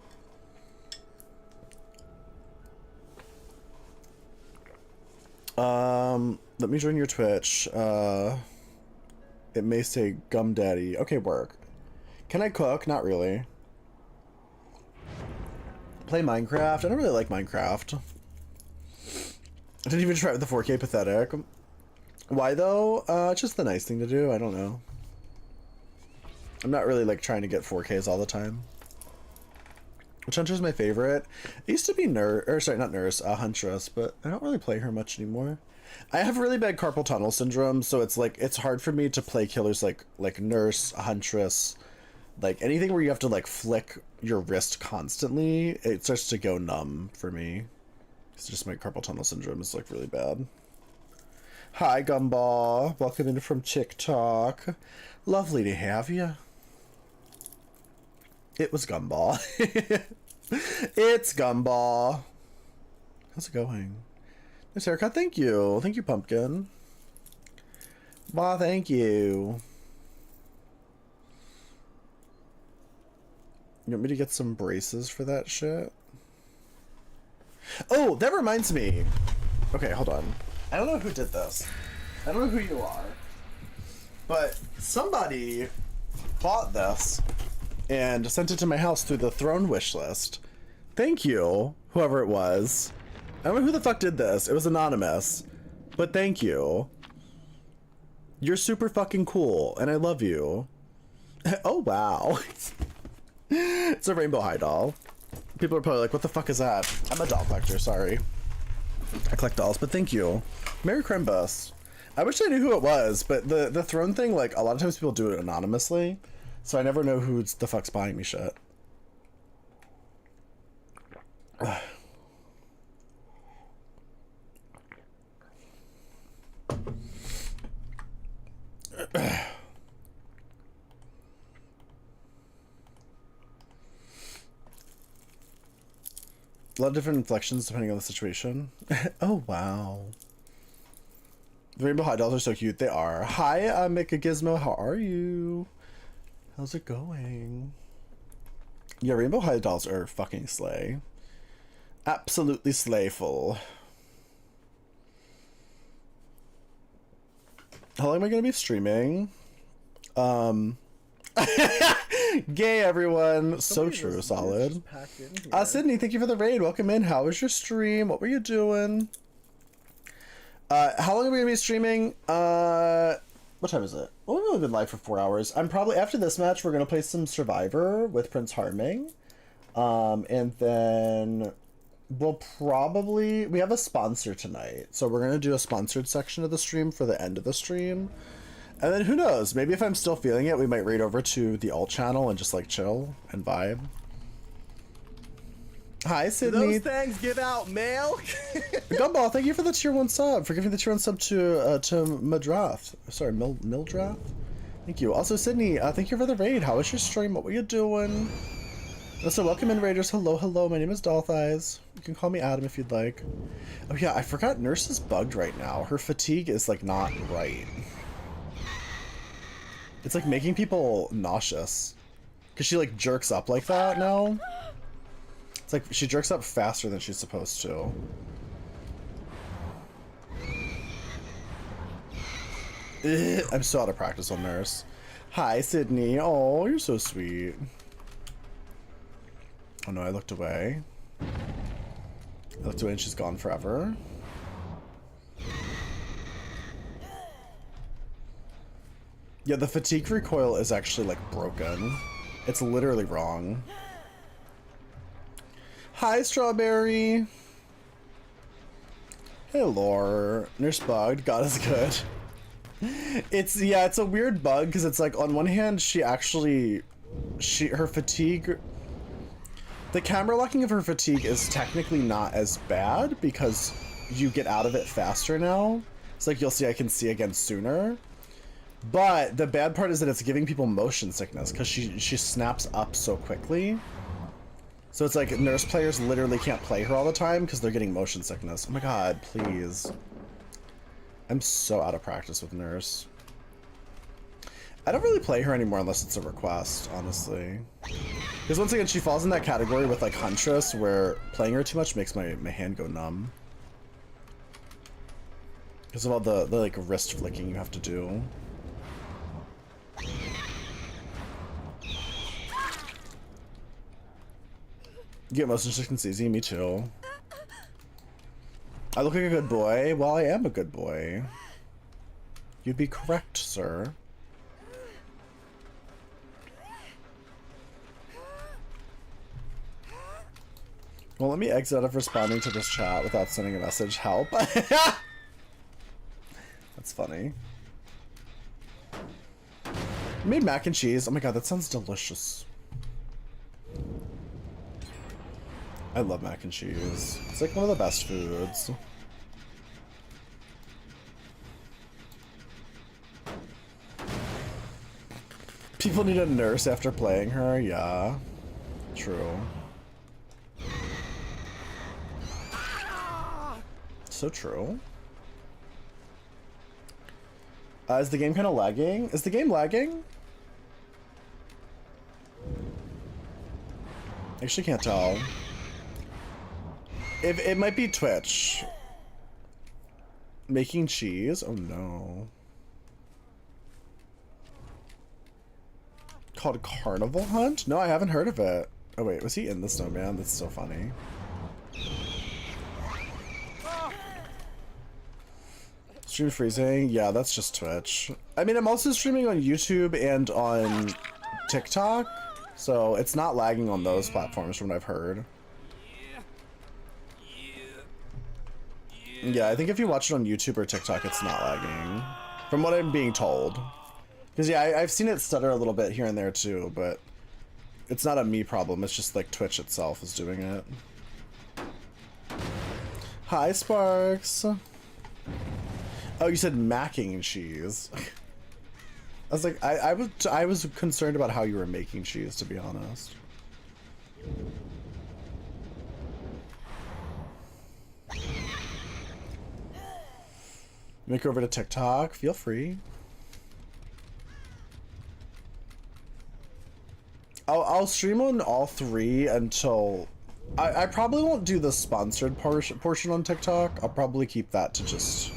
Let me join your Twitch. It may say Gum Daddy. Okay, work. Can I cook? Not really. Play Minecraft? I don't really like Minecraft. I didn't even try it with the 4K. Pathetic. Why though? It's just the nice thing to do. I don't know. I'm not really like trying to get 4Ks all the time. Which Hunter's my favorite? It used to be Huntress, but I don't really play her much anymore. I have really bad carpal tunnel syndrome, so it's like it's hard for me to play killers like Nurse, Huntress, like anything where you have to like flick your wrist constantly. It starts to go numb for me. It's just my carpal tunnel syndrome is like really bad. Hi Gumball, welcome in from TikTok. Lovely to have you. It was Gumball. It's Gumball. How's it going? Nice haircut. Thank you. Thank you, Pumpkin. Bah, thank you. You want me to get some braces for that shit? Oh, that reminds me. Okay, hold on. I don't know who did this. I don't know who you are. But somebody bought this and sent it to my house through the Throne wish list. Thank you, whoever it was. I don't know who the fuck did this. It was anonymous. But thank you. You're super fucking cool, and I love you. Oh, wow. It's a rainbow high doll. People are probably like, what the fuck is that? I'm a doll collector, sorry. I collect dolls, but thank you. Merry Crimbus. I wish I knew who it was, but the Throne thing, like, a lot of times people do it anonymously. So I never know who the fuck's buying me shit. A lot of different inflections depending on the situation. Oh, wow. The rainbow hot dolls are so cute. They are. Hi, Mika Gizmo. How are you? How's it going? Yeah, rainbow high dolls are fucking slay. Absolutely slayful. How long am I gonna be streaming? Gay everyone. So true, solid. Sydney, thank you for the raid. Welcome in. How was your stream? What were you doing? How long are we gonna be streaming? What time is it? Well, we've only been live for 4 hours. I'm probably, after this match, we're gonna play some Survivor with Prince Harming. And then we'll probably, we have a sponsor tonight. So we're gonna do a sponsored section of the stream for the end of the stream. And then who knows, maybe if I'm still feeling it, we might raid over to the alt channel and just like chill and vibe. Hi, Sydney. Do those things give out mail? Gumball, thank you for the tier 1 sub. For giving the tier 1 sub to Madrath. Sorry, Mildrath. Thank you. Also, Sydney, thank you for the raid. How was your stream? What were you doing? Also, welcome in, raiders. Hello, hello. My name is Doll Thighs. You can call me Adam if you'd like. Oh yeah, I forgot Nurse is bugged right now. Her fatigue is like not right. It's like making people nauseous. Cause she like jerks up like that now. It's like she jerks up faster than she's supposed to. Ugh, I'm so out of practice on Nurse. Hi, Sydney. Oh, you're so sweet. Oh no, I looked away. I looked away and she's gone forever. Yeah, the fatigue recoil is actually like broken. It's literally wrong. Hi, Strawberry. Hey, Lore. Nurse bugged. God is good. It's, yeah, it's a weird bug because it's like on one hand, her fatigue, the camera locking of her fatigue is technically not as bad because you get out of it faster now. It's like you'll see I can see again sooner. But the bad part is that it's giving people motion sickness because she snaps up so quickly. So it's like Nurse players literally can't play her all the time because they're getting motion sickness. Oh my god, please. I'm so out of practice with Nurse. I don't really play her anymore unless it's a request, honestly. Because once again, she falls in that category with like Huntress where playing her too much makes my hand go numb. Because of all the like wrist flicking you have to do. You get motion sickness easy, me too. I look like a good boy. Well, I am a good boy. You'd be correct, sir. Well, let me exit out of responding to this chat without sending a message. Help. That's funny. I made mac and cheese. Oh my god, that sounds delicious. I love mac and cheese. It's like one of the best foods. People need a nurse after playing her. Yeah. True. So true. Is the game kind of lagging? Is the game lagging? Actually can't tell. It might be Twitch. Making cheese? Oh no. Called Carnival Hunt? No, I haven't heard of it. Oh wait, was he in the snowman? That's so funny. Stream freezing? Yeah, that's just Twitch. I mean, I'm also streaming on YouTube and on TikTok, so it's not lagging on those platforms from what I've heard. Yeah, I think if you watch it on YouTube or TikTok, it's not lagging. From what I'm being told. Because, yeah, I've seen it stutter a little bit here and there, too, but it's not a me problem. It's just, like, Twitch itself is doing it. Hi, Sparks. Oh, you said macking cheese. I was like, I was concerned about how you were making cheese, to be honest. Make over to TikTok. Feel free. I'll stream on all three until I probably won't do the sponsored portion on TikTok. I'll probably keep that to just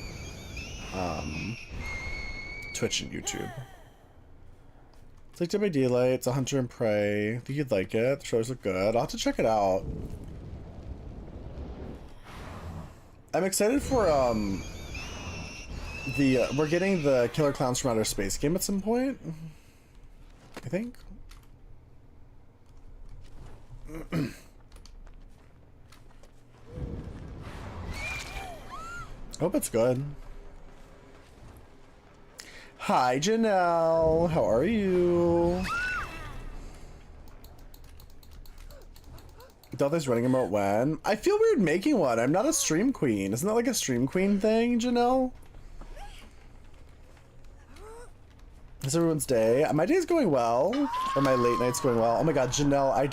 Twitch and YouTube. It's like Dead by Daylight. It's a Hunter and Prey. I think you'd like it. The shows look good. I'll have to check it out. I'm excited for we're getting the Killer Clowns from Outer Space game at some point, I think. Hope it's good. Hi, Janelle. How are you? Delta's running about when? I feel weird making one. I'm not a stream queen. Isn't that like a stream queen thing, Janelle? How's everyone's day? My day's going well. Or my late night's going well. Oh my god, Janelle, I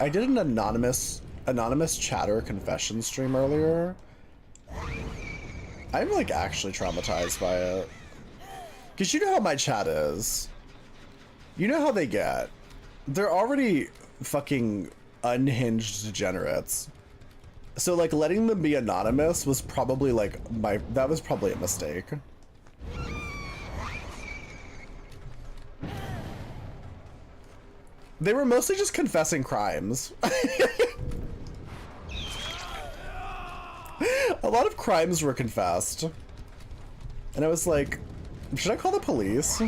did an anonymous chatter confession stream earlier. I'm like actually traumatized by it. Cause you know how my chat is. You know how they get. They're already fucking unhinged degenerates. So like letting them be anonymous was probably like that was probably a mistake. They were mostly just confessing crimes. A lot of crimes were confessed. And I was like, should I call the police?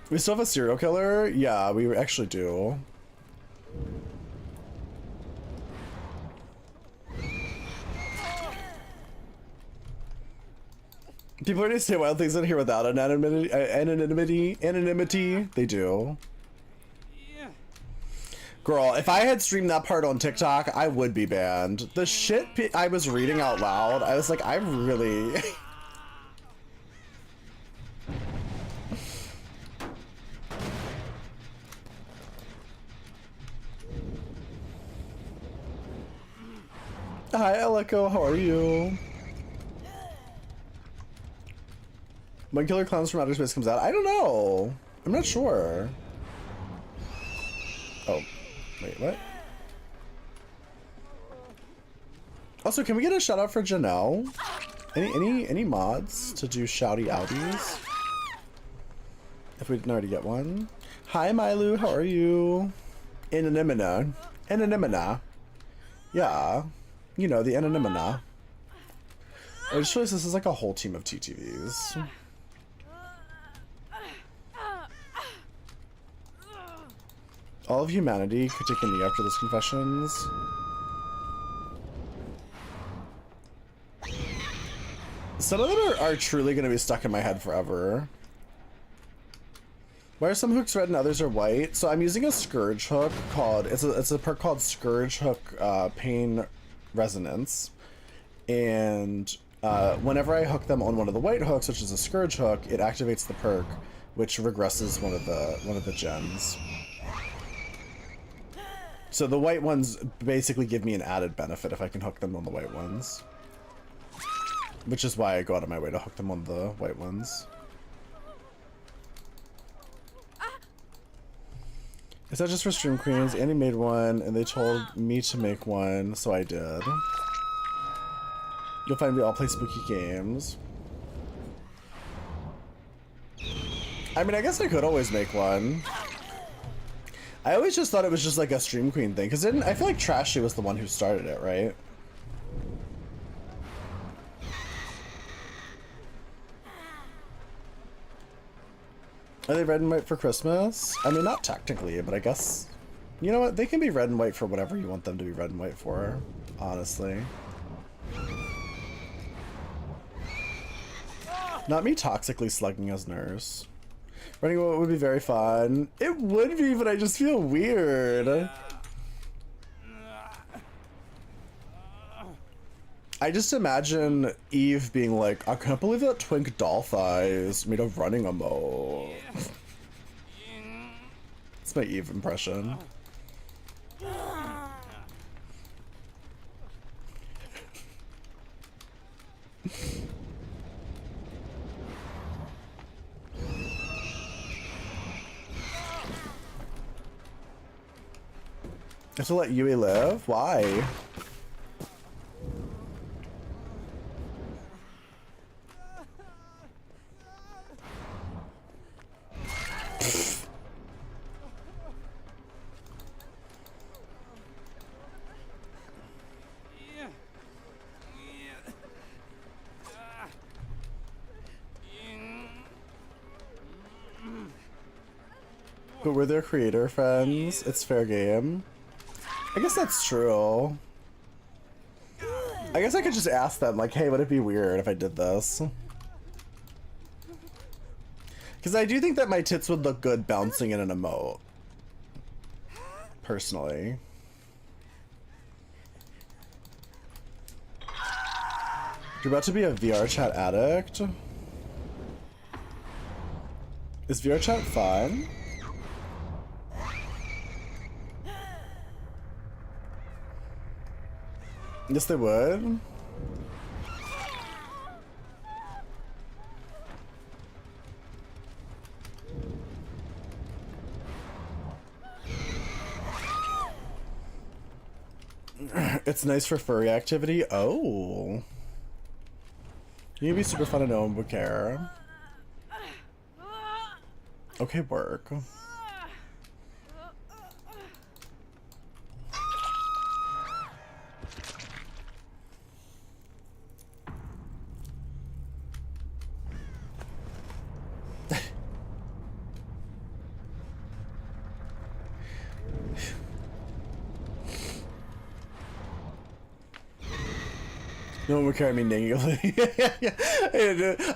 We still have a serial killer? Yeah, we actually do. People already say wild things in here without anonymity. They do. Girl, if I had streamed that part on TikTok, I would be banned. The shit I was reading out loud, I was like, I really... Hi, Eleko, how are you? When Killer Clowns from Outer Space comes out? I don't know. I'm not sure. Oh, wait, what? Also, can we get a shout out for Janelle? Any mods to do shouty outies? If we didn't already get one. Hi, Mylu, how are you? Anonymina. Yeah. You know, the Anonymina. I just realized this is like a whole team of TTVs. All of humanity could take a knee after this confessions. Some of them are truly going to be stuck in my head forever. Why are some hooks red and others are white? So I'm using a Scourge hook called, it's a perk called Scourge Hook Pain Resonance. And whenever I hook them on one of the white hooks, which is a Scourge hook, it activates the perk, which regresses one of the gens. So the white ones basically give me an added benefit if I can hook them on the white ones. Which is why I go out of my way to hook them on the white ones. Is that just for Stream Queens? Annie made one, and they told me to make one, so I did. You'll find we all play spooky games. I mean, I guess I could always make one. I always just thought it was just like a Stream Queen thing, because I feel like Trashy was the one who started it, right? Are they red and white for Christmas? I mean, not technically, but I guess... You know what? They can be red and white for whatever you want them to be red and white for, honestly. Not me toxically slugging as nurse. Running away would be very fun. It would be, but I just feel weird. I just imagine Eve being like, I can't believe that twink doll thighs made of running emo. That's my Eve impression. I have to let Yui live? Why? But we're their creator friends. It's fair game. I guess that's true. I guess I could just ask them, like, hey, would it be weird if I did this? Because I do think that my tits would look good bouncing in an emote. Personally. You're about to be a VR chat addict? Is VR chat fun? Yes, they would. It's nice for furry activity. Oh. You'd be super fun and no one would care. Okay, work. No one would care, I mean negatively.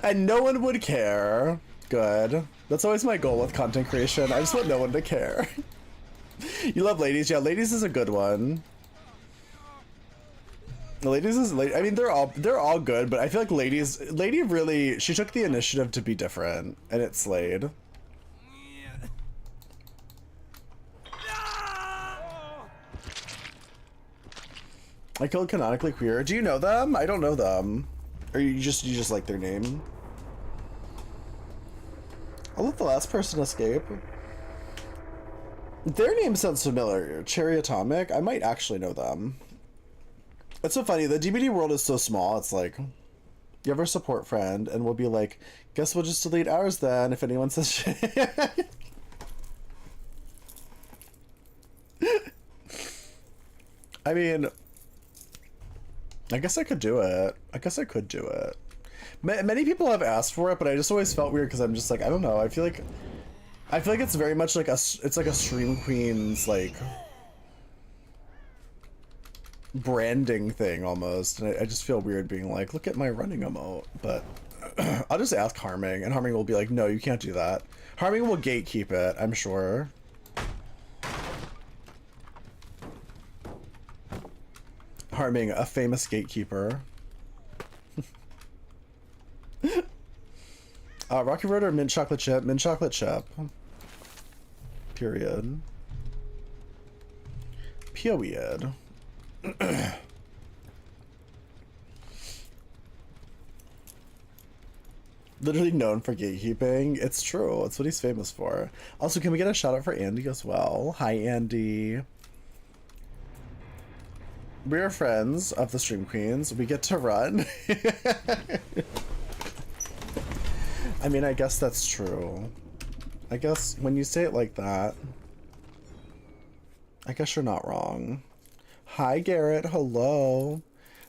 And no one would care. Good. That's always my goal with content creation. I just want no one to care. You love ladies? Yeah, ladies is a good one. Ladies is, I mean, they're all good, but I feel like Lady really, she took the initiative to be different, and it slayed. I killed Canonically Queer. Do you know them? I don't know them. Or you just like their name? I'll let the last person escape. Their name sounds familiar. Cherry Atomic? I might actually know them. It's so funny. The DBD world is so small. It's like, you have our support friend, and we'll be like, guess we'll just delete ours then if anyone says shit. I mean... I guess I could do it. I guess I could do it. Many people have asked for it, but I just always felt weird because I'm just like, I don't know. I feel like I feel like it's very much like it's like a Stream Queen's like branding thing almost, and I just feel weird being like, look at my running emote, but I'll just ask Harming, and Harming will be like, no, you can't do that. Harming will gatekeep it, I'm sure. Harming, a famous gatekeeper. Rocky Road or mint chocolate chip? Mint chocolate chip. Period. Period. Literally known for gatekeeping. It's true. It's what he's famous for. Also, can we get a shout out for Andy as well? Hi, Andy. We are friends of the Stream Queens. We get to run. I mean, I guess that's true. I guess when you say it like that, I guess you're not wrong. Hi, Garrett. Hello.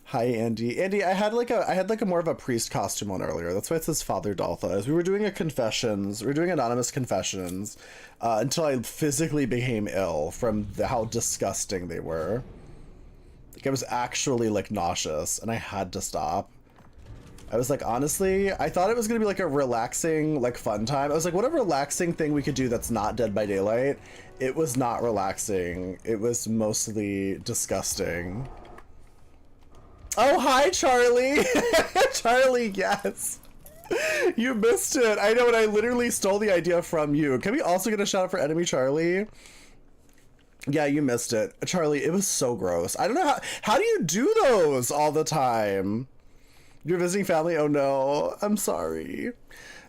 Hi, Andy. Andy, I had like a more of a priest costume on earlier. That's why it says Father Daltha. As we were doing we were doing anonymous confessions until I physically became ill from how disgusting they were. Like, I was actually like nauseous, and I had to stop. I was like, honestly, I thought it was gonna be like a relaxing, like fun time. I was like, what a relaxing thing we could do that's not Dead by Daylight. It was not relaxing. It was mostly disgusting. Oh, hi, Charlie. Charlie, yes. You missed it. I know, and I literally stole the idea from you. Can we also get a shout out for Enemy Charlie? Yeah, you missed it. Charlie, it was so gross. I don't know how do you do those all the time? You're visiting family? Oh no, I'm sorry.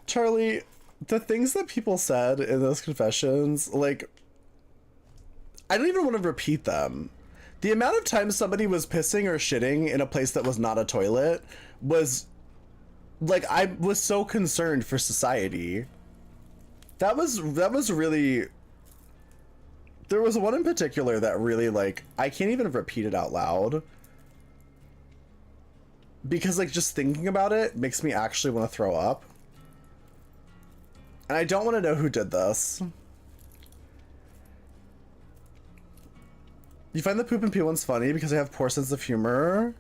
Charlie, the things that people said in those confessions, like, I don't even want to repeat them. The amount of times somebody was pissing or shitting in a place that was not a toilet was, like, I was so concerned for society. That was really... There was one in particular that really, like, I can't even repeat it out loud. Because, like, just thinking about it makes me actually want to throw up. And I don't want to know who did this. You find the poop and pee ones funny because they have poor sense of humor,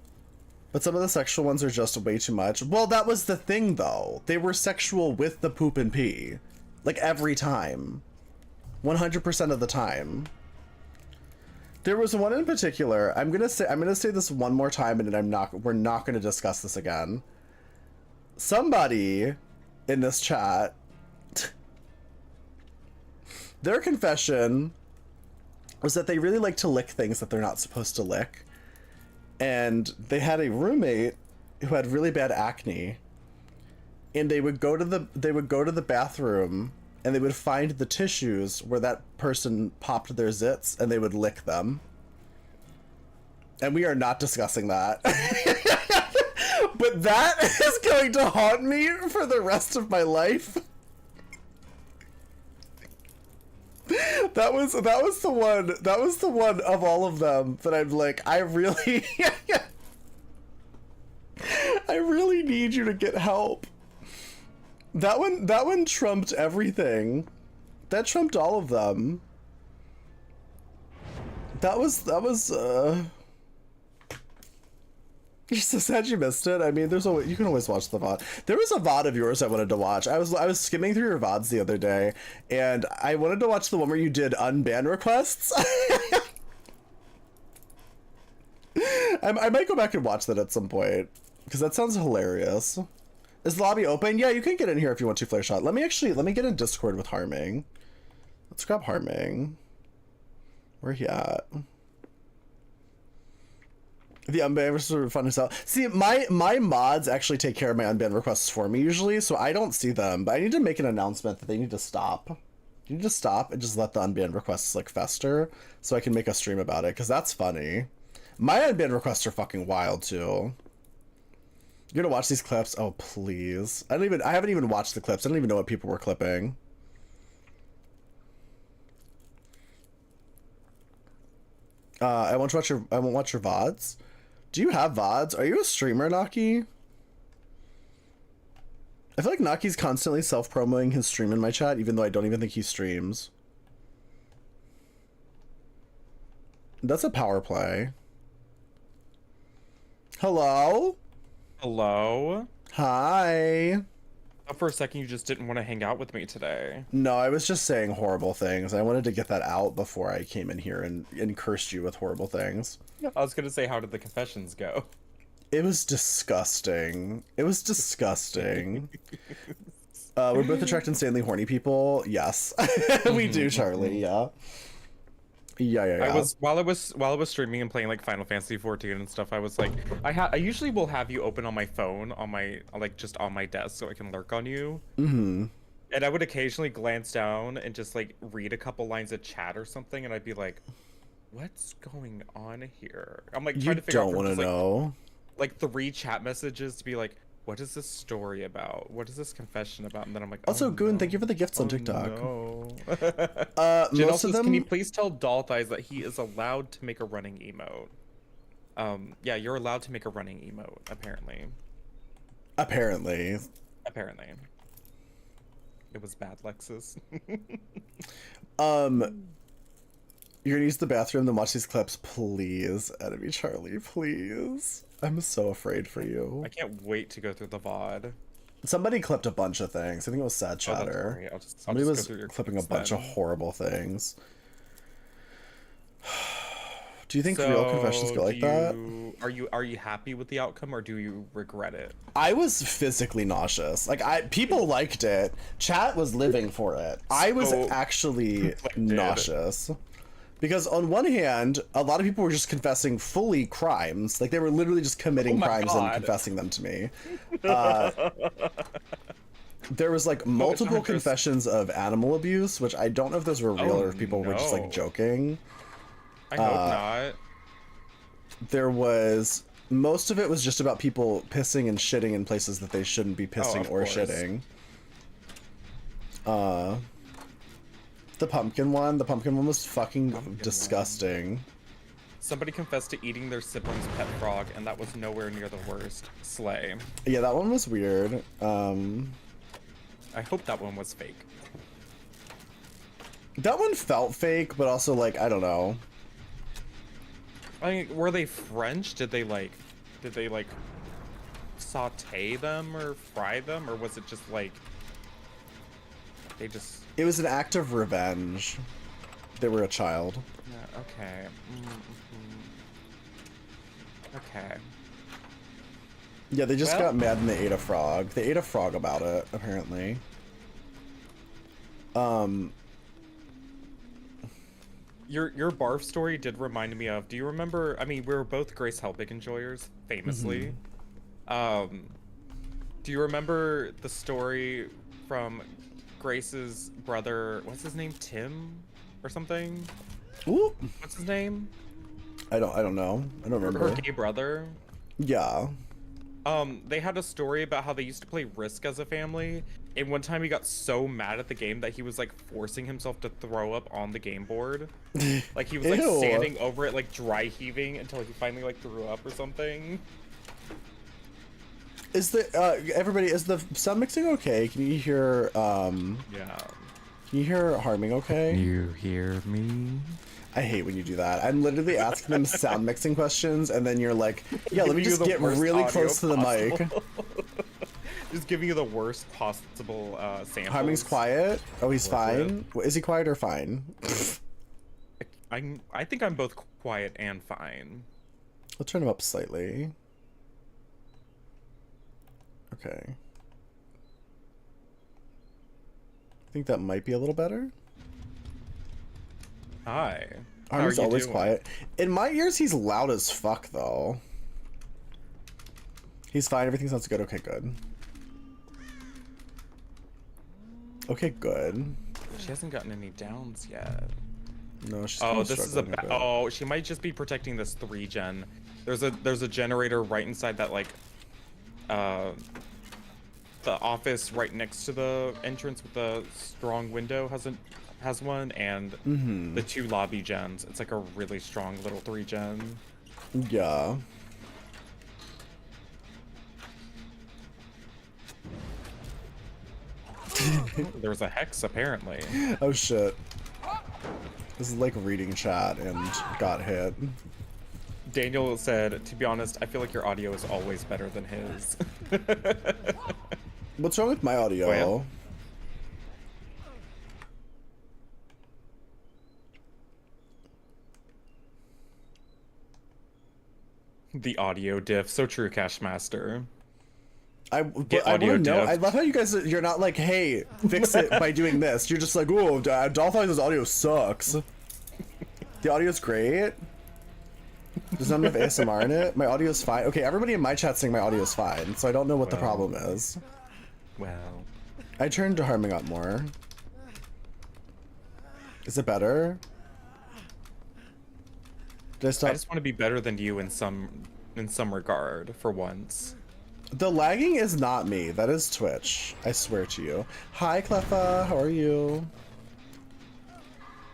but some of the sexual ones are just way too much. Well, that was the thing, though. They were sexual with the poop and pee. Like, every time. 100% of the time. There was one in particular. I'm gonna say this one more time, and then we're not gonna discuss this again. Somebody in this chat, their confession was that they really like to lick things that they're not supposed to lick. And they had a roommate who had really bad acne, and they would go to the bathroom, and they would find the tissues where that person popped their zits, and they would lick them. And we are not discussing that. But that is going to haunt me for the rest of my life. That was the one of all of them that I'm like, I really I really need you to get help. That one trumped everything. That trumped all of them. That was You're so sad you missed it. I mean, you can always watch the VOD. There was a VOD of yours I wanted to watch. I was skimming through your VODs the other day, and I wanted to watch the one where you did unban requests. I might go back and watch that at some point, because that sounds hilarious. Is the lobby open? Yeah, you can get in here if you want to, Flare Shot. Let me get in Discord with Harming. Let's grab Harming. Where he at? The unban are fun as hell. See, my mods actually take care of my unban requests for me usually, so I don't see them. But I need to make an announcement that they need to stop. You need to stop and just let the unban requests like fester, so I can make a stream about it, because that's funny. My unban requests are fucking wild too. You're gonna watch these clips? Oh please! I haven't even watched the clips. I don't even know what people were clipping. I won't watch your VODs. Do you have VODs? Are you a streamer, Naki? I feel like Naki's constantly self-promoting his stream in my chat, even though I don't even think he streams. That's a power play. Hello? Hello? Hi. For a second, you just didn't want to hang out with me today. No, I was just saying horrible things. I wanted to get that out before I came in here and cursed you with horrible things. I was gonna say, how did the confessions go? It was disgusting. It was disgusting. We're both attract insanely horny people. Yes, we do, Charlie. Yeah. Yeah. While I was streaming and playing like Final Fantasy 14 and stuff. I was like, I usually will have you open on my phone on my just on my desk so I can lurk on you. Mm-hmm. And I would occasionally glance down and just like read a couple lines of chat or something, and I'd be like, "What's going on here?" I'm like trying to figure out. You don't want to know. Like 3 chat messages to be like, what is this story about? What is this confession about? And then I'm like, also, oh, Goon, no. thank you for the gifts on TikTok. No. Most of them. Can you please tell Doll Thighs that he is allowed to make a running emote? Yeah, you're allowed to make a running emote, apparently. Apparently. It was bad, Lexus. You're gonna use the bathroom, then watch these clips, please. Enemy Charlie, please. I'm so afraid for you. I can't wait to go through the VOD. Somebody clipped a bunch of things. I think it was Sad Oh, that's Chatter. great. I'll Somebody just was go through your clipping a clips bunch then. of horrible things. Do you think real confessions go like that? Are you happy with the outcome, or do you regret it? I was physically nauseous. Like people liked it. Chat was living for it. I was So actually conflicted. nauseous. Because on one hand, a lot of people were just confessing fully crimes. Like they were literally just committing my crimes and God. confessing them to me. There was like multiple Huntress. confessions of animal abuse, which I don't know if those were real Oh, or if people were just like no. joking. I hope not. There was most of it was just about people pissing and shitting in places that they shouldn't be pissing of or course. shitting. The pumpkin one was fucking disgusting. Somebody confessed to eating their sibling's pet frog, and that was nowhere near the worst. Slay. Yeah, that one was weird. I hope that one was fake. That one felt fake, but also like I don't know. I mean, were they French? Did they like saute them or fry them, or was it just like they just? It was an act of revenge. They were a child. Yeah, okay. Okay. Yeah, they just Well- got mad and they ate a frog. They ate a frog about it, apparently. Your barf story did remind me of. Do you remember? I mean, we were both Grace Helbig enjoyers, famously. Do you remember the story from Grace's brother? What's his name? Tim, or something? Ooh, What's his name? I don't know. I don't remember. Her gay brother. Yeah. They had a story about how they used to play Risk as a family, and one time he got so mad at the game that he was like forcing himself to throw up on the game board. Like he was like Ew. standing over it, like dry heaving until he finally like threw up or something. Is the everybody, is the sound mixing okay? Can you hear Yeah. can you hear Harming okay? You hear me? I hate when you do that. I'm literally asking them sound mixing questions and then you're like, yeah, let me Giving you just the get worst really audio close to the mic. possible. Just giving you the worst possible samples. Harming's quiet. Oh, he's Work fine. Is he quiet or fine? I think I'm both quiet and fine. I'll turn him up slightly. Okay. I think that might be a little better. Hi. How Harming's are you always doing? quiet. In my ears, he's loud as fuck, though. He's fine. Everything sounds good. Okay, good. Okay, good. She hasn't gotten any downs yet. No, she's Oh, kinda this is a struggling bit. oh, she might just be protecting this 3-gen. There's a generator right inside that like the office right next to the entrance with the strong window has one, and the 2 lobby gens. It's like a really strong little 3-gen. Yeah. There's a hex apparently. Oh shit. This is like reading chat and got hit. Daniel said, to be honest, I feel like your audio is always better than his. What's wrong with my audio? Well. The audio diff. So true, Cashmaster. I want to know. I love how you guys, you're not like, hey, fix it by doing this. You're just like, oh, Dolphiz's audio sucks. The audio's great. There's not enough ASMR in it. My audio's fine. Okay, everybody in my chat's saying my audio's fine, so I don't know what the problem is. Well. I turned to harming up more. Is it better? Did I stop? I just want to be better than you in some regard, for once. The lagging is not me. That is Twitch. I swear to you. Hi, Cleffa. How are you?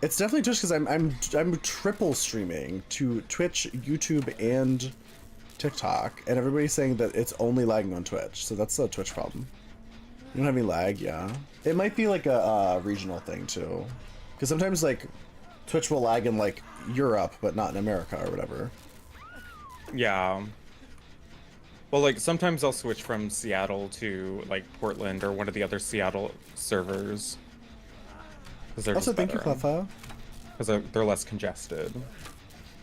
It's definitely Twitch because I'm triple streaming to Twitch, YouTube, and TikTok, and everybody's saying that it's only lagging on Twitch. So that's a Twitch problem. You don't have any lag, yeah. It might be like a regional thing too, because sometimes like Twitch will lag in like Europe, but not in America or whatever. Yeah. Well, like sometimes I'll switch from Seattle to like Portland or one of the other Seattle servers. Also, thank you, Cleffa. Because they're less congested.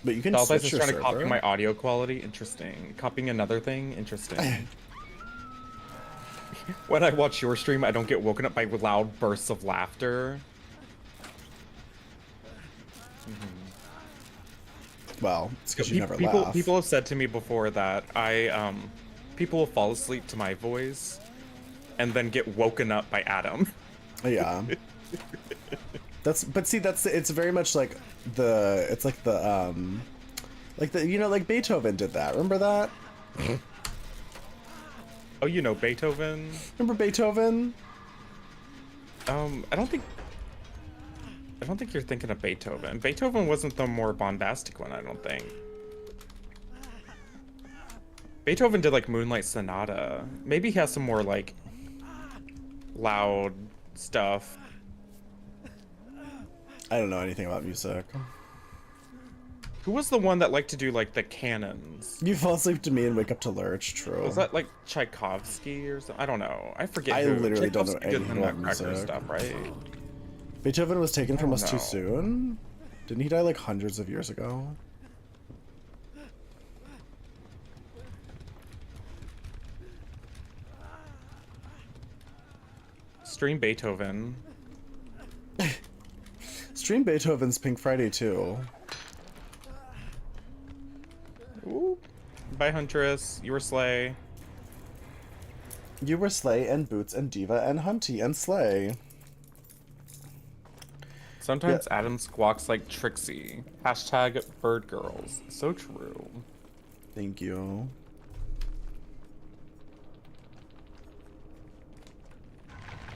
But you can Dolphins switch is your trying server. to copy my audio quality. Interesting. Copying another thing. Interesting. When I watch your stream, I don't get woken up by loud bursts of laughter. Well, it's because you never laugh. People have said to me before that people will fall asleep to my voice, and then get woken up by Adam. Yeah. It's very much like like Beethoven did that. Remember that? Oh, you know Beethoven? Remember Beethoven? I don't think you're thinking of Beethoven. Beethoven wasn't the more bombastic one, I don't think. Beethoven did like Moonlight Sonata. Maybe he has some more like loud stuff. I don't know anything about music. Who was the one that liked to do like the canons? You fall asleep to me and wake up to Lurch, true. Was that like Tchaikovsky or something? I don't know. I forget. I literally don't know Tchaikovsky did anything the about Nutcracker music. stuff, right? Beethoven was taken from us too know. soon? Didn't he die like hundreds of years ago? Stream Beethoven. Stream Beethoven's Pink Friday too. Ooh. Bye, Huntress. You were Slay. You were Slay and Boots and Diva and Hunty and Slay. Sometimes Adam squawks like Trixie. Hashtag bird girls. So true. Thank you.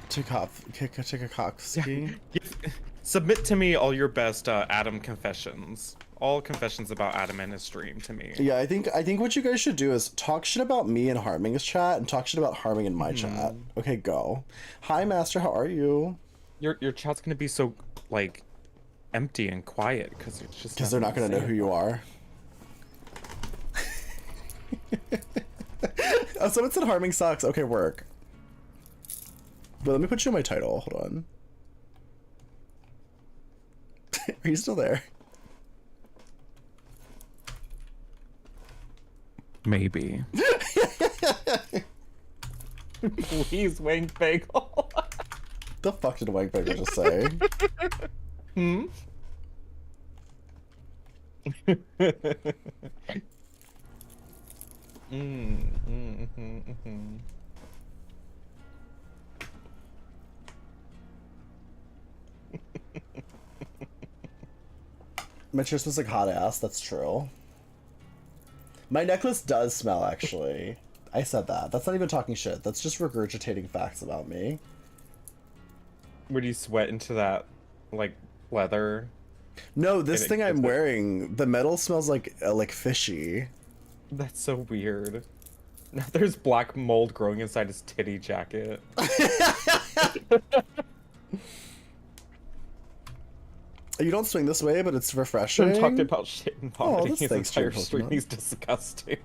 Tchaikovsky. Submit to me all your best Adam confessions. All confessions about Adam and his stream to me. Yeah, I think what you guys should do is talk shit about me in Harming's chat and talk shit about Harming in my chat. Okay, go. Hi, Master. How are you? Your chat's gonna be so like empty and quiet because it's just Because they're not gonna know who you are. Oh, someone said Harming sucks. Okay, work. But let me put you in my title. Hold on. Are you still there? Maybe. Please, Wang Bagel. The fuck did Wank Bagel just say? Hmm? My chair smells like hot ass. That's true. My necklace does smell, actually. I said that. That's not even talking shit. That's just regurgitating facts about me. Would you sweat into that, like, leather? No, this And thing I'm it's wearing, the metal smells like fishy. That's so weird. Now there's black mold growing inside his titty jacket. You don't swing this way, but it's refreshing. I'm talking about shit and vomiting that's his thanks to your entire stream. Pokemon. He's disgusting.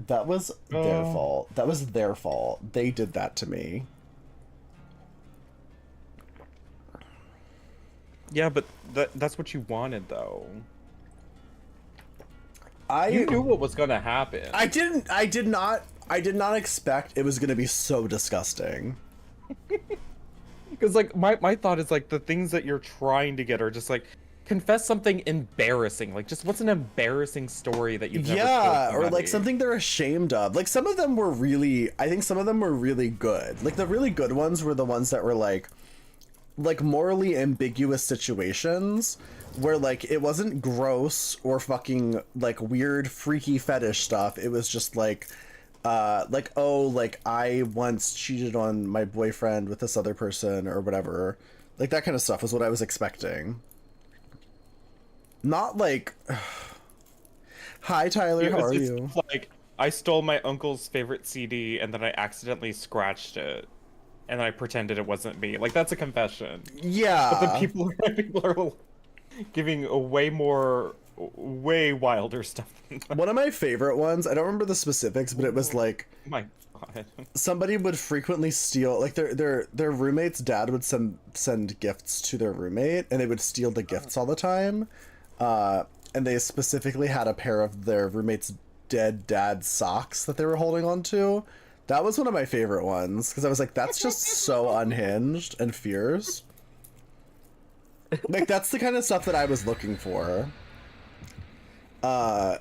That was their fault. That was their fault. They did that to me. Yeah, but that's what you wanted, though. You knew what was gonna happen. I did not expect it was gonna be so disgusting. Because, like, my thought is, like, the things that you're trying to get are just, like, confess something embarrassing. Like, just what's an embarrassing story that you've never told Or like somebody? something they're ashamed of. Like some of them were really, I think some of them were really good. Like the really good ones were the ones that were like morally ambiguous situations where like it wasn't gross or fucking like weird freaky fetish stuff. It was just like oh, like I once cheated on my boyfriend with this other person or whatever. Like that kind of stuff was what I was expecting. Not like hi Tyler, how are It's you? like, I stole my uncle's favorite CD and then I accidentally scratched it. And I pretended it wasn't me. Like, that's a confession. Yeah. But then people are giving a way wilder stuff than that. One of my favorite ones, I don't remember the specifics, but it was like My god. somebody would frequently steal, like their roommate's dad would send gifts to their roommate and they would steal the gifts all the time. And they specifically had a pair of their roommate's dead dad's socks that they were holding on to. That was one of my favorite ones because I was like, that's just so unhinged and fierce. Like that's the kind of stuff that I was looking for. Hi,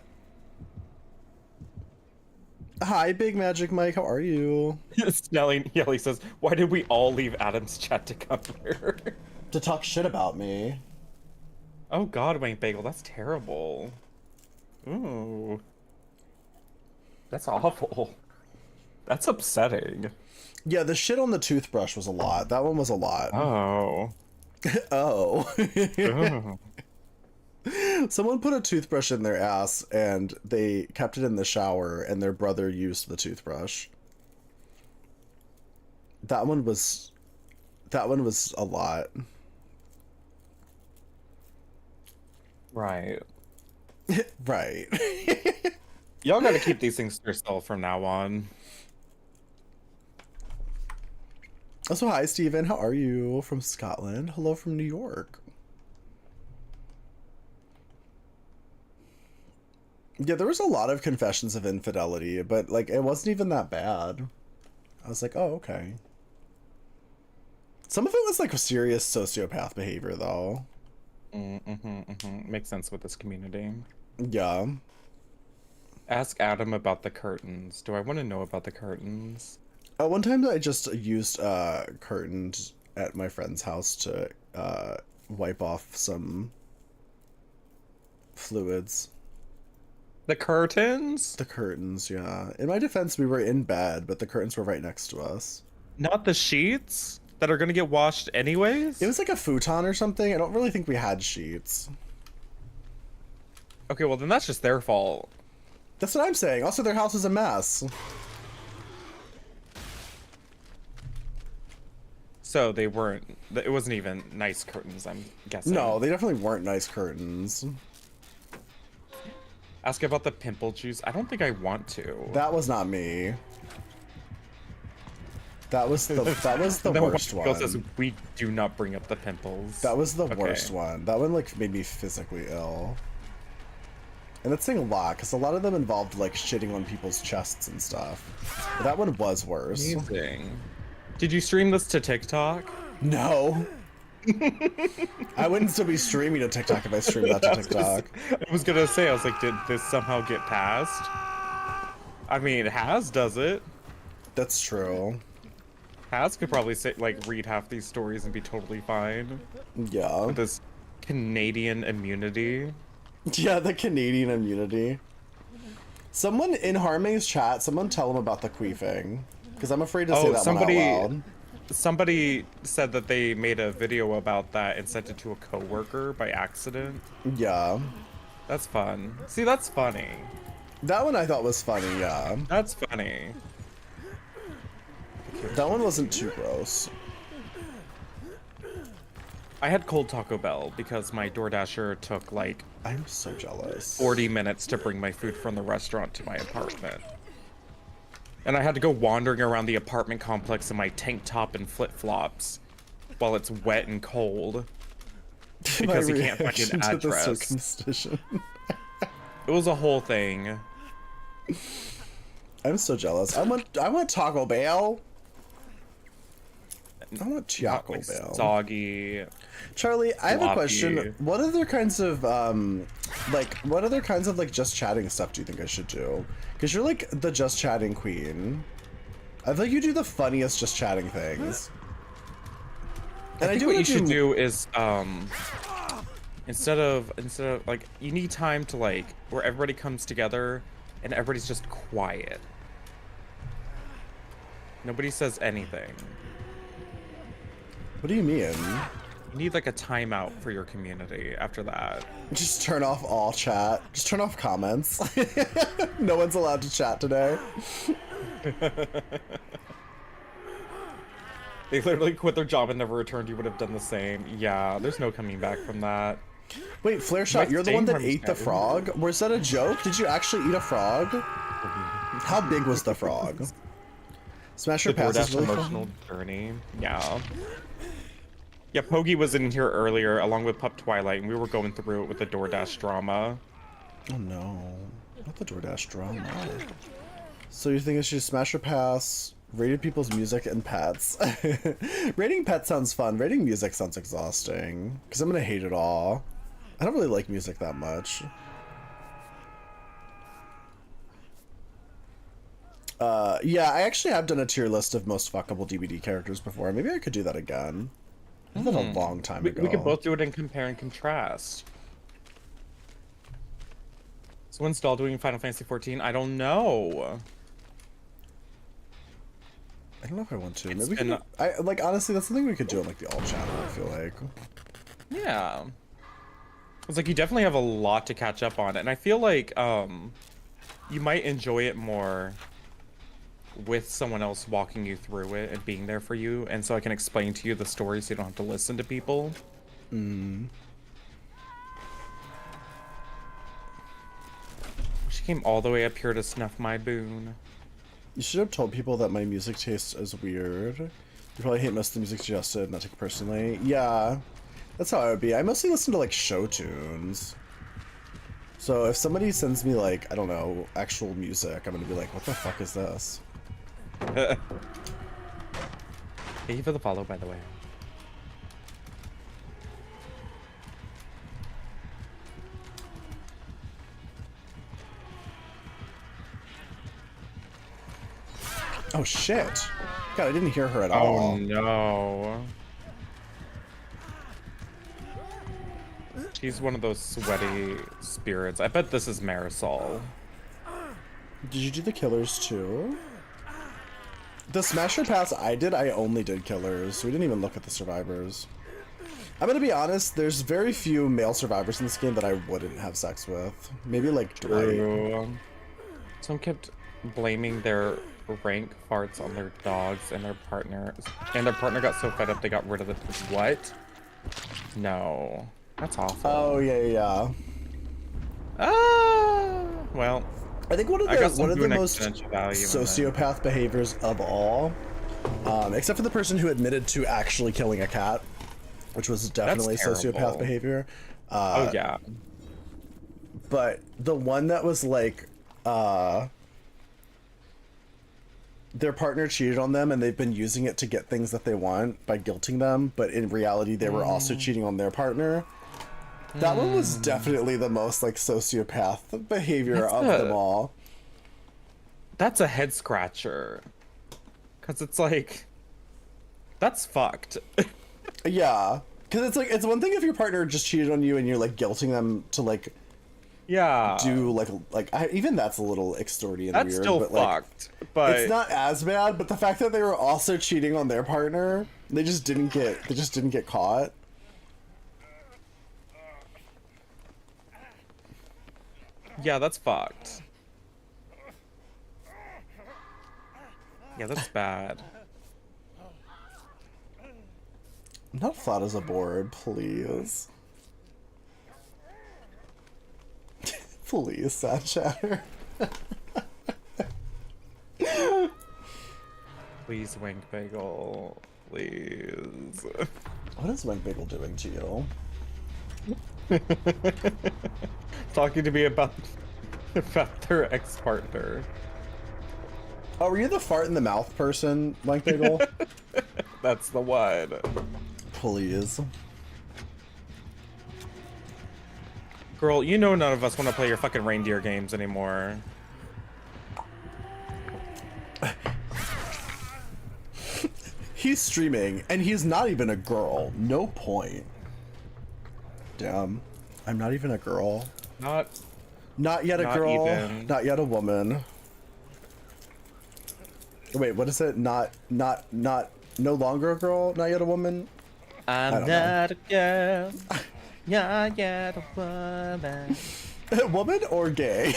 Big Magic Mike, how are you? Snelly Yelly says, why did we all leave Adam's chat to come here? To talk shit about me. Oh god, Wayne Bagel, that's terrible. Ooh. That's awful. That's upsetting. Yeah, the shit on the toothbrush was a lot. That one was a lot. Oh. Oh. Oh. Someone put a toothbrush in their ass and they kept it in the shower and their brother used the toothbrush. That one was a lot. Right. Right. Y'all gotta keep these things to yourself from now on. Also, hi, Steven. How are you? From Scotland. Hello from New York. Yeah, there was a lot of confessions of infidelity, but, like, it wasn't even that bad. I was like, oh, okay. Some of it was, like, serious sociopath behavior, though. Makes sense with this community. Yeah. Ask Adam about the curtains. Do I want to know about the curtains? One time I just used curtains at my friend's house to wipe off some fluids. The curtains? The curtains, yeah. In my defense, we were in bed, but the curtains were right next to us. Not the sheets that are gonna get washed anyways? It was like a futon or something. I don't really think we had sheets. Okay, well then that's just their fault. That's what I'm saying. Also, their house is a mess. So they weren't, it wasn't even nice curtains, I'm guessing. No, they definitely weren't nice curtains. Ask about the pimple juice. I don't think I want to. That was not me. That was the Then worst Michael one. says we do not bring up the pimples. That was the Okay. worst one. That one like made me physically ill. And that's saying a lot, because a lot of them involved like shitting on people's chests and stuff. But that one was worse. Amazing. Did you stream this to TikTok? No. I wouldn't still be streaming to TikTok if I streamed that to TikTok. I was gonna say, I was like, did this somehow get passed? I mean, Haz does it. That's true. Haz could probably say, like, read half these stories and be totally fine. Yeah. With this Canadian immunity. Yeah, the Canadian immunity. Someone in Harming's chat, someone tell him about the queefing. Because I'm afraid to say that one out loud. Somebody said that they made a video about that and sent it to a coworker by accident. Yeah. That's fun. See, that's funny. That one I thought was funny, yeah. That's funny. That one wasn't too gross. I had cold Taco Bell because my DoorDasher took like I'm so jealous. 40 minutes to bring my food from the restaurant to my apartment. And I had to go wandering around the apartment complex in my tank top and flip-flops while it's wet and cold because he can't find reaction an to the address. circumcision. It was a whole thing. I'm so jealous. I want Taco Bell. I want Taco Like Bell. soggy. Charlie, I have a floppy. question. What other kinds of like just chatting stuff do you think I should do? Because you're like the just chatting queen. I feel like you do the funniest just chatting things. I think what you should do is instead of like, you need time to like where everybody comes together and everybody's just quiet. Nobody says anything. What do you mean? You need like a timeout for your community after that. Just turn off all chat. Just turn off comments. No one's allowed to chat today. They literally quit their job and never returned. You would have done the same. Yeah, there's no coming back from that. Wait, Flare Shot, My you're the one that stain ate the harm's frog? Was that a joke? Did you actually eat a frog? How big was the frog? Smash The Your Pass is DoorDash really fun. emotional journey. Yeah. Yeah, Pogi was in here earlier along with Pup Twilight, and we were going through it with the DoorDash drama. Oh no, not the DoorDash drama. So you think I should smash or pass? Rated people's music and pets. Rating pets sounds fun. Rating music sounds exhausting. Because I'm gonna hate it all. I don't really like music that much. Yeah, I actually have done a tier list of most fuckable DVD characters before. Maybe I could do that again. I did that a long time ago. We could both do it and compare and contrast. So when's Doll doing Final Fantasy 14? I don't know. I don't know if I want to. It's Maybe we been- could, I like honestly that's something we could do on like the all channel, I feel like. Yeah. It's like you definitely have a lot to catch up on, and I feel like you might enjoy it more with someone else walking you through it and being there for you, and so I can explain to you the story so you don't have to listen to people. She came all the way up here to snuff my boon. You should have told people that my music taste is weird. You probably hate most of the music suggested, not take it personally. Yeah, that's how I would be. I mostly listen to like show tunes. So if somebody sends me like, I don't know, actual music, I'm gonna be like, what the fuck is this? Thank you for the follow, by the way. Oh shit! God, I didn't hear her at Oh all. no. She's one of those sweaty spirits. I bet this is Marisol. Did you do the killers too? The Smasher Pass I did, I only did killers. So we didn't even look at the survivors. I'm gonna be honest, there's very few male survivors in this game that I wouldn't have sex with. Maybe like Dwight. True. Someone kept blaming their rank farts on their dogs and their partner. And their partner got so fed up they got rid of the... What? No. That's awful. Oh yeah. Ah! Well, I think one of I got the some boon most exponential value in that. sociopath behaviors of all, except for the person who admitted to actually killing a cat, which was definitely sociopath terrible. behavior. Oh yeah. But the one that was like, their partner cheated on them and they've been using it to get things that they want by guilting them, but in reality they were also cheating on their partner. That one was definitely the most like sociopath behavior of them all. That's a head scratcher. Cause it's like, that's fucked. Yeah, because it's like, it's one thing if your partner just cheated on you and you're like guilting them to like Yeah. do even that's a little extorting and That's weird. still but like, fucked. But it's not as bad. But the fact that they were also cheating on their partner, they just didn't get caught. yeah, that's fucked. Yeah, that's bad. Not flat as a board, please. Please, sad chatter. Please, Wink Bagel. Please. What is Wink Bagel doing to you? Talking to me about their ex-partner. Oh, were you the fart in the mouth person, Wink Bagel? That's the one. Please. Girl, you know none of us want to play your fucking reindeer games anymore. He's streaming, and he's not even a girl. No point. Damn. I'm not even a girl. Not Not yet a Not girl. even. Not yet a woman. Wait, what is it? Not, no longer a girl, not yet a woman? I'm don't know. not a girl. Not yet a woman. Woman or gay?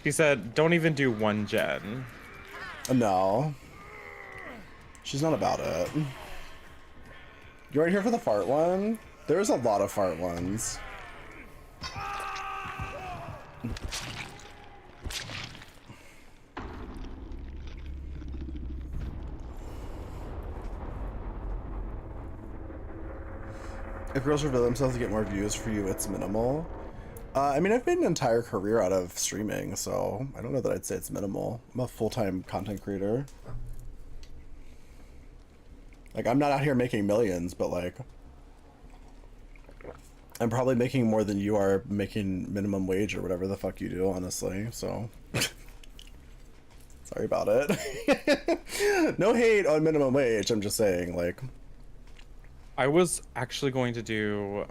She said, don't even do one gen. No. She's not about it. You right here for the fart one? There's a lot of fart ones. If girls reveal themselves to get more views for you, it's minimal. I mean, I've made an entire career out of streaming, so I don't know that I'd say it's minimal. I'm a full-time content creator. Like, I'm not out here making millions, but like, I'm probably making more than you are making minimum wage or whatever the fuck you do, honestly, so. Sorry about it. No hate on minimum wage, I'm just saying, like. I was actually going to do...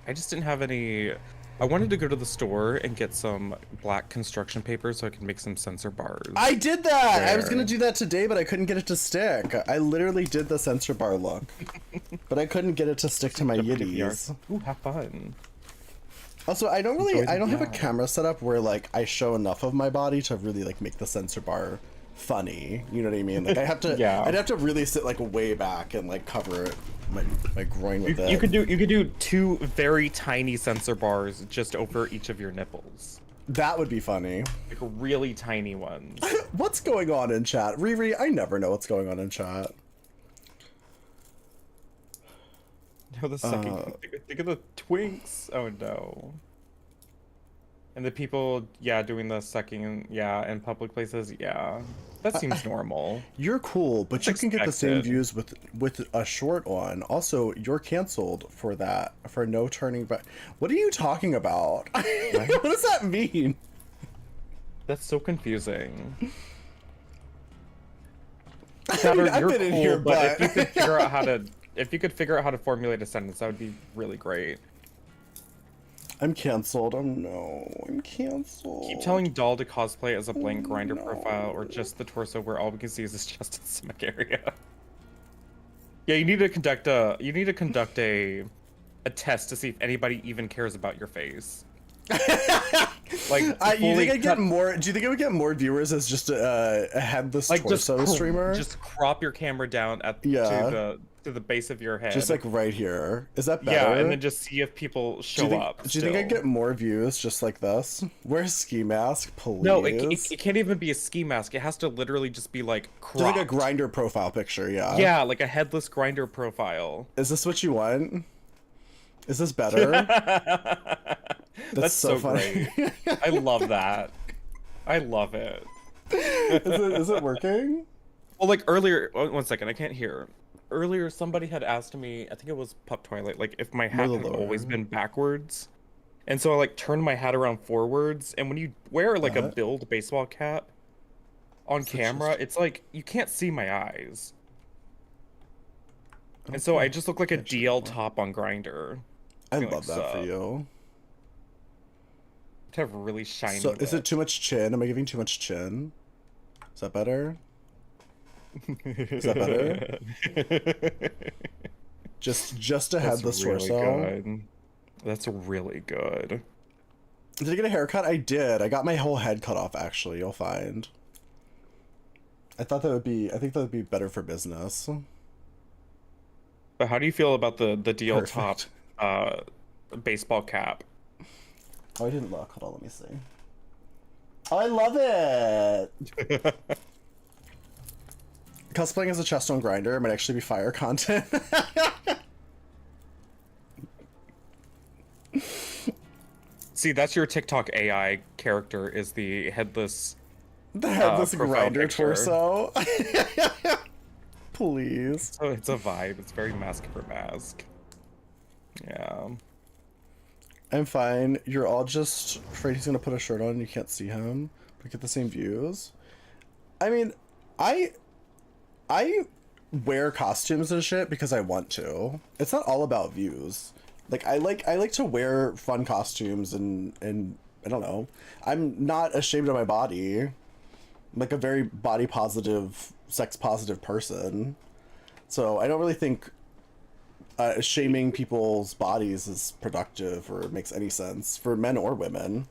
I just didn't have any... I wanted to go to the store and get some black construction paper so I could make some sensor bars. I did that! I was There. gonna do that today, but I couldn't get it to stick. I literally did the sensor bar look. But I couldn't get it to stick to my yitties. Ooh, have fun. Also, I don't Enjoy the have a VR. camera setup where like I show enough of my body to really like make the sensor bar funny. You know what I mean? Like I have to, Yeah. I'd have to really sit like way back and like cover my groin with it. You could do two very tiny sensor bars just over each of your nipples. That would be funny. Like really tiny ones. What's going on in chat? Riri, I never know what's going on in chat. No, the second. Think of the twinks. Oh no. And the people, yeah, doing the sucking, yeah, in public places, yeah. That seems normal. You're cool, but you can get the same expected. views with a short one. Also, you're canceled for that, for no turning back. What are you talking about? What does that mean? That's so confusing. I Chatter, mean, I've you're been in cool, here, but but if you could figure out how to, if you could figure out how to formulate a sentence, that would be really great. I'm canceled. Oh no, I'm canceled. Keep telling Doll to cosplay as a blank grinder no. profile or just the torso where all we can see is his chest and stomach area. Yeah, you need to conduct a test to see if anybody even cares about your face. Like, You fully think I'd get cut- more? Do you think I would get more viewers as just a headless like torso streamer? Just crop your camera down at Yeah. to the base of your head. Just like right here. Is that better? yeah, and then just see if people show up. Do you think I'd still. get more views just like this? Wear a ski mask, please. No, it can't even be a ski mask. It has to literally just be like cropped. Just like a grinder profile picture, yeah. Yeah, like a headless grinder profile. Is this what you want? Is this better? That's so funny. great. I love that. I love it. Is it working? Well, like earlier, one second, I can't hear. Earlier, somebody had asked me, I think it was Pup Twilight, like if my hat the had lower. always been backwards. And so I like turned my hat around forwards, and when you wear like a What? build baseball cap on camera, it's like you can't see my eyes. And so I just look like a DL top on Grinder. I Like, love that for sup? you. To have really shiny. So is it lips. too much chin? Am I giving too much chin? Is that better? Is that better? Just a That's headless really torso. good. That's really good. Did I get a haircut? I did. I got my whole head cut off, actually. You'll find. I think that would be better for business. But how do you feel about the deal Perfect. top baseball cap? Oh, I didn't look. Hold on, let me see. Oh, I love it! Cosplaying as a chest on grinder might actually be fire content. See, that's your TikTok AI character, is the headless The headless profile grinder picture. torso. Please. So it's a vibe. It's very mask for mask. Yeah. I'm fine. You're all just afraid he's gonna put a shirt on and you can't see him, but get the same views. I mean, I wear costumes and shit because I want to. It's not all about views. Like I like to wear fun costumes and I don't know. I'm not ashamed of my body. I'm like a very body positive, sex positive person. So I don't really think shaming people's bodies is productive or makes any sense for men or women.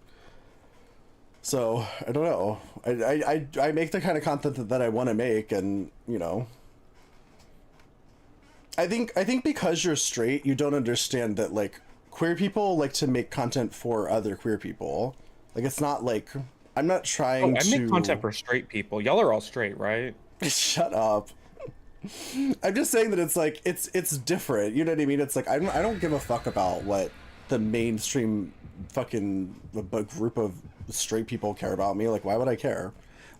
So I don't know. I make the kind of content that I want to make, and you know. I think because you're straight, you don't understand that like queer people like to make content for other queer people. Like it's not like I'm not trying I to make content for straight people. Y'all are all straight, right? Shut up. I'm just saying that it's like it's different. You know what I mean? It's like I don't give a fuck about what the mainstream fucking group of straight people care about me. Like why would I care?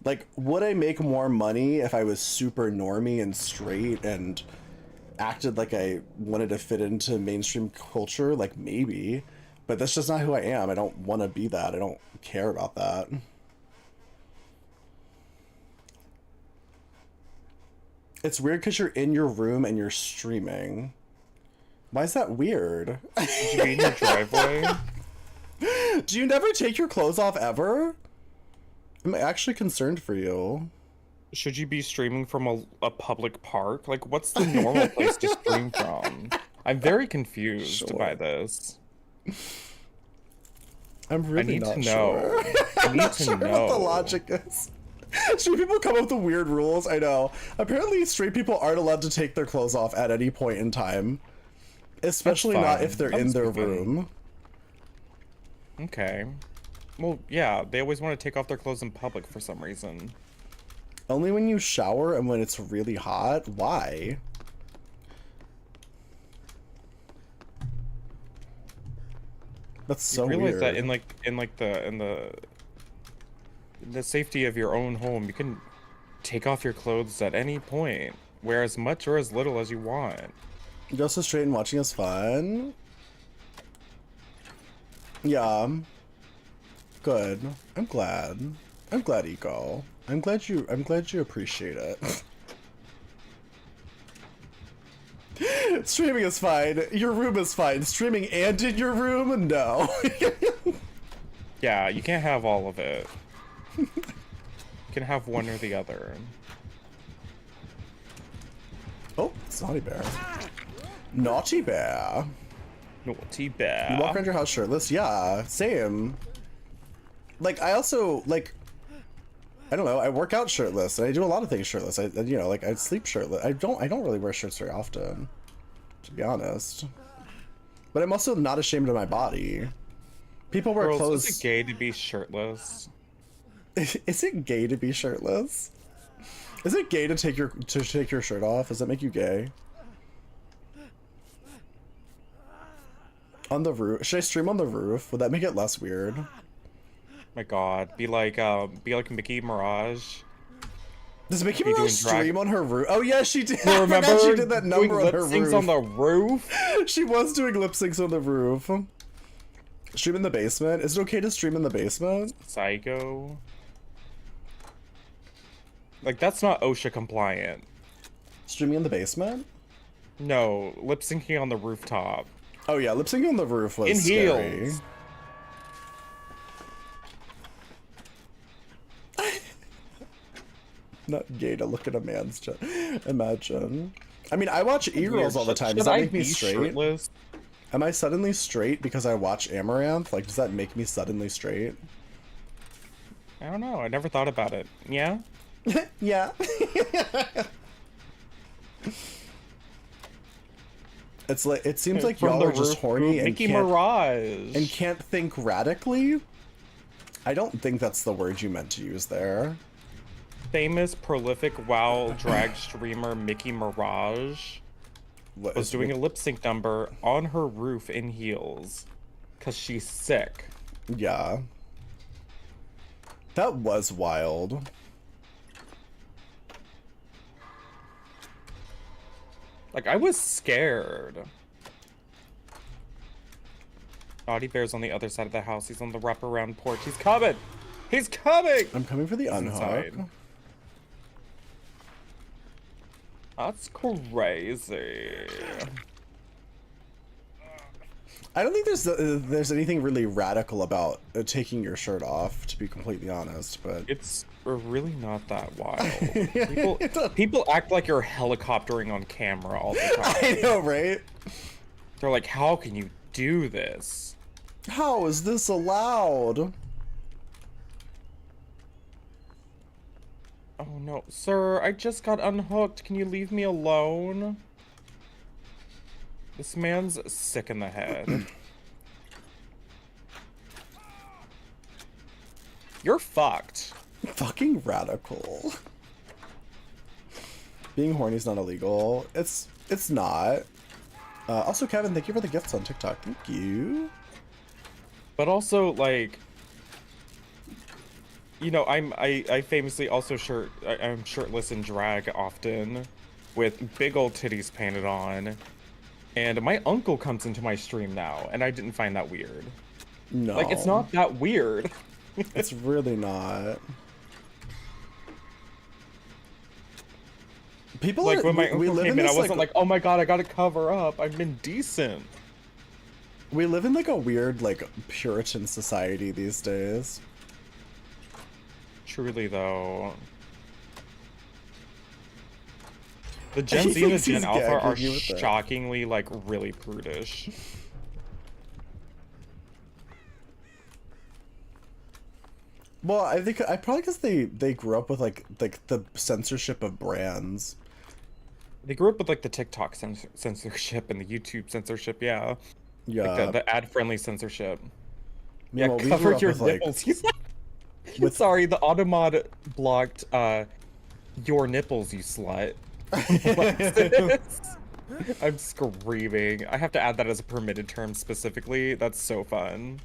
Like would I make more money if I was super normie and straight and acted like I wanted to fit into mainstream culture? Like maybe, but that's just not who I am. I don't want to be that. I don't care about that. It's weird because you're in your room and you're streaming. Why is that weird? Should you be in your driveway? Do you never take your clothes off ever? I'm actually concerned for you. Should you be streaming from a public park? Like, what's the normal place to stream from? I'm very confused by this. I'm really need not to know. sure. I I'm need not to sure what the know. logic is. Straight people come up with weird rules. I know. Apparently, straight people aren't allowed to take their clothes off at any point in time, especially not fine. if they're That in was their fine. room. Okay. Well, yeah, they always want to take off their clothes in public for some reason. Only when you shower and when it's really hot. Why? That's so You realize weird. that in the safety of your own home, you can take off your clothes at any point, wear as much or as little as you want. Just as straight and watching is fun. Yeah. Good. I'm glad. I'm glad, Eco. I'm glad you appreciate it. Streaming is fine. Your room is fine. Streaming and in your room? No. Yeah, you can't have all of it. You can have one or the other. Oh, it's Naughty Bear. Naughty Bear. Naughty bear. You walk around your house shirtless? Yeah, same. Like, I also, like, I don't know, I work out shirtless, and I do a lot of things shirtless. I you know, like, I sleep shirtless. I don't really wear shirts very often, to be honest. But I'm also not ashamed of my body. People wear Girls, clothes... is it gay to be shirtless? Is it gay to be shirtless? Is it gay to take your shirt off? Does that make you gay? On the roof? Should I stream on the roof? Would that make it less weird? My God, be like Mickey Mirage. Does Mickey Be doing Mouse drag- stream on her roof? Oh yeah, she did. You I remember forgot she did that doing number on lip her syncs roof. on the roof? She was doing lip syncs on the roof. Stream in the basement? Is it okay to stream in the basement? Psycho. Like, that's not OSHA compliant. Streaming in the basement? No, lip syncing on the rooftop. Oh yeah, lip syncing on the roof was In scary. heels. Not gay to look at a man's chest. Imagine. I mean, I watch e-rolls all the time. Does Should that I make me be straight? shirtless? Am I suddenly straight because I watch Amaranth? Like, does that make me suddenly straight? I don't know. I never thought about it. Yeah? Yeah. It's like, it seems like From y'all the are just roof, horny and Mickey can't, Mirage. and can't think radically. I don't think that's the word you meant to use there. Famous, prolific WoW drag streamer Mickey Mirage What was is doing a lip sync number on her roof in heels. Cause she's sick. Yeah. That was wild. Like, I was scared. Naughty Bear's on the other side of the house. He's on the wraparound porch. He's coming! He's coming! I'm coming for the He's unhook. inside. That's crazy. I don't think there's anything really radical about taking your shirt off, to be completely honest, but It's really not that wild. People act like you're helicoptering on camera all the time. I know, right? They're like, how can you do this? How is this allowed? Oh no, sir, I just got unhooked. Can you leave me alone? This man's sick in the head. You're fucked. Fucking radical. Being horny's not illegal. It's not. Also, Kevin, thank you for the gifts on TikTok. Thank you. But also, like, you know, I famously also I'm shirtless in drag often, with big old titties painted on, and my uncle comes into my stream now, and I didn't find that weird. No. Like, it's not that weird. It's really not. People Like, are, when my we uncle live came in in, I this, wasn't like, oh my god, I gotta cover up. I've been decent. we live in like a weird like Puritan society these days. Truly, though. The Gen He Z and the thinks he's Gen Alpha are gagging you with that. shockingly, like, really prudish. Well, I think probably because they grew up with like the censorship of brands. They grew up with, like, the TikTok censorship and the YouTube censorship, yeah. Yeah. Like, the ad-friendly censorship. Meanwhile, Yeah, we grew cover up your with, like, nipples. He's like, with- sorry, the Automod blocked, your nipples, you slut. I'm screaming. I have to add that as a permitted term specifically. That's so fun.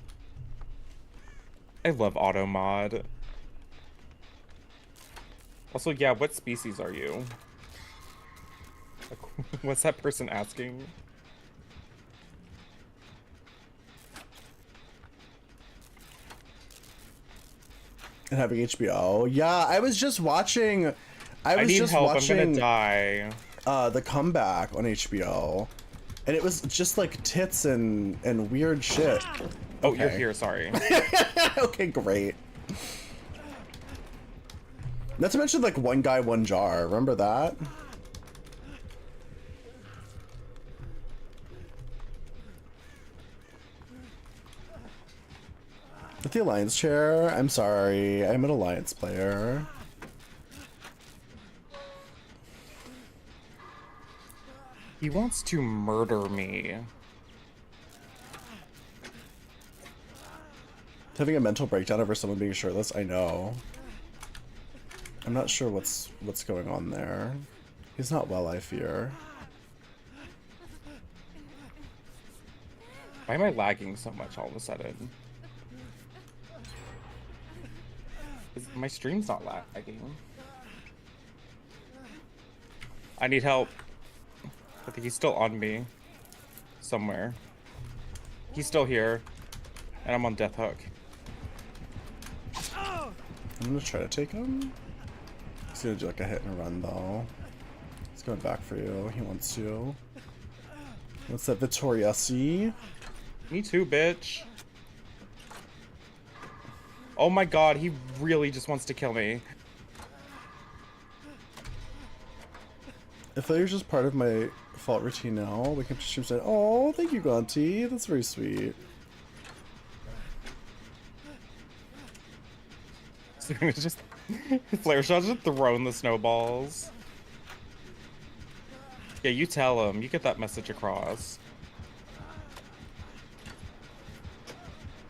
I love Automod. Also, yeah, what species are you? Like, what's that person asking? And having HBO. Yeah, I was just watching. I was need just help. I'm watching gonna die. The Comeback on HBO, and it was just like tits and weird shit. Oh, you're Okay. here. Sorry. Okay, great. Not to mention like One Guy, One Jar. Remember that? With the Alliance chair, I'm sorry. I'm an Alliance player. He wants to murder me. Having a mental breakdown over someone being shirtless, I know. I'm not sure what's going on there. He's not well, I fear. Why am I lagging so much all of a sudden? My stream's not lagging. I need help. I think he's still on me. Somewhere. He's still here. And I'm on death hook. I'm gonna try to take him. He's gonna do like a hit and run though. He's going back for you. He wants to. What's that, Vittoria C? Me too, bitch. Oh my god, he really just wants to kill me. If they're just part of my Fault routine now. Wake up to stream said, oh, thank you, Gonti. That's very sweet. So it's just flare shots just throwing the snowballs. Yeah, you tell him. You get that message across.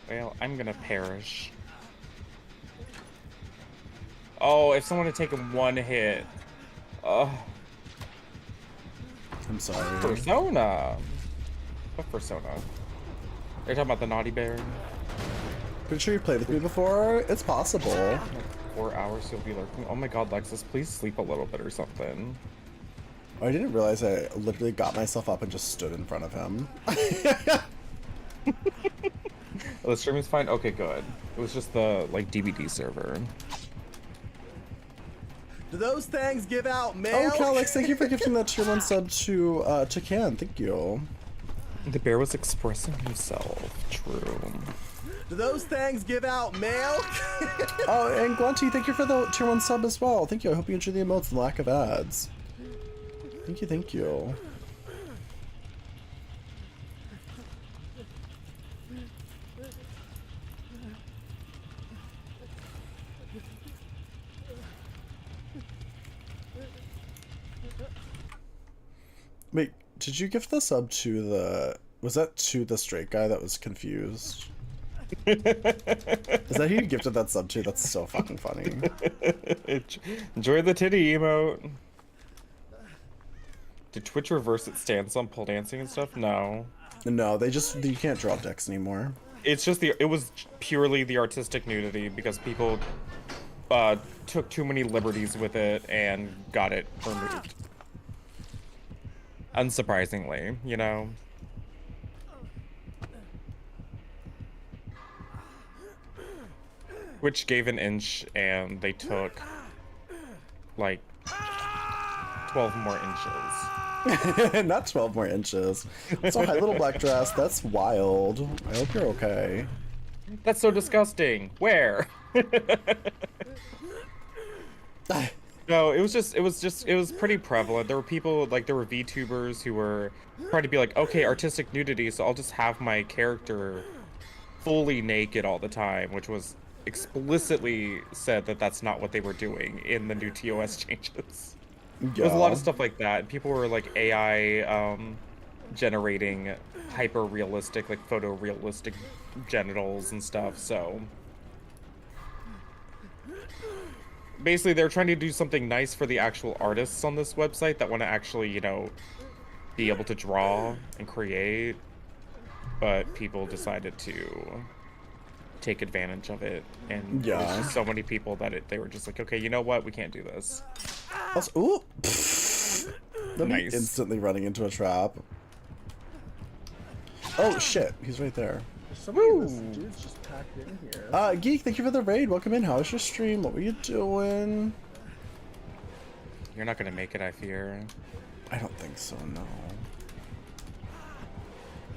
Well, I'm gonna perish. Oh, if someone had taken one hit. Oh. I'm sorry. Persona. What persona? Are you talking about the naughty bear? Pretty sure you played with me before. It's possible. Like 4 hours you'll be lurking. Oh my god, Lexus, please sleep a little bit or something. Oh, I didn't realize I literally got myself up and just stood in front of him. Oh, the stream is fine? Okay, good. It was just the, like, DVD server. Do those things give out mail? Oh, Calix, thank you for gifting that tier 1 sub to Can. Thank you. The bear was expressing himself. True. Do those things give out mail? Oh, and Guanti, thank you for the tier 1 sub as well. Thank you. I hope you enjoy the emotes and lack of ads. Thank you, thank you. Wait, did you gift the sub to the... Was that to the straight guy that was confused? Is that who you gifted that sub to? That's so fucking funny. Enjoy the titty emote. Did Twitch reverse its stance on pole dancing and stuff? No. No, you can't drop decks anymore. It's just it was purely the artistic nudity because people took too many liberties with it and got it removed. Unsurprisingly, you know. Which gave an inch and they took like 12 more inches. Not 12 more inches. So high little black dress, that's wild. I hope you're okay. That's so disgusting. Where? No, it was pretty prevalent. There were people, like, there were VTubers who were trying to be like, okay, artistic nudity, so I'll just have my character fully naked all the time, which was explicitly said that that's not what they were doing in the new TOS changes. Yeah. There was a lot of stuff like that. People were, like, AI generating hyper-realistic, like, photorealistic genitals and stuff, so... Basically, they're trying to do something nice for the actual artists on this website that want to actually, you know, be able to draw and create, but people decided to take advantage of it, and there was just so many people that they were just like, okay, you know what, we can't do this. Also, ooh! Let me Nice. instantly running into a trap. Oh shit, he's right there. So many of these dudes just packed in here. Geek, thank you for the raid. Welcome in. How was your stream? What were you doing? You're not gonna make it, I fear. I don't think so, no.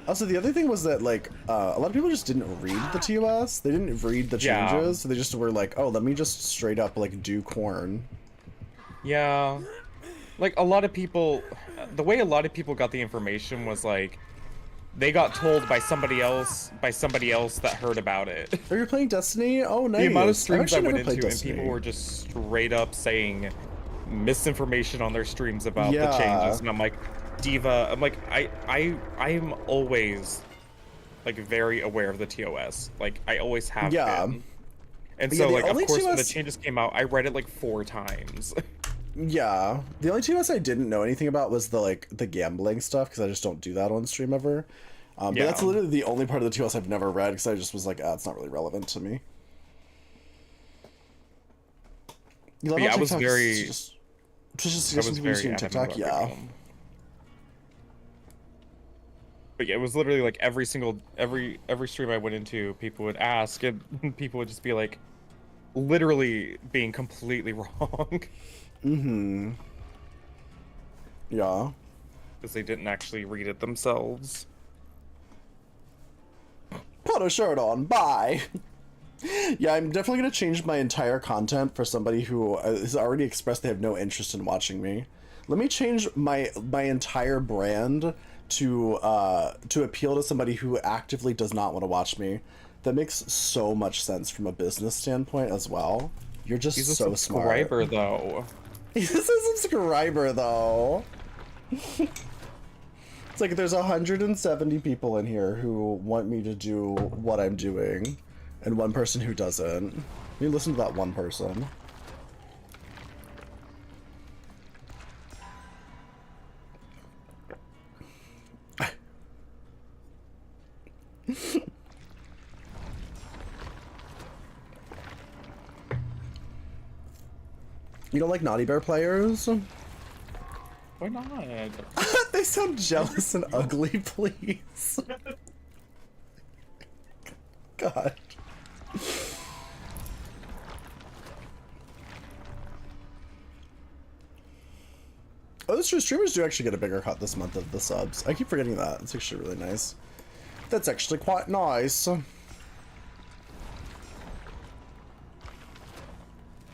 Also, the other thing was that, like, a lot of people just didn't read the TOS. They didn't read the changes, so they just were like, oh, let me just straight up, like, do corn. Yeah. Like, a lot of people... The way a lot of people got the information was, like, they got told by somebody else that heard about it. Are you playing Destiny? Oh, nice. The amount of streams I I've actually went never played into and Destiny. people were just straight up saying misinformation on their streams about the Yeah. changes, and I'm like, Diva, I'm like, I'm always like very aware of the TOS. Like, I always have been. And Yeah, so the like, of only course, when the TOS changes came out, I read it like 4 times. Yeah, the only TOS I didn't know anything about was the gambling stuff, because I just don't do that on stream ever. But Yeah. that's literally the only part of the TOS I've never read, because I just was like, it's not really relevant to me. But yeah, I was TikTok's very just people adamant using about TikTok, yeah. everyone. But yeah, it was literally like every stream I went into, people would ask, and people would just be like, literally being completely wrong. Mm-hmm. Yeah. Because they didn't actually read it themselves. Put a shirt on, bye! Yeah, I'm definitely going to change my entire content for somebody who has already expressed they have no interest in watching me. Let me change my entire brand to appeal to somebody who actively does not want to watch me. That makes so much sense from a business standpoint as well. You're just He's a so subscriber, smart. though. He's a subscriber, though. It's like there's 170 people in here who want me to do what I'm doing, and one person who doesn't. You listen to that one person. You don't like Naughty Bear players? Why not? They sound jealous and ugly, please. God. Oh, those true streamers do actually get a bigger cut this month of the subs. I keep forgetting that. It's actually really nice. That's actually quite nice.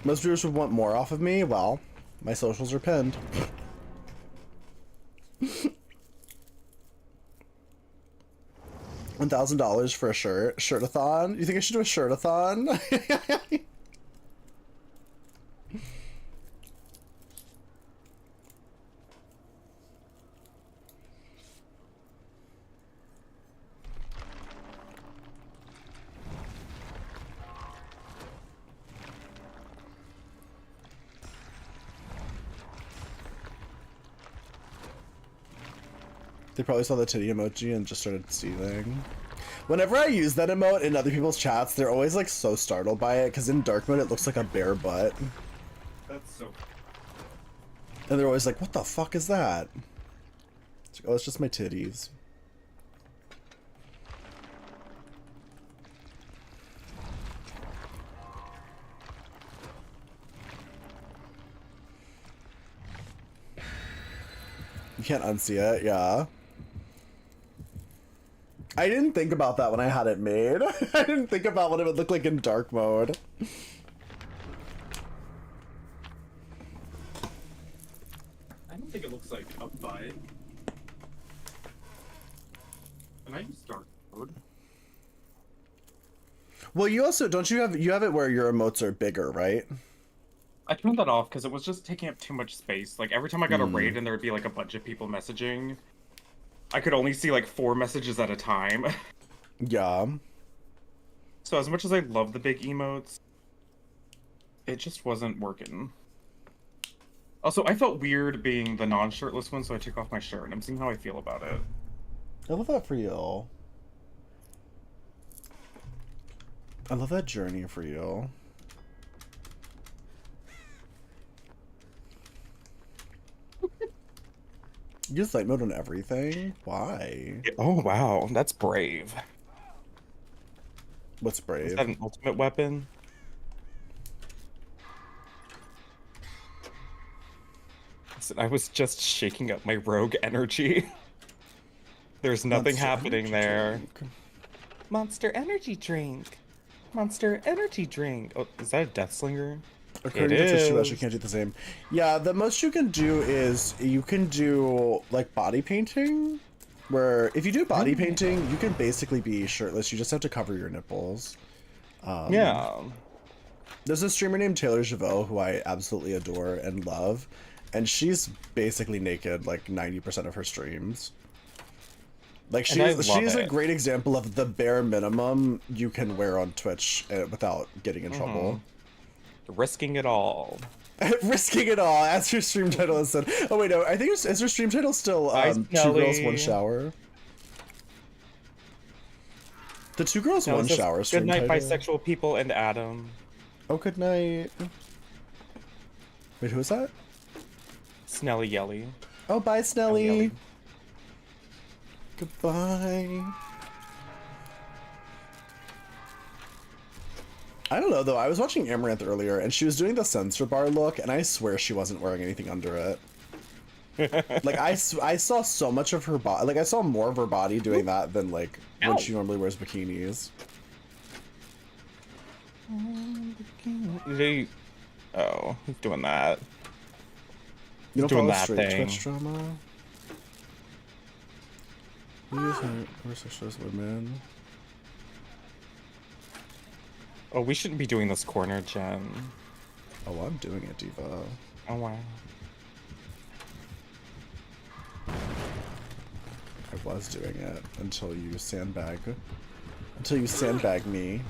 Most viewers would want more off of me. Well, my socials are pinned. $1,000 for a shirt. Shirtathon? You think I should do a shirtathon? They probably saw the titty emoji and just started seething. Whenever I use that emote in other people's chats, they're always like so startled by it, because in dark mode it looks like a bare butt. That's so... And they're always like, what the fuck is that? It's like, oh, it's just my titties. You can't unsee it, yeah. I didn't think about that when I had it made. I didn't think about what it would look like in dark mode. I don't think it looks like a butt. And I use dark mode. Well, you also, don't you have it where your emotes are bigger, right? I turned that off because it was just taking up too much space. Like, every time I got a raid and there would be, like, a bunch of people messaging, I could only see, like, 4 messages at a time. Yeah. So as much as I love the big emotes, it just wasn't working. Also, I felt weird being the non-shirtless one, so I took off my shirt, and I'm seeing how I feel about it. I love that for you. I love that journey for you. You use light mode on everything? Why? Oh, wow. That's brave. What's brave? Is that an ultimate weapon? Listen, I was just shaking up my rogue energy. There's nothing Monster happening energy there. drink. Monster energy drink. Monster energy drink. Oh, is that a death slinger? According It to Twitch, you is. actually can't do the same. Yeah, the most you can do is you can do like body painting, where if you do body painting, you can basically be shirtless. You just have to cover your nipples. Yeah. There's a streamer named Taylor Javot who I absolutely adore and love, and she's basically naked like 90% of her streams. Like And I she's love a it. great example of the bare minimum you can wear on Twitch without getting in trouble. Risking it all. Risking it all, as her stream title has said. Oh wait, no, I think is her stream title still Hi, 2 girls, 1 Smelly. shower? The 2 girls, No, it 1 says, shower stream good night, title. bisexual people and Adam. Oh, good night. Wait, who is that? Snelly Yelly. Oh, bye, Snelly. Yelly. Goodbye. I don't know, though. I was watching Amaranth earlier, and she was doing the censor bar look, and I swear she wasn't wearing anything under it. Like, I saw so much of her body. Like, I saw more of her body doing that than, like, when she normally wears bikinis. Oh, he's doing that. You don't Doing follow that straight thing. Twitch drama? We use homosexual as women. Oh, we shouldn't be doing this corner, Jen. Oh, I'm doing it, Diva. Oh, wow. I was doing it until you sandbag me.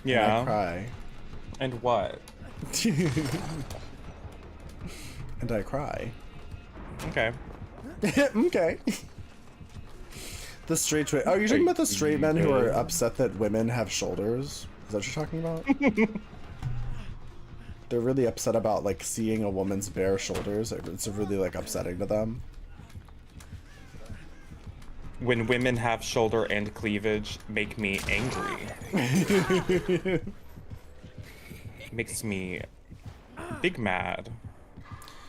Yeah. And I cry. And what? And I cry. Okay. Okay. The straight twitch. Oh, you're talking about the straight men who are upset that women have shoulders? Is that what you're talking about? They're really upset about like seeing a woman's bare shoulders. It's really like upsetting to them. When women have shoulder and cleavage, make me angry. Makes me big mad.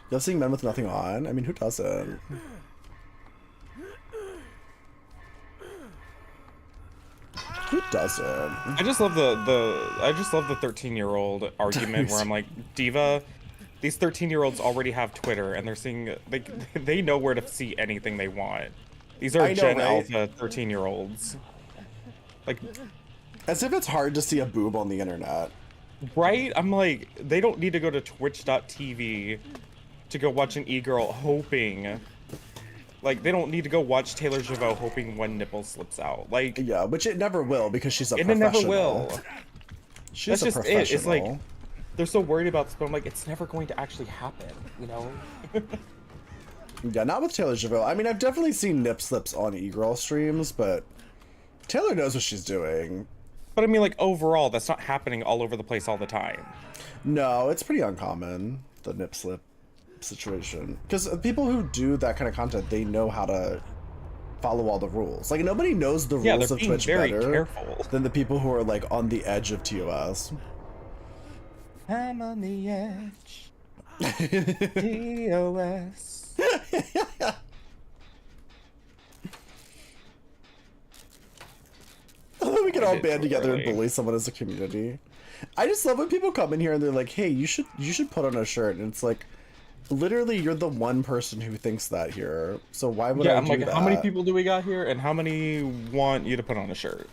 You're seeing men with nothing on? I mean, who doesn't? Who doesn't? I just love the 13-year-old argument where I'm like, Diva, these 13-year-olds already have Twitter and they're seeing they know where to see anything they want. These are I know, Gen right? Alpha 13-year-olds. Like, As if it's hard to see a boob on the internet. right? I'm like, they don't need to go to twitch.tv to go watch an e-girl hoping. Like, they don't need to go watch Taylor Javot hoping one nipple slips out. Like, Yeah, which it never will because she's a and it professional. never will. She's That's a just professional. it. It's like, they're so worried about this, but I'm like, it's never going to actually happen, you know? Yeah, not with Taylor Javot. I mean, I've definitely seen nip slips on e-girl streams, but Taylor knows what she's doing. But I mean, like, overall, that's not happening all over the place all the time. No, it's pretty uncommon, the nip slip situation. Because people who do that kind of content, they know how to follow all the rules. Like, nobody knows the Yeah, rules they're of being Twitch very better careful. than the people who are, like, on the edge of TOS. I'm on the edge. TOS. We can all did band together and really. bully someone as a community. I just love when people come in here and they're like, "Hey, you should put on a shirt," and it's like, literally, you're the one person who thinks that here. So why would I I'm do like, that? how many people do we got here, and how many want you to put on a shirt?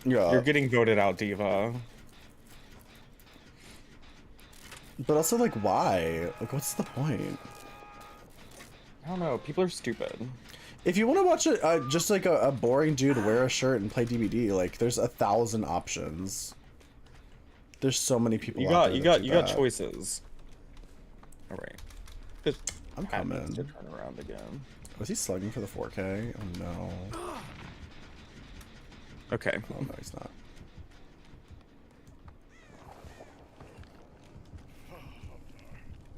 Yeah, You're getting voted out, Diva. but also like, why? Like, what's the point? I don't know. People are stupid. If you want to watch just like a boring dude wear a shirt and play DBD, like, there's 1,000 options. There's so many people. You out got there you that got do you got that. choices. All right. Just I'm Pat needs coming. to turn around again. Was he slugging for the 4K? Oh no. Okay. Oh no, he's not.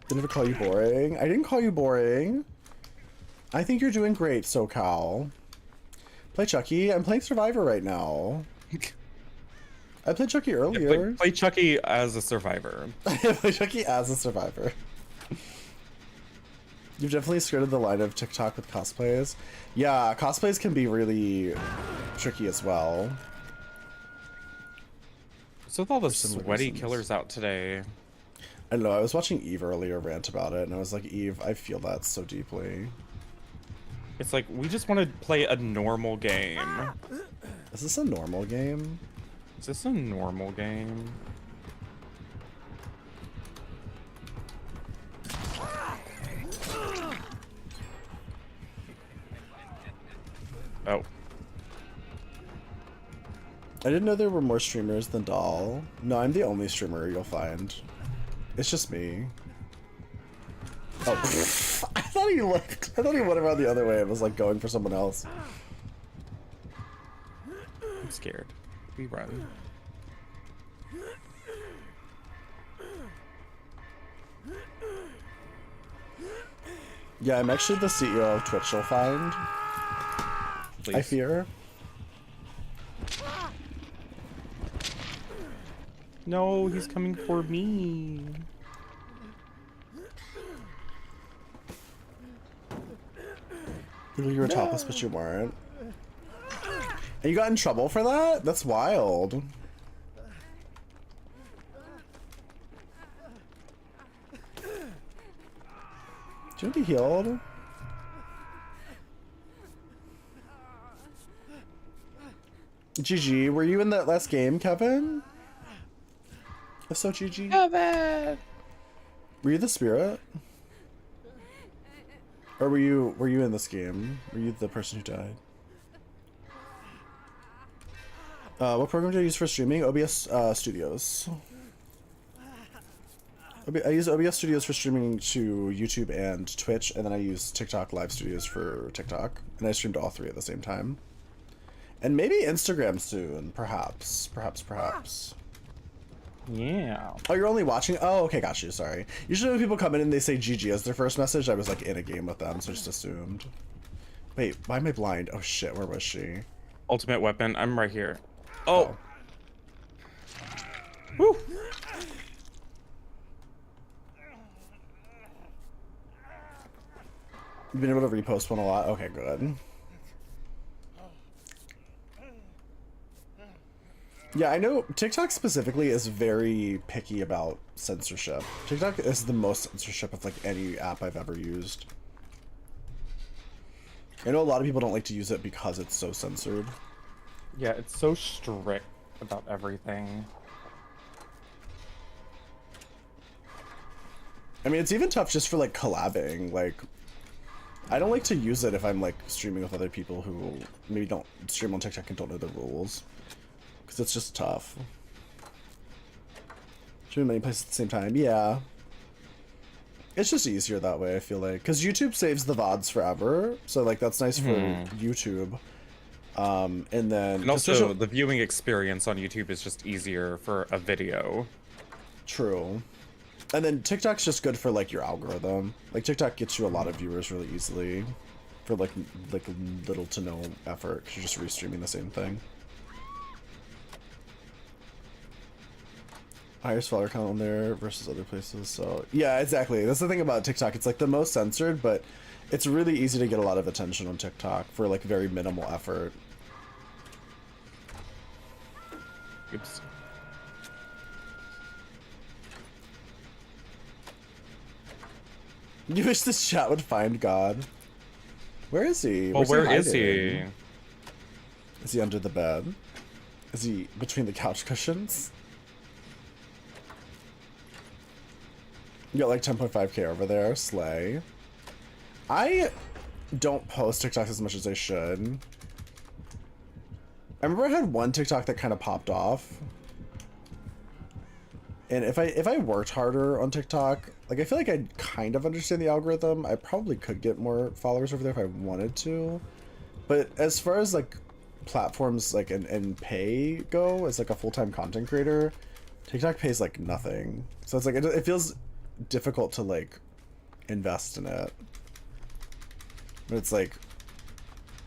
Did I ever call you boring? I didn't call you boring. I think you're doing great, SoCal. Play Chucky. I'm playing Survivor right now. I played Chucky earlier. Play Chucky as a survivor. I play Chucky as a survivor. You've definitely skirted the line of TikTok with cosplays. Yeah, cosplays can be really tricky as well. So with all the similar sweaty reasons. killers out today. I don't know, I was watching Eve earlier rant about it, and I was like, Eve, I feel that so deeply. It's like, we just want to play a normal game. Is this a normal game? Is this a normal game? Oh. I didn't know there were more streamers than Doll. No, I'm the only streamer you'll find. It's just me. Oh, I thought he looked. I thought he went around the other way and was like going for someone else. I'm scared. We run. Yeah, I'm actually the CEO of Twitch you'll find. Please. I fear. No, he's coming for me. You were topless, but you weren't. And you got in trouble for that? That's wild. Do you want to be healed? GG, were you in that last game, Kevin? If so, GG. Kevin! Were you the spirit? Or were you in this game? Were you the person who died? What program do I use for streaming? OBS Studios. I use OBS Studios for streaming to YouTube and Twitch, and then I use TikTok Live Studios for TikTok, and I stream to all three at the same time. And maybe Instagram soon, perhaps. Perhaps. Yeah. Oh, you're only watching? Oh, okay, got you, sorry. Usually when people come in and they say GG as their first message, I was like in a game with them, so I just assumed. Wait, why am I blind? Oh shit, where was she? Ultimate weapon. I'm right here. Oh. Woo. You've been able to repost one a lot? Okay, good. Yeah, I know TikTok specifically is very picky about censorship. TikTok is the most censorship of like any app I've ever used. I know a lot of people don't like to use it because it's so censored. Yeah, it's so strict about everything. I mean, it's even tough just for like collabing. Like, I don't like to use it if I'm like streaming with other people who maybe don't stream on TikTok and don't know the rules. Because it's just tough. Streaming many places at the same time, yeah. It's just easier that way, I feel like. Because YouTube saves the VODs forever, so like that's nice for YouTube. And then... And also, the viewing experience on YouTube is just easier for a video. True. And then TikTok's just good for like your algorithm. Like TikTok gets you a lot of viewers really easily for like little to no effort, because you're just restreaming the same thing. Highest follower count on there versus other places. So yeah, exactly. That's the thing about TikTok. It's like the most censored, but it's really easy to get a lot of attention on TikTok for like very minimal effort. Oops. You wish this chat would find God. Where is he? Well, where is he? hiding? Is he under the bed? Is he between the couch cushions? You got like 10.5k over there. Slay. I don't post TikToks as much as I should. I remember I had one TikTok that kind of popped off. And if I worked harder on TikTok, like I feel like I kind of understand the algorithm. I probably could get more followers over there if I wanted to. But as far as like platforms like and pay go as like a full-time content creator, TikTok pays like nothing. So it's like it feels difficult to like invest in it. But it's like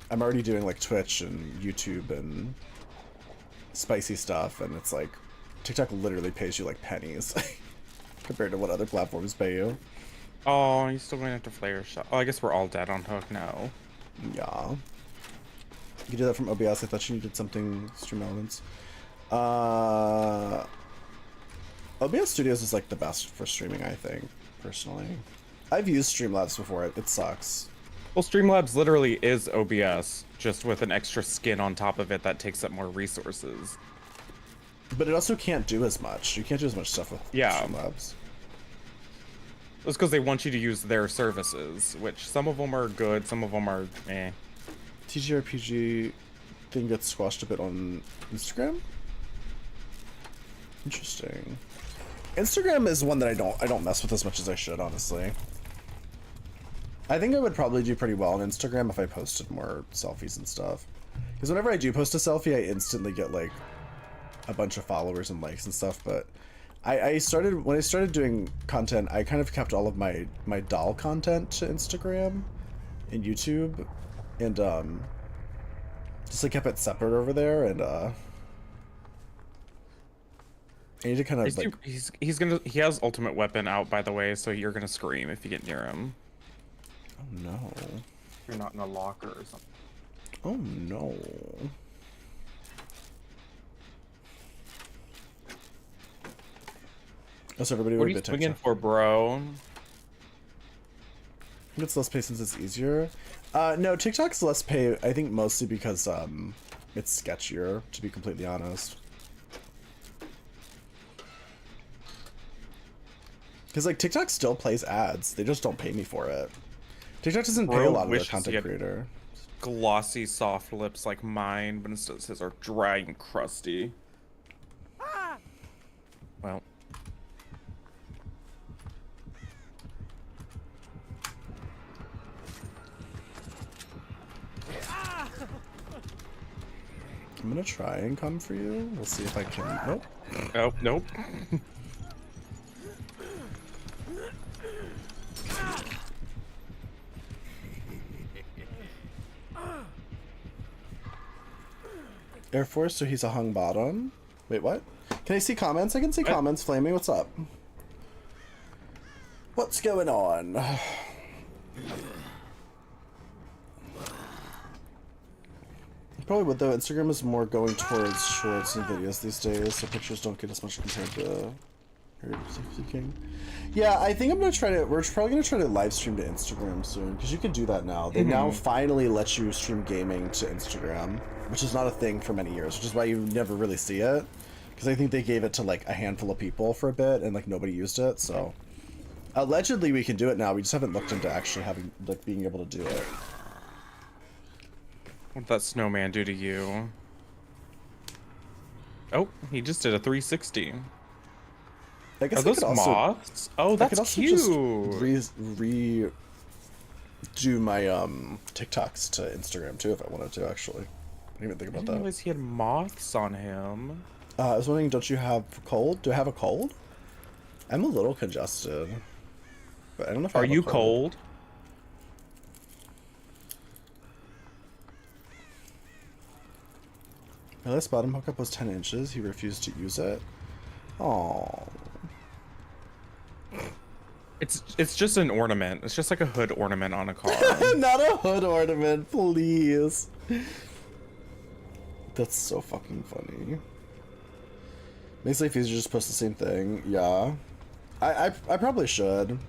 I'm already doing like Twitch and YouTube and spicy stuff, and it's like TikTok literally pays you like pennies compared to what other platforms pay you. Oh, you still going after Flare Shot? Oh, I guess we're all dead on Hook now. Yeah. You can do that from OBS. I thought you needed something stream elements. OBS Studios is like the best for streaming, I think, personally. I've used Streamlabs before. It sucks. Well, Streamlabs literally is OBS, just with an extra skin on top of it that takes up more resources. But it also can't do as much. You can't do as much stuff with Streamlabs. That's because they want you to use their services, which some of them are good, some of them are eh. TTRPG thing gets squashed a bit on Instagram? Interesting. Instagram is one that I don't mess with as much as I should, honestly. I think I would probably do pretty well on Instagram if I posted more selfies and stuff. Because whenever I do post a selfie, I instantly get like a bunch of followers and likes and stuff. But when I started doing content, I kind of kept all of my doll content to Instagram and YouTube, and just like kept it separate over there. And I need to kind of like he has ultimate weapon out, by the way, so you're gonna scream if you get near him. Oh no. You're not in a locker or something. Oh no. What are you swinging for, bro? It's less pay since it's easier. No, TikTok's less pay, I think mostly because it's sketchier, to be completely honest. Because like TikTok still plays ads, they just don't pay me for it. TikTok doesn't pay a lot of their content creator. Glossy soft lips like mine, but instead his are dry and crusty. Well. I'm gonna try and come for you. We'll see if I can. Nope. Oh, nope. Air Force, so he's a hung bottom. Wait, what? Can I see comments? I can see comments. Flamey, what's up? What's going on? Probably would though. Instagram is more going towards shorts and videos these days, so pictures don't get as much compared to King. Yeah, I think I'm gonna try to. We're probably gonna try to live stream to Instagram soon because you can do that now. They now finally let you stream gaming to Instagram, which is not a thing for many years, which is why you never really see it. Because I think they gave it to like a handful of people for a bit, and like nobody used it. So allegedly we can do it now. We just haven't looked into actually having like being able to do it. What'd that snowman do to you? Oh, he just did a 360. I guess Are those moths? Oh, that's cute. Just redo my TikToks to Instagram too if I wanted to. Actually, I didn't even think about I didn't that. realize he had moths on him. I was wondering, don't you have cold? Do I have a cold? I'm a little congested, but I don't know if I Are have a you cold. cold? My last bottom hookup was 10 inches. He refused to use it. Oh. It's just an ornament. It's just like a hood ornament on a car. Not a hood ornament, please. That's so fucking funny. Makes life easier to just post the same thing. Yeah. I probably should.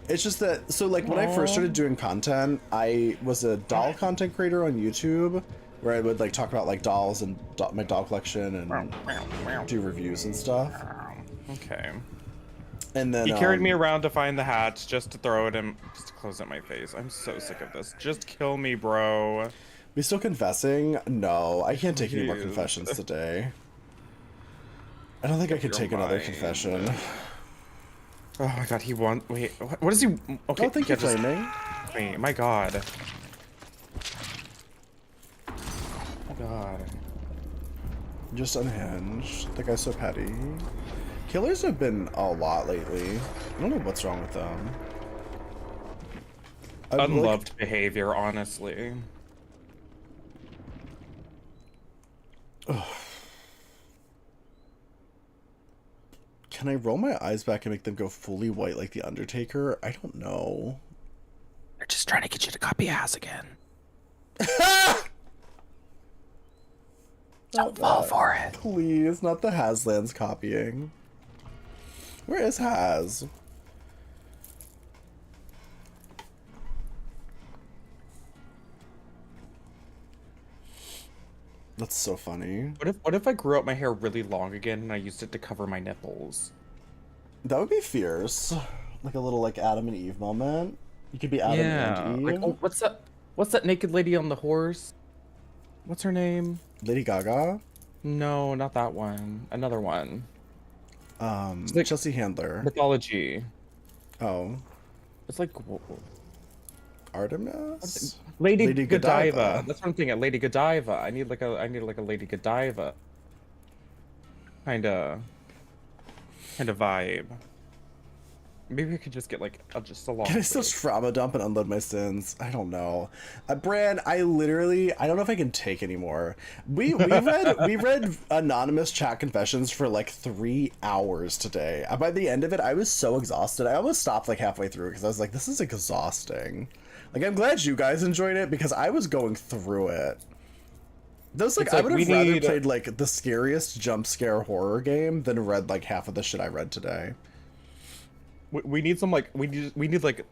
It's just that, so like when I first started doing content, I was a doll content creator on YouTube, where I would like talk about like dolls and my doll collection and do reviews and stuff. Okay. And then He carried me around to find the hats just to throw it in, just to close at my face. I'm so sick of this. Just kill me, bro. We still confessing? No, I can't take any more Jeez. confessions today. I don't think I could take another confession. Oh my god, he won. Wait, what is he? Okay, Oh, thank you, Flaming. Wait, my god. Oh god. Just unhinged. The guy's so petty. Killers have been a lot lately. I don't know what's wrong with them. Unloved behavior, honestly. Ugh. Can I roll my eyes back and make them go fully white like The Undertaker? I don't know. They're just trying to get you to copy ass again. Don't fall for it. Please, not the Haslands copying. Where is Has? That's so funny. What if I grew up my hair really long again and I used it to cover my nipples? That would be fierce. Like a little like Adam and Eve moment. You could be Adam and Eve. Like, oh, what's that naked lady on the horse? What's her name? Lady Gaga. No, not that one. Another one. Like Chelsea Handler. mythology. Oh. It's like Artemis? Lady Godiva. Godiva. That's what I'm thinking. Lady Godiva. I need like a Lady Godiva kind of vibe. Maybe I could just get like just a long. Can I still trauma dump and unload my sins? I don't know. Bran, I don't know if I can take anymore. We read anonymous chat confessions for like 3 hours today. By the end of it, I was so exhausted. I almost stopped like halfway through because I was like, this is exhausting. Like, I'm glad you guys enjoyed it because I was going through it. Those like I would have rather played like the scariest jump scare horror game than read like half of the shit I read today. We need some like we need like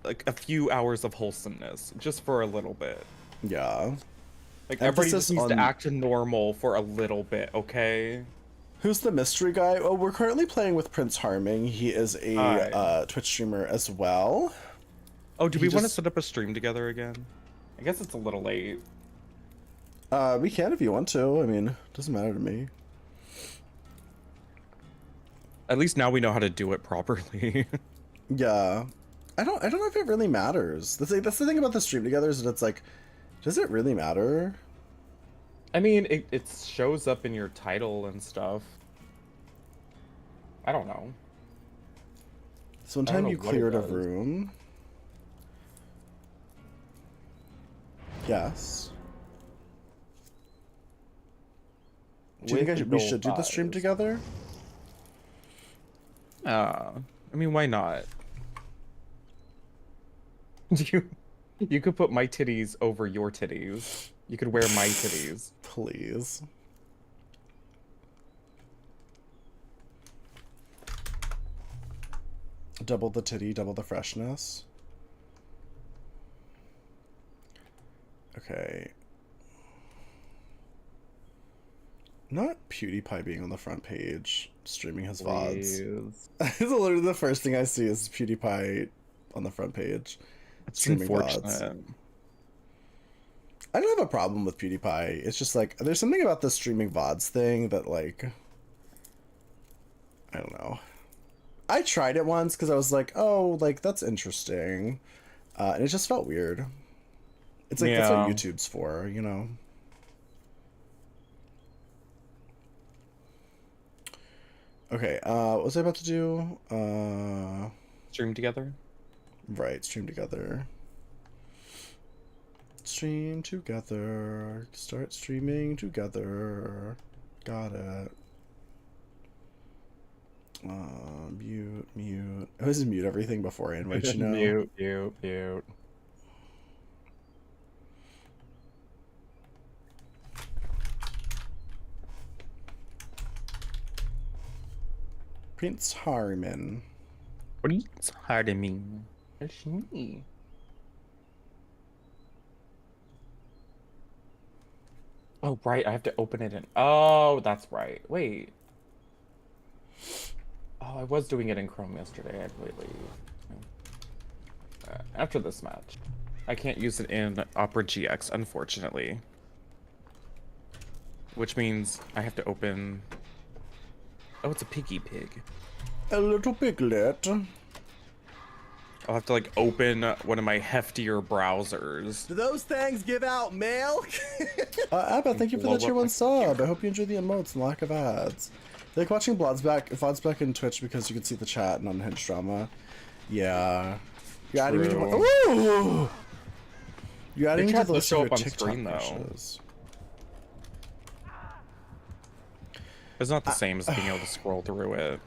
like a few hours of wholesomeness, just for a little bit. Yeah. Like everybody Emphasis just needs to on- act normal for a little bit, okay? Who's the mystery guy? Oh, we're currently playing with Prince Harming. He is a Hi. Twitch streamer as well. Oh, do He we want to just- set up a stream together again? I guess it's a little late. We can if you want to. I mean, doesn't matter to me. At least now we know how to do it properly. Yeah. I don't know if it really matters. That's the thing about the stream together is that it's like, does it really matter? I mean, it shows up in your title and stuff. I don't know. So one I don't time know you what it cleared a does. room. Yes. Do you With think we gold should do the stream eyes. together? I mean, why not? You could put my titties over your titties. You could wear my titties. Please. Double the titty, double the freshness. Okay. Not PewDiePie being on the front page, streaming his VODs. Please. It's literally the first thing I see is PewDiePie on the front page. It's Streaming VODs. unfortunate. I don't have a problem with PewDiePie. It's just like there's something about the streaming VODs thing that like I don't know. I tried it once because I was like, oh, like that's interesting, and it just felt weird. It's like that's what Yeah. YouTube's for, you know. Okay, what was I about to do? Stream together? Right, stream together. Stream together. Start streaming together. Got it. Mute. I always mute everything before I invite you know. Mute. Prince Harmon. What are you hard at me? It's me. Oh, right. I have to open it in. Oh, that's right. Wait. Oh, I was doing it in Chrome yesterday. I completely. After this match. I can't use it in Opera GX, unfortunately. Which means I have to open. Oh, it's a piggy pig. A little piglet. I'll have to like open one of my heftier browsers. Do those things give out milk? Abba, thank you for Blow the tier up 1 my sub. I hope you enjoy the emotes and lack of ads. You like watching VODs back in Twitch because you can see the chat and unhinged drama. Yeah. You're adding me to True. Ooh! You're adding me to chat the does list show of your up on TikTok screen, though. crushes. It's not the same as being able to scroll through it.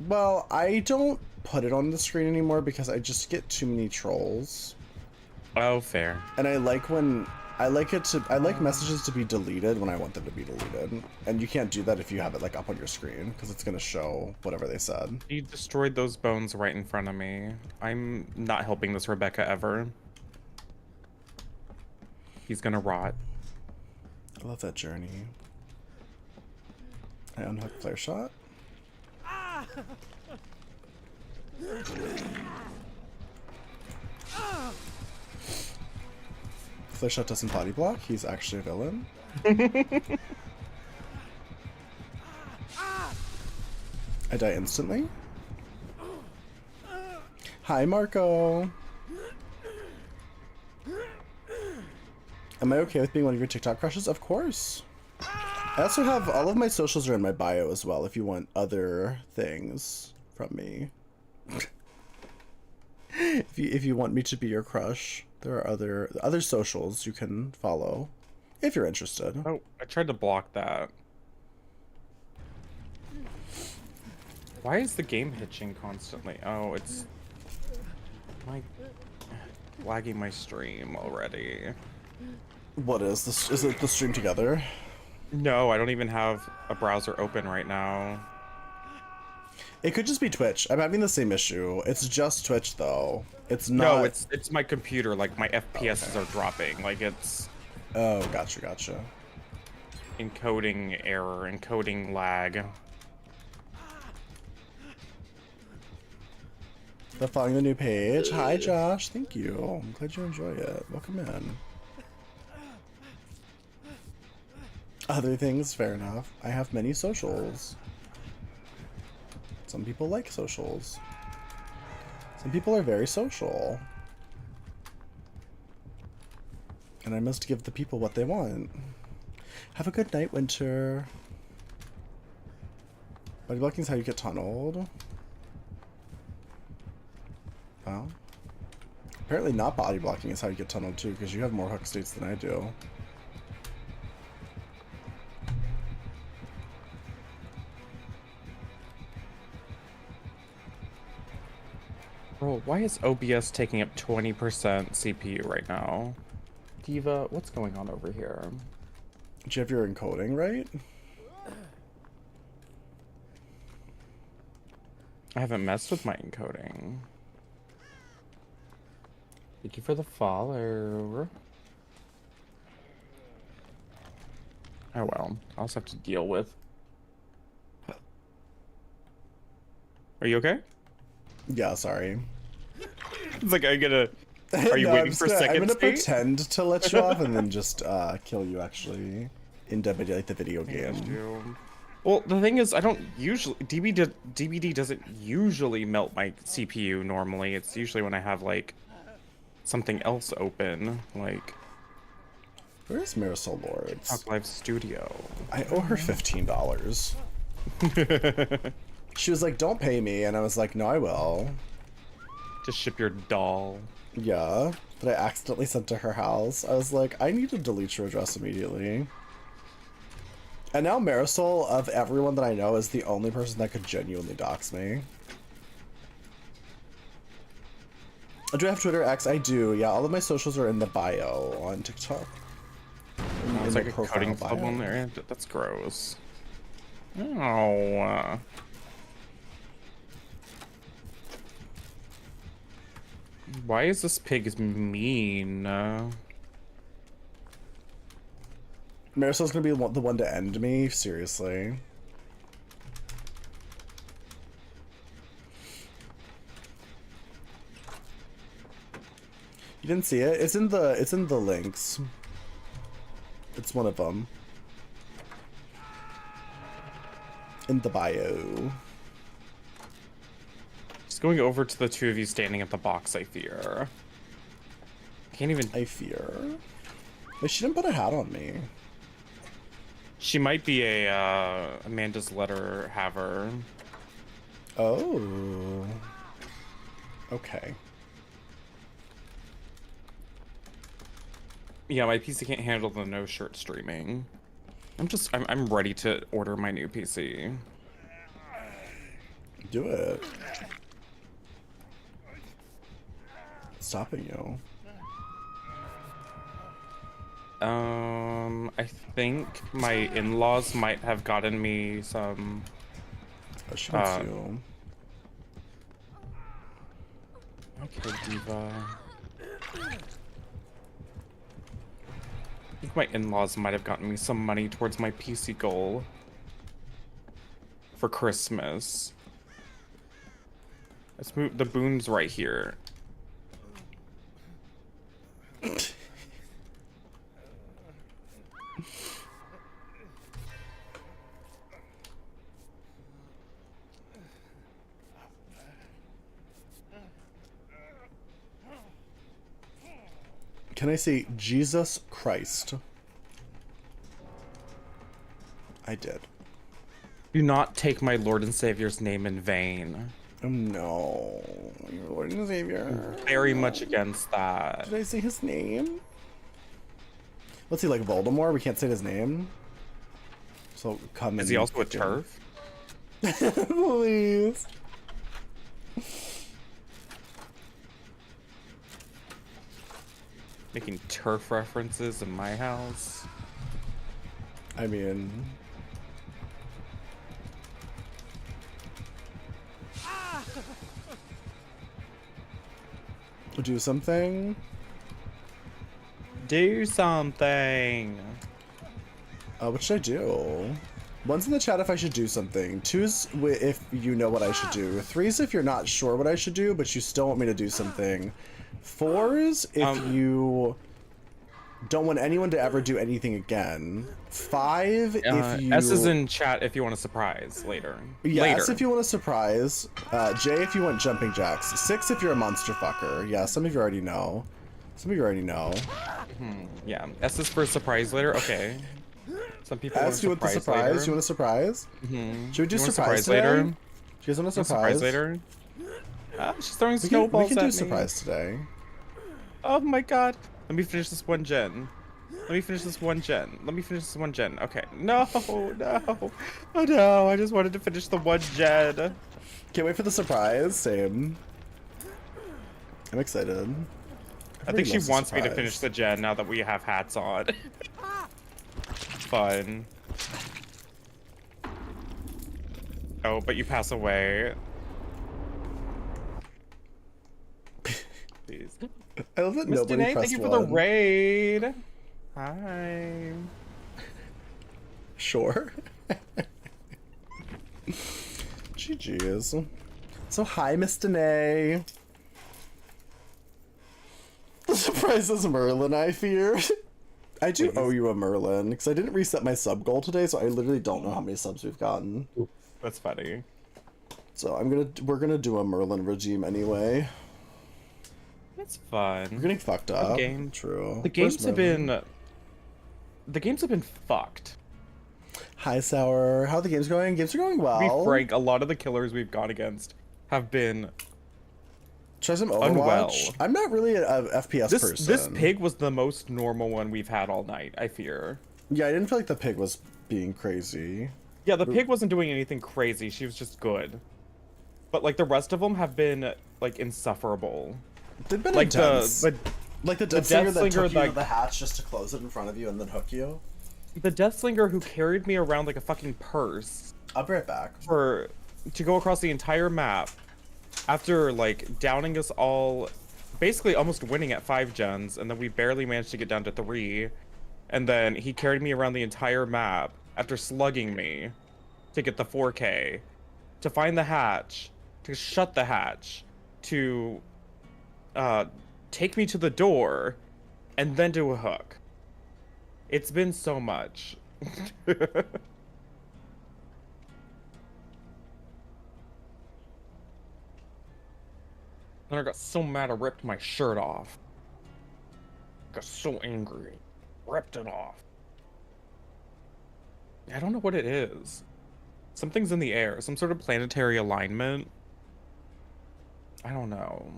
Well, I don't put it on the screen anymore because I just get too many trolls. Oh, fair. And I like messages to be deleted when I want them to be deleted. And you can't do that if you have it like up on your screen because it's gonna show whatever they said. You destroyed those bones right in front of me. I'm not helping this Rebecca ever. He's gonna rot. I love that journey. I unhook flare shot. Flare shot doesn't body block. He's actually a villain. I die instantly. Hi, Marco. Am I okay with being one of your TikTok crushes? Of course. I also have all of my socials are in my bio as well if you want other things from me. if you want me to be your crush, there are other socials you can follow if you're interested. Oh, I tried to block that. Why is the game hitching constantly? Oh, it's lagging my stream already. What is this? Is it the stream together? No, I don't even have a browser open right now. It could just be Twitch. I'm having the same issue. It's just Twitch though. It's not. No, it's my computer. Like my FPSs are dropping. Like it's Oh, gotcha. encoding error, encoding lag. They're following the new page. Hi, Josh. Thank you. I'm glad you enjoy it. Welcome in. Other things, fair enough. I have many socials. Some people like socials. Some people are very social. And I must give the people what they want. Have a good night, Winter. Body blocking is how you get tunneled. Well, apparently not body blocking is how you get tunneled too, because you have more hook states than I do. Bro, why is OBS taking up 20% CPU right now? Diva, what's going on over here? Do you have your encoding right? I haven't messed with my encoding. Thank you for the follow. Oh well, I'll just have to deal with. Are you okay? Yeah, sorry. It's like I gotta. Are you No, waiting for second I'm gonna state? pretend to let you off and then just kill you actually in like the video game. Well, the thing is, I don't usually DBD doesn't usually melt my CPU normally. It's usually when I have like something else open, like Where's Marisol Lords? Talk Live Studio. I owe her $15. She was like, "Don't pay me," and I was like, "No, I will." Just ship your doll. Yeah, that I accidentally sent to her house. I was like, I need to delete your address immediately. And now Marisol, of everyone that I know, is the only person that could genuinely dox me. Do I have Twitter X? I do. Yeah, all of my socials are in the bio on TikTok. It's like a coding club on there. That's gross. Oh. Why is this pig mean? Marisol's gonna be the one to end me? Seriously. You didn't see it? It's in the links. It's one of them. In the bio. Just going over to the two of you standing at the box, I fear. I can't even... I fear? Wait, she didn't put a hat on me. She might be a Amanda's letter haver. Oh. Okay. Yeah, my PC can't handle the no shirt streaming. I'm ready to order my new PC. Do it. What's stopping you? I think my in-laws might have gotten me some. Oh, she wants you. Okay, Diva. I think my in-laws might have gotten me some money towards my PC goal for Christmas. Let's move the Boon's right here. Can I say Jesus Christ? I did. Do not take my Lord and Savior's name in vain. Oh no, your Lord and Savior. Very much against that. Did I say his name? What's he like, Voldemort? We can't say his name. So come. Is he also a turf? Please. Making turf references in my house. I mean, Do something. Do something. What should I do? One's in the chat if I should do something. Two's if you know what I should do. Three's if you're not sure what I should do, but you still want me to do something. Four's if you don't want anyone to ever do anything again. Five if you... S is in chat if you want a surprise later. Yeah, later. S if you want a surprise. J if you want jumping jacks. 6 if you're a monster fucker. Yeah, some of you already know. Some of you already know. Yeah, S is for surprise later. Okay. Some people S, you want the surprise? later. You want a surprise? Mm-hmm. Should we do You want a surprise later? today? Do you guys want a surprise? Later? She's throwing We can snowballs do at me. surprise today. Oh my god. Let me finish this one gen. Let me finish this one gen. Let me finish this one gen. Okay. No, no. Oh no, I just wanted to finish the one gen. Can't wait for the surprise. Same. I'm excited. I think she loves a wants me to surprise. finish the gen now that we have hats on. Fun. Oh, but you pass away. Please. I love that Miss nobody Danae, pressed thank you for the one. raid. Hi. Sure. GG's. So hi, Miss Danae. The surprise is Merlin, I fear. I do owe you a Merlin, because I didn't reset my sub goal today, so I literally don't know how many subs we've gotten. That's funny. So we're gonna do a Merlin regime anyway. It's fun. We're getting fucked up. game. True. The games have been... The games have been fucked. Hi, Sour. How are the games going? Games are going well. To be frank, a lot of the killers we've gone against have been Try some Overwatch. unwell. I'm not really a FPS person. This pig was the most normal one we've had all night, I fear. Yeah, I didn't feel like the pig was being crazy. Yeah, the pig wasn't doing anything crazy. She was just good. But, like, the rest of them have been, like, insufferable. They've been Like, intense. the like the Death Death Slinger that Slinger, took you like- to the hatch just to close it in front of you and then hook you. Deathslinger who carried me around like a fucking purse I'll be right back. to go across the entire map after, like, downing us all, basically almost winning at 5 gens, and then we barely managed to get down to 3. And then he carried me around the entire map after slugging me to get the 4K, to find the hatch, to shut the hatch, to take me to the door, and then do a hook. It's been so much. Then I got so mad I ripped my shirt off. Got so angry. Ripped it off. I don't know what it is. Something's in the air. Some sort of planetary alignment. I don't know.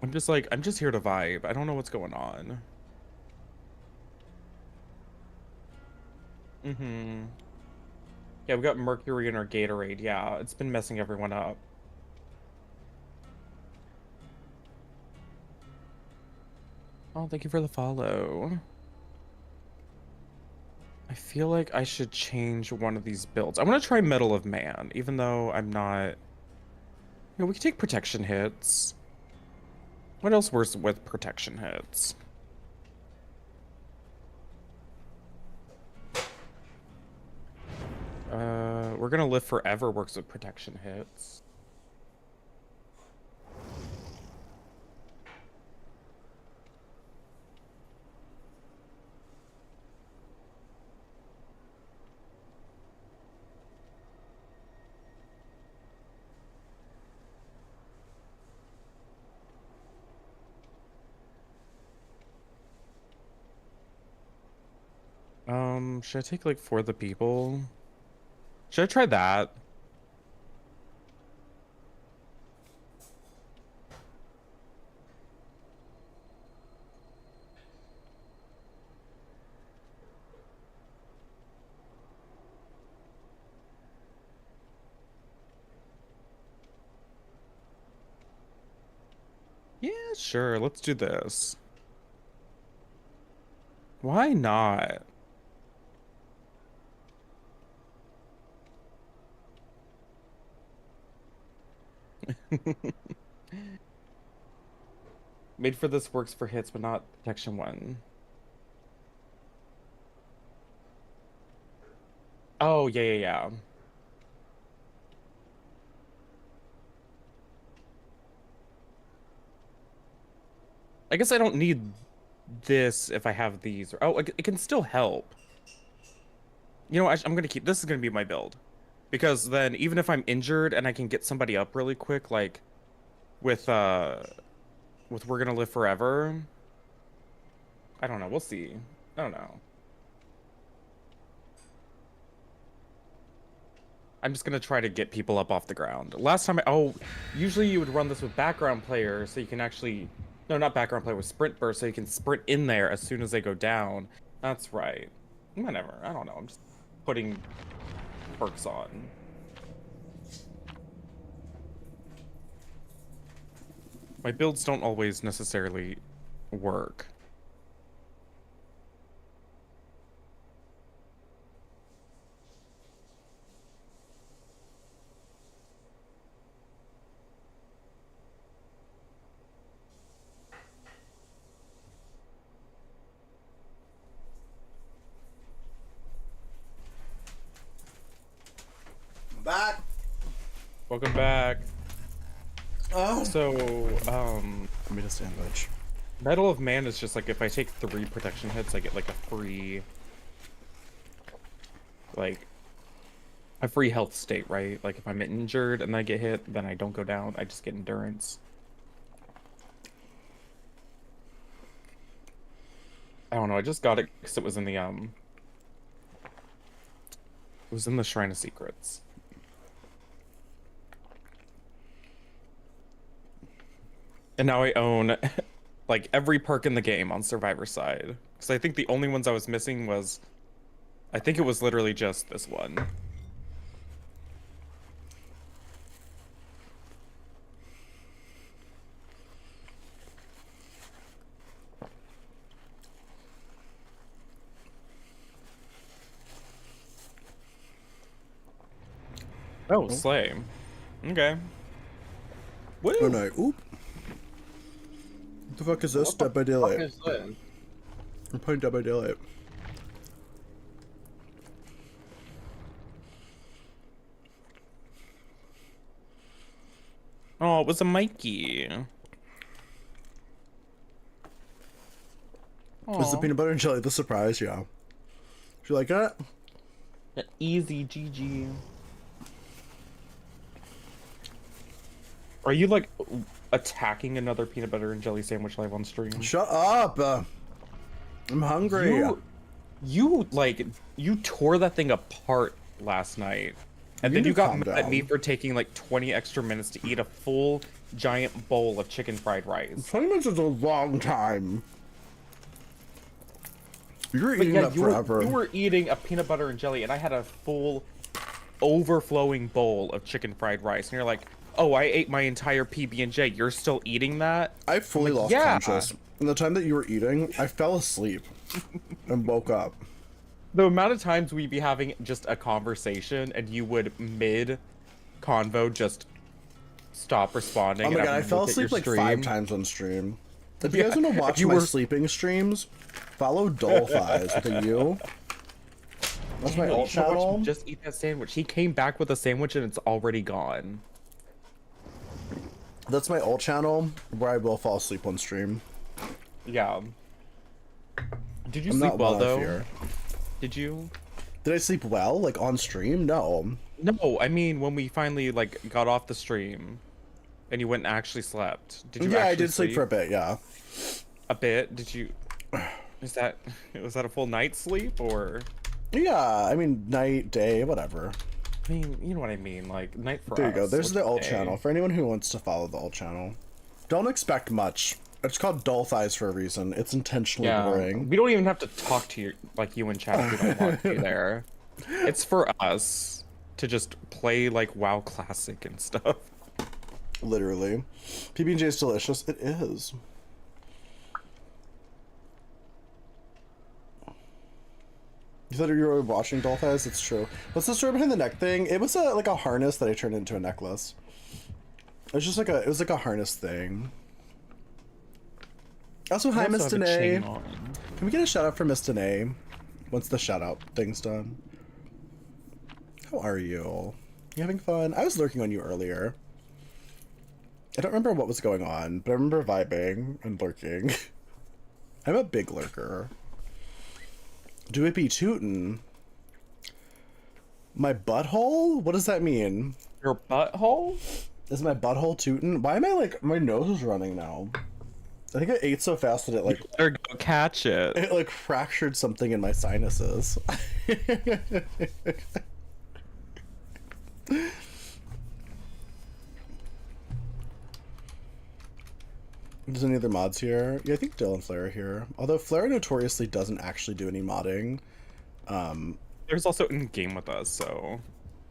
I'm just here to vibe. I don't know what's going on. Mm-hmm. Yeah, we got mercury in our Gatorade. Yeah, it's been messing everyone up. Oh, thank you for the follow. I feel like I should change one of these builds. I want to try Metal of Man, even though I'm not... You know, we can take protection hits. What else works with protection hits? We're gonna live forever works with protection hits. Should I take, like, For the People? Should I try that? Yeah, sure, let's do this. Why not? Made for this works for hits, but not protection one. Oh, yeah, yeah, yeah. I guess I don't need this if I have these. Oh, it can still help. You know, I'm gonna keep, this is gonna be my build. Because then even if I'm injured and I can get somebody up really quick, like with We're Gonna Live Forever. I don't know, we'll see. I don't know. I'm just gonna try to get people up off the ground. Last time usually you would run this with background players so you can actually, no, not background player, with sprint burst so you can sprint in there as soon as they go down. That's right. Whatever, I don't know, I'm just putting perks on. My builds don't always necessarily work. Back. Welcome back. Oh. So, Give me a sandwich. Medal of Man is just like if I take 3 protection hits, I get like a free health state, right? Like if I'm injured and I get hit, then I don't go down, I just get endurance. I don't know, I just got it because it was in the Shrine of Secrets. And now I own like every perk in the game on Survivor side. Because I think the only ones I was missing was, I think it was literally just this one. Oh, slay. Okay. Woo! Oh no, oop. What the fuck is this? Dead by Daylight. I'm playing Dead by Daylight. Oh, it was a Mikey. Was the peanut butter and jelly the surprise? Yeah. Did you like that? Easy GG. Are you like attacking another peanut butter and jelly sandwich live on stream? Shut up! I'm hungry. You tore that thing apart last night. And then you got mad at me for taking like 20 extra minutes to eat a full giant bowl of chicken fried rice. 20 minutes is a long time. You were eating that forever. You were eating a peanut butter and jelly, and I had a full overflowing bowl of chicken fried rice. And you're like, oh, I ate my entire PB&J. You're still eating that? I fully lost consciousness. In the time that you were eating, I fell asleep and woke up. The amount of times we'd be having just a conversation and you would mid-convo just stop responding. Oh my god, I fell asleep like 5 times on stream. If you guys want to watch my sleeping streams, follow Dull Thighs with a U. That's my alt channel. Just eat that sandwich. He came back with a sandwich and it's already gone. That's my alt channel where I will fall asleep on stream. Yeah. Did you sleep well though? Did you? Did I sleep well, like on stream? No. No, I mean when we finally like got off the stream, and you went and actually slept. Did you? Yeah, actually I did sleep for a bit. Yeah. A bit? Did you? Was that a full night's sleep or? Yeah, I mean night, day, whatever. I mean, you know what I mean, like night for us. There you go. There's the alt day. channel for anyone who wants to follow the alt channel. Don't expect much. It's called Dull Thighs for a reason. It's intentionally boring. We don't even have to talk to you like you in chat if we don't want to there. It's for us to just play like WoW Classic and stuff. Literally. PB&J is delicious. It is. You thought you were watching Dull Thighs? It's true. What's the story behind the neck thing? It was like a harness that I turned into a necklace. It was just like it was like a harness thing. Also, hi, I also Miss have a Danae. chain on. Can we get a shout out for Miss Danae once the shout out thing's done? How are you? You having fun? I was lurking on you earlier. I don't remember what was going on, but I remember vibing and lurking. I'm a big lurker. Do it be tootin'? My butthole? What does that mean? Your butthole? Is my butthole tootin'? Why am I like, my nose is running now? I think I ate so fast that it like, Better go catch it. it like fractured something in my sinuses. There's any other mods here? Yeah, I think Dill and Flare are here. Although Flare notoriously doesn't actually do any modding. There's also in game with us, so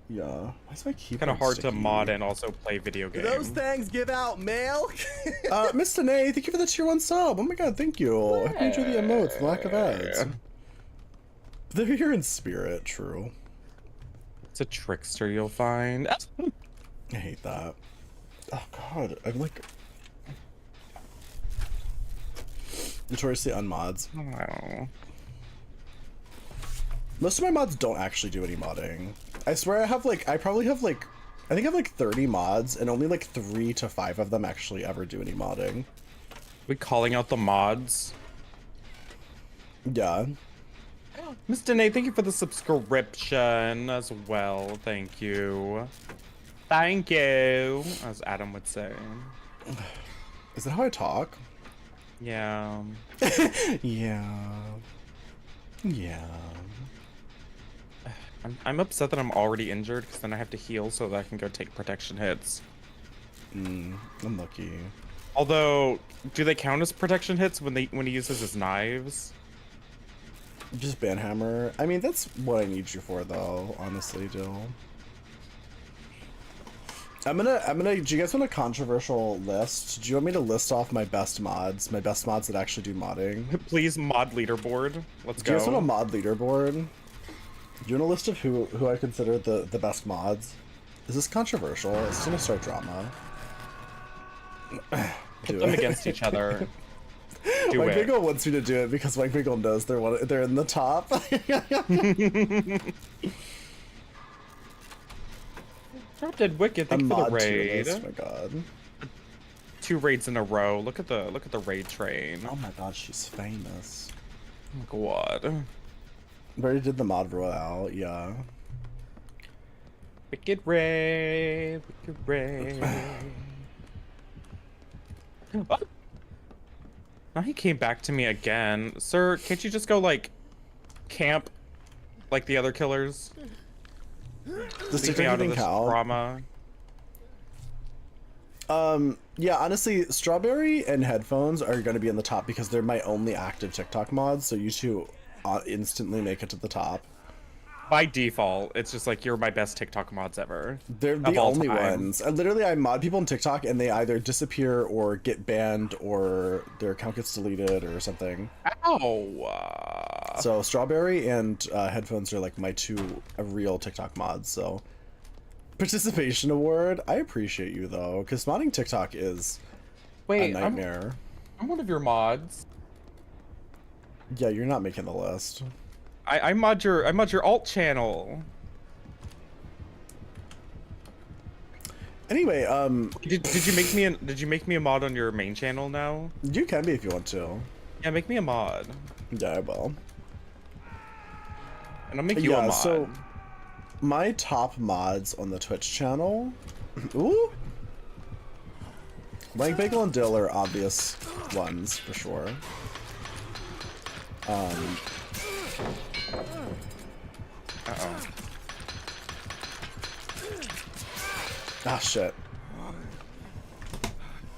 Yeah. Why is my keyboard kind of hard sticky? to mod and also play video Do games. those things give out mail? Miss Danae, thank you for the tier 1 sub. Oh my god, thank you. I hope you enjoy the emotes, lack of ads. They're here in spirit, true. It's a trickster you'll find. I hate that. Oh god, I'm like notoriously unmods. Oh. Most of my mods don't actually do any modding. I swear I probably have like, I think I have like 30 mods and only like 3 to 5 of them actually ever do any modding. We calling out the mods. Yeah. Miss Danae, thank you for the subscription as well. Thank you. Thank you, as Adam would say. Is that how I talk? Yeah. Yeah. Yeah. I'm upset that I'm already injured because then I have to heal so that I can go take protection hits. Unlucky. Although, do they count as protection hits when he uses his knives? Just banhammer. I mean, that's what I need you for, though. Honestly, Dill. I'm gonna. Do you guys want a controversial list? Do you want me to list off my best mods? My best mods that actually do modding? Please mod leaderboard. Let's Do you go. guys want a mod leaderboard? Do you want a list of who I consider the best mods? Is this controversial? It's gonna start drama. Put them against each other. Do Mike it. Bagel wants me to do it because Mike Bagel knows they're in the top. Drop Dead Wicked, thank you for the mod tier raid. list, oh my god. 2 raids in a row. Look at the raid train. Oh my god, she's famous. Oh my god. We already did the mod royale, yeah. Wicked raid, wicked raid. Oh. Now he came back to me again. Sir, can't you just go like camp like the other killers? Just Leave me out of this cow. drama. Yeah, honestly, Strawberry and Headphones are going to be in the top because they're my only active TikTok mods, so you two instantly make it to the top. By default, it's just like you're my best TikTok mods ever. They're of the all only time. ones. I mod people on TikTok and they either disappear or get banned or their account gets deleted or something. Ow! So Strawberry and Headphones are like my two real TikTok mods, so... Participation award? I appreciate you though, because modding TikTok is Wait, a nightmare. I'm one of your mods. Yeah, you're not making the list. I mod your alt channel. Anyway, Did you make me a mod on your main channel now? you can be if you want to. Yeah, make me a mod. Yeah, I will. And I'll make you a mod. So my top mods on the Twitch channel. Ooh. Blank Bagel and Dill are obvious ones for sure. Uh-oh. Ah, shit.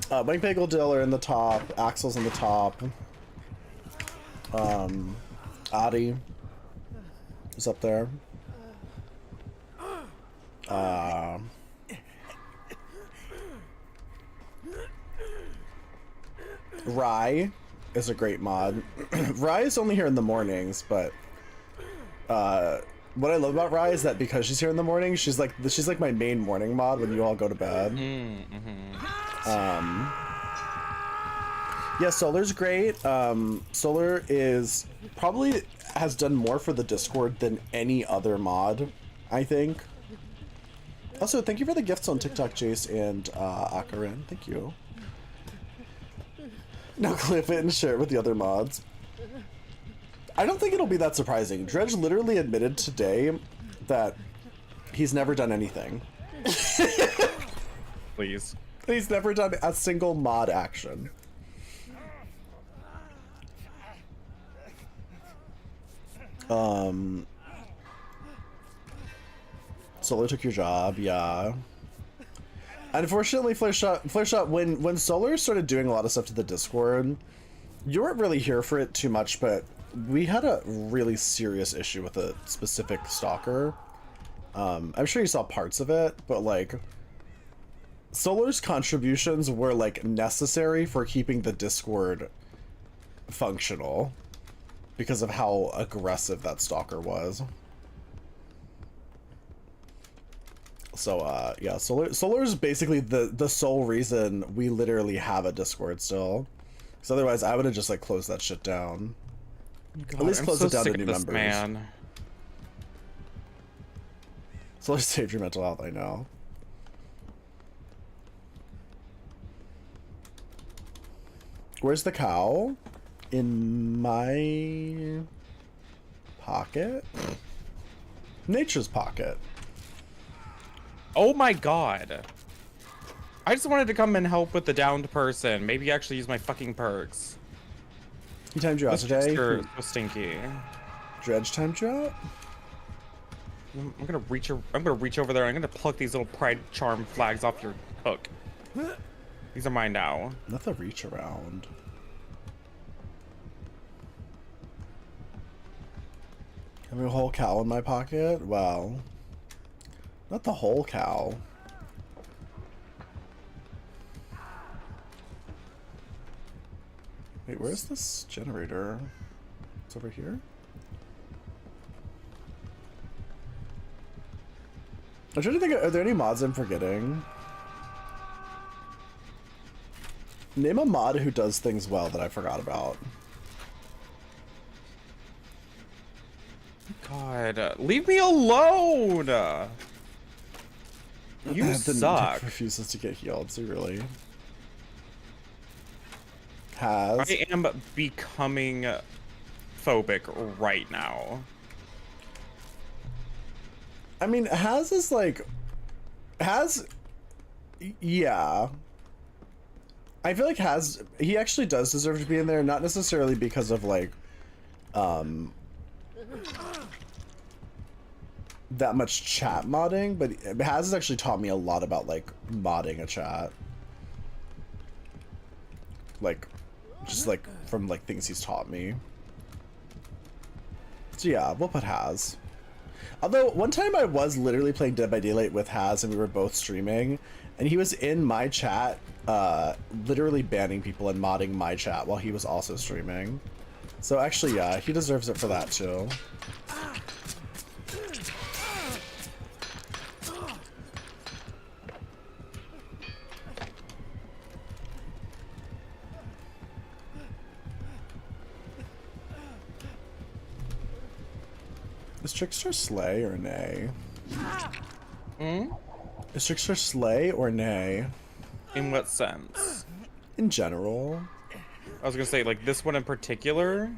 Blank Bagel Dill are in the top. Axel's in the top. Adi is up there. Rye is a great mod. Rye is only here in the mornings, but what I love about Rye is that because she's here in the morning, she's like my main morning mod when you all go to bed. Yeah, Solar's great. Solar is probably has done more for the Discord than any other mod, I think. Also, thank you for the gifts on TikTok, Jace and Akarin. Thank you. Now clip it and share it with the other mods. I don't think it'll be that surprising. Dredge literally admitted today that he's never done anything. Please. He's never done a single mod action. Solar took your job, yeah. Unfortunately, Flare when Solar started doing a lot of stuff to the Discord, you weren't really here for it too much, but we had a really serious issue with a specific stalker. I'm sure you saw parts of it, but like, Solar's contributions were like necessary for keeping the Discord functional because of how aggressive that stalker was. So yeah, Solar's basically the sole reason we literally have a Discord still. Because otherwise I would have just like closed that shit down. God, At least I'm close so it down sick to of new this members. man. Solar saved your mental health, I know. Where's the cow? In my pocket? Nature's pocket. Oh my god. I just wanted to come and help with the downed person. Maybe actually use my fucking perks. He timed you out This today? trickster is so stinky. Dredge timed you out? I'm gonna reach over there. I'm gonna pluck these little pride charm flags off your hook. These are mine now. Not the reach around. Having a whole cow in my pocket? Wow. Not the whole cow. Wait, where's this generator? It's over here? I'm trying to think, are there any mods I'm forgetting? Name a mod who does things well that I forgot about. God, leave me alone! You suck. Refuses to get healed, so really. Has. I am becoming phobic right now. I mean, Has is like... Has... Yeah. I feel like Has... He actually does deserve to be in there, not necessarily because of, like... that much chat modding, but Has has actually taught me a lot about, like, modding a chat. Like, just, like, from, like, things he's taught me. So yeah, we'll put Has. Although, one time I was literally playing Dead by Daylight with Has, and we were both streaming, and he was in my chat, literally banning people and modding my chat while he was also streaming. So actually, yeah, he deserves it for that, too. Is Trickster slay or nay? Is Trickster slay or nay? In what sense? In general. I was gonna say, like, this one in particular?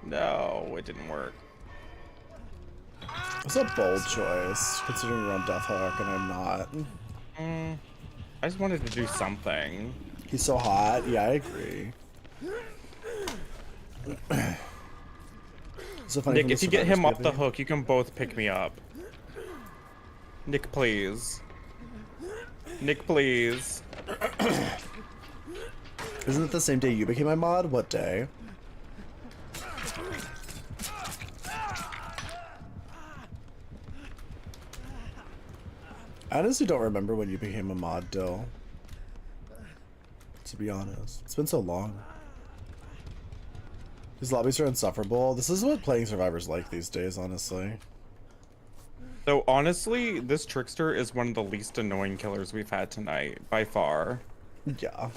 No, it didn't work. It's a bold choice, considering you're on Death Hook and I'm not. I just wanted to do something. He's so hot. Yeah, I agree. So funny Nick, from the if you get him off the survivors hook, you can both pick me up. Nick, please. Nick, please. giving. Isn't it the same day you became my mod? What day? I honestly don't remember when you became a mod, Dill. To be honest. It's been so long. These lobbies are insufferable. This is what playing Survivor's like these days, honestly. Though honestly, this trickster is one of the least annoying killers we've had tonight, by far. Yeah,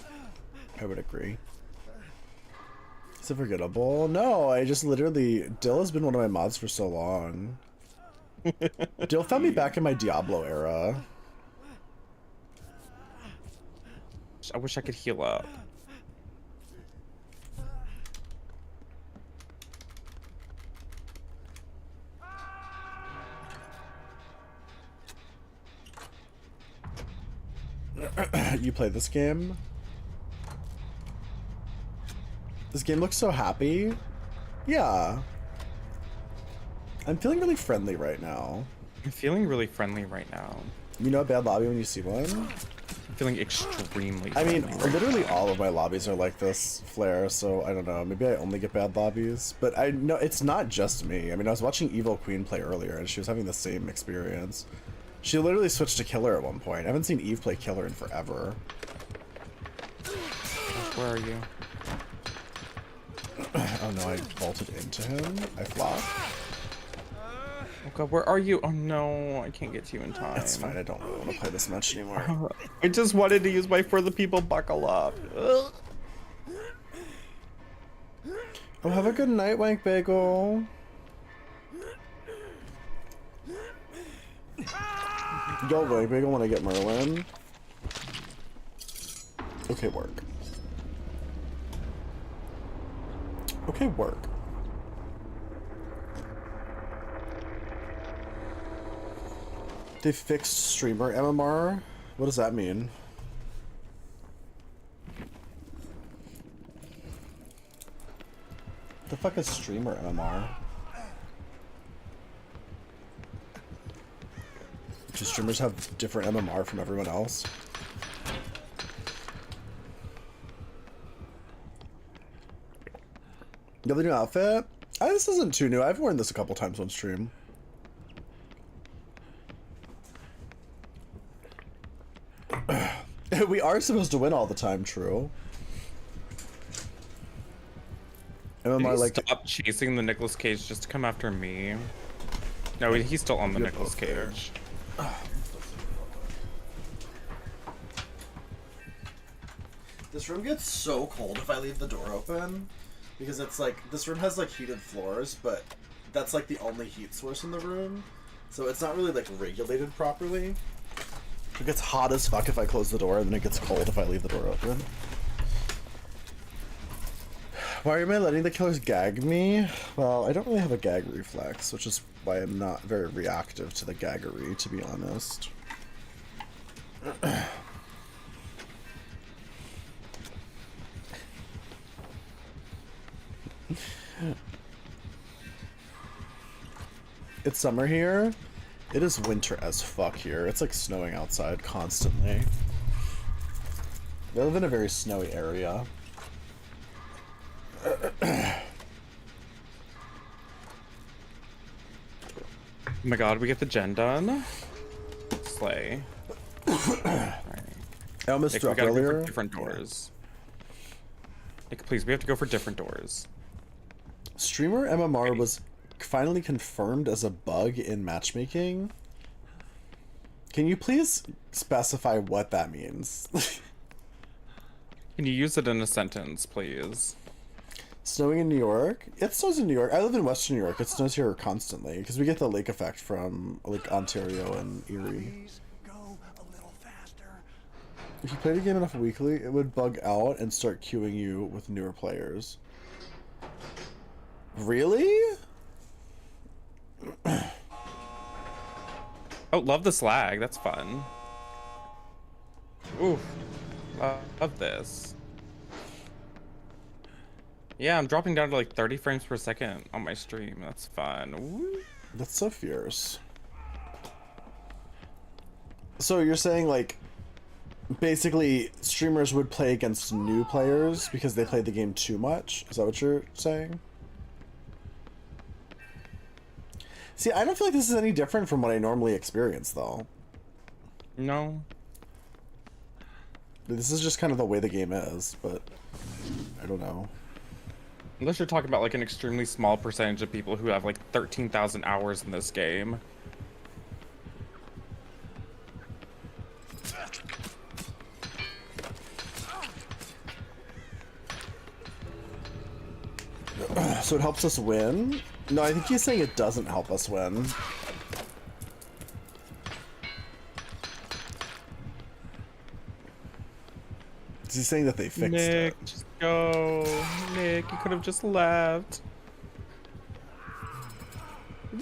I would agree. Is it forgettable? No, I just literally... Dill has been one of my mods for so long. Dill found me back in my Diablo era. I wish I could heal up. You play this game? This game looks so happy. Yeah. I'm feeling really friendly right now. I'm feeling really friendly right now. You know a bad lobby when you see one? I'm feeling extremely I mean, friendly right literally now. all of my lobbies are like this, Flare, so I don't know. Maybe I only get bad lobbies. But I know it's not just me. I mean, I was watching Evil Queen play earlier, and she was having the same experience. She literally switched to Killer at one point. I haven't seen Eve play Killer in forever. Where are you? Oh no, I vaulted into him. I flopped. Oh god, where are you? Oh no, I can't get to you in time. It's fine, I don't really want to play this much anymore. I just wanted to use my For the People buckle up. Ugh. Oh, have a good night, Wank Bagel. Yo, Wank Bagel, when I get Merlin. Okay, work. Okay, work. They fixed streamer MMR? What does that mean? The fuck is streamer MMR? Do streamers have different MMR from everyone else? You have the new outfit? This isn't too new. I've worn this a couple times on stream. We are supposed to win all the time, true. MMR like stop chasing the Nicolas Cage just to come after me. No, he's still on the You're Nicolas both there. Cage. This room gets so cold if I leave the door open, because it's like, this room has like heated floors, but that's like the only heat source in the room, so it's not really like regulated properly. It gets hot as fuck if I close the door, and then it gets cold if I leave the door open. Why am I letting the killers gag me? Well, I don't really have a gag reflex, which is why I'm not very reactive to the gaggery, to be honest. It's summer here. It is winter as fuck here. It's like snowing outside constantly. I live in a very snowy area. Oh my god, we get the gen done. Slay. Right. I almost Nick, we dropped gotta go earlier. for different doors. Nick, please, we have to go for different doors. Streamer MMR was finally confirmed as a bug in matchmaking. Can you please specify what that means? Can you use it in a sentence, please? Snowing in New York? It snows in New York. I live in Western New York. It snows here constantly because we get the lake effect from like Ontario and Erie. Please go a little faster. If you played a game enough weekly, it would bug out and start queuing you with newer players. Really? Oh, love the slag. That's fun. Ooh, love this. Yeah, I'm dropping down to like 30 frames per second on my stream. That's fun. Ooh. That's so fierce. So you're saying like basically streamers would play against new players because they played the game too much? Is that what you're saying? See, I don't feel like this is any different from what I normally experience though. No. This is just kind of the way the game is, but I don't know. Unless you're talking about like an extremely small percentage of people who have like 13,000 hours in this game. So it helps us win? No, I think he's saying it doesn't help us win. He's saying that they fixed Nick, it. just go. Nick, you could have just left.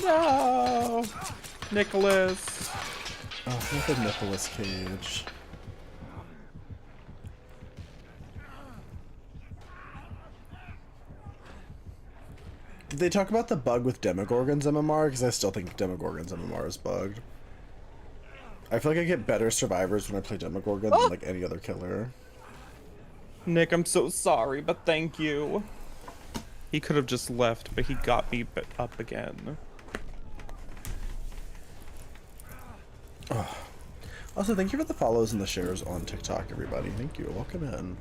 No! Nicholas. Oh, not the Nicholas Cage. Did they talk about the bug with Demogorgon's MMR? Because I still think Demogorgon's MMR is bugged. I feel like I get better survivors when I play Demogorgon than like any other killer. Nick, I'm so sorry, but thank you. He could have just left, but he got me up again. Oh. Also, thank you for the follows and the shares on TikTok, everybody. Thank you. Welcome in.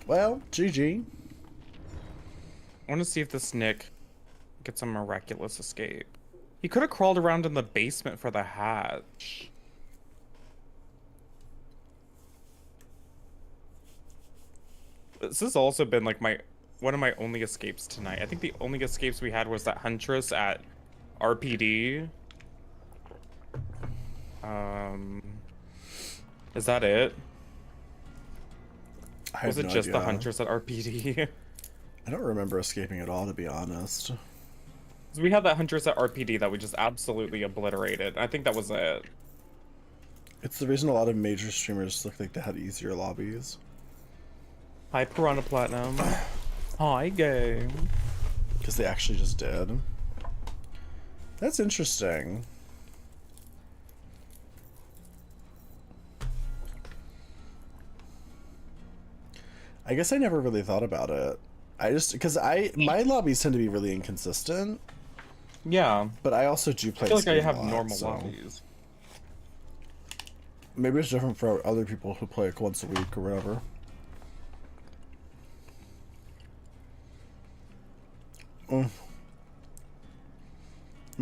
Well, GG. I want to see if this Nick gets a miraculous escape. He could have crawled around in the basement for the hatch. This has also been like one of my only escapes tonight. I think the only escapes we had was that Huntress at RPD. Is that it? Was it just the Huntress at RPD? I don't remember escaping at all, to be honest. We had that Huntress at RPD that we just absolutely obliterated. I think that was it. It's the reason a lot of major streamers look like they had easier lobbies. Hi, Piranha Platinum. Hi, game. Because they actually just did. That's interesting. I guess I never really thought about it. I just, because my lobbies tend to be really inconsistent. Yeah. But I also do play. I feel like I Escape have a lot, normal so lobbies. maybe it's different for other people who play like once a week or whatever. Am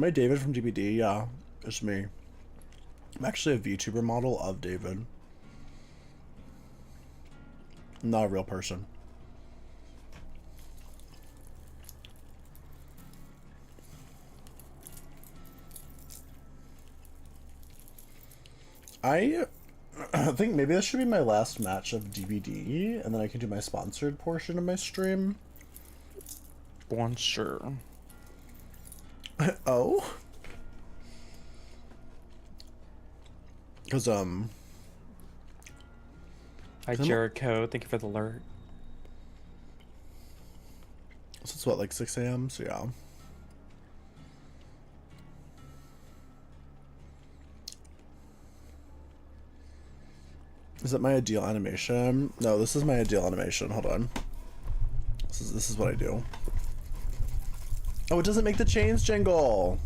I David from DBD? Yeah, it's me. I'm actually a VTuber model of David. I'm not a real person. I think maybe this should be my last match of DVD, and then I can do my sponsored portion of my stream. One sure. Oh? Because, Hi, Jericho. Thank you for the alert. So it's what, like 6 a.m.? So yeah. Is it my ideal animation? No, this is my ideal animation. Hold on. This is what I do. Oh, it doesn't make the chains jingle.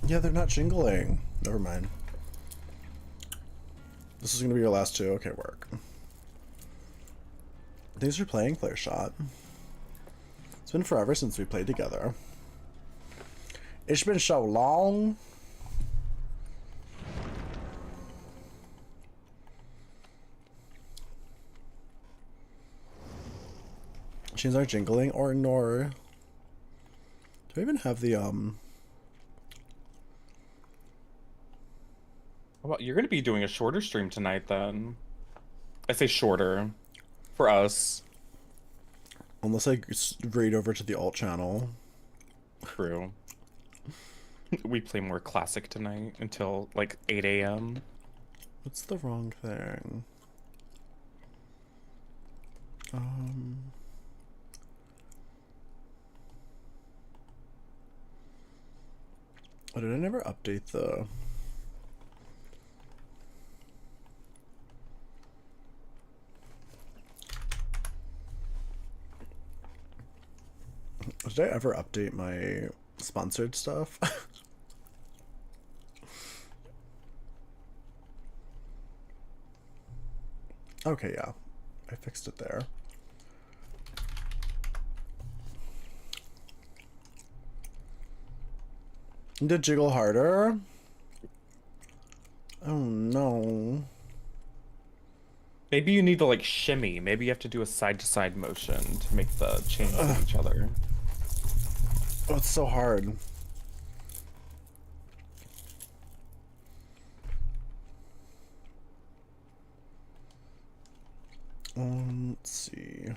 Yeah, they're not jingling. Never mind. This is gonna be your last two. Okay, work. Thanks for playing, Player Shot. It's been forever since we played together. It's been so long. Chains are jingling or nor. Do I even have the How about you're gonna be doing a shorter stream tonight then? I say shorter for us. unless I raid over to the alt channel. True. We play more classic tonight until like 8 a.m. What's the wrong thing? Oh, did I never update the... Did I ever update my sponsored stuff? Okay, yeah. I fixed it there. Did jiggle harder? Oh no. Maybe you need to like shimmy. Maybe you have to do a side to side motion to make the change with each other. Oh, it's so hard. Let's see.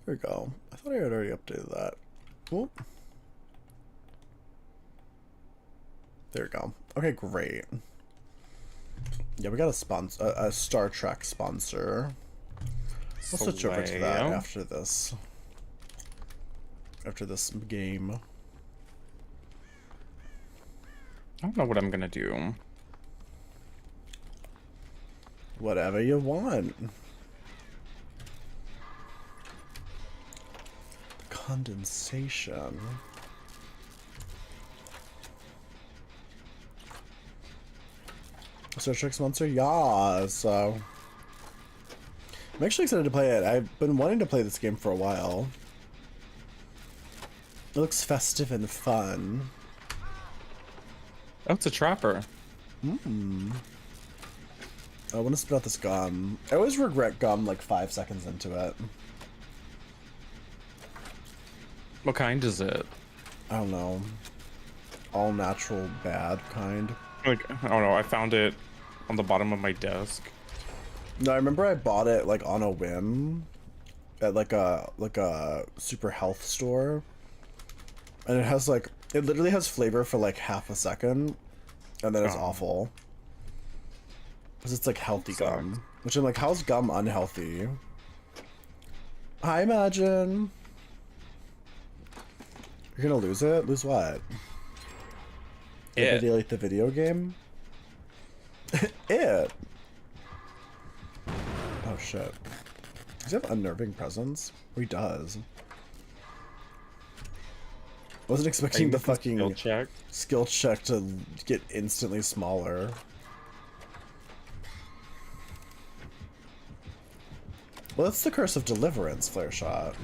There we go. I thought I had already updated that. Whoop. There we go. Okay, great. Yeah, we got a sponsor, a Star Trek sponsor. We'll switch over to that after this. After this game. I don't know what I'm gonna do. Whatever you want. Condensation. Star Trek sponsor? Yeah, so I'm actually excited to play it. I've been wanting to play this game for a while. It looks festive and fun. Oh, it's a trapper. I want to spit out this gum. I always regret gum like 5 seconds into it. What kind is it? I don't know. All natural bad kind. Like, I don't know. I found it on the bottom of my desk. No, I remember I bought it like on a whim at like a super health store. And it has like, it literally has flavor for like half a second, and then it's awful. Because it's like healthy gum. Which I'm like, how's gum unhealthy? Hi, Imagine. You're gonna lose it? Lose what? It. Like the video game? It. Oh shit. Does he have unnerving presence? Oh, he does. Wasn't expecting the fucking skill check to get instantly smaller. Well, that's the curse of deliverance, Flare Shot.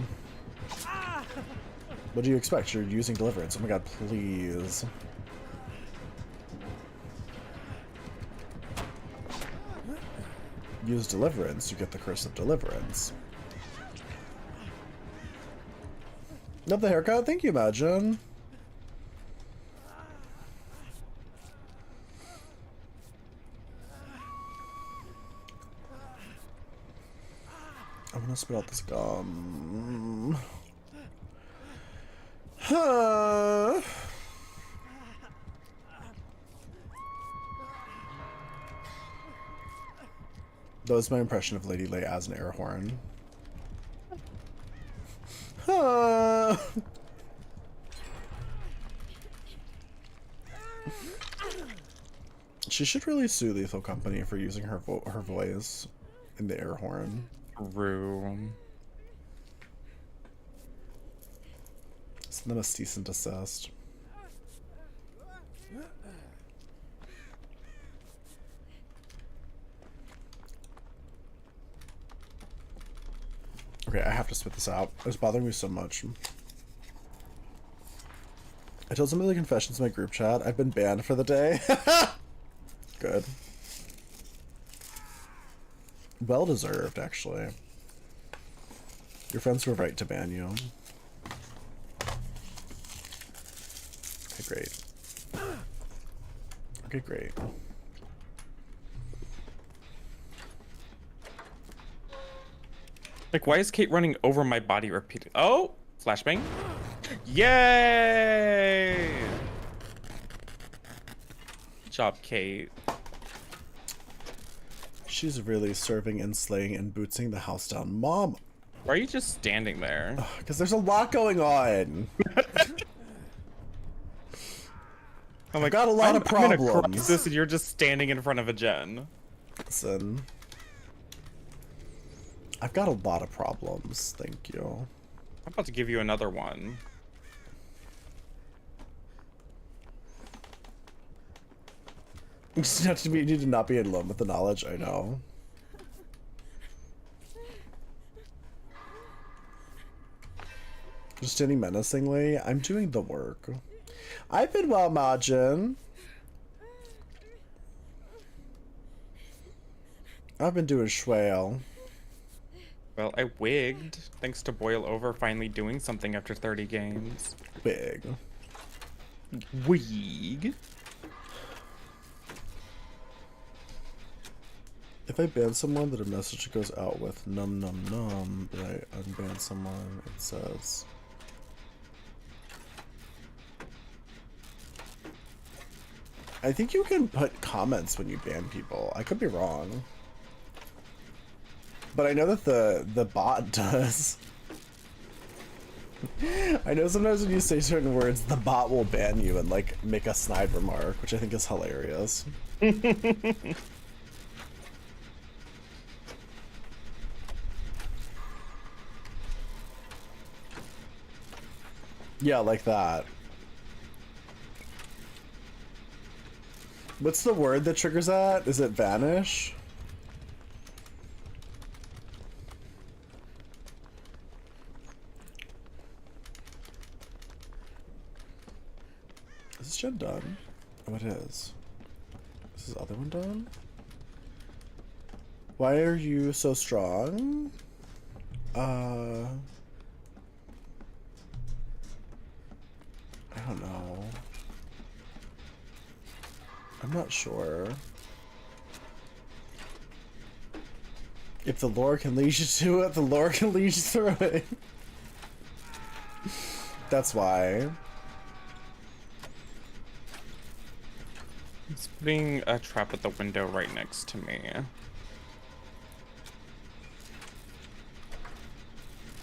What do you expect? You're using deliverance. Oh my god, please. Use deliverance, you get the curse of deliverance. Love the haircut, thank you, Imagine. I'm gonna spit out this gum. Huh. That was my impression of Lady Lay as an air horn. Huh. She should really sue Lethal Company for using her voice in the air horn. True. Send them a cease and desist. Okay, I have to spit this out. It's bothering me so much. I told some of the confessions in my group chat. I've been banned for the day. Good. Well deserved, actually. Your friends were right to ban you. Okay, great. Okay, great. Like, why is Kate running over my body repeatedly? Oh, flashbang. Yay! Good job, Kate. She's really serving and slaying and bootsing the house down. Mom! Why are you just standing there? Because there's a lot going on. I'm like, got a lot of problems. I'm in a crisis and you're just standing in front of a gen. Listen. I've got a lot of problems, thank you. I'm about to give you another one. You need to not be alone with the knowledge, I know. Just standing menacingly. I'm doing the work. I've been well, Majin. I've been doing swale. Well, I wigged, thanks to Boil Over finally doing something after 30 games. Big. Wig. If I ban someone, that a message goes out with num num num, but I unban someone, it says. I think you can put comments when you ban people. I could be wrong. But I know that the bot does. I know sometimes when you say certain words, the bot will ban you and like make a snide remark, which I think is hilarious. Yeah, like that. What's the word that triggers that? Is it vanish? Is this gen done? Oh, it is. Is this other one done? Why are you so strong? I don't know. I'm not sure. If the lore can lead you to it, the lore can lead you through it. That's why. It's putting a trap at the window right next to me.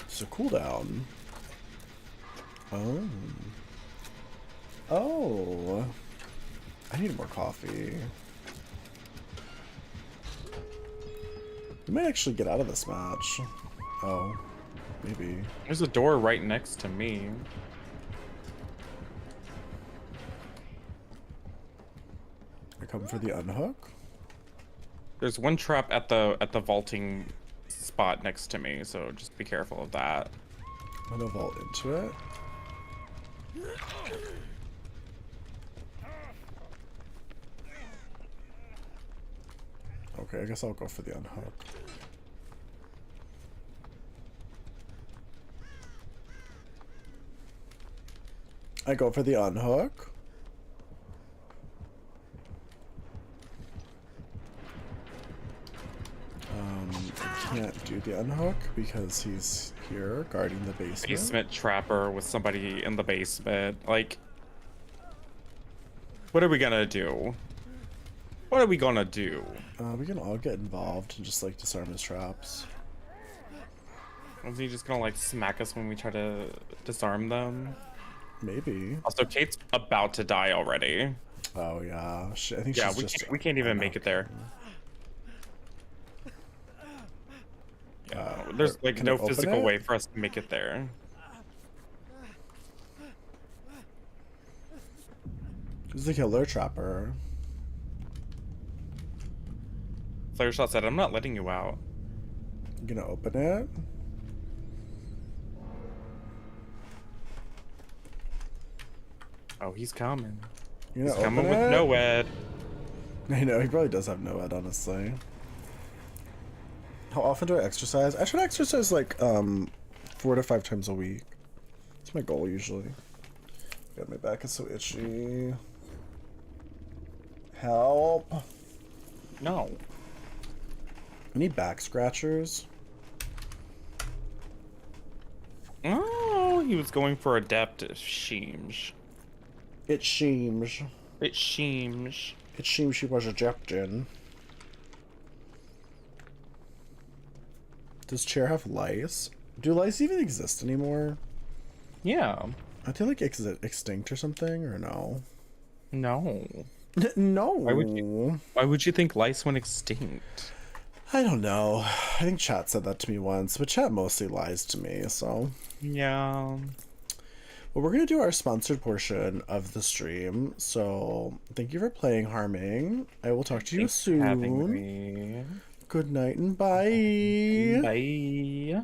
It's a cooldown. Oh. Oh. I need more coffee. We might actually get out of this match. Oh. Maybe. There's a door right next to me. I come for the unhook. There's one trap at the vaulting spot next to me, so just be careful of that. I'm gonna vault into it. Okay, I guess I'll go for the unhook. I go for the unhook. I can't do the unhook because he's here guarding the basement. Basement trapper with somebody in the basement. Like, what are we gonna do? What are we gonna do? We can all get involved and just like disarm his traps. Is he just gonna like smack us when we try to disarm them? Maybe. Also, Kate's about to die already. Oh yeah, I think Yeah, she's we can't even make it there. There's like can no I open physical it? way for us to make it there. Who's the killer trapper? Flare Shot said, "I'm not letting you out." You gonna open it? Oh, he's coming. You He's gonna coming open with it? no ed. I know, he probably does have no ed, honestly. How often do I exercise? I try to exercise like 4 to 5 times a week. That's my goal usually. God, my back is so itchy. Help. No. I need back scratchers. Oh, he was going for adept. It seems. It seems. It seems. It seems she was ejected. Does chair have lice? Do lice even exist anymore? Yeah. Are they like extinct or something, or no? No. No. Why would you think lice went extinct? I don't know. I think chat said that to me once, but chat mostly lies to me, so. Yeah. Well, we're going to do our sponsored portion of the stream, so thank you for playing, Harming. I will talk to you Thanks for having soon. me. Good night and bye. Bye.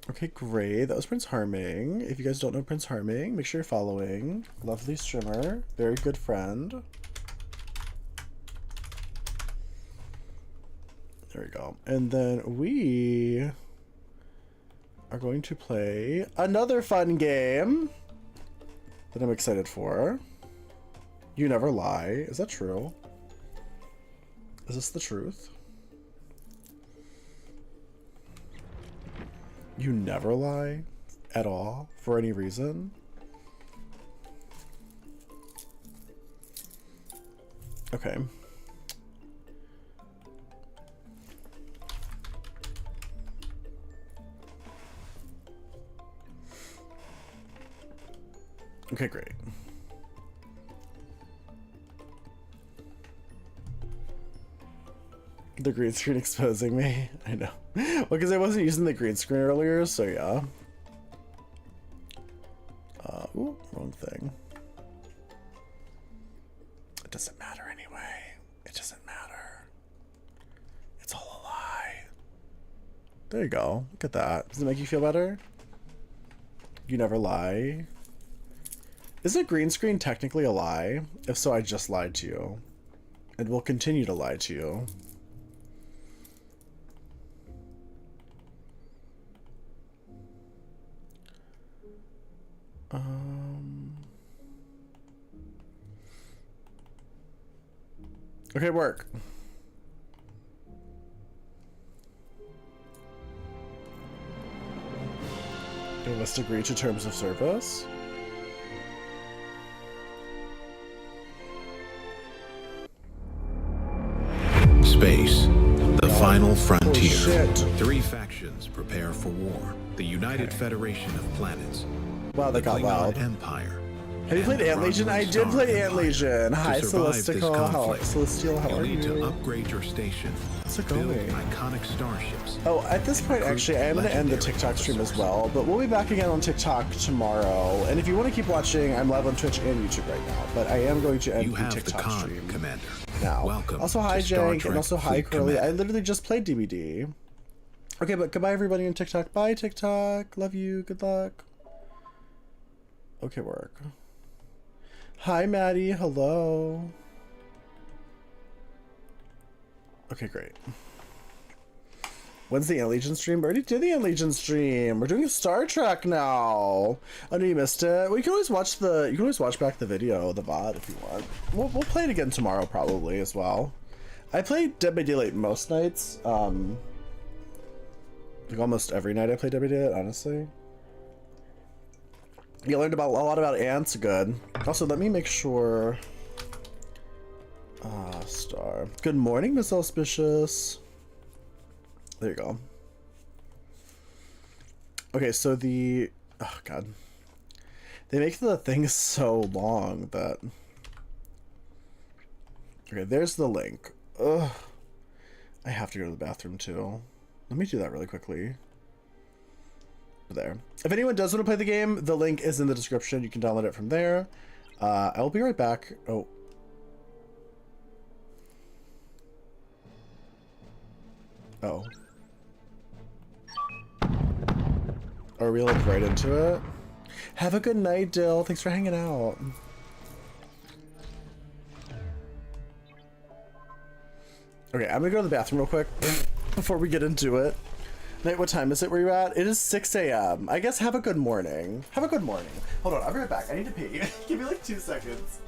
Okay, great. That was Prince Harming. If you guys don't know Prince Harming, make sure you're following. Lovely streamer. Very good friend. There we go. And then we are going to play another fun game that I'm excited for. You Never Lie. Is that true? Is this the truth? You never lie at all for any reason? Okay. Okay, great. The green screen exposing me. I know. Well, because I wasn't using the green screen earlier, so yeah. Ooh, wrong thing. It doesn't matter anyway. It doesn't matter. It's all a lie. There you go. Look at that. Does it make you feel better? You never lie. Is a green screen technically a lie? If so, I just lied to you. And will continue to lie to you. Okay, work. You must agree to terms of service. Space, the final frontier. shit. 3 factions prepare for war. The United Federation of Planets. Wow, that the got Klingon loud. Empire. Have you and played the Ant Legion? I Romulan did play Star Ant Empire. Legion. Hi, To survive this Celestial. How, conflict, Celestial, how you'll are need you? to upgrade your station. How's it Build going? iconic starships. Oh, at this point, actually, I am going to end the TikTok stream as well, but we'll be back again on TikTok tomorrow. And if you want to keep watching, I'm live on Twitch and YouTube right now, but I am going to end You the have the TikTok con, stream Commander. now. Welcome Also, hi, to Star Jank, Trek and also hi, Fleet Curly. Command. I literally just played DBD. Okay, but goodbye, everybody on TikTok. Bye, TikTok. Love you. Good luck. Okay, work. Hi, Maddie. Hello. Okay, great. When's the Ant Legion stream? We already did the Ant Legion stream. We're doing Star Trek now. Oh no, you missed it. Well, you can always watch back the video, the VOD, if you want. We'll play it again tomorrow probably as well. I play Dead by Daylight most nights. Like almost every night I play Dead by Daylight, honestly. You learned a lot about ants. Good. Also, let me make sure. Star. Good morning, Miss Auspicious. There you go. Okay, so the... Oh, God. They make the thing so long that... Okay, there's the link. Ugh. I have to go to the bathroom, too. Let me do that really quickly. There. If anyone does want to play the game, the link is in the description. You can download it from there. I'll be right back. Oh. Oh. Are we like right into it? Have a good night, Dill. Thanks for hanging out. Okay, I'm gonna go to the bathroom real quick before we get into it. Night, what time is it where you're at? It is 6 a.m. I guess have a good morning. Have a good morning. Hold on, I'll be right back. I need to pee. Give me like 2 seconds.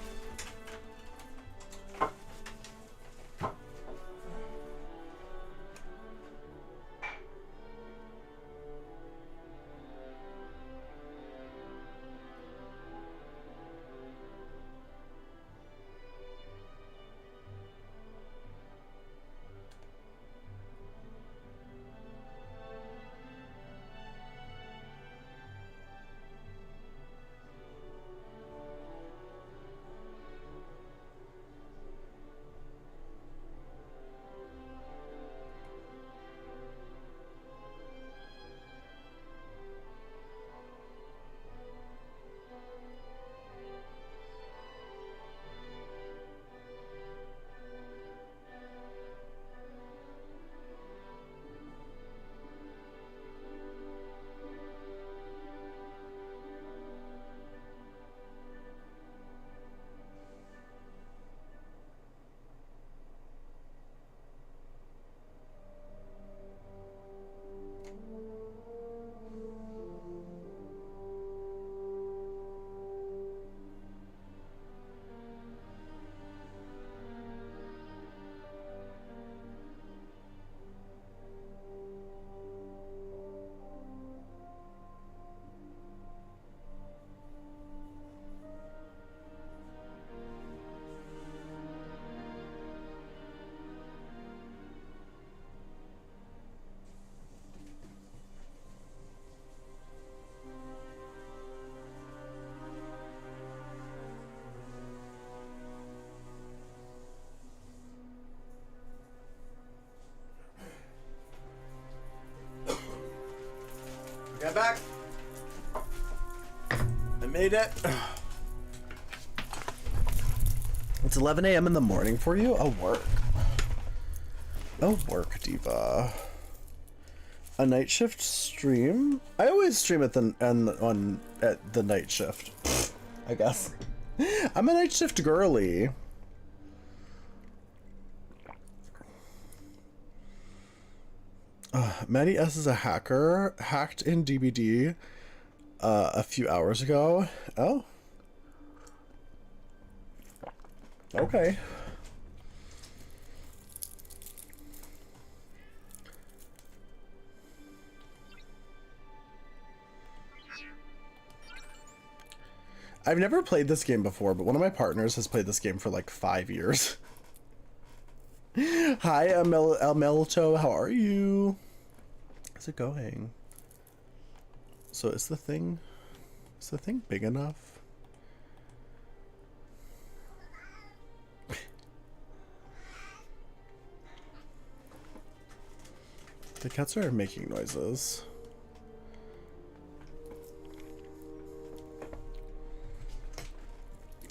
I'm back. I made it. It's 11 a.m. in the morning for you? Oh, work. Oh, work, diva. A night shift stream? I always stream at the night shift, I guess. I'm a night shift girly. Maddie S is a hacker. Hacked in DBD a few hours ago. Oh. Okay. I've never played this game before, but one of my partners has played this game for like 5 years. Hi, Melto, how are you? How's it going? So is the thing big enough? The cats are making noises.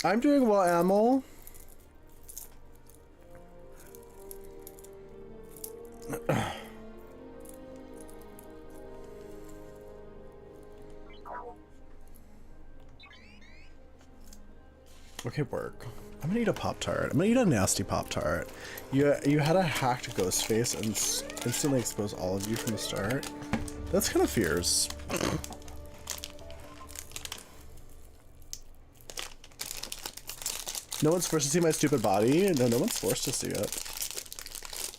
I'm doing well, Amel. Okay, work. I'm gonna eat a Pop-Tart. I'm gonna eat a nasty Pop-Tart. You had a hacked ghost face and instantly exposed all of you from the start. That's kind of fierce. No one's forced to see my stupid body. No, no one's forced to see it.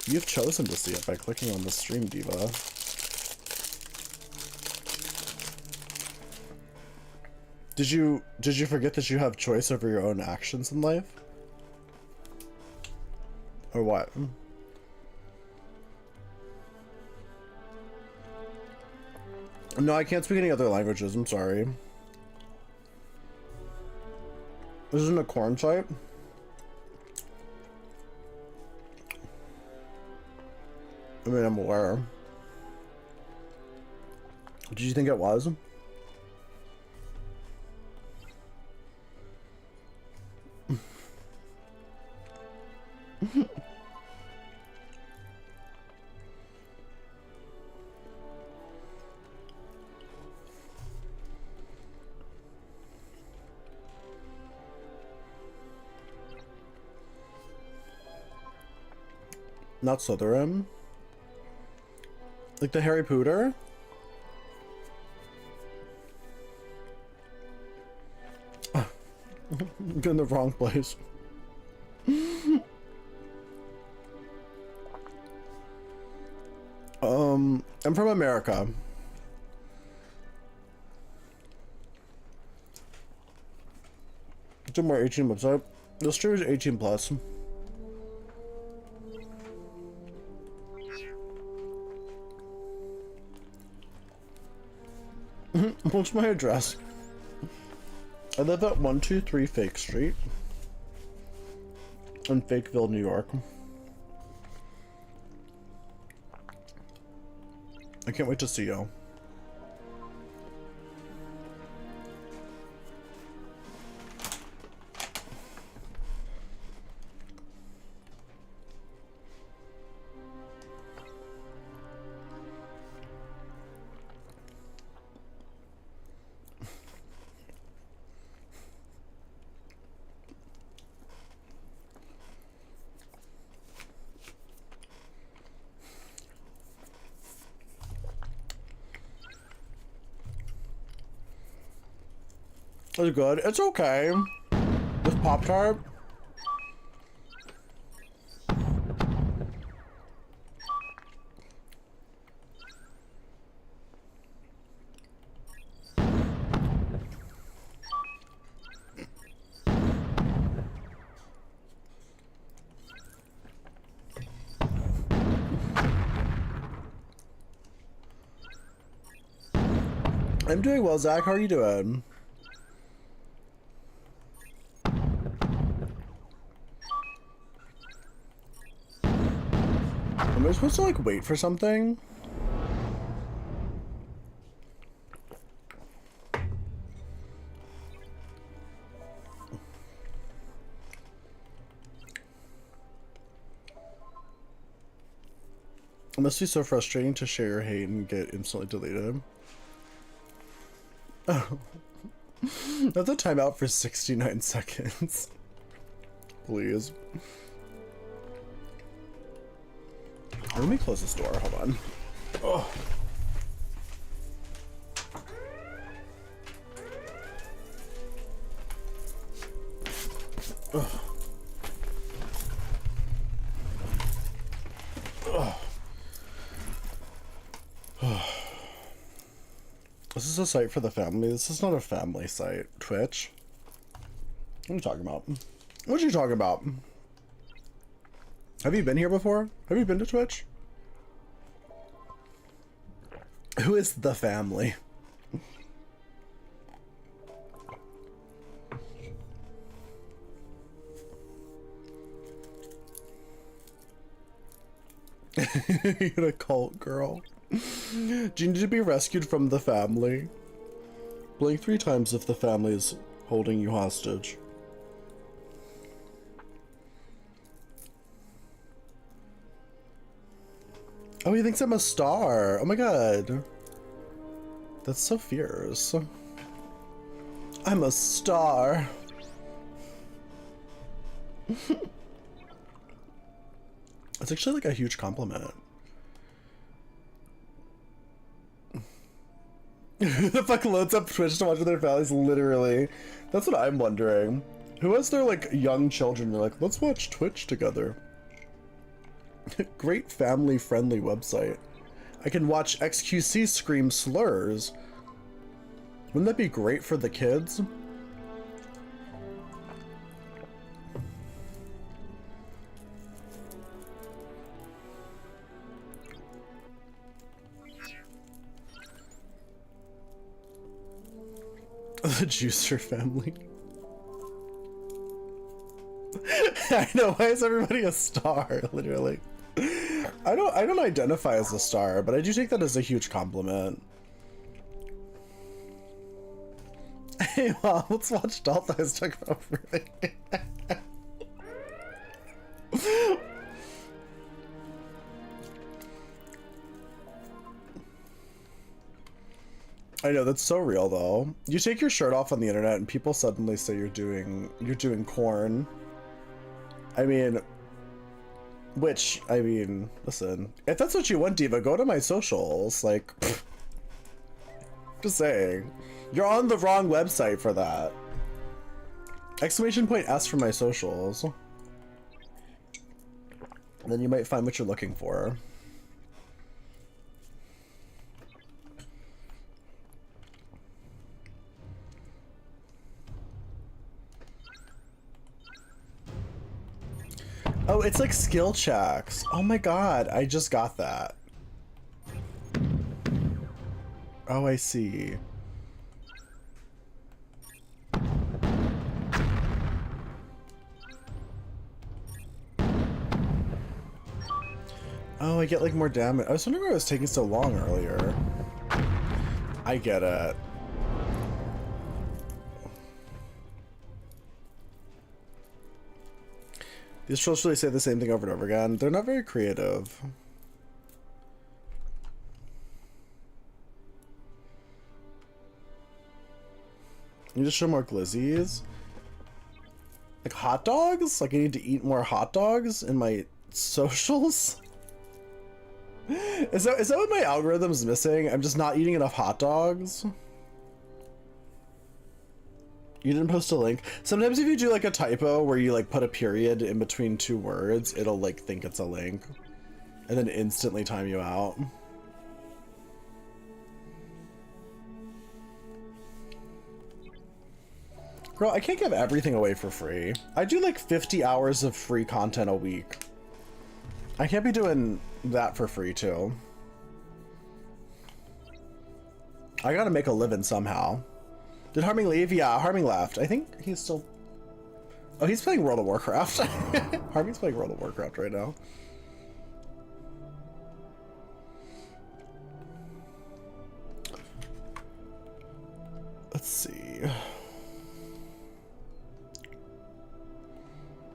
You've chosen to see it by clicking on the stream, diva. Did you forget that you have choice over your own actions in life? Or what? No, I can't speak any other languages. I'm sorry. This isn't a corn site. I mean, I'm aware. Did you think it was? Not Slytherin. Like the Harry Potter? You're in the wrong place. I'm from America. It's a more 18 website. The stream is 18 plus. What's my address? I live at 123 Fake Street in Fakeville, New York. I can't wait to see you. It's good. It's okay. This Pop-Tart. I'm doing well, Zach. How are you doing? Am I supposed to like wait for something? It must be so frustrating to share your hate and get instantly deleted. Oh. That's a timeout for 69 seconds. Please. Let me close this door. Hold on. Oh. Ugh. Ugh. This is a site for the family. This is not a family site. Twitch. What are you talking about? What are you talking about? Have you been here before? Have you been to Twitch? Who is the family? You're a cult girl. Do you need to be rescued from the family? Blink 3 times if the family is holding you hostage. Oh, he thinks I'm a star. Oh my god. That's so fierce. I'm a star. It's actually like a huge compliment. Who the fuck loads up Twitch to watch with their families? Literally. That's what I'm wondering. Who has their like young children? They're like, let's watch Twitch together. Great family friendly website. I can watch XQC scream slurs. Wouldn't that be great for the kids? The Juicer family. I know, why is everybody a star? Literally. I don't identify as a star, but I do take that as a huge compliment. Hey mom, let's watch Doll Thighs talk about everything. I know, that's so real though. You take your shirt off on the internet and people suddenly say you're doing corn. I mean, listen, if that's what you want, Diva, go to my socials. Like, pfft. Just saying. You're on the wrong website for that. Exclamation point S for my socials. And then you might find what you're looking for. Oh, it's like skill checks. Oh my god, I just got that. Oh, I see. Oh, I get like more damage. I was wondering why it was taking so long earlier. I get it. These trolls really say the same thing over and over again. They're not very creative. You just show more glizzies? Like hot dogs? Like I need to eat more hot dogs in my socials? Is that what my algorithm's missing? I'm just not eating enough hot dogs? You didn't post a link? Sometimes if you do like a typo where you like put a period in between 2 words, it'll like think it's a link and then instantly time you out. Girl, I can't give everything away for free. I do like 50 hours of free content a week. I can't be doing that for free too. I gotta make a living somehow. Did Harming leave? Yeah, Harming left. I think he's still... Oh, he's playing World of Warcraft. Harming's playing World of Warcraft right now. Let's see.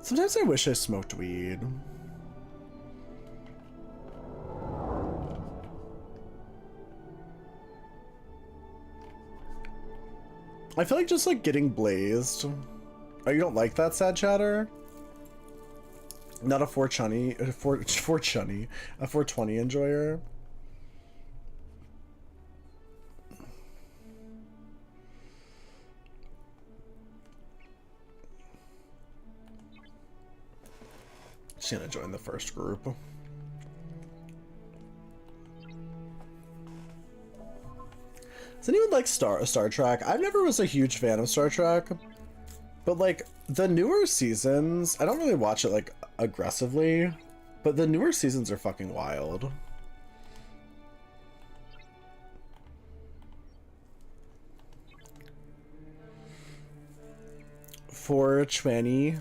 Sometimes I wish I smoked weed. I feel like just like getting blazed. Oh, you don't like that, sad chatter? Not a 420 enjoyer. She's gonna join the first group. Does anyone like Star Trek? I never was a huge fan of Star Trek, but like the newer seasons, I don't really watch it like aggressively, but the newer seasons are fucking wild. For 20.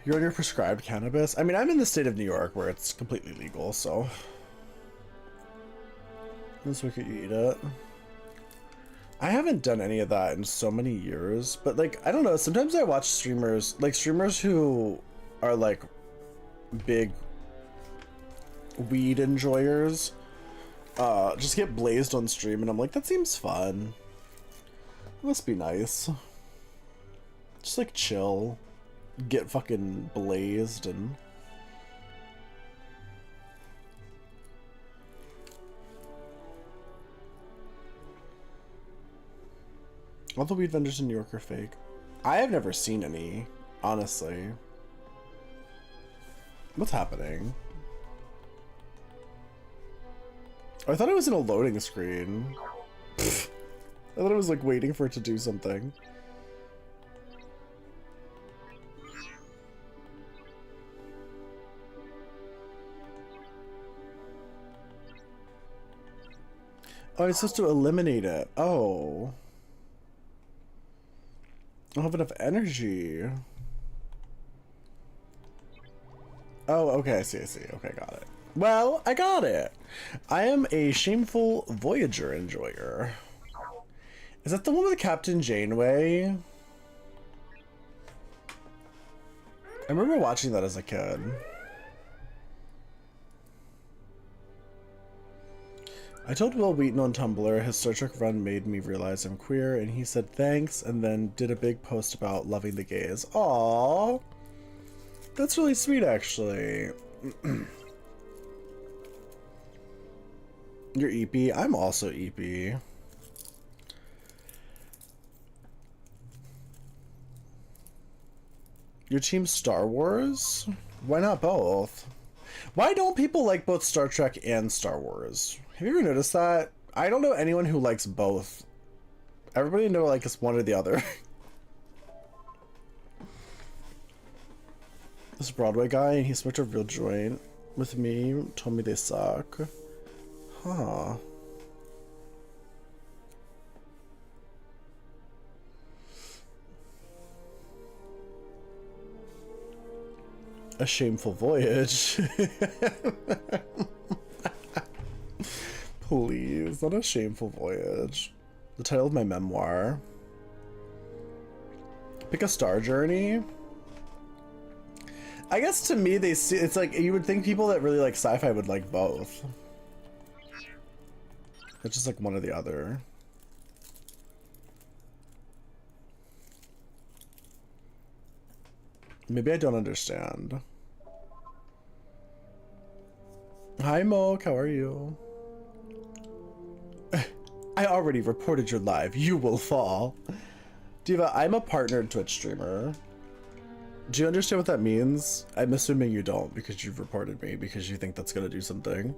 You're on your prescribed cannabis? I mean, I'm in the state of New York where it's completely legal, so let's look at you eat it. I haven't done any of that in so many years, but like, I don't know, sometimes I watch streamers, like streamers who are like big weed enjoyers, just get blazed on stream, and I'm like, that seems fun. It must be nice. Just like chill, get fucking blazed and... All the weed vendors in New York are fake. I have never seen any, honestly. What's happening? Oh, I thought it was in a loading screen. I thought it was like waiting for it to do something. Oh, I'm supposed to eliminate it. Oh. I don't have enough energy. Oh, okay, I see. Okay, got it. Well, I got it. I am a shameful Voyager enjoyer. Is that the one with Captain Janeway? I remember watching that as a kid. I told Will Wheaton on Tumblr his Star Trek run made me realize I'm queer, and he said thanks, and then did a big post about loving the gays. Aww. That's really sweet, actually. You're EP? I'm also EP. Your team's Star Wars? Why not both? Why don't people like both Star Trek and Star Wars? Have you ever noticed that? I don't know anyone who likes both. Everybody know like it's one or the other. This Broadway guy, and he smoked a real joint with me, told me they suck. Huh. A shameful voyage. Please, not a shameful voyage. The title of my memoir. Pick a star journey. I guess to me, they see it's like you would think people that really like sci-fi would like both. It's just like one or the other. Maybe I don't understand. Hi Moke, how are you? I already reported your live. You will fall. Diva, I'm a partnered Twitch streamer. Do you understand what that means? I'm assuming you don't because you've reported me because you think that's gonna do something.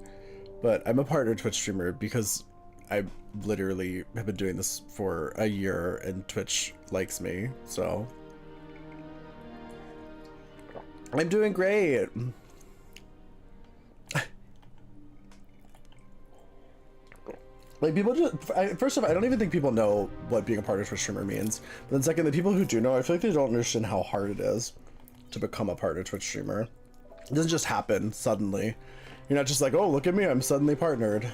But I'm a partnered Twitch streamer because I literally have been doing this for a year and Twitch likes me, so. I'm doing great. Like people just, first of all, I don't even think people know what being a partner Twitch streamer means. But then second, the people who do know, I feel like they don't understand how hard it is to become a partner Twitch streamer. It doesn't just happen suddenly. You're not just like, oh, look at me, I'm suddenly partnered.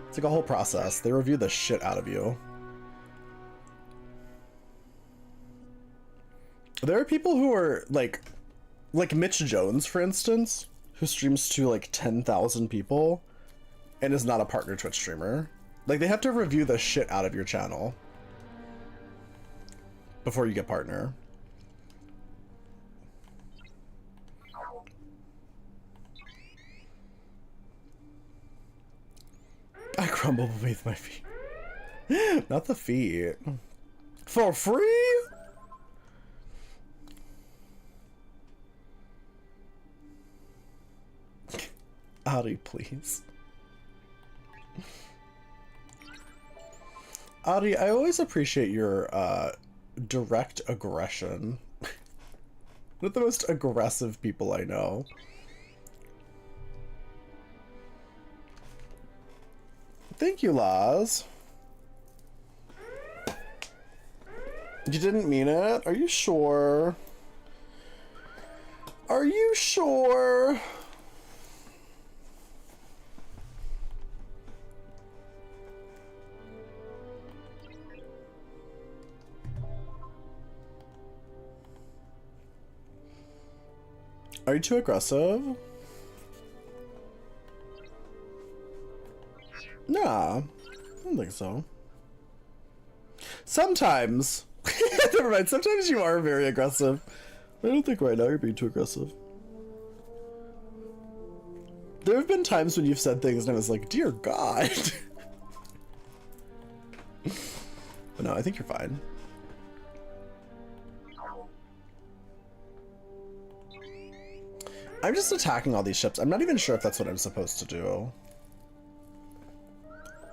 It's like a whole process. They review the shit out of you. There are people who are like Mitch Jones, for instance, who streams to like 10,000 people and is not a partner Twitch streamer. Like, they have to review the shit out of your channel before you get partner. I crumble beneath my feet. Not the feet. For free? Adi, please. Adi, I always appreciate your direct aggression. One of the most aggressive people I know. Thank you, Laz. You didn't mean it? Are you sure? Are you sure? Are you too aggressive? Nah, I don't think so. Sometimes. Never mind, sometimes you are very aggressive. I don't think right now you're being too aggressive. There have been times when you've said things and I was like, dear God. But no, I think you're fine. I'm just attacking all these ships. I'm not even sure if that's what I'm supposed to do.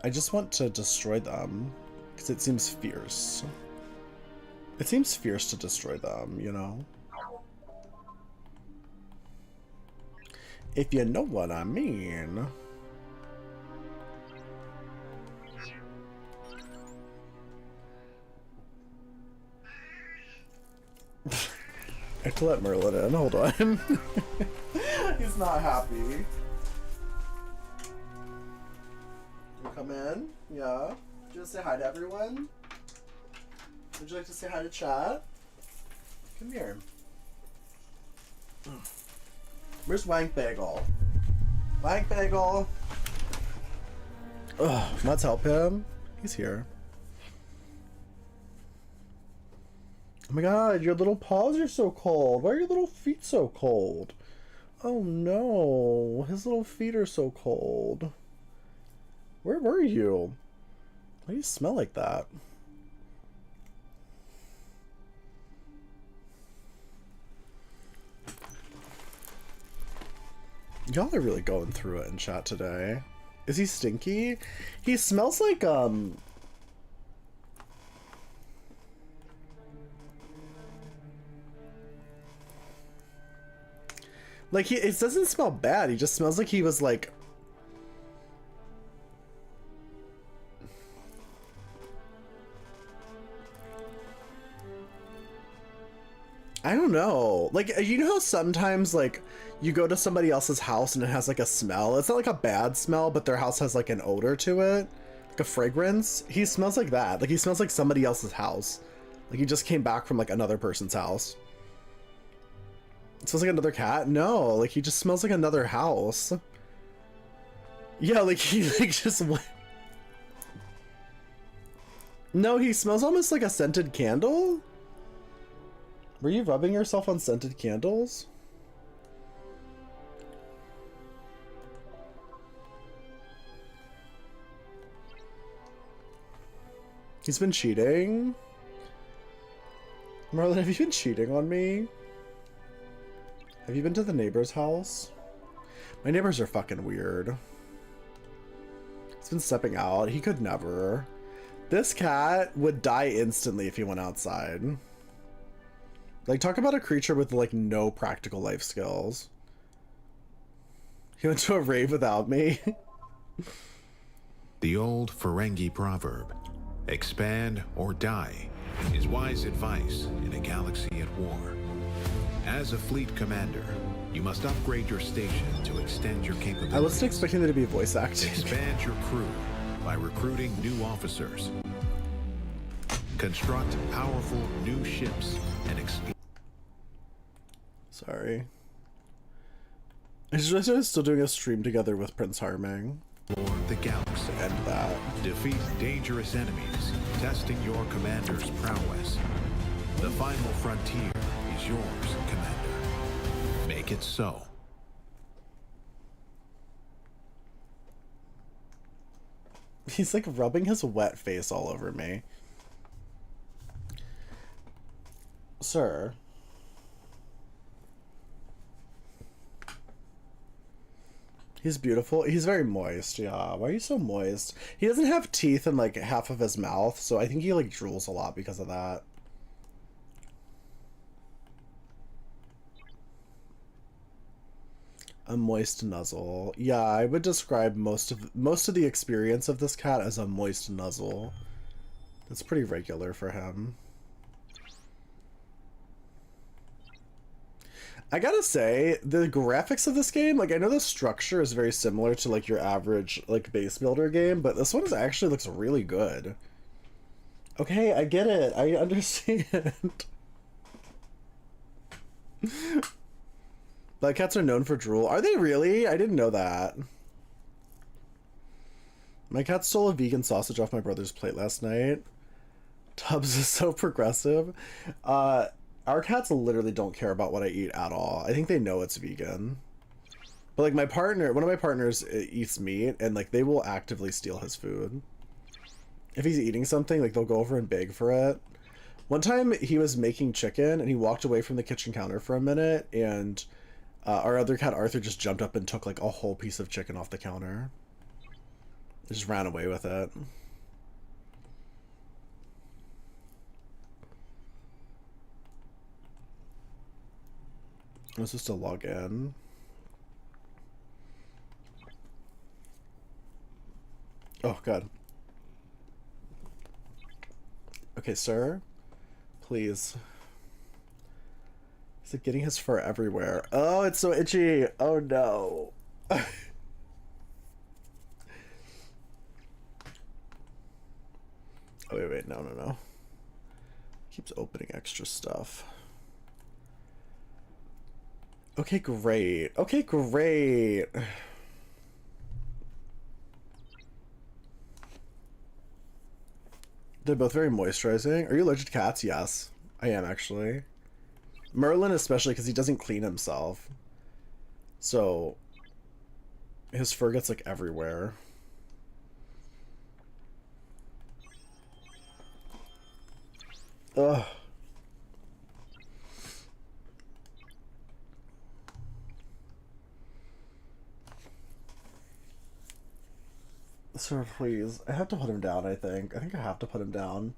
I just want to destroy them because it seems fierce. It seems fierce to destroy them, you know? If you know what I mean. I have to let Merlin in. Hold on. He's not happy. You come in? Yeah. Would you like to say hi to everyone? Would you like to say hi to chat? Come here. Where's Wank Bagel? Wank Bagel. Ugh, let's help him. He's here. Oh my god, your little paws are so cold. Why are your little feet so cold? Oh no, his little feet are so cold. Where were you? Why do you smell like that? Y'all are really going through it in chat today. Is he stinky? He smells like it doesn't smell bad. He just smells like he was like... I don't know. Like, you know how sometimes, like, you go to somebody else's house and it has, like, a smell? It's not, like, a bad smell, but their house has, like, an odor to it. Like a fragrance. He smells like that. Like, he smells like somebody else's house. Like, he just came back from, like, another person's house. It smells like another cat? No, like, he just smells like another house. Yeah, like, he, like, just... No, he smells almost like a scented candle? Were you rubbing yourself on scented candles? He's been cheating? Marlon, have you been cheating on me? Have you been to the neighbor's house? My neighbors are fucking weird. He's been stepping out. He could never. This cat would die instantly if he went outside. Like, talk about a creature with, like, no practical life skills. He went to a rave without me. The old Ferengi proverb, expand or die, is wise advice in a galaxy at war. As a fleet commander, you must upgrade your station to extend your capabilities. I wasn't expecting there to be voice acting. Expand your crew by recruiting new officers. Construct powerful new ships and explore. Sorry. I just realized I was still doing a stream together with Prince Harming. explore the galaxy. End that. Defeat dangerous enemies, testing your commander's prowess. The final frontier is yours, Commander. Make it so. He's like rubbing his wet face all over me. Sir. He's beautiful. He's very moist, yeah. Why are you so moist? He doesn't have teeth in like half of his mouth, so I think he like drools a lot because of that. A moist nuzzle. Yeah, I would describe most of the experience of this cat as a moist nuzzle. That's pretty regular for him. I gotta say, the graphics of this game, like I know the structure is very similar to like your average like base builder game, but this one actually looks really good. Okay, I get it. I understand. Black cats are known for drool. Are they really? I didn't know that. My cat stole a vegan sausage off my brother's plate last night. Tubbs is so progressive. Our cats literally don't care about what I eat at all. I think they know it's vegan. But like one of my partners eats meat, and like they will actively steal his food. If he's eating something, like they'll go over and beg for it. One time he was making chicken and he walked away from the kitchen counter for a minute, and our other cat Arthur just jumped up and took like a whole piece of chicken off the counter. Just ran away with it. I'm supposed to log in. Oh, God. Okay, sir. Please. Is it getting his fur everywhere? Oh, it's so itchy. Oh, no. Oh, wait. No. Keeps opening extra stuff. Okay, great. They're both very moisturizing. Are you allergic to cats? Yes, I am actually. Merlin especially because he doesn't clean himself. So his fur gets like everywhere. Ugh. Sir, please. I have to put him down, I think. I think I have to put him down.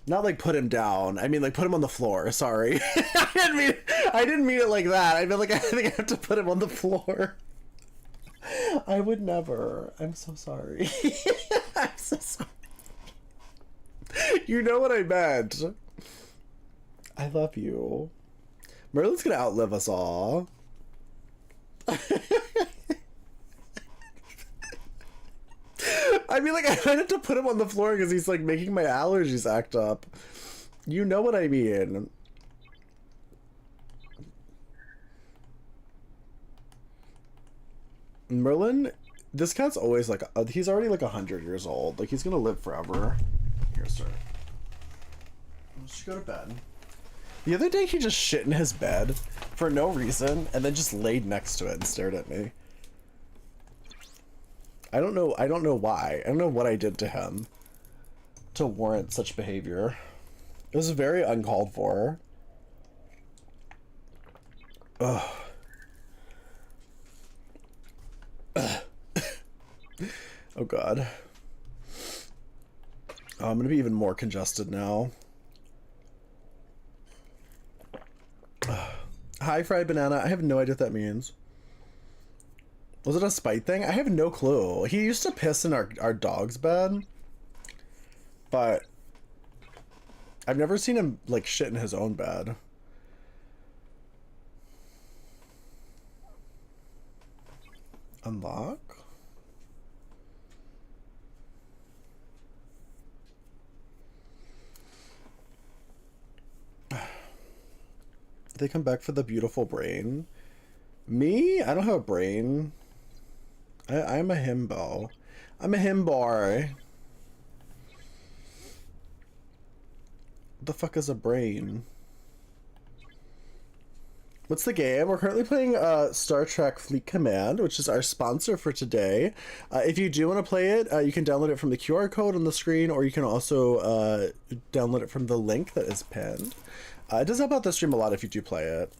Not like put him down. I mean like put him on the floor. Sorry. I didn't mean it like that. I mean like I think I have to put him on the floor. I would never. I'm so sorry. I'm so sorry. You know what I meant. I love you. Merlin's gonna outlive us all. I mean, like, I had to put him on the floor because he's, like, making my allergies act up. You know what I mean. Merlin, this cat's always, like, he's already, like, 100 years old. Like, he's gonna live forever. Here, sir. Let's go to bed. The other day, he just shit in his bed for no reason and then just laid next to it and stared at me. I don't know why. I don't know what I did to him to warrant such behavior. It was very uncalled for. Ugh. Oh God. Oh, I'm gonna be even more congested now. Hi, fried banana. I have no idea what that means. Was it a spite thing? I have no clue. He used to piss in our dog's bed, but I've never seen him like shit in his own bed. Unlock? They come back for the beautiful brain. Me? I don't have a brain. I'm a himbo. I'm a himbo. What the fuck is a brain? What's the game? We're currently playing Star Trek Fleet Command, which is our sponsor for today. If you do want to play it, you can download it from the QR code on the screen, or you can also download it from the link that is pinned. It does help out the stream a lot if you do play it.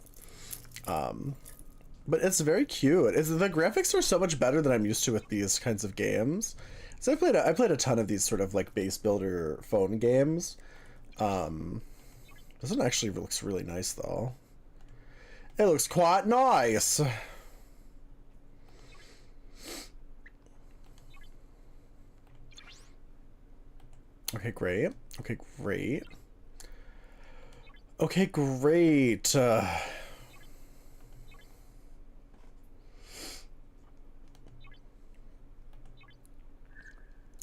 But it's very cute. The graphics are so much better than I'm used to with these kinds of games. So I played a ton of these sort of like base builder phone games. This one actually looks really nice though. It looks quite nice. Okay, great. Okay, great. Okay, great. Do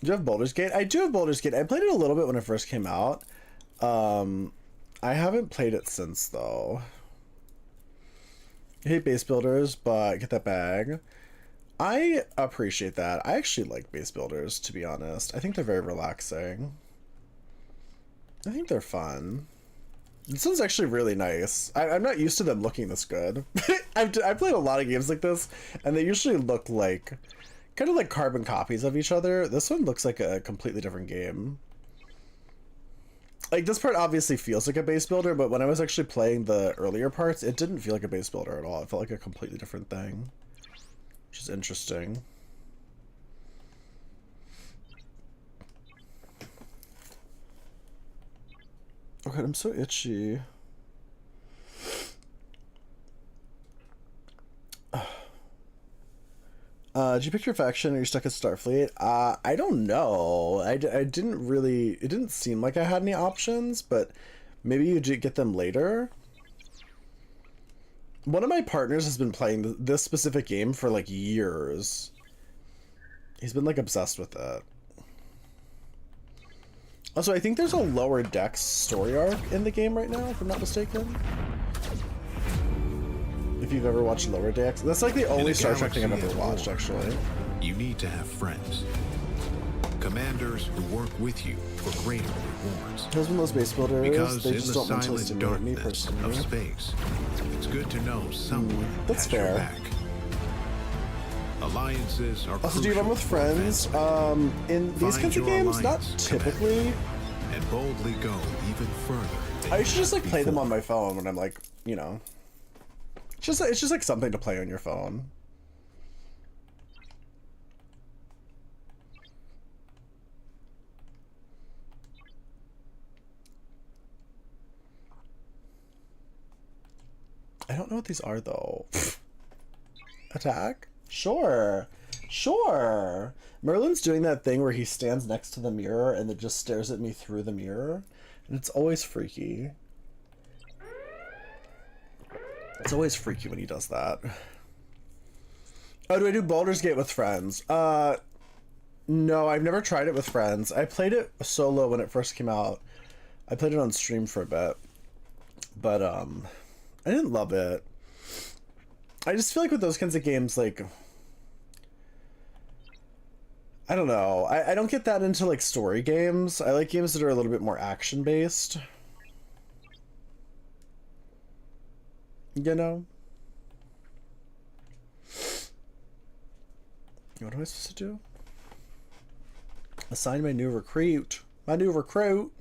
you have Baldur's Gate? I do have Baldur's Gate. I played it a little bit when it first came out. I haven't played it since though. I hate base builders, but get that bag. I appreciate that. I actually like base builders, to be honest. I think they're very relaxing. I think they're fun. This one's actually really nice. I'm not used to them looking this good. I've played a lot of games like this, and they usually look like kind of like carbon copies of each other. This one looks like a completely different game. Like, this part obviously feels like a base builder, but when I was actually playing the earlier parts, it didn't feel like a base builder at all. It felt like a completely different thing, which is interesting. Oh god, I'm so itchy. Did you pick your faction or you're stuck at Starfleet? I don't know. I didn't really... It didn't seem like I had any options, but maybe you did get them later. One of my partners has been playing this specific game for like years. He's been like obsessed with it. Also, I think there's a lower decks story arc in the game right now, if I'm not mistaken. If you've ever watched Lower Decks, that's like the only Star Trek thing I've ever watched, actually. You need to have friends. Commanders who work with you for greater rewards. Those one of those base builders, Because they in just the don't mentally silent stimulate me darkness personally. of space, it's good to know someone that's has your fair. back. Alliances are Also, do you run with crucial for friends? advancement. In these Find kinds of your games, not alliance, typically. Commander, and boldly go even further than I you should just have like play them before. on my phone when I'm like, you know. It's just like something to play on your phone. I don't know what these are though. Attack? Sure. Sure. Merlin's doing that thing where he stands next to the mirror and it just stares at me through the mirror. And it's always freaky. It's always freaky when he does that. Oh, do I do Baldur's Gate with friends? No, I've never tried it with friends. I played it solo when it first came out. I played it on stream for a bit. But, I didn't love it. I just feel like with those kinds of games, like... I don't know. I don't get that into, like, story games. I like games that are a little bit more action-based. You know? What am I supposed to do? Assign my new recruit. My new recruit!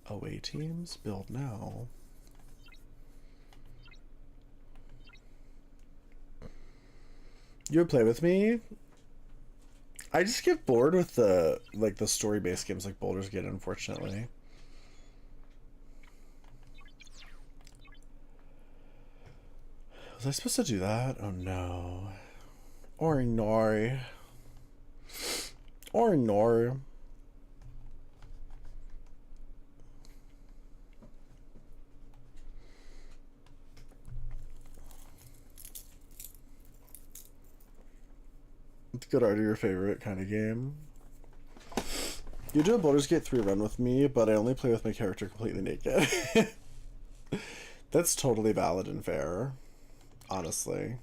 Away teams? Build now. You would play with me? I just get bored with the, like, the story-based games like Baldur's Gate, unfortunately. Was I supposed to do that? Oh no. Or no. Or no. Good art, your favorite kind of game. You do a Baldur's Gate 3 run with me, but I only play with my character completely naked. That's totally valid and fair. Honestly.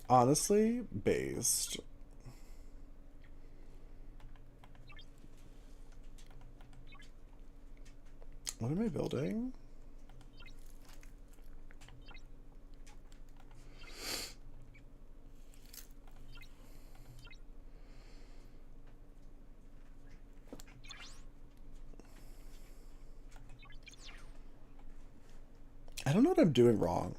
Honestly, based. What am I building? I don't know what I'm doing wrong.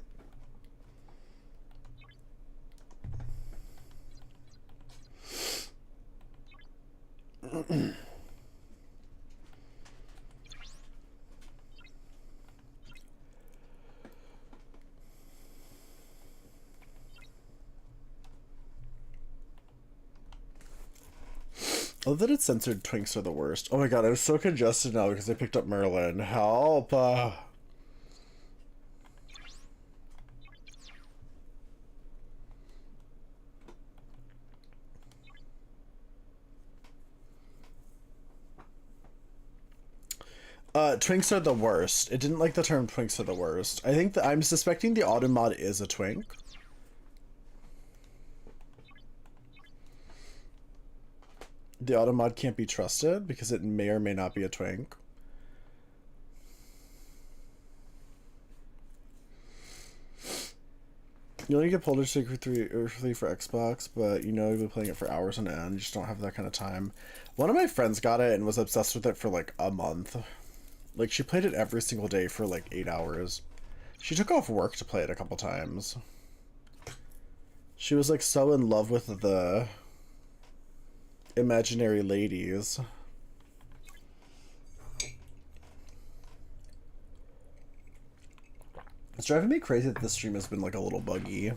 Oh, that it's censored twinks are the worst. Oh my god, I'm so congested now because I picked up Merlin. Help! Twinks are the worst. It didn't like the term twinks are the worst. I think that I'm suspecting the auto mod is a twink. The auto mod can't be trusted because it may or may not be a twink. You only get Polder Stick for free for Xbox, but you know you've been playing it for hours on end. You just don't have that kind of time. One of my friends got it and was obsessed with it for like a month. Like, she played it every single day for like 8 hours. She took off work to play it a couple times. She was like so in love with the imaginary ladies. It's driving me crazy that this stream has been like a little buggy.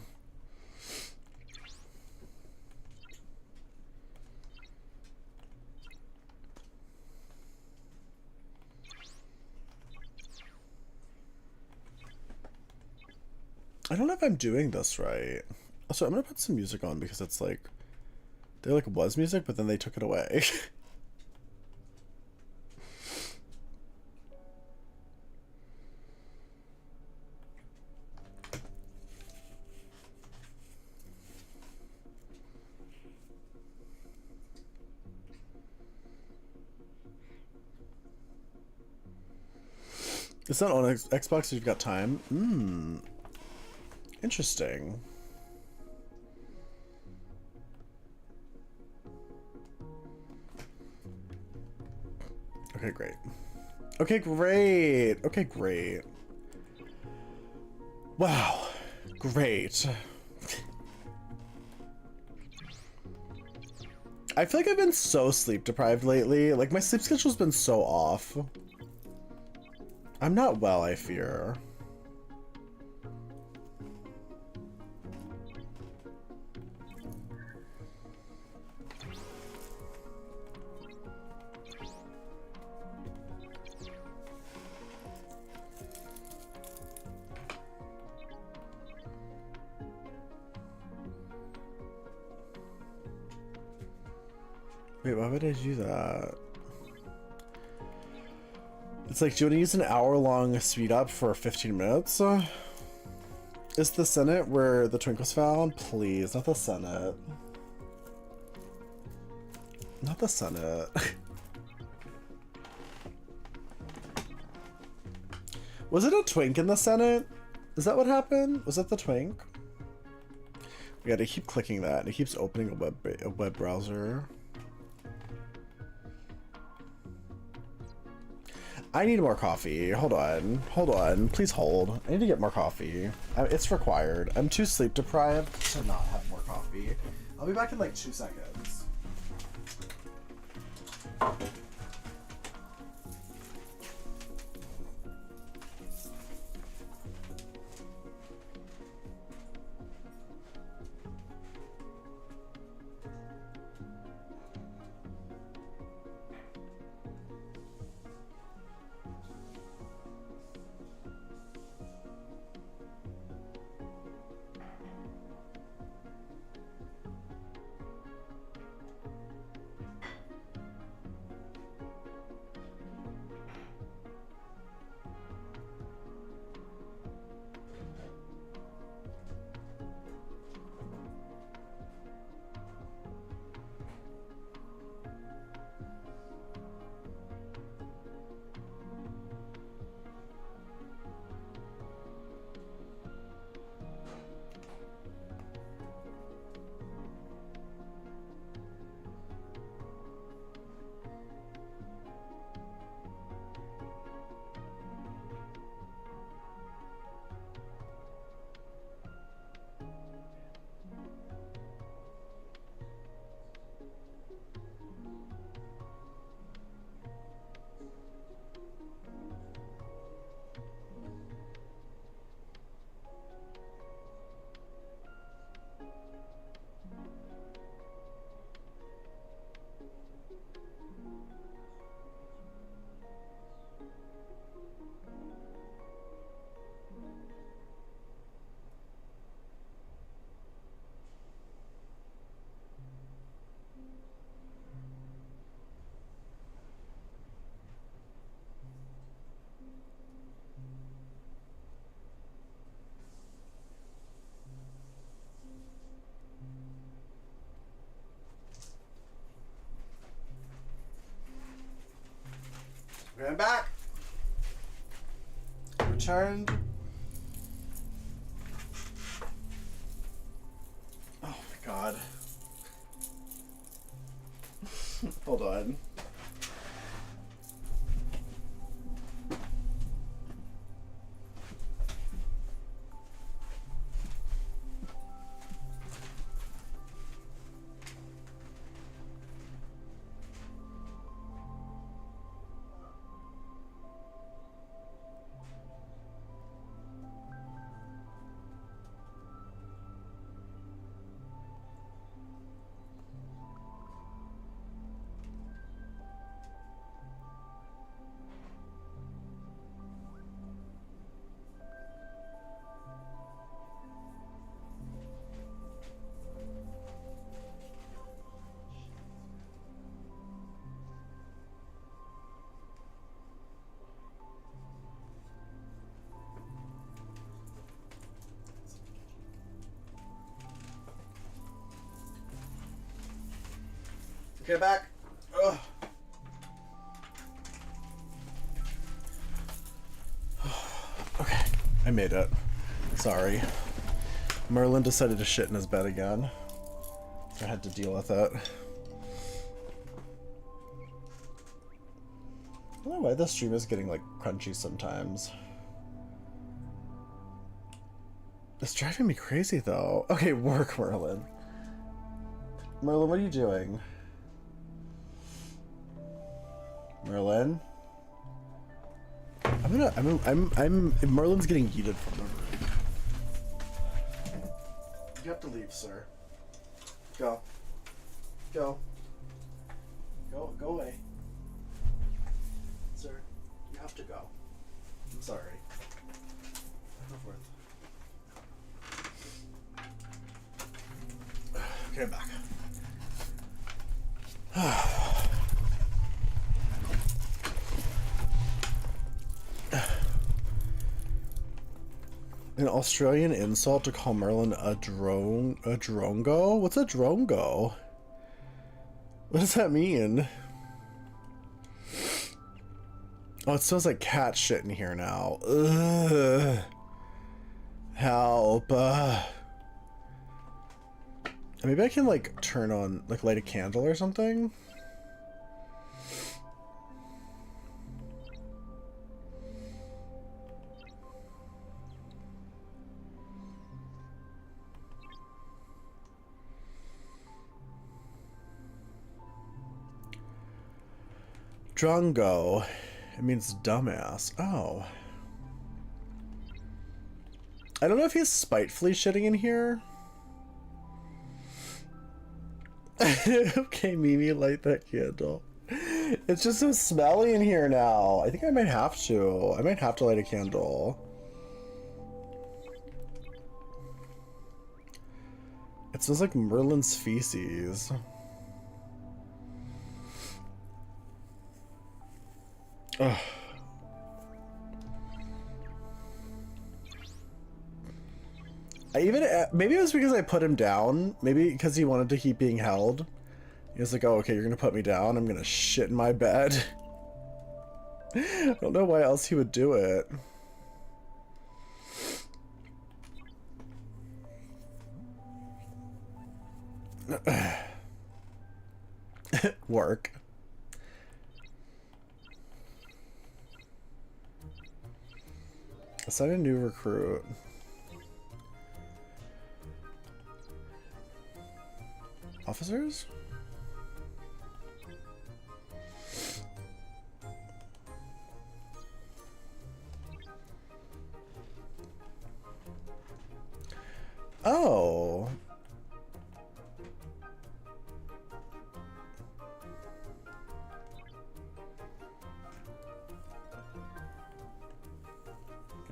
I don't know if I'm doing this right. Also, I'm gonna put some music on because it's like, there like was music, but then they took it away. It's not on Xbox if you've got time. Interesting. Okay, great. Okay, great. Okay, great. Wow. Great. I feel like I've been so sleep deprived lately. Like, my sleep schedule's been so off. I'm not well, I fear. Wait, why would I do that? It's like, do you want to use an hour-long speed up for 15 minutes? Is the Senate where the twinkles found? Please, not the Senate. Not the Senate. Was it a twink in the Senate? Is that what happened? Was that the twink? We gotta keep clicking that, and it keeps opening a web browser. I need more coffee. Hold on. Hold on. Please hold. I need to get more coffee. It's required. I'm too sleep deprived to not have more coffee. I'll be back in like 2 seconds. back. Returned. Oh my god. Hold on. Okay, back. Ugh. Okay, I made it. Sorry. Merlin decided to shit in his bed again. I had to deal with it. I don't know why this stream is getting like crunchy sometimes. It's driving me crazy though. Okay, work, Merlin. Merlin, what are you doing? Merlin? Merlin's getting yeeted from the room. You have to leave, sir. Go. Go. Go away. Sir, you have to go. I'm sorry. Go forth. Okay, I'm back. An Australian insult to call Merlin a drongo? What's a drongo? What does that mean? Oh, it smells like cat shit in here now. Ugh. Help. Maybe I can like turn on, like light a candle or something? Drongo. It means dumbass. Oh. I don't know if he's spitefully shitting in here. Okay, Mimi, light that candle. It's just so smelly in here now. I think I might have to. I might have to light a candle. It smells like Merlin's feces. Ugh. Maybe it was because I put him down. Maybe because he wanted to keep being held. He was like, oh, okay, you're gonna put me down. I'm gonna shit in my bed. I don't know why else he would do it. Work. Assign a new recruit. Officers? Oh.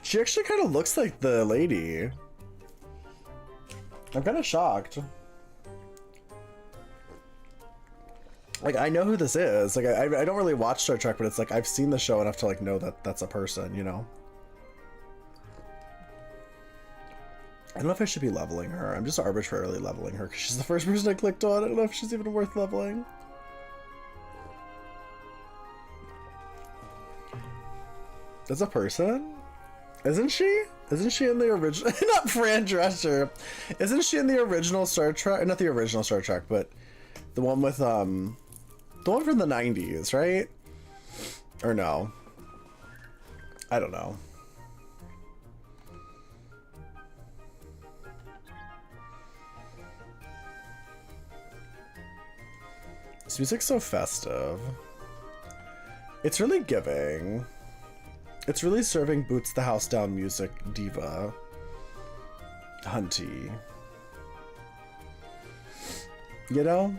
She actually kind of looks like the lady. I'm kind of shocked. Like, I know who this is. Like, I don't really watch Star Trek, but it's like I've seen the show enough to like know that that's a person, you know? I don't know if I should be leveling her. I'm just arbitrarily leveling her because she's the first person I clicked on. I don't know if she's even worth leveling. That's a person? Isn't she? Isn't she in the original? Not Fran Drescher. Isn't she in the original Star Trek? Not the original Star Trek, but the one with the one from the 90s, right? Or no? I don't know. This music's so festive. It's really giving. It's really serving Boots the House Down music diva. Hunty. You know?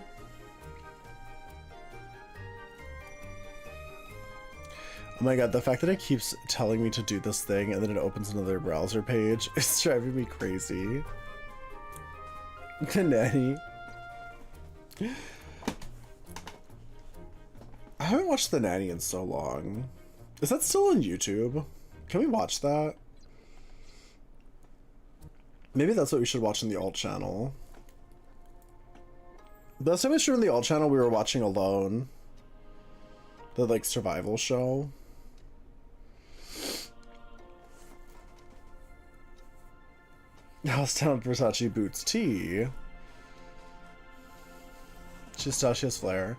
Oh my god, the fact that it keeps telling me to do this thing and then it opens another browser page is driving me crazy. Nanny. I haven't watched The Nanny in so long. Is that still on YouTube? Can we watch that? Maybe that's what we should watch in the alt channel. The last time I streamed in the alt channel, we were watching Alone. The, like, survival show. Housetown Versace Boots Tea. She has flair.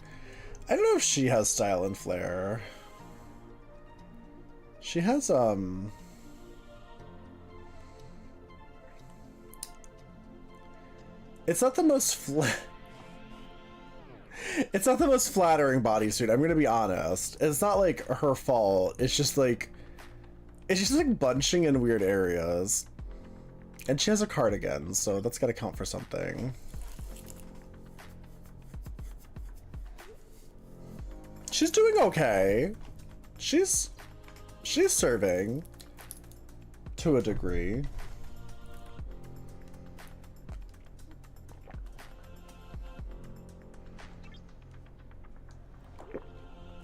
I don't know if she has style and flair. She has, it's not the most it's not the most flattering bodysuit, I'm gonna be honest. It's not like her fault. It's just like bunching in weird areas. And she has a cardigan, so that's gotta count for something. She's doing okay. She's serving to a degree.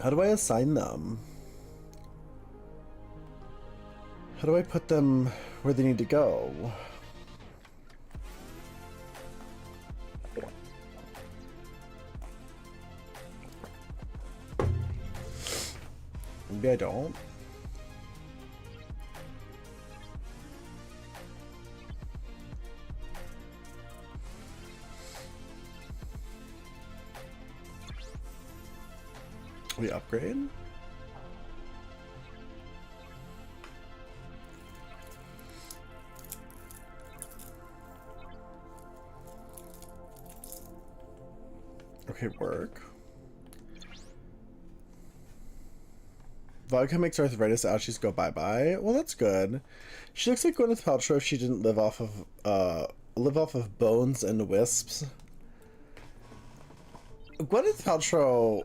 How do I assign them? How do I put them where they need to go? Maybe I don't. We upgrade? Okay, work. Vodka makes arthritis ouchies go bye-bye. Well, that's good. She looks like Gwyneth Paltrow if she didn't live off of bones and wisps. Gwyneth Paltrow,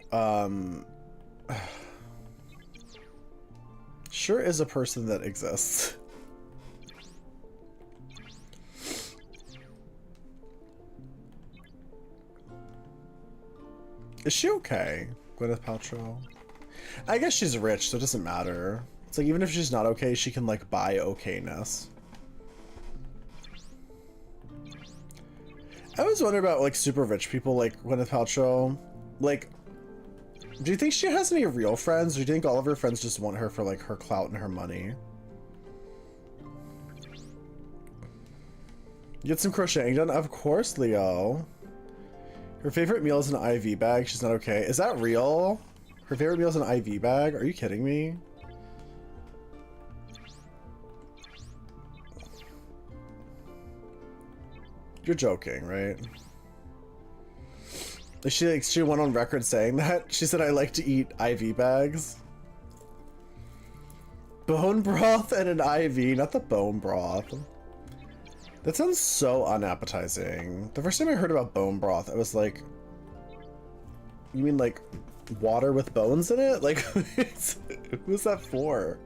sure is a person that exists. Is she okay, Gwyneth Paltrow? I guess she's rich, so it doesn't matter. It's like, even if she's not okay, she can, like, buy okayness. I always wonder about, like, super rich people like Gwyneth Paltrow. Like, do you think she has any real friends, or do you think all of her friends just want her for, like, her clout and her money? Get some crocheting done? Of course, Leo. Her favorite meal is an IV bag. She's not okay. Is that real? Her favorite meal is an IV bag? Are you kidding me? You're joking, right? She went on record saying that. She said, I like to eat IV bags. Bone broth and an IV, not the bone broth. That sounds so unappetizing. The first time I heard about bone broth, I was like, you mean like water with bones in it? Like, who's that for?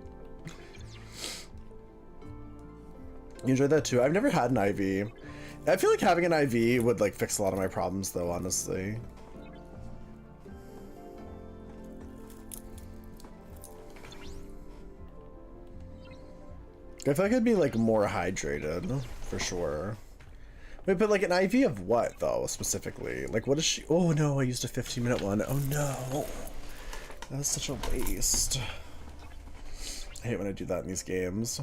You enjoyed that too? I've never had an IV. I feel like having an IV would like fix a lot of my problems though, honestly. I feel like I'd be like more hydrated, for sure. Wait, but like an IV of what though, specifically? Like what is she? Oh no, I used a 15-minute one. Oh no. That was such a waste. I hate when I do that in these games.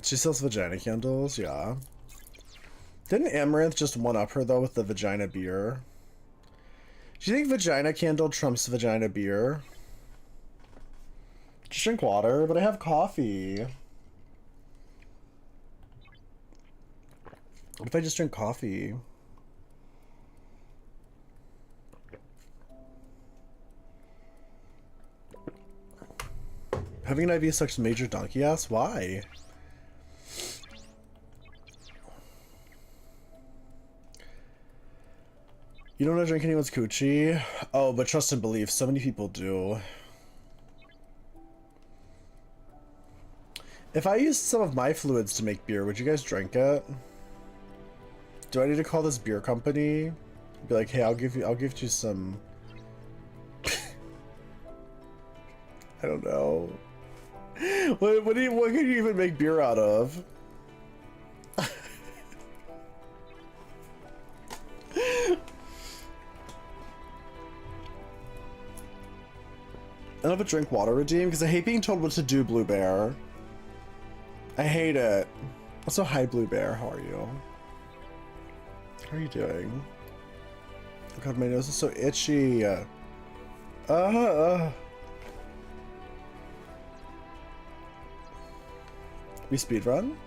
She sells vagina candles, yeah. Didn't Amaranth just one-up her, though, with the vagina beer? Do you think vagina candle trumps vagina beer? Just drink water, but I have coffee. What if I just drink coffee? Having an IV sucks major donkey ass? Why? You don't want to drink anyone's coochie? Oh, but trust and believe, so many people do. If I used some of my fluids to make beer, would you guys drink it? Do I need to call this beer company? Be like, hey, I'll give you some. I don't know. What can you even make beer out of? I love a drink water redeem because I hate being told what to do, Blue Bear. I hate it. Also, hi, Blue Bear. How are you? How are you doing? Oh god, my nose is so itchy. We speedrun?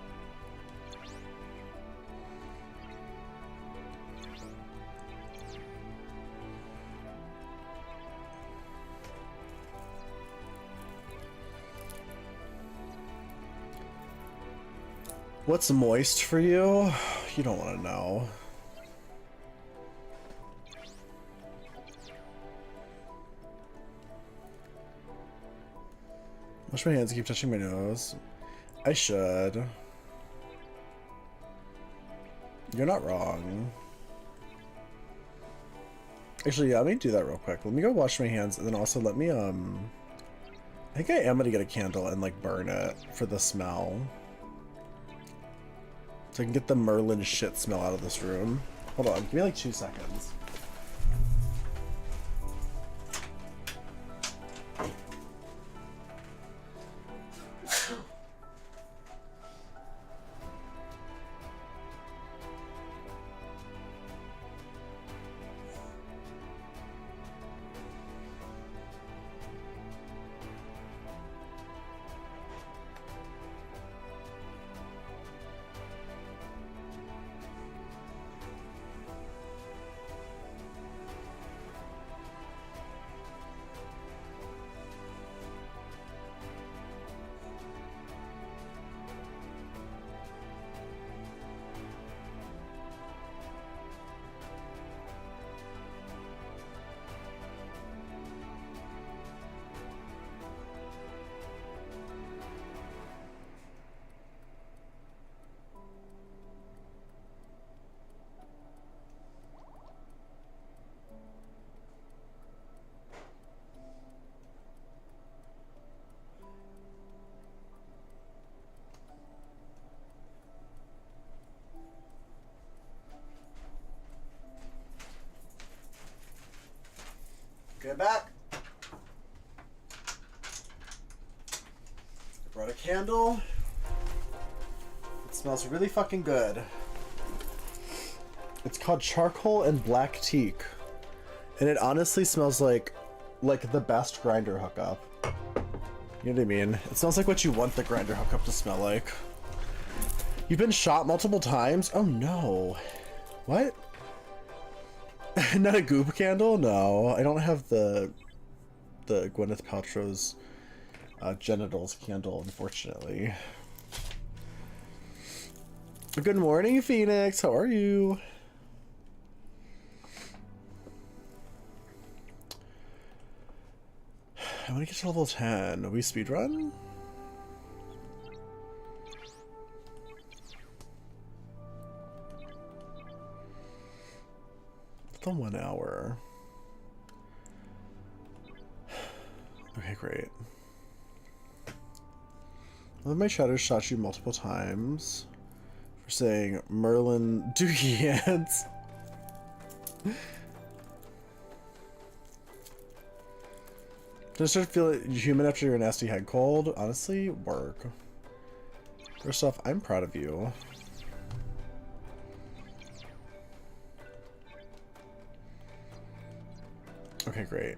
What's moist for you? You don't want to know. Wash my hands and keep touching my nose. I should. You're not wrong. Actually, yeah, let me do that real quick. Let me go wash my hands and then also let me, I think I am gonna get a candle and like burn it for the smell. So I can get the Merlin shit smell out of this room. Hold on, give me like 2 seconds. Get back. I brought a candle. It smells really fucking good. It's called Charcoal and Black Teak. And it honestly smells like the best grinder hookup. You know what I mean? It smells like what you want the grinder hookup to smell like. You've been shot multiple times? Oh no. What? Not a goop candle? No, I don't have the Gwyneth Paltrow's genitals candle, unfortunately. Good morning, Phoenix. How are you? I want to get to level 10. Are we speedrun? The 1 hour. Okay, great. One of my shadows shot you multiple times. saying Merlin Dookie ants. Just start to feel human after your nasty head cold. Honestly, work. First off, I'm proud of you. Okay, great.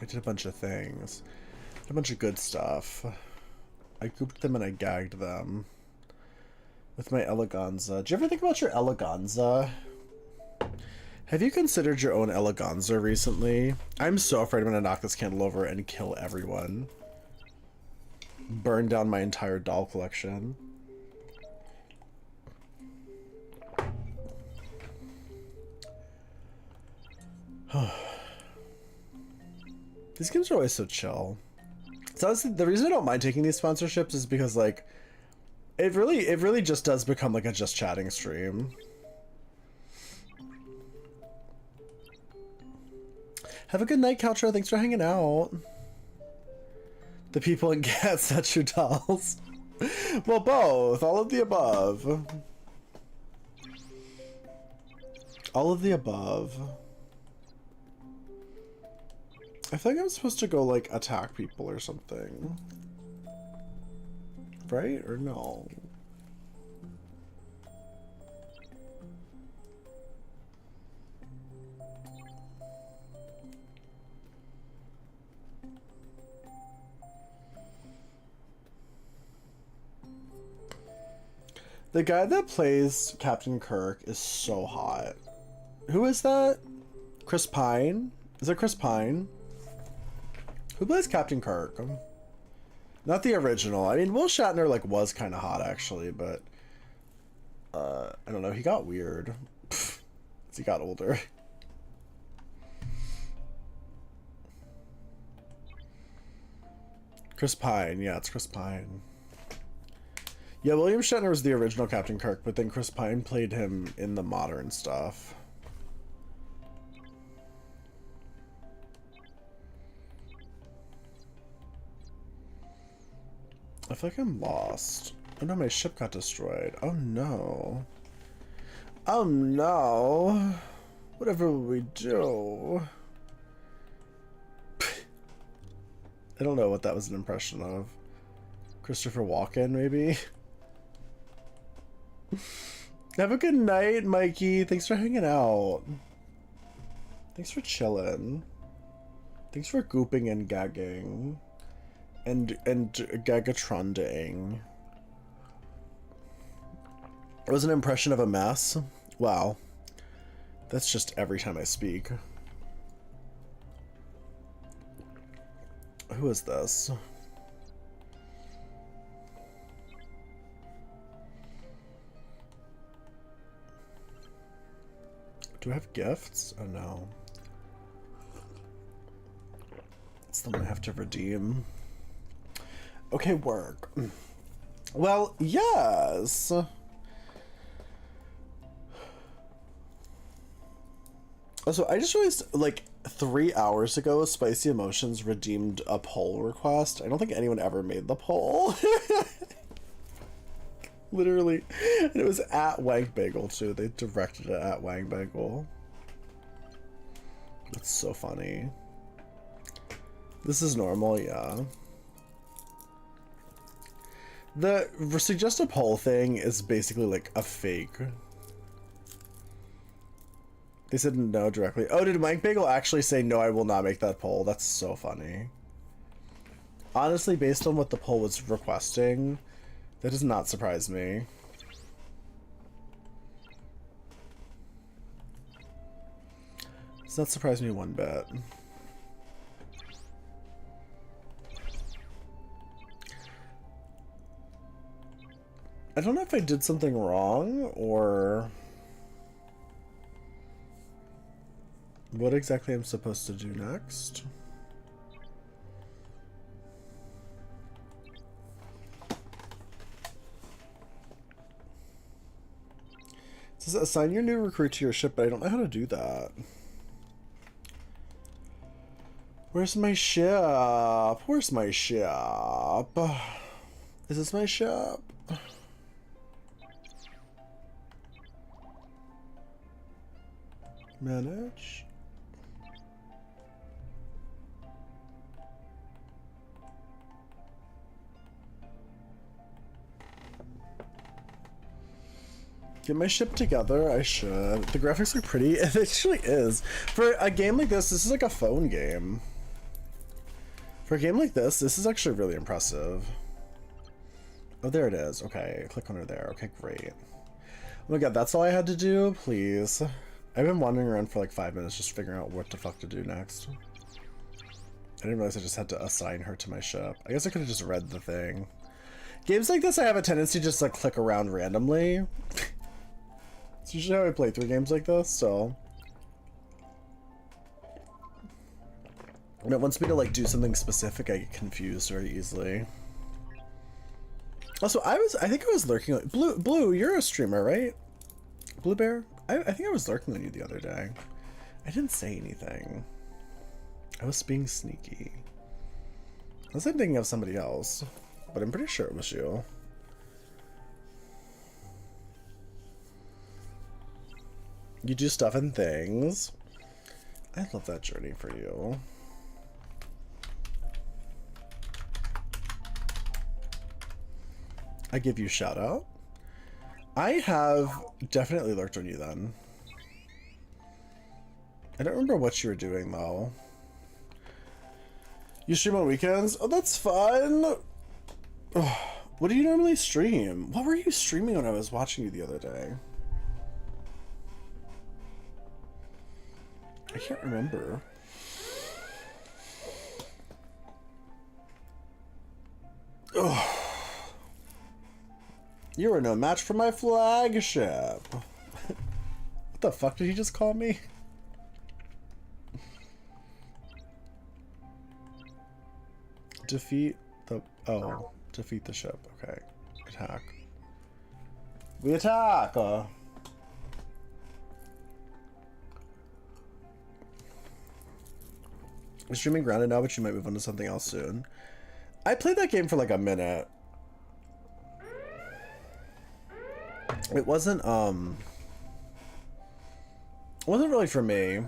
I did a bunch of things. Did a bunch of good stuff. I gooped them and I gagged them. With my eleganza. Do you ever think about your eleganza? Have you considered your own eleganza recently? I'm so afraid I'm gonna knock this candle over and kill everyone. Burn down my entire doll collection. These games are always so chill. So honestly, the reason I don't mind taking these sponsorships is because like it really just does become like a just chatting stream. Have a good night, Caltro. Thanks for hanging out. The people and cats, that's your dolls. Well, both. All of the above. All of the above. I feel like I'm supposed to go, like, attack people or something. Right? Or no? The guy that plays Captain Kirk is so hot. Who is that? Chris Pine? Is it Chris Pine? Who plays Captain Kirk? Not the original. I mean, Will Shatner like was kind of hot actually, but I don't know. He got weird as he got older. Chris Pine. Yeah, it's Chris Pine. Yeah, William Shatner was the original Captain Kirk, but then Chris Pine played him in the modern stuff. I feel like I'm lost. Oh no, my ship got destroyed. Oh no. Oh no. Whatever will we do? I don't know what that was an impression of. Christopher Walken, maybe? Have a good night, Mikey. Thanks for hanging out. Thanks for chilling. Thanks for gooping and gagging. And gagatronding. It was an impression of a mess. Wow. That's just every time I speak. Who is this? Do I have gifts? Oh no. It's the one I have to redeem. Okay, work. Well, yes. Also, I just realized, like, 3 hours ago, Spicy Emotions redeemed a poll request. I don't think anyone ever made the poll. Literally. And it was at Wank Bagel, too. They directed it at Wank Bagel. That's so funny. This is normal, yeah. The suggest a poll thing is basically like a fake. They said no directly. Oh, did Mike Bagel actually say no, I will not make that poll? That's so funny. Honestly, based on what the poll was requesting, that does not surprise me. Does not surprise me one bit. I don't know if I did something wrong or what exactly I'm supposed to do next. It says assign your new recruit to your ship, but I don't know how to do that. Where's my ship? Where's my ship? Is this my ship? Manage. Get my ship together, I should. The graphics are pretty. It actually is. For a game like this is like a phone game. For a game like this is actually really impressive. Oh, there it is. Okay, click on her there. Okay, great. Oh my god, that's all I had to do? Please. I've been wandering around for like 5 minutes just figuring out what the fuck to do next. I didn't realize I just had to assign her to my ship. I guess I could have just read the thing. Games like this, I have a tendency to just like click around randomly. It's usually how I play through games like this, so. When it wants me to like do something specific, I get confused very easily. Also, I think I was lurking. Blue, you're a streamer, right? Blue Bear? I think I was lurking on you the other day. I didn't say anything. I was being sneaky. Unless I'm thinking of somebody else, but I'm pretty sure it was you. You do stuff and things. I love that journey for you. I give you shout out. I have definitely lurked on you then. I don't remember what you were doing though. You stream on weekends? Oh, that's fun. Ugh. What do you normally stream? What were you streaming when I was watching you the other day? I can't remember. Ugh. You are no match for my flagship. What the fuck did he just call me? Defeat the... Oh. Defeat the ship. Okay. Attack. We attack! You're streaming Grounded now, but you might move on to something else soon. I played that game for like a minute. It wasn't really for me.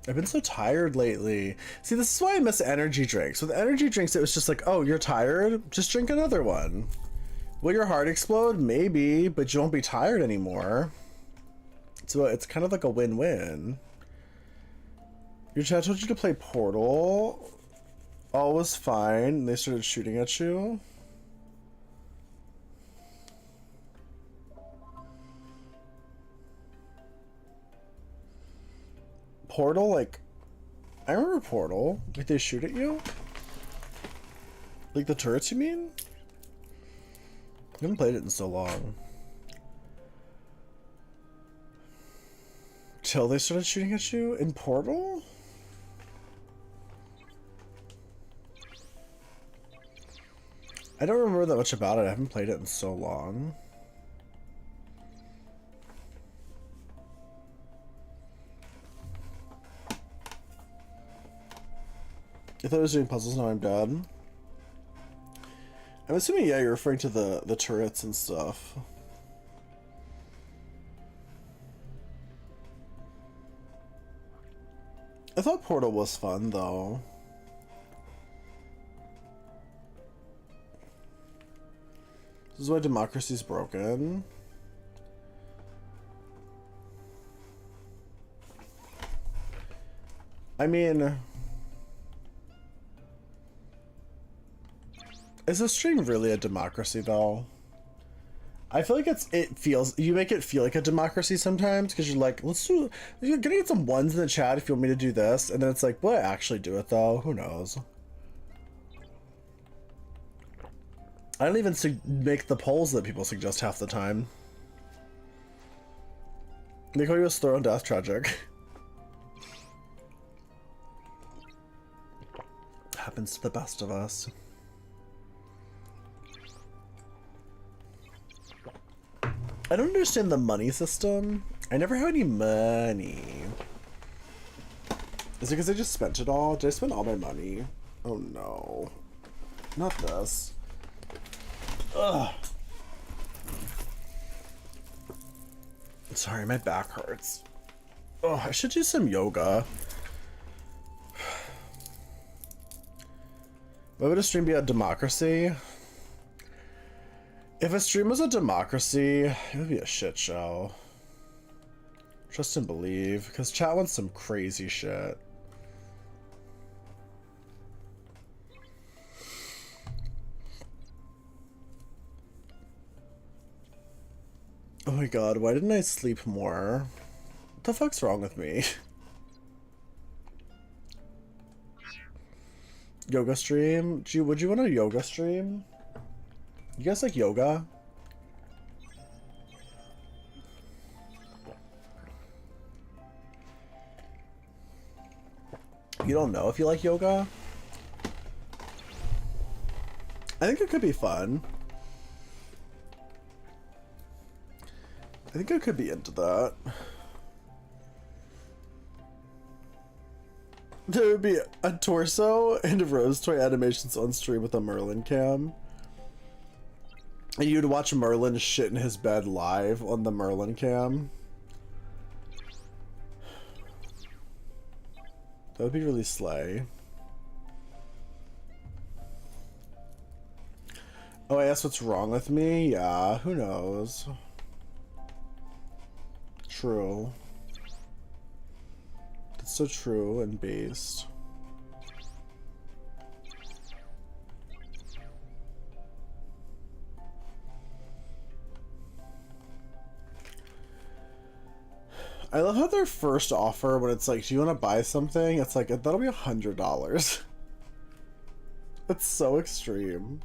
I've been so tired lately. See, this is why I miss energy drinks. With energy drinks, it was just like, oh, you're tired? Just drink another one. Will your heart explode? Maybe, but you won't be tired anymore. So it's kind of like a win-win. Your chat told you to play Portal. All was fine. They started shooting at you. Portal, like, I remember Portal. Like, they shoot at you? Like the turrets, you mean? I haven't played it in so long. Till they started shooting at you in Portal? I don't remember that much about it. I haven't played it in so long. I thought I was doing puzzles, now I'm dead. I'm assuming, yeah, you're referring to the turrets and stuff. I thought Portal was fun, though. This is why democracy's broken. I mean... Is this stream really a democracy, though? I feel like you make it feel like a democracy sometimes, because you're like, you're gonna get some ones in the chat if you want me to do this, and then it's like, will I actually do it, though? Who knows? I don't even make the polls that people suggest half the time. They call you a throw on death tragic. Happens to the best of us. I don't understand the money system. I never have any money. Is it because I just spent it all? Did I spend all my money? Oh no. Not this. Ugh. Sorry, my back hurts. Oh, I should do some yoga. Why would a stream be a democracy? If a stream was a democracy, it would be a shit show. Trust and believe, because chat wants some crazy shit. Oh my god, why didn't I sleep more? What the fuck's wrong with me? Yoga stream? Would you want a yoga stream? You guys like yoga? You don't know if you like yoga? I think it could be fun. I think I could be into that. There would be a torso and a Rose Toy animations on stream with a Merlin cam. And you'd watch Merlin shit in his bed live on the Merlin cam. That would be really slay. Oh, I asked what's wrong with me? Yeah, who knows? True. That's so true and based. I love how their first offer, when it's like, do you want to buy something? It's like, that'll be $100. It's so extreme.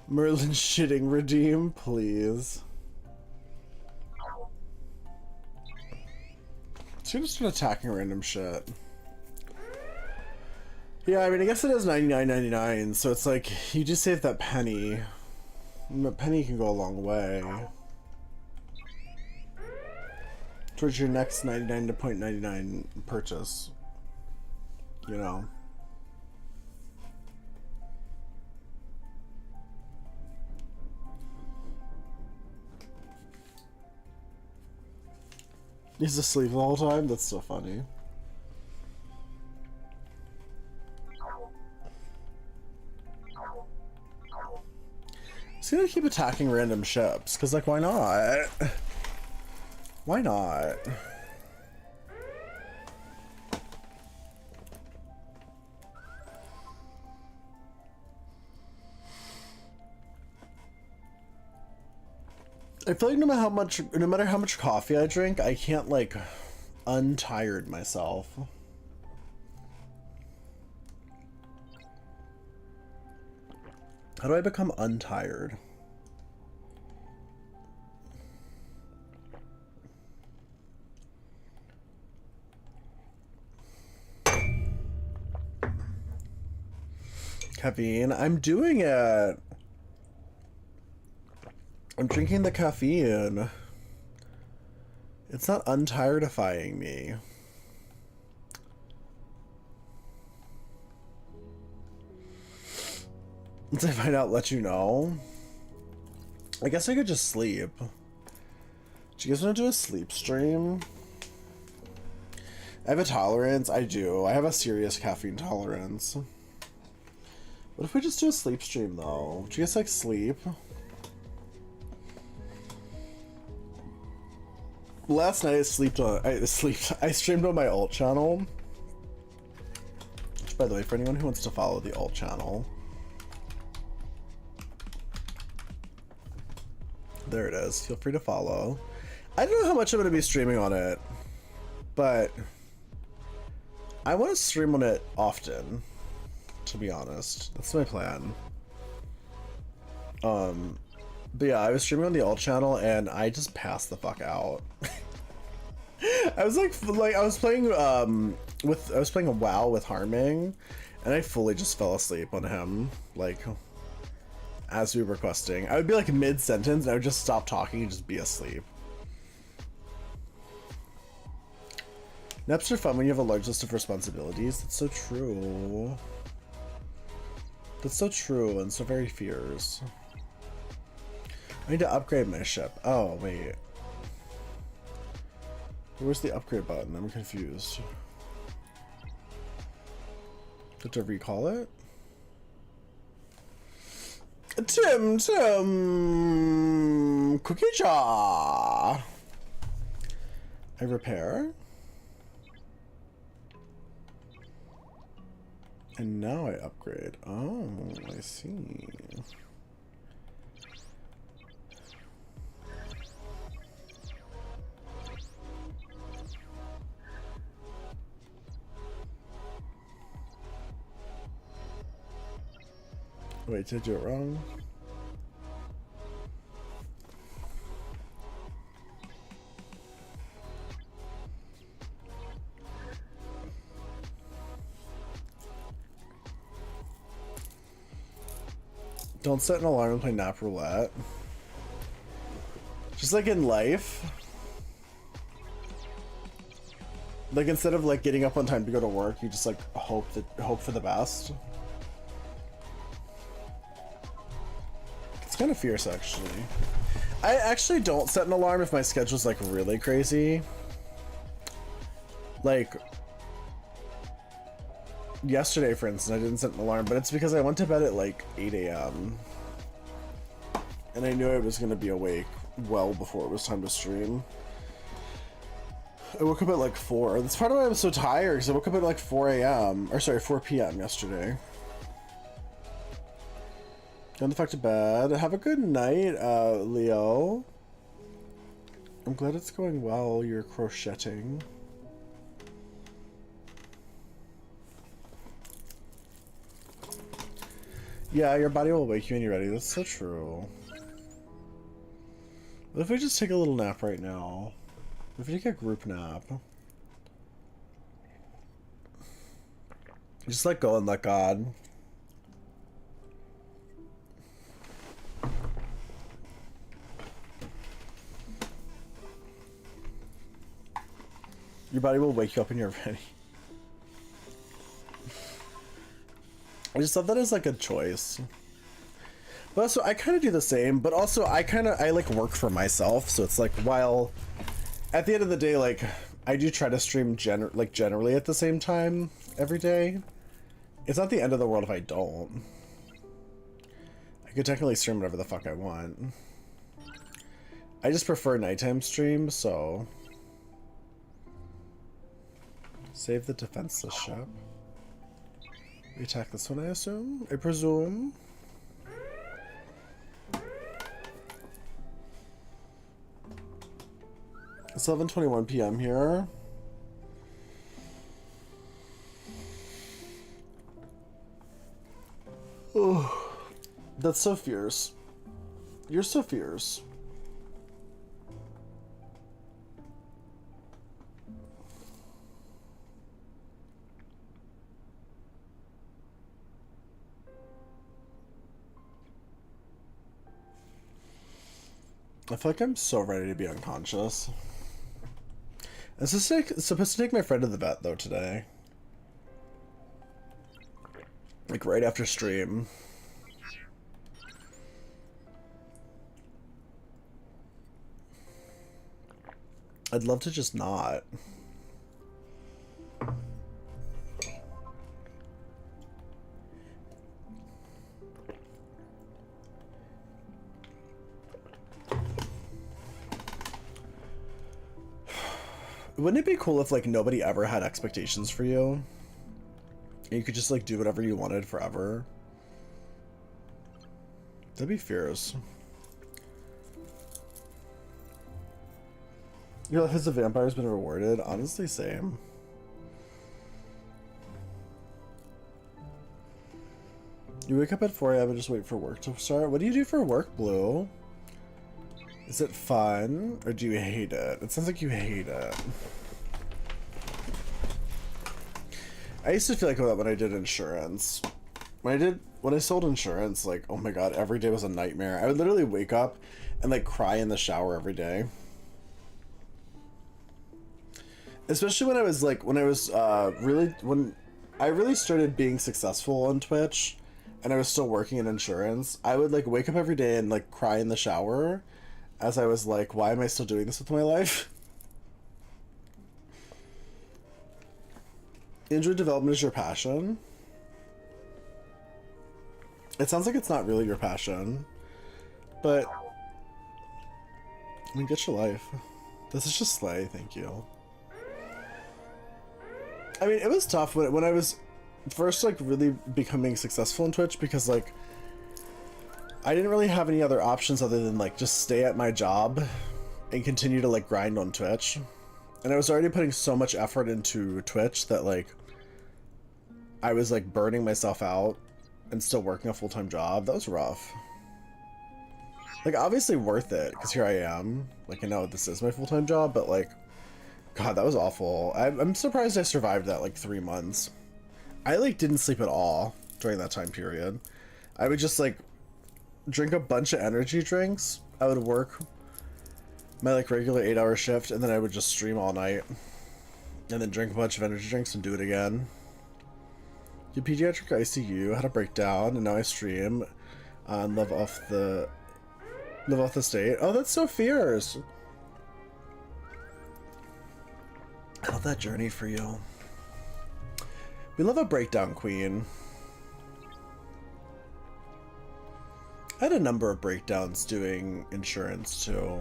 Merlin shitting redeem, please. So you're just attacking random shit. Yeah, I mean, I guess it is $99.99, so it's like, you just save that penny. And that penny can go a long way. Towards your next 99.99 purchase. You know? He's asleep the whole time? That's so funny. Just gonna keep attacking random ships, because, like, why not? Why not? I feel like no matter how much coffee I drink, I can't, like, untired myself. How do I become untired? Caffeine? I'm doing it. I'm drinking the caffeine. It's not untiredifying me. Once I find out, let you know. I guess I could just sleep. Do you guys want to do a sleep stream? I have a tolerance. I do. I have a serious caffeine tolerance. What if we just do a sleep stream, though? Do you guys like sleep? Last night I streamed on my alt channel. Which, by the way, for anyone who wants to follow the alt channel, there it is. Feel free to follow. I don't know how much I'm going to be streaming on it, but I want to stream on it often. to be honest. That's my plan. But yeah, I was streaming on the alt channel and I just passed the fuck out. I was like I was playing a WoW with Harming, and I fully just fell asleep on him, like, as we were questing. I would be like mid-sentence and I would just stop talking and just be asleep. Naps are fun when you have a large list of responsibilities. That's so true. That's so true and so very fierce. I need to upgrade my ship. Oh, wait. Where's the upgrade button? I'm confused. Did I recall it? Tim! Cookie jar! I repair? And now I upgrade. Oh, I see. Wait, did I do it wrong? Don't set an alarm and play nap roulette. Just like in life. Like instead of like getting up on time to go to work, you just like hope for the best. It's kind of fierce actually. I actually don't set an alarm if my schedule's like really crazy. Like yesterday, for instance, I didn't set an alarm, but it's because I went to bed at like 8 a.m. and I knew I was going to be awake well before it was time to stream. I woke up at like 4. That's part of why I'm so tired, because I woke up at like 4 a.m. or sorry, 4 p.m. yesterday. Going the fuck to bed. Have a good night, Leo. I'm glad it's going well. You're crocheting. Yeah, your body will wake you when you're ready. That's so true. What if we just take a little nap right now? What if we take a group nap? Just let go and let God. Your body will wake you up when you're ready. I just thought that as like a choice. But also I kind of do the same, but also I like work for myself, so it's like while at the end of the day, like I do try to stream generally at the same time every day. It's not the end of the world if I don't. I could technically stream whatever the fuck I want. I just prefer nighttime streams, so save the defenseless ship. We attack this one, I assume? I presume? It's 11:21 p.m. here. Oh, that's so fierce. You're so fierce. I feel like I'm so ready to be unconscious. I'm supposed to take my friend to the vet though today. Like right after stream. I'd love to just not. Wouldn't it be cool if like nobody ever had expectations for you? And you could just like do whatever you wanted forever? That'd be fierce. Your life as a vampire has been rewarded. Honestly, same. You wake up at 4 a.m. and just wait for work to start? What do you do for work, Blue? Is it fun, or do you hate it? It sounds like you hate it. I used to feel like that when I did insurance. When I sold insurance, like, oh my god, every day was a nightmare. I would literally wake up and like cry in the shower every day. Especially when I was like, when I really started being successful on Twitch and I was still working in insurance, I would like wake up every day and like cry in the shower as I was like, why am I still doing this with my life? Android development is your passion? It sounds like it's not really your passion, but I mean, get your life. This is just slay, thank you. I mean, it was tough when I was first like really becoming successful in Twitch, because like I didn't really have any other options other than like just stay at my job and continue to like grind on Twitch. And I was already putting so much effort into Twitch that like I was like burning myself out and still working a full-time job. That was rough. Like obviously worth it because here I am. Like I know this is my full-time job, but like God, that was awful. I'm surprised I survived that like 3 months. I like didn't sleep at all during that time period. I would just like drink a bunch of energy drinks. I would work my like regular 8-hour shift and then I would just stream all night and then drink a bunch of energy drinks and do it again. Did pediatric ICU, had a breakdown, and now I stream and live off the state. Oh, that's so fierce. I love that journey for you. We love a breakdown queen. I had a number of breakdowns doing insurance too,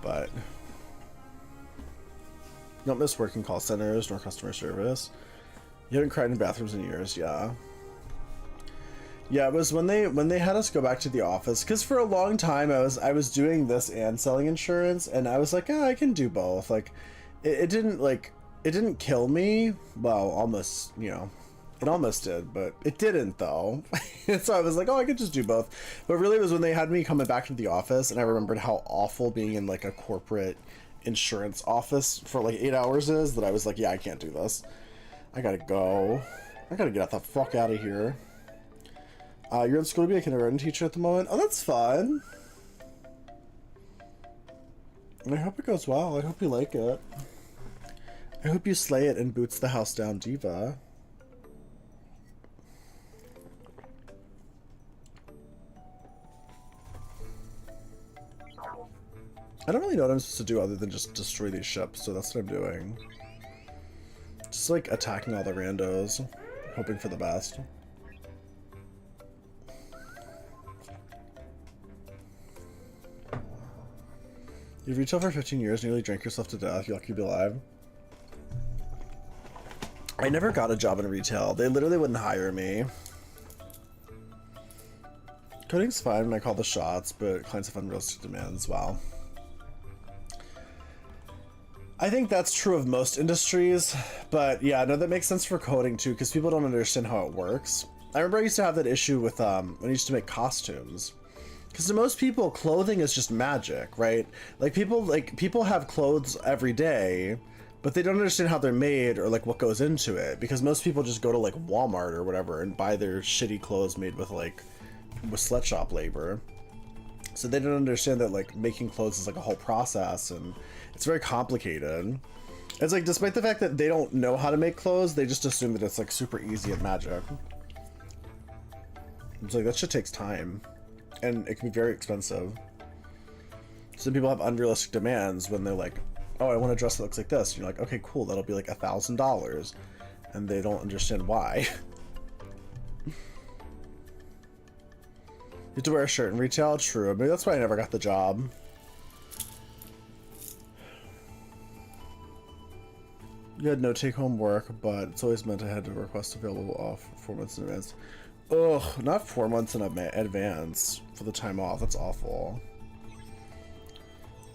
but don't miss working call centers nor customer service. You haven't cried in bathrooms in years, yeah. Yeah, it was when they had us go back to the office, because for a long time I was doing this and selling insurance, and I was like, I can do both. Like, it didn't kill me. Well, almost, you know, it almost did, but it didn't though. And so I was like, I could just do both. But really, it was when they had me coming back to the office, and I remembered how awful being in like a corporate insurance office for like 8 hours is, that I was like, yeah, I can't do this. I gotta go. I gotta get the fuck out of here. You're in school to be a kindergarten teacher at the moment? Oh, that's fun. I hope it goes well. I hope you like it. I hope you slay it and boots the house down, diva. I don't really know what I'm supposed to do other than just destroy these ships, so that's what I'm doing. Just like attacking all the randos, hoping for the best. You've retail for 15 years, nearly drank yourself to death. You're lucky to be alive. I never got a job in retail. They literally wouldn't hire me. Coding's fine when I call the shots, but clients have unrealistic demands. Wow. I think that's true of most industries, but yeah, no, that makes sense for coding too, because people don't understand how it works. I remember I used to have that issue with when I used to make costumes. Because to most people, clothing is just magic, right? Like people have clothes every day, but they don't understand how they're made or like what goes into it. Because most people just go to like Walmart or whatever and buy their shitty clothes made with sweatshop labor. So they don't understand that like making clothes is like a whole process and it's very complicated. It's like, despite the fact that they don't know how to make clothes, they just assume that it's like super easy and magic. It's like, that shit takes time. And it can be very expensive. Some people have unrealistic demands when they're like, oh, I want a dress that looks like this. And you're like, okay, cool, that'll be like $1,000. And they don't understand why. You have to wear a shirt in retail? True. Maybe that's why I never got the job. You had no take-home work, but it's always meant I had to request available off 4 months in advance. Ugh, not 4 months in advance for the time off. That's awful.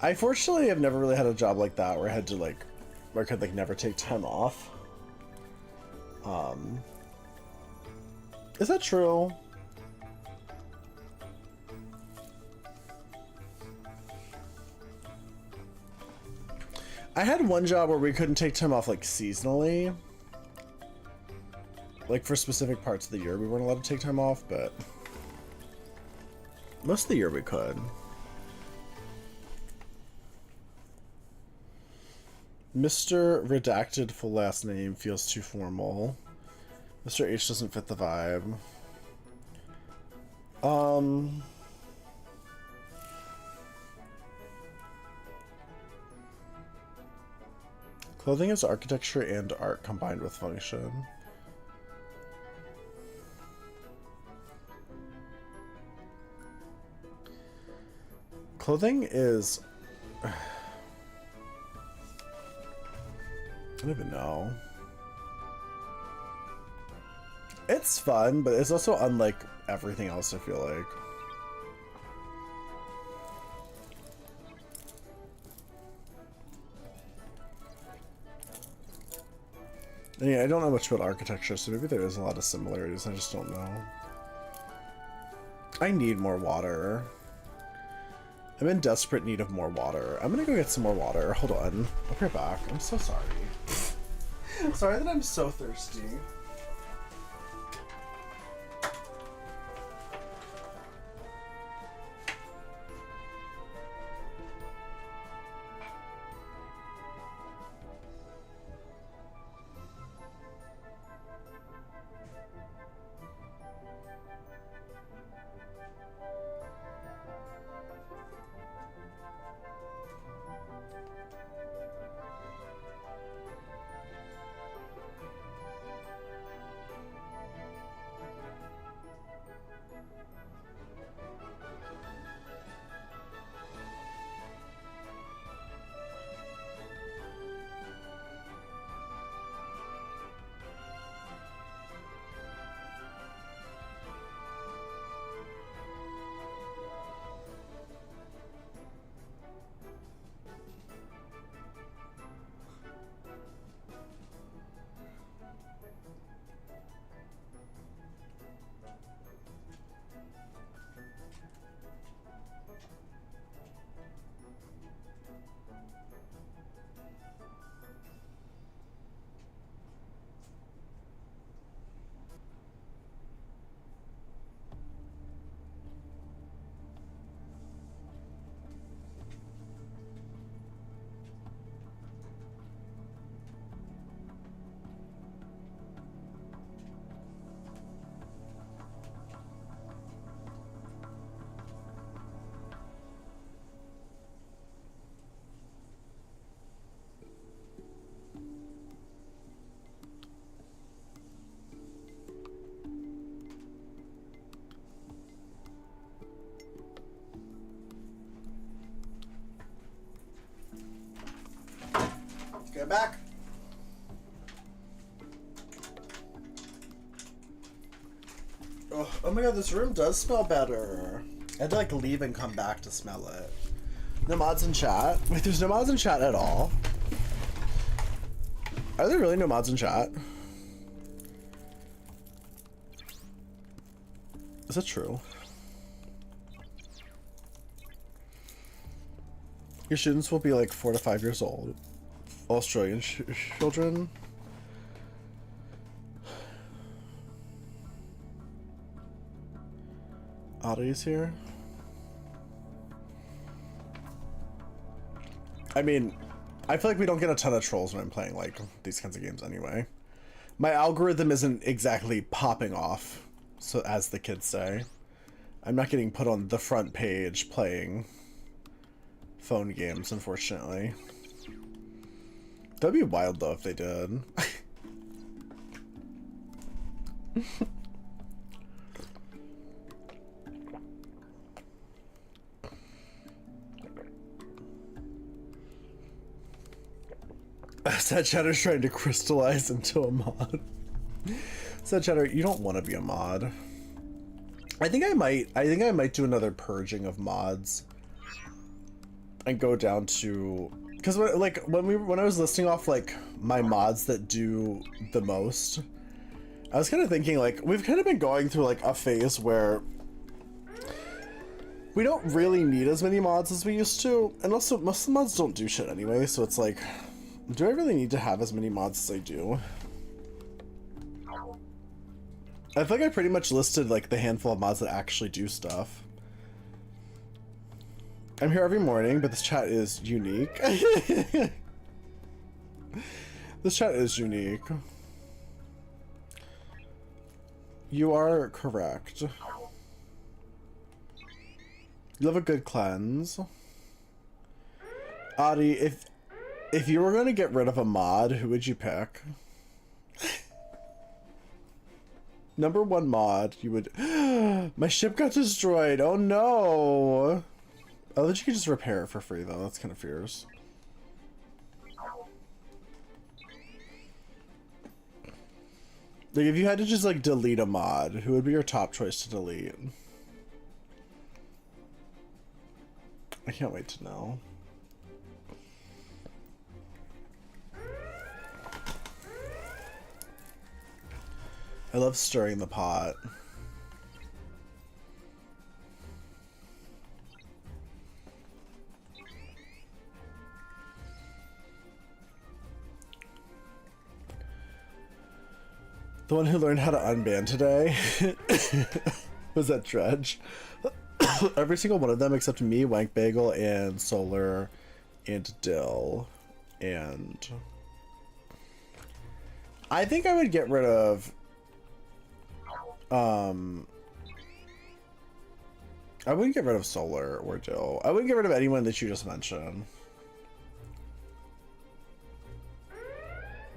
I fortunately have never really had a job like that where I had to like, where I could like never take time off. Is that true? I had one job where we couldn't take time off like seasonally. Like for specific parts of the year we weren't allowed to take time off, but most of the year we could. Mr. Redacted full last name feels too formal. Mr. H doesn't fit the vibe. Clothing is architecture and art combined with function. Clothing is... I don't even know. It's fun, but it's also unlike everything else, I feel like. And yeah, I don't know much about architecture, so maybe there is a lot of similarities, I just don't know. I need more water. I'm in desperate need of more water. I'm gonna go get some more water. Hold on. I'll be right back. I'm so sorry. Sorry that I'm so thirsty. Get back. Oh my god, this room does smell better. I had to like leave and come back to smell it. No mods in chat? Wait, there's no mods in chat at all? Are there really no mods in chat? Is that true? Your students will be like 4 to 5 years old. Australian children. Oddities here. I mean, I feel like we don't get a ton of trolls when I'm playing like these kinds of games anyway. My algorithm isn't exactly popping off, so as the kids say. I'm not getting put on the front page playing phone games, unfortunately. That'd be wild though if they did. Sad Chatter's trying to crystallize into a mod. Sad Chatter, you don't want to be a mod. I think I might do another purging of mods and go down to, because when I was listing off like my mods that do the most, I was kind of thinking, like, we've kind of been going through, like, a phase where we don't really need as many mods as we used to, and also most of the mods don't do shit anyway, so it's like, do I really need to have as many mods as I do? I feel like I pretty much listed, like, the handful of mods that actually do stuff. I'm here every morning, but this chat is unique. This chat is unique. You are correct. You have a good cleanse. Adi, if you were going to get rid of a mod, who would you pick? Number one mod, you would... My ship got destroyed. Oh no. Oh, that you could just repair it for free though. That's kind of fierce. Like, if you had to just, like, delete a mod, who would be your top choice to delete? I can't wait to know. I love stirring the pot. The one who learned how to unban today was that Dredge. Every single one of them except me, Wank Bagel, and Solar, and Dill. And I think I would get rid of I wouldn't get rid of Solar or Dill. I wouldn't get rid of anyone that you just mentioned.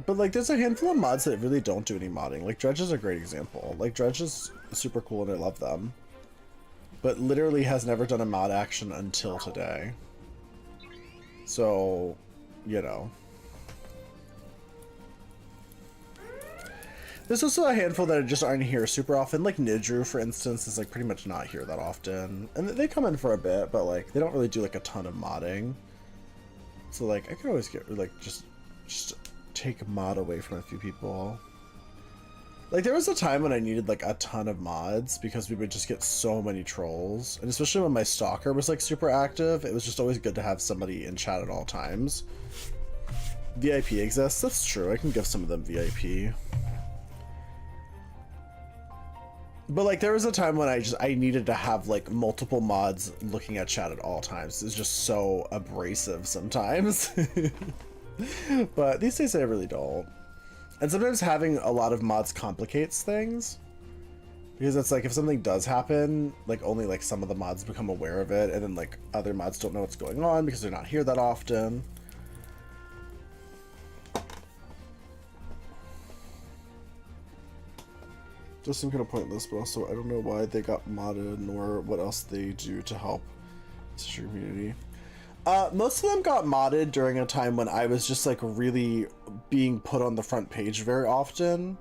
But, like, there's a handful of mods that really don't do any modding. Like, Dredge is a great example. Like, Dredge is super cool and I love them. But literally has never done a mod action until today. So, you know. There's also a handful that just aren't here super often. Like, Nidru, for instance, is, like, pretty much not here that often. And they come in for a bit, but, like, they don't really do, like, a ton of modding. So, like, I could always get, like, just take mod away from a few people. Like, there was a time when I needed, like, a ton of mods because we would just get so many trolls. And especially when my stalker was, like, super active, it was just always good to have somebody in chat at all times. VIP exists? That's true. I can give some of them VIP. But, like, there was a time when I needed to have, like, multiple mods looking at chat at all times. It's just so abrasive sometimes. But these days I really don't. And sometimes having a lot of mods complicates things. Because it's like, if something does happen, like, only, like, some of the mods become aware of it, and then, like, other mods don't know what's going on because they're not here that often. Just some kind of pointless, but also I don't know why they got modded, nor what else they do to help the stream community. Most of them got modded during a time when I was just, like, really being put on the front page very often,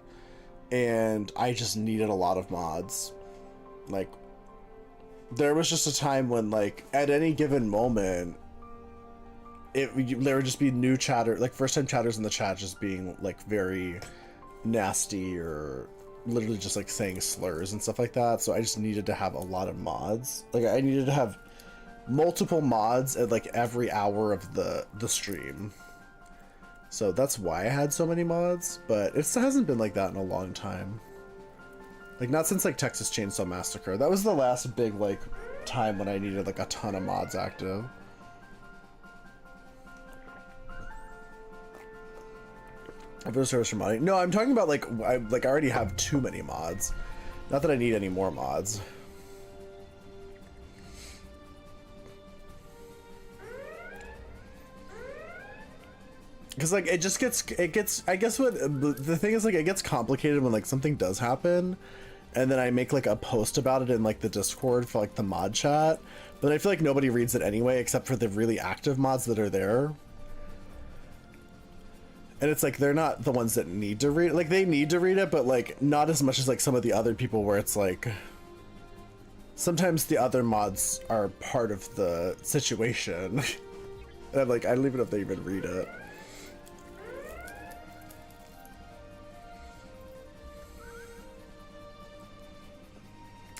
and I just needed a lot of mods. Like, there was just a time when, like, at any given moment, there would just be new chatter, like, first-time chatters in the chat just being, like, very nasty or literally just, like, saying slurs and stuff like that, so I just needed to have a lot of mods. Like, I needed to have multiple mods at, like, every hour of the stream. So that's why I had so many mods, but it hasn't been like that in a long time. Like, not since, like, Texas Chainsaw Massacre. That was the last big, like, time when I needed, like, a ton of mods active. I've service for modding. No, I'm talking about, like, I already have too many mods. Not that I need any more mods. Because, like, it gets, I guess what, the thing is, like, it gets complicated when, like, something does happen, and then I make, like, a post about it in, like, the Discord for, like, the mod chat, but I feel like nobody reads it anyway, except for the really active mods that are there. And it's, like, they're not the ones that need to read it. Like, they need to read it, but, like, not as much as, like, some of the other people where it's, like, sometimes the other mods are part of the situation. And I'm like, I don't even know if they even read it.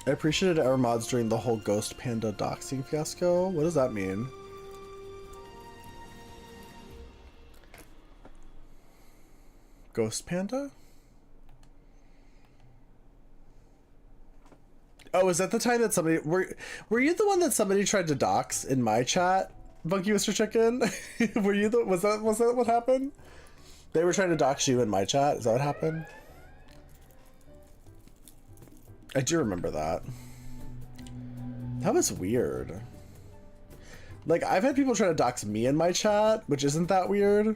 I appreciated our mods during the whole Ghost Panda doxing fiasco. What does that mean? Ghost Panda? Oh, is that the time that somebody were you the one that somebody tried to dox in my chat, Funky Mr. Chicken? Were you the was that what happened? They were trying to dox you in my chat. Is that what happened? I do remember that. That was weird. Like, I've had people try to dox me in my chat, which isn't that weird.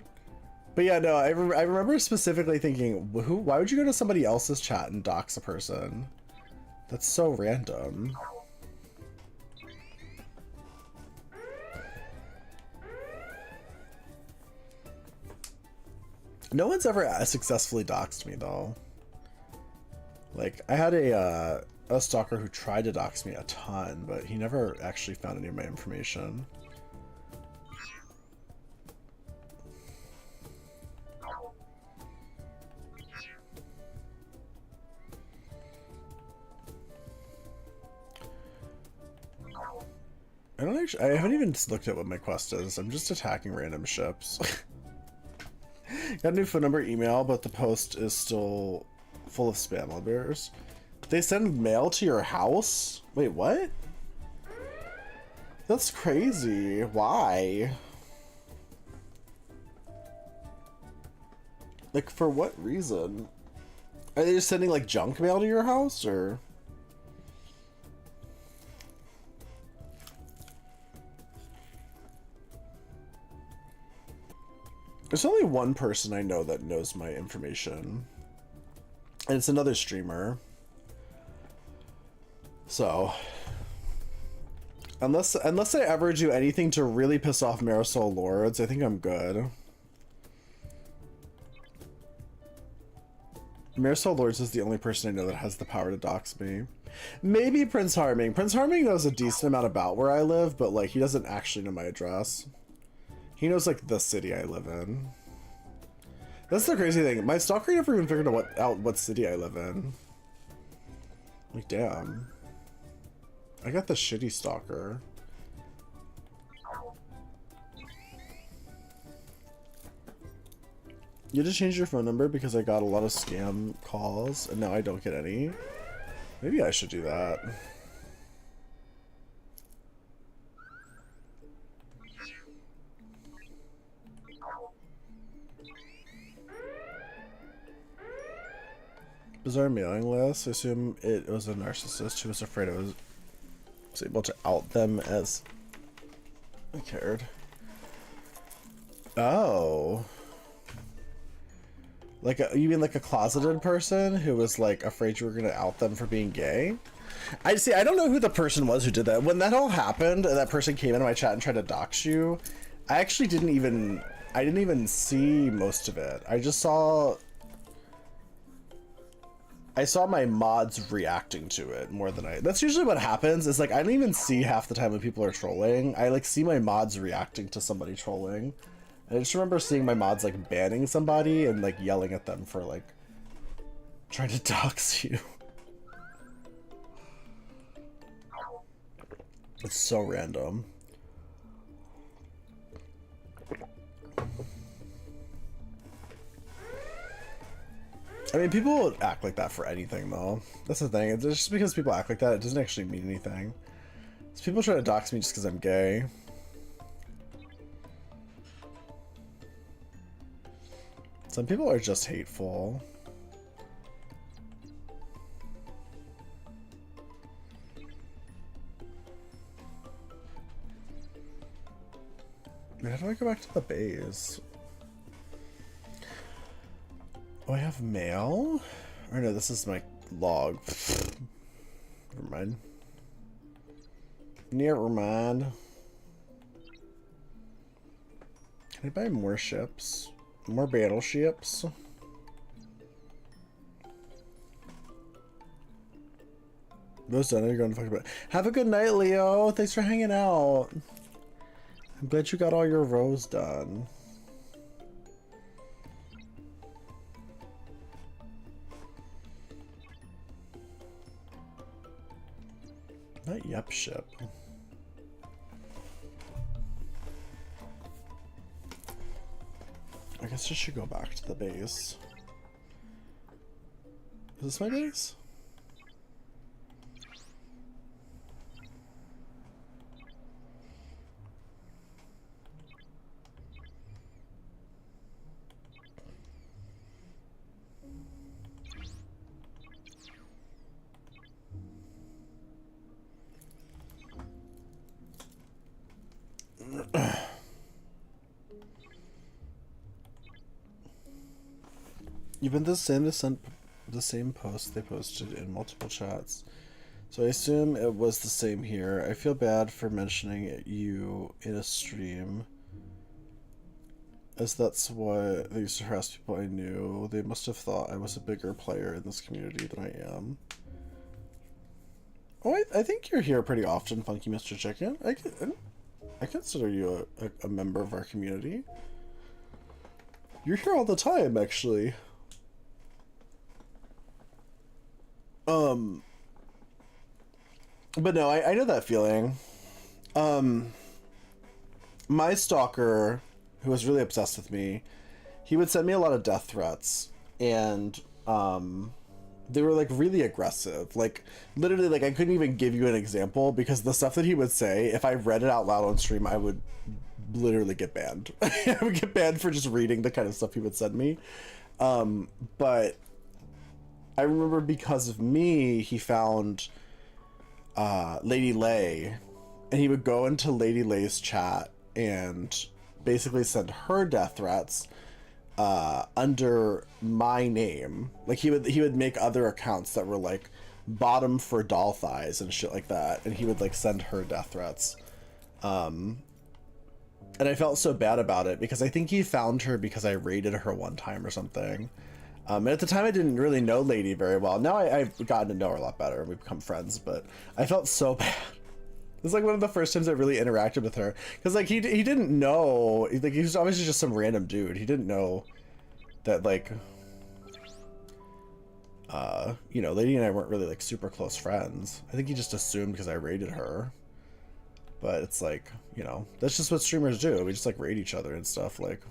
But yeah, no, I remember specifically thinking, why would you go to somebody else's chat and dox a person? That's so random. No one's ever successfully doxed me, though. Like, I had a stalker who tried to dox me a ton, but he never actually found any of my information. I haven't even looked at what my quest is. I'm just attacking random ships. Got a new phone number, email, but the post is still full of spam letters. They send mail to your house? Wait, what? That's crazy. Why? Like, for what reason? Are they just sending, like, junk mail to your house, or...? There's only one person I know that knows my information. And it's another streamer. So... Unless I ever do anything to really piss off Marisol Lords, I think I'm good. Marisol Lords is the only person I know that has the power to dox me. Maybe Prince Harming. Prince Harming knows a decent amount about where I live, but like he doesn't actually know my address. He knows like the city I live in. That's the crazy thing. My stalker never even figured out what city I live in. Like, damn. I got the shitty stalker. You just changed your phone number because I got a lot of scam calls and now I don't get any. Maybe I should do that. Bizarre mailing list. I assume it was a narcissist who was afraid I was able to out them as I cared. Oh. Like you mean like a closeted person who was like afraid you were gonna out them for being gay? I see. I don't know who the person was who did that. When that all happened, and that person came into my chat and tried to dox you, I actually didn't even see most of it. I just saw. I saw my mods reacting to it more than that's usually what happens, is like I don't even see half the time when people are trolling. I like see my mods reacting to somebody trolling. And I just remember seeing my mods like banning somebody and like yelling at them for like trying to dox you. It's so random. I mean, people act like that for anything, though. That's the thing. It's just because people act like that, it doesn't actually mean anything. So people try to dox me just because I'm gay. Some people are just hateful. How do I go back to the base? Oh, I have mail? Or no, this is my log. Never mind. Never mind. Can I buy more ships? More battleships? Those done. You're going to fuck about. Have a good night, Leo. Thanks for hanging out. I'm glad you got all your rows done. Not yep ship. I guess I should go back to the base. Is this my base? You've been the same to send the same post they posted in multiple chats, so I assume it was the same here. I feel bad for mentioning you in a stream, as that's what they used to harass people I knew. They must have thought I was a bigger player in this community than I am. Oh, I think you're here pretty often, Funky Mr. Chicken. I consider you a member of our community. You're here all the time, actually. But no, I know that feeling. My stalker, who was really obsessed with me, he would send me a lot of death threats, and they were like really aggressive. Like literally, like I couldn't even give you an example because the stuff that he would say, if I read it out loud on stream, I would literally get banned. I would get banned for just reading the kind of stuff he would send me. But I remember because of me, he found Lady Lay, and he would go into Lady Lay's chat and basically send her death threats under my name. Like he would make other accounts that were like bottom for doll thighs and shit like that, and he would like send her death threats. And I felt so bad about it because I think he found her because I raided her one time or something. And at the time I didn't really know Lady very well. Now I've gotten to know her a lot better and we've become friends, but I felt so bad. It was like one of the first times I really interacted with her, because like he didn't know, like he was obviously just some random dude. He didn't know that like you know, Lady and I weren't really like super close friends. I think he just assumed because I raided her. But it's like, you know, that's just what streamers do. We just like raid each other and stuff. Like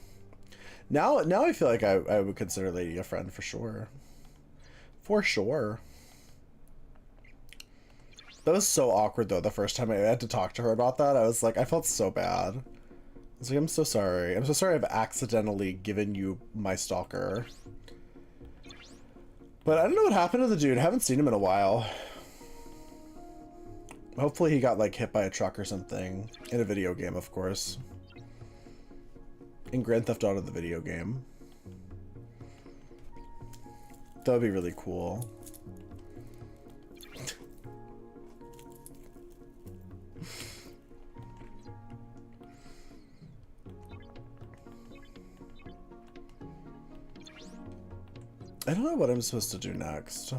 now I feel like I would consider Lady a friend for sure. For sure. That was so awkward though, the first time I had to talk to her about that. I was like, I felt so bad. I was like, I'm so sorry. I'm so sorry I've accidentally given you my stalker. But I don't know what happened to the dude. I haven't seen him in a while. Hopefully he got like hit by a truck or something. In a video game, of course. In Grand Theft Auto, the video game. That would be really cool. I don't know what I'm supposed to do next.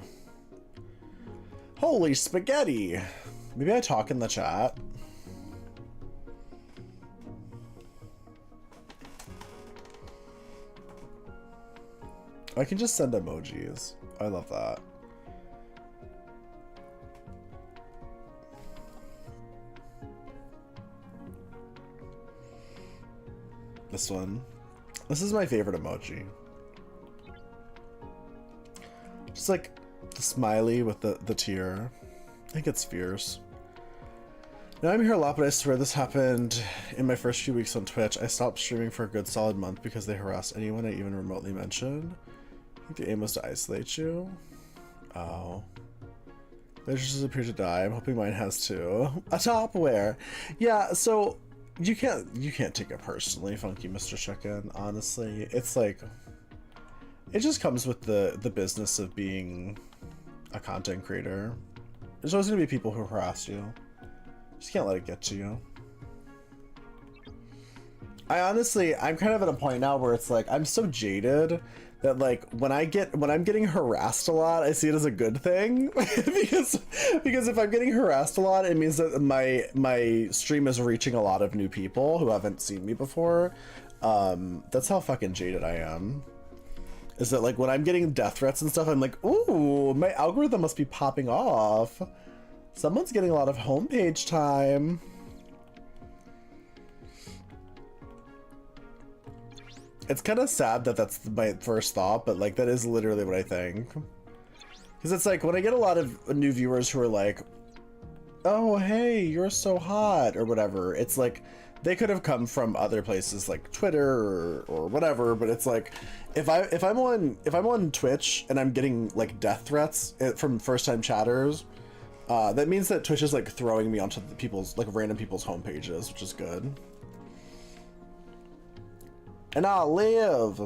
Holy spaghetti! Maybe I talk in the chat. I can just send emojis. I love that. This one. This is my favorite emoji. Just like the smiley with the tear. I think it's fierce. Now I'm here a lot, but I swear this happened in my first few weeks on Twitch. I stopped streaming for a good solid month because they harassed anyone I even remotely mentioned. I think the aim was to isolate you. Oh. They just appear to die. I'm hoping mine has too. A topware. Yeah, so you can't take it personally, Funky Mr. Chicken, honestly. It's like, it just comes with the business of being a content creator. There's always gonna be people who harass you. Just can't let it get to you. I'm kind of at a point now where it's like, I'm so jaded that like when I'm getting harassed a lot, I see it as a good thing. because if I'm getting harassed a lot, it means that my stream is reaching a lot of new people who haven't seen me before. That's how fucking jaded I am. Is that like when I'm getting death threats and stuff, I'm like, ooh, my algorithm must be popping off. Someone's getting a lot of homepage time. It's kind of sad that that's my first thought, but like that is literally what I think. Because it's like when I get a lot of new viewers who are like, oh, hey, you're so hot or whatever. It's like they could have come from other places like Twitter or whatever, but it's like if I'm on Twitch and I'm getting like death threats from first-time chatters, that means that Twitch is like throwing me onto the people's like random people's homepages, which is good. And I'll live.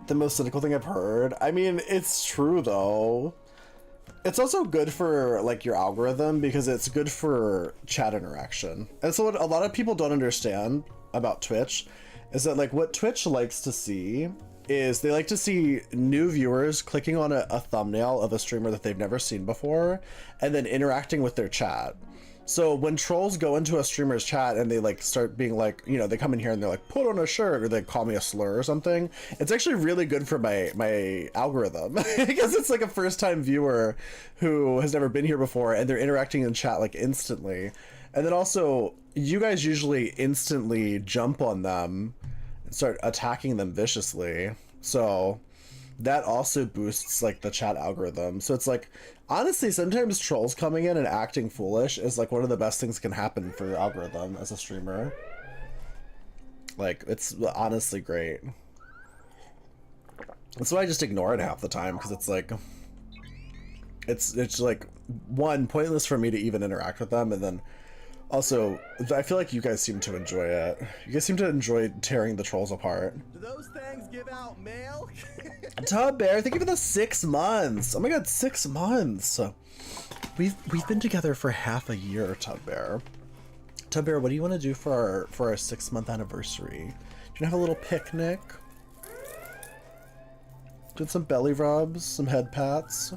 The most cynical thing I've heard. I mean, it's true though. It's also good for like your algorithm because it's good for chat interaction. And so what a lot of people don't understand about Twitch is that like what Twitch likes to see is they like to see new viewers clicking on a thumbnail of a streamer that they've never seen before and then interacting with their chat. So when trolls go into a streamer's chat and they like start being like, you know, they come in here and they're like, put on a shirt, or they call me a slur or something, it's actually really good for my algorithm because it's like a first time viewer who has never been here before and they're interacting in chat like instantly. And then also you guys usually instantly jump on them and start attacking them viciously. So that also boosts like the chat algorithm. So it's like, honestly, sometimes trolls coming in and acting foolish is like one of the best things that can happen for your algorithm as a streamer. Like, it's honestly great. That's why I just ignore it half the time, because it's like, it's like, one, pointless for me to even interact with them, and then also, I feel like you guys seem to enjoy it. You guys seem to enjoy tearing the trolls apart. Do those things give out mail? Tub Bear, thank you for the 6 months. Oh my god, 6 months. We've been together for half a year, Tub Bear. Tub Bear, what do you want to do for our 6-month anniversary? Do you want to have a little picnic? Doing some belly rubs, some head pats.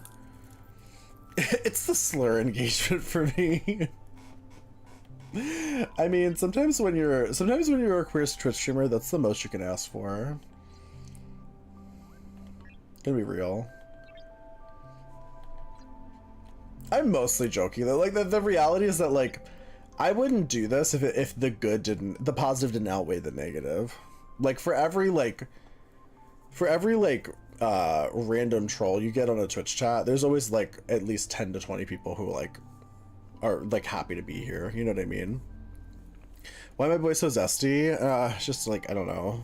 It's the slur engagement for me. I mean, sometimes when you're a queer Twitch streamer, that's the most you can ask for. Gonna be real. I'm mostly joking though. Like the reality is that like I wouldn't do this if the positive didn't outweigh the negative. Like for every random troll you get on a Twitch chat, there's always like at least 10 to 20 people who like are like happy to be here, you know what I mean? Why my voice so zesty? It's just like, I don't know.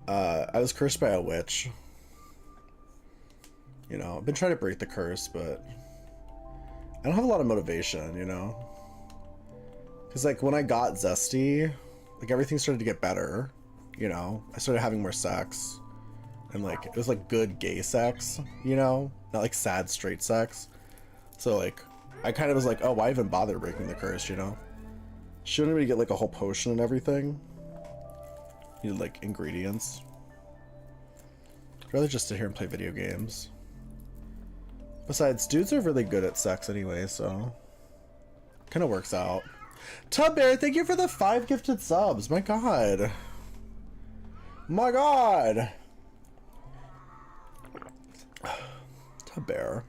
I was cursed by a witch. You know, I've been trying to break the curse, but I don't have a lot of motivation, you know? Because like when I got zesty, like everything started to get better, you know? I started having more sex, and like it was like good gay sex, you know? Not like sad straight sex. So like I kind of was like, oh, why even bother breaking the curse, you know? Shouldn't we get like a whole potion and everything? Need like ingredients. I'd rather just sit here and play video games. Besides, dudes are really good at sex anyway, so kind of works out. Tub Bear, thank you for the 5 gifted subs. My god. My god. Tub Bear.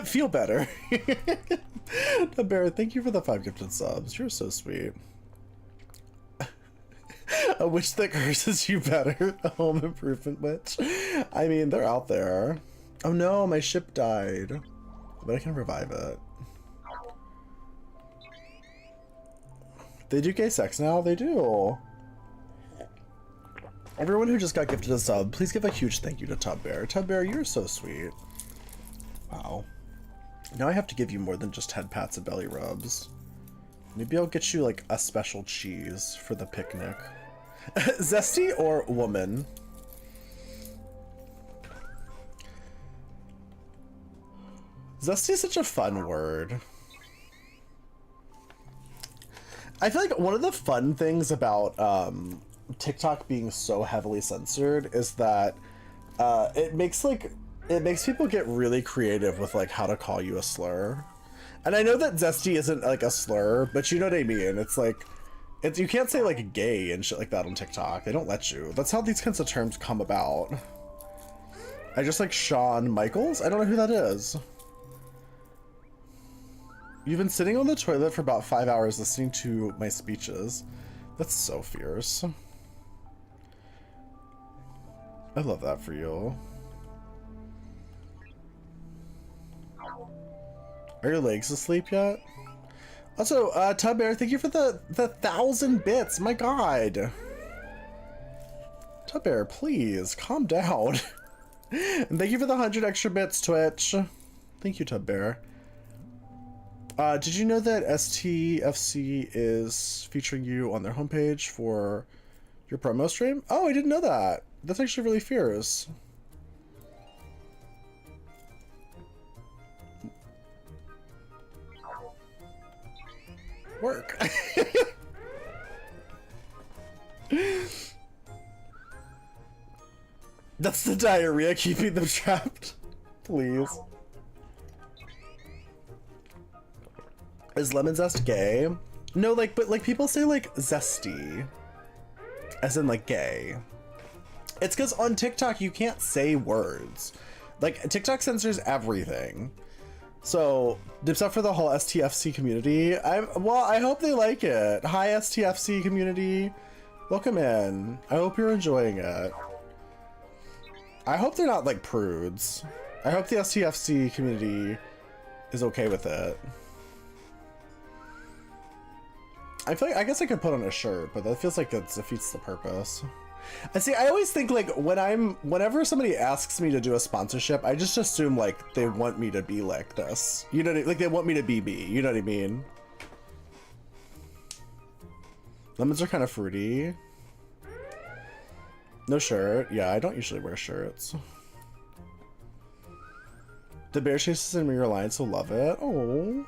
Feel better. Tub Bear, thank you for the 5 gifted subs. You're so sweet. A witch that curses you better. A home improvement witch. I mean, they're out there. Oh no, my ship died. But I can revive it. They do gay sex now? They do. Everyone who just got gifted a sub, please give a huge thank you to Tub Bear. Tub Bear, you're so sweet. Wow. Now I have to give you more than just head pats and belly rubs. Maybe I'll get you like a special cheese for the picnic. Zesty or woman? Zesty is such a fun word. I feel like one of the fun things about TikTok being so heavily censored is that it makes people get really creative with like how to call you a slur. And I know that zesty isn't like a slur, but you know what I mean. It's like, you can't say like gay and shit like that on TikTok. They don't let you. That's how these kinds of terms come about. I just like Shawn Michaels? I don't know who that is. You've been sitting on the toilet for about 5 hours listening to my speeches. That's so fierce. I love that for you. Are your legs asleep yet? Also, Tub Bear, thank you for the 1,000 bits. My God. Tub Bear, please calm down. And thank you for the 100 extra bits, Twitch. Thank you, Tub Bear. Did you know that STFC is featuring you on their homepage for your promo stream? Oh, I didn't know that. That's actually really fierce. Work. That's the diarrhea keeping them trapped. Please. Is lemon zest gay? No, like, but like people say like zesty, as in like gay. It's because on TikTok you can't say words. Like TikTok censors everything. So, except for the whole STFC community, I hope they like it. Hi STFC community, welcome in. I hope you're enjoying it. I hope they're not like prudes. I hope the STFC community is okay with it. I feel like, I guess I could put on a shirt, but that feels like it defeats the purpose. And see, I always think like whenever somebody asks me to do a sponsorship, I just assume like they want me to be like this. You know what I mean? Like they want me to be me. You know what I mean? Lemons are kind of fruity. No shirt. Yeah, I don't usually wear shirts. The bear chases in Mirror Alliance will love it. Oh.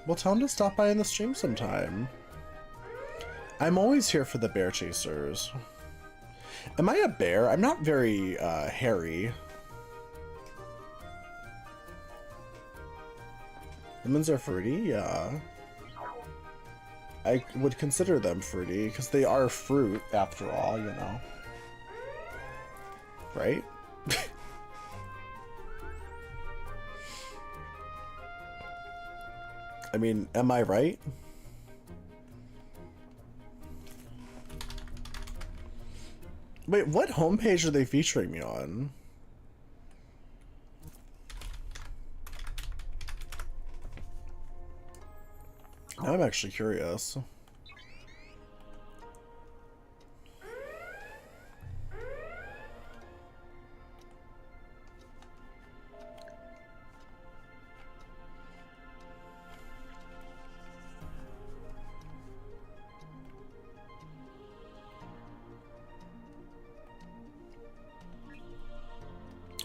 Well, tell him to stop by in the stream sometime. I'm always here for the bear chasers. Am I a bear? I'm not very hairy. Lemons are fruity, yeah. I would consider them fruity because they are fruit after all, you know. Right? I mean, am I right? Wait, what homepage are they featuring me on? Now I'm actually curious.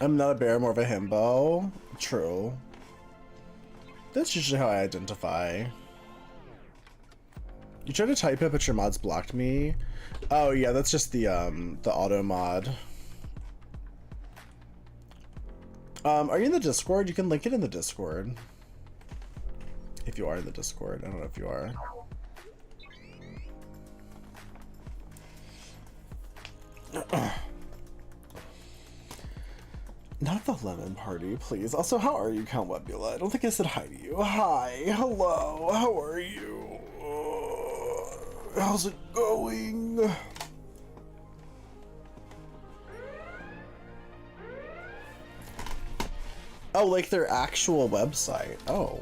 I'm not a bear, more of a himbo. True. That's usually how I identify. You tried to type it, but your mods blocked me. Oh yeah, that's just the auto mod. Are you in the Discord? You can link it in the Discord. If you are in the Discord. I don't know if you are. Not the lemon party, please. Also, how are you, Count Webula? I don't think I said hi to you. Hi, hello, how are you? How's it going? Oh, like their actual website. Oh.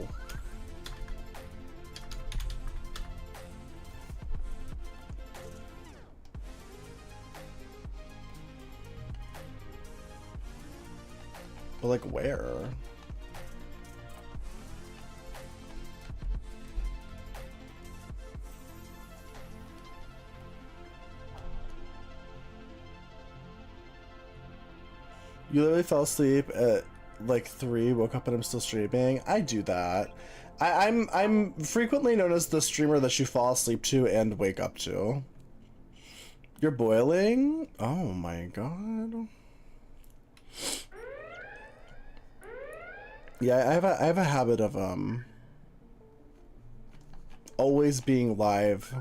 But like where? You literally fell asleep at like 3, woke up and I'm still streaming. I do that. I'm frequently known as the streamer that you fall asleep to and wake up to. You're boiling? Oh my god. Yeah, I have a habit of always being live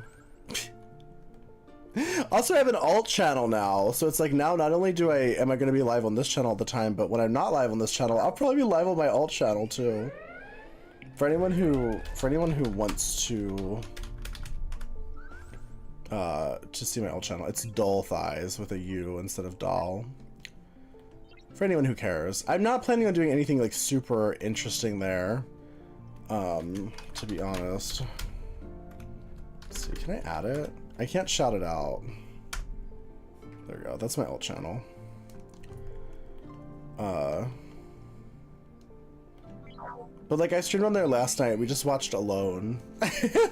Also, I have an alt channel now, so it's like now not only am I going to be live on this channel all the time, but when I'm not live on this channel, I'll probably be live on my alt channel too. For anyone who wants to see my alt channel, it's Dull Thighs with a U instead of doll. For anyone who cares, I'm not planning on doing anything like super interesting there. To be honest. Let's see, can I add it? I can't shout it out. There we go. That's my alt channel. But like I streamed on there last night. We just watched Alone.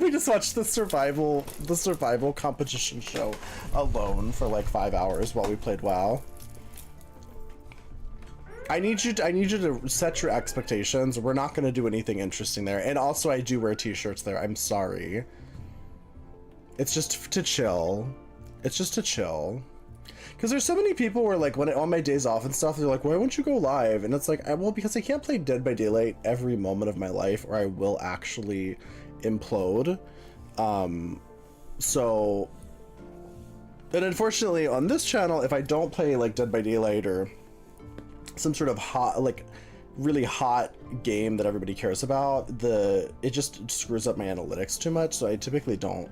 We just watched the survival competition show Alone for like 5 hours while we played WoW. I need you to set your expectations. We're not going to do anything interesting there. And also I do wear t-shirts there. I'm sorry. It's just to chill. It's just to chill. Because there's so many people where like on my days off and stuff, they're like, why won't you go live? And it's like, well, because I can't play Dead by Daylight every moment of my life or I will actually implode. So, and unfortunately on this channel, if I don't play like Dead by Daylight or some sort of hot, like really hot game that everybody cares about, it just screws up my analytics too much. So I typically don't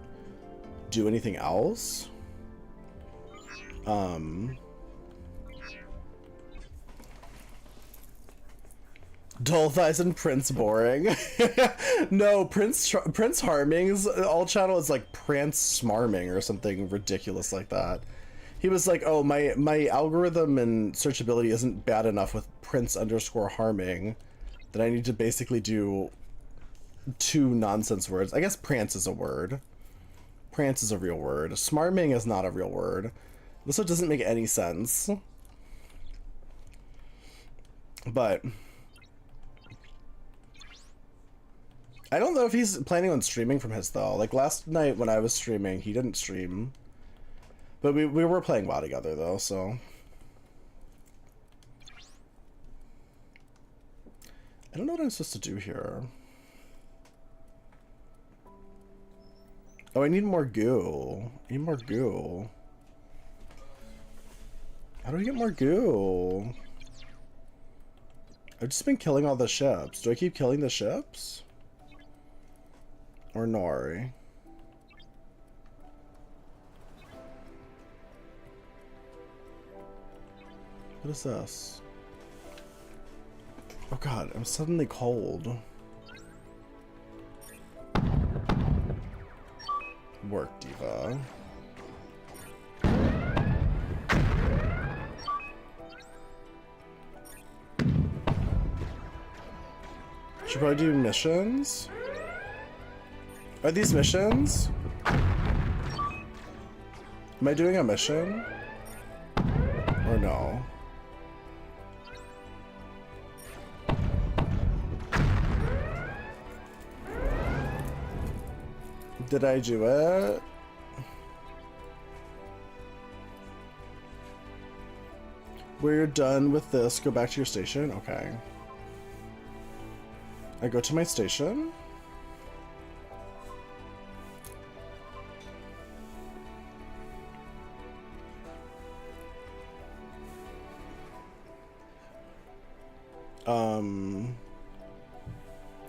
do anything else. Dull Thighs and Prince boring. No, Prince Harming's alt channel is like Prince Smarming or something ridiculous like that. He was like, oh, my algorithm and searchability isn't bad enough with Prince_Harming that I need to basically do 2 nonsense words. I guess prance is a word. Prance is a real word. Smarming is not a real word. This one doesn't make any sense. But I don't know if he's planning on streaming from his though. Like last night when I was streaming, he didn't stream. But we were playing WoW together though, so. I don't know what I'm supposed to do here. Oh, I need more goo. I need more goo. How do I get more goo? I've just been killing all the ships. Do I keep killing the ships? Or Nori? What is this? Oh god, I'm suddenly cold. Work, Diva. Should probably do missions. Are these missions? Am I doing a mission? Or no? Did I do it? We're done with this. Go back to your station. Okay. I go to my station.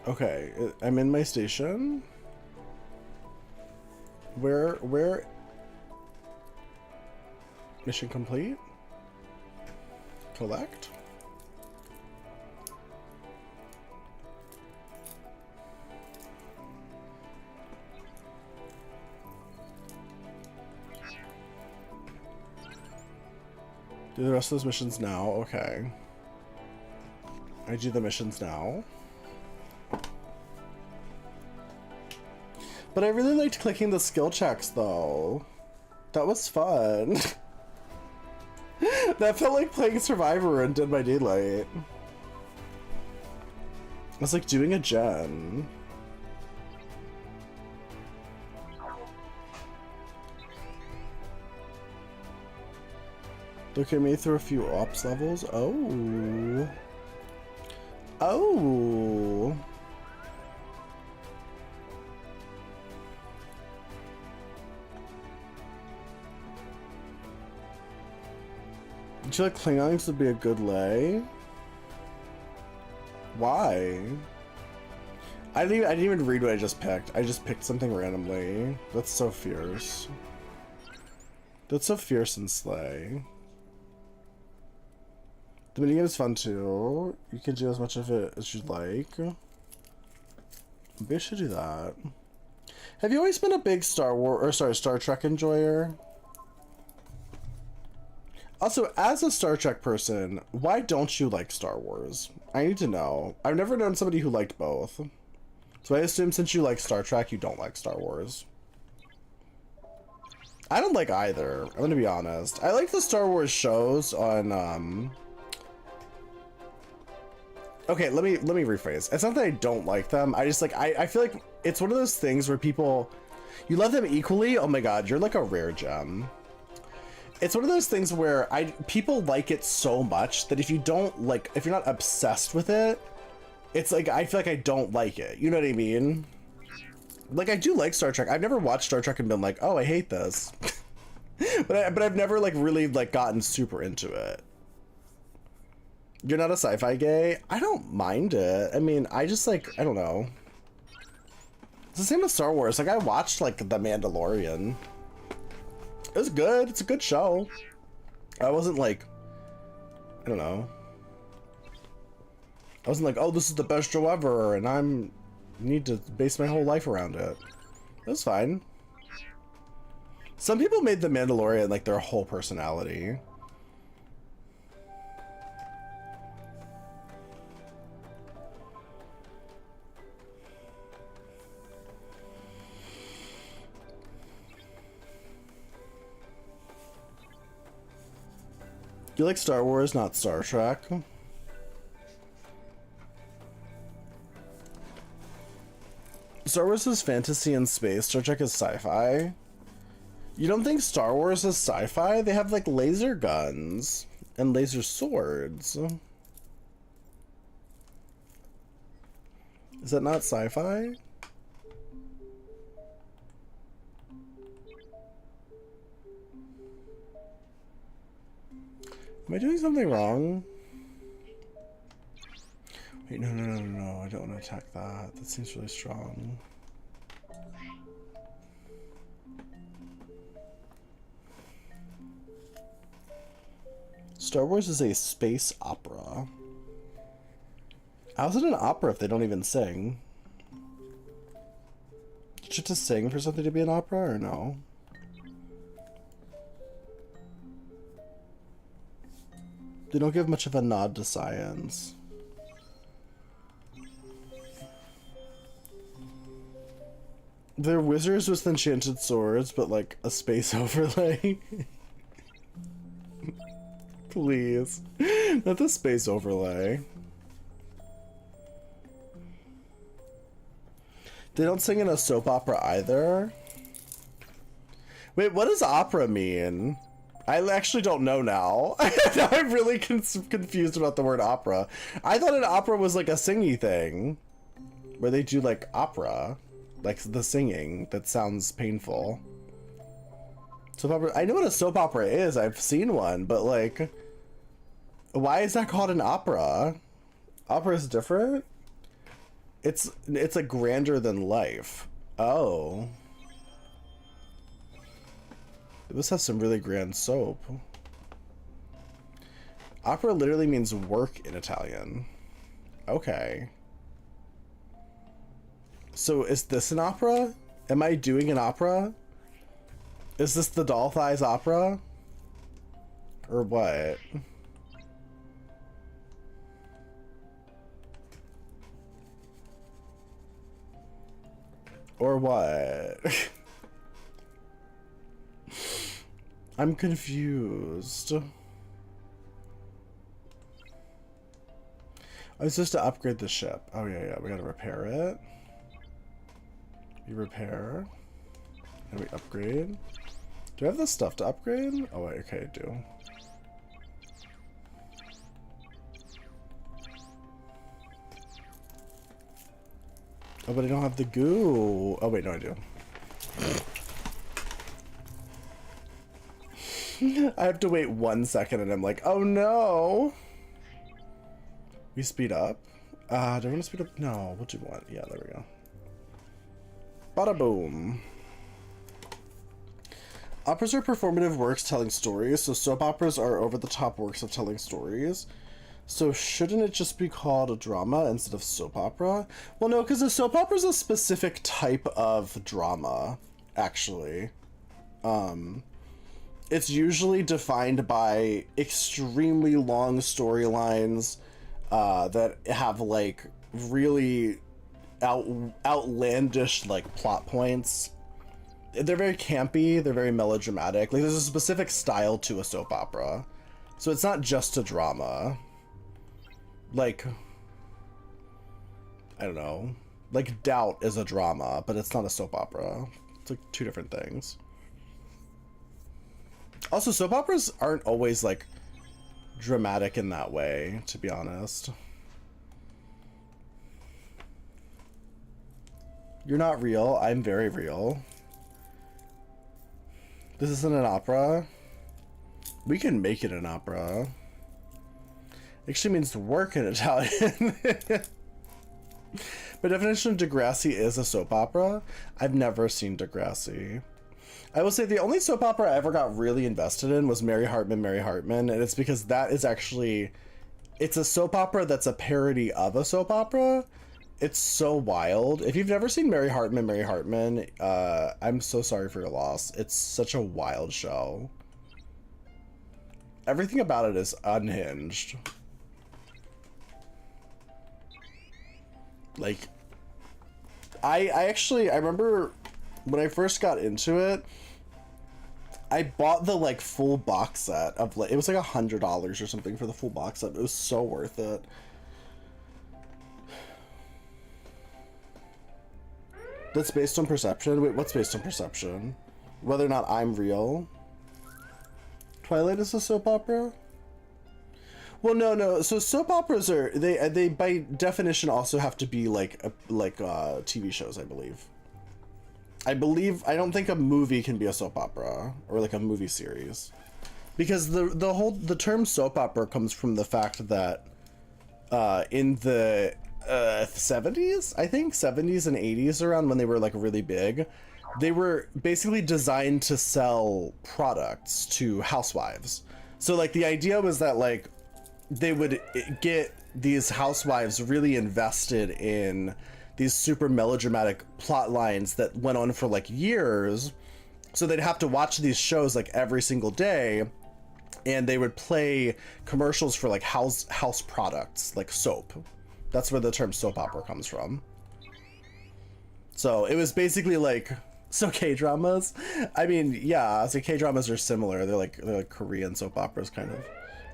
Okay, I'm in my station. Where? Mission complete? Collect? Do the rest of those missions now? Okay. I do the missions now. But I really liked clicking the skill checks though. That was fun. That felt like playing Survivor and Dead by Daylight. It was like doing a gen. Look at me through a few ops levels. Oh. Oh. Do you like Klingons would be a good lay? Why? I didn't even read what I just picked. I just picked something randomly. That's so fierce. That's so fierce and slay. The minigame is fun too. You can do as much of it as you'd like. Maybe I should do that. Have you always been a big Star Trek enjoyer? Also, as a Star Trek person, why don't you like Star Wars? I need to know. I've never known somebody who liked both. So I assume since you like Star Trek, you don't like Star Wars. I don't like either. I'm gonna be honest. I like the Star Wars shows on, Okay, let me rephrase. It's not that I don't like them. I just like, I feel like it's one of those things where people, you love them equally. Oh my God, you're like a rare gem. It's one of those things where people like it so much that if you don't like, if you're not obsessed with it, it's like, I feel like I don't like it. You know what I mean? Like, I do like Star Trek. I've never watched Star Trek and been like, oh, I hate this. but I've never like really like gotten super into it. You're not a sci-fi gay? I don't mind it. I mean, I just like, I don't know. It's the same with Star Wars. Like, I watched like The Mandalorian. It was good. It's a good show. I wasn't like, I don't know. I wasn't like, oh, this is the best show ever, and I'm need to base my whole life around it. It was fine. Some people made The Mandalorian like their whole personality. You like Star Wars, not Star Trek? Star Wars is fantasy and space. Star Trek is sci-fi. You don't think Star Wars is sci-fi? They have like laser guns and laser swords. Is that not sci-fi? Am I doing something wrong? Wait, no, I don't want to attack that. That seems really strong. Star Wars is a space opera. How's it an opera if they don't even sing? Did you have to sing for something to be an opera or no? They don't give much of a nod to science. They're wizards with enchanted swords, but like a space overlay. Please. Not the space overlay. They don't sing in a soap opera either. Wait, what does opera mean? I actually don't know now. Now I'm really confused about the word opera. I thought an opera was like a singy thing. Where they do like opera. Like the singing that sounds painful. Soap opera. I know what a soap opera is. I've seen one. But like, why is that called an opera? Opera is different? It's like grander than life. Oh. It must have some really grand soap. Opera literally means work in Italian. Okay. So is this an opera? Am I doing an opera? Is this the Doll Thighs opera? Or what? Or what? I'm confused. I was supposed to upgrade the ship. Oh yeah, we gotta repair it. We repair. And we upgrade. Do I have the stuff to upgrade? Oh wait, okay, I do. Oh, but I don't have the goo. Oh wait, no I do. I have to wait 1 second and I'm like, oh no. We speed up. Do I want to speed up? No, we'll do one. Yeah, there we go. Bada boom. Operas are performative works telling stories, so soap operas are over-the-top works of telling stories. So shouldn't it just be called a drama instead of soap opera? Well, no, because a soap opera is a specific type of drama, actually. It's usually defined by extremely long storylines that have, like, really outlandish, like, plot points. They're very campy, they're very melodramatic. Like, there's a specific style to a soap opera. So it's not just a drama. Like, I don't know. Like, Doubt is a drama, but it's not a soap opera. It's like two different things. Also, soap operas aren't always, like, dramatic in that way, to be honest. You're not real. I'm very real. This isn't an opera. We can make it an opera. It actually means to work in Italian. By definition, Degrassi is a soap opera. I've never seen Degrassi. I will say the only soap opera I ever got really invested in was Mary Hartman, Mary Hartman, and it's because that is actually... It's a soap opera that's a parody of a soap opera. It's so wild. If you've never seen Mary Hartman, Mary Hartman, I'm so sorry for your loss. It's such a wild show. Everything about it is unhinged. Like, I remember when I first got into it, I bought the, like, full box set of, like, it was like $100 or something for the full box set. It was so worth it. That's based on perception? Wait, what's based on perception? Whether or not I'm real? Twilight is a soap opera? Well, no. So soap operas are, they by definition also have to be like TV shows, I believe. I don't think a movie can be a soap opera or like a movie series. Because the term soap opera comes from the fact that in the 70s, I think 70s and 80s, around when they were like really big, they were basically designed to sell products to housewives. So like the idea was that like they would get these housewives really invested in these super melodramatic plot lines that went on for like years. So they'd have to watch these shows like every single day, and they would play commercials for like house products like soap. That's where the term soap opera comes from. So it was basically like, so K-dramas, I mean, yeah, so K-dramas are similar. They're like Korean soap operas kind of.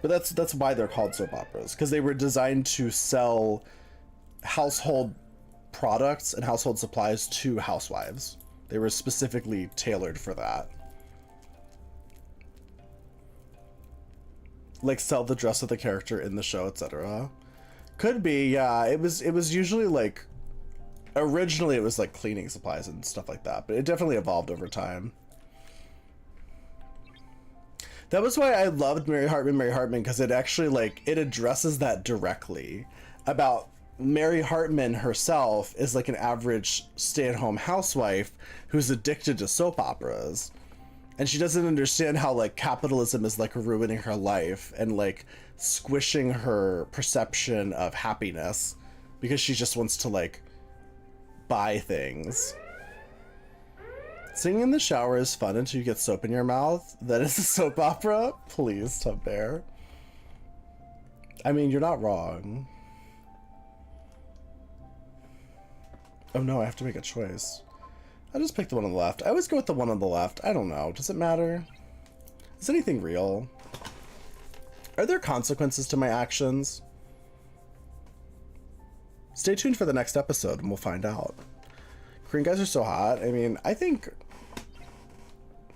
But that's why they're called soap operas, because they were designed to sell household products and household supplies to housewives. They were specifically tailored for that. Like sell the dress of the character in the show, etc. Could be, yeah. It was usually like, originally it was like cleaning supplies and stuff like that, but it definitely evolved over time. That was why I loved Mary Hartman, because it actually like, it addresses that directly. About Mary Hartman herself is like an average stay-at-home housewife who's addicted to soap operas. And she doesn't understand how like capitalism is like ruining her life and like squishing her perception of happiness because she just wants to like buy things. Singing in the shower is fun until you get soap in your mouth. That is a soap opera? Please, Tub Bear. I mean, you're not wrong. Oh no, I have to make a choice. I just picked the one on the left. I always go with the one on the left. I don't know. Does it matter? Is anything real? Are there consequences to my actions? Stay tuned for the next episode and we'll find out. Korean guys are so hot. I mean, I think...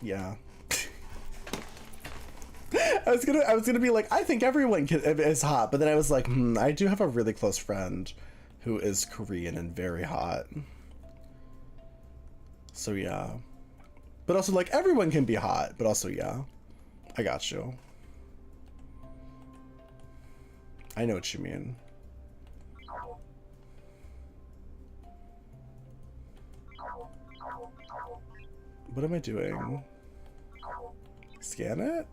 Yeah. I was gonna be like, I think everyone is hot, but then I was like, I do have a really close friend who is Korean and very hot. So yeah. But also like everyone can be hot, but also yeah. I got you. I know what you mean. What am I doing? Scan it?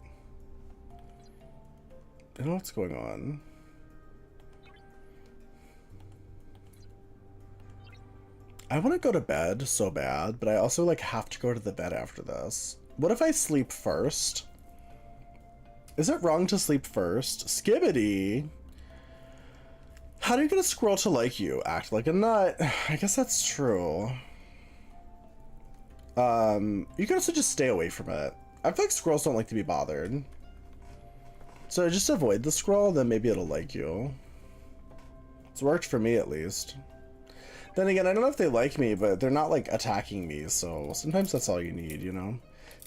I don't know what's going on. I want to go to bed so bad, but I also like have to go to the bed after this. What if I sleep first? Is it wrong to sleep first? Skibbity! How do you get a squirrel to like you? Act like a nut. I guess that's true. You can also just stay away from it. I feel like squirrels don't like to be bothered. So just avoid the squirrel, then maybe it'll like you. It's worked for me at least. Then again, I don't know if they like me, but they're not like attacking me, so sometimes that's all you need, you know?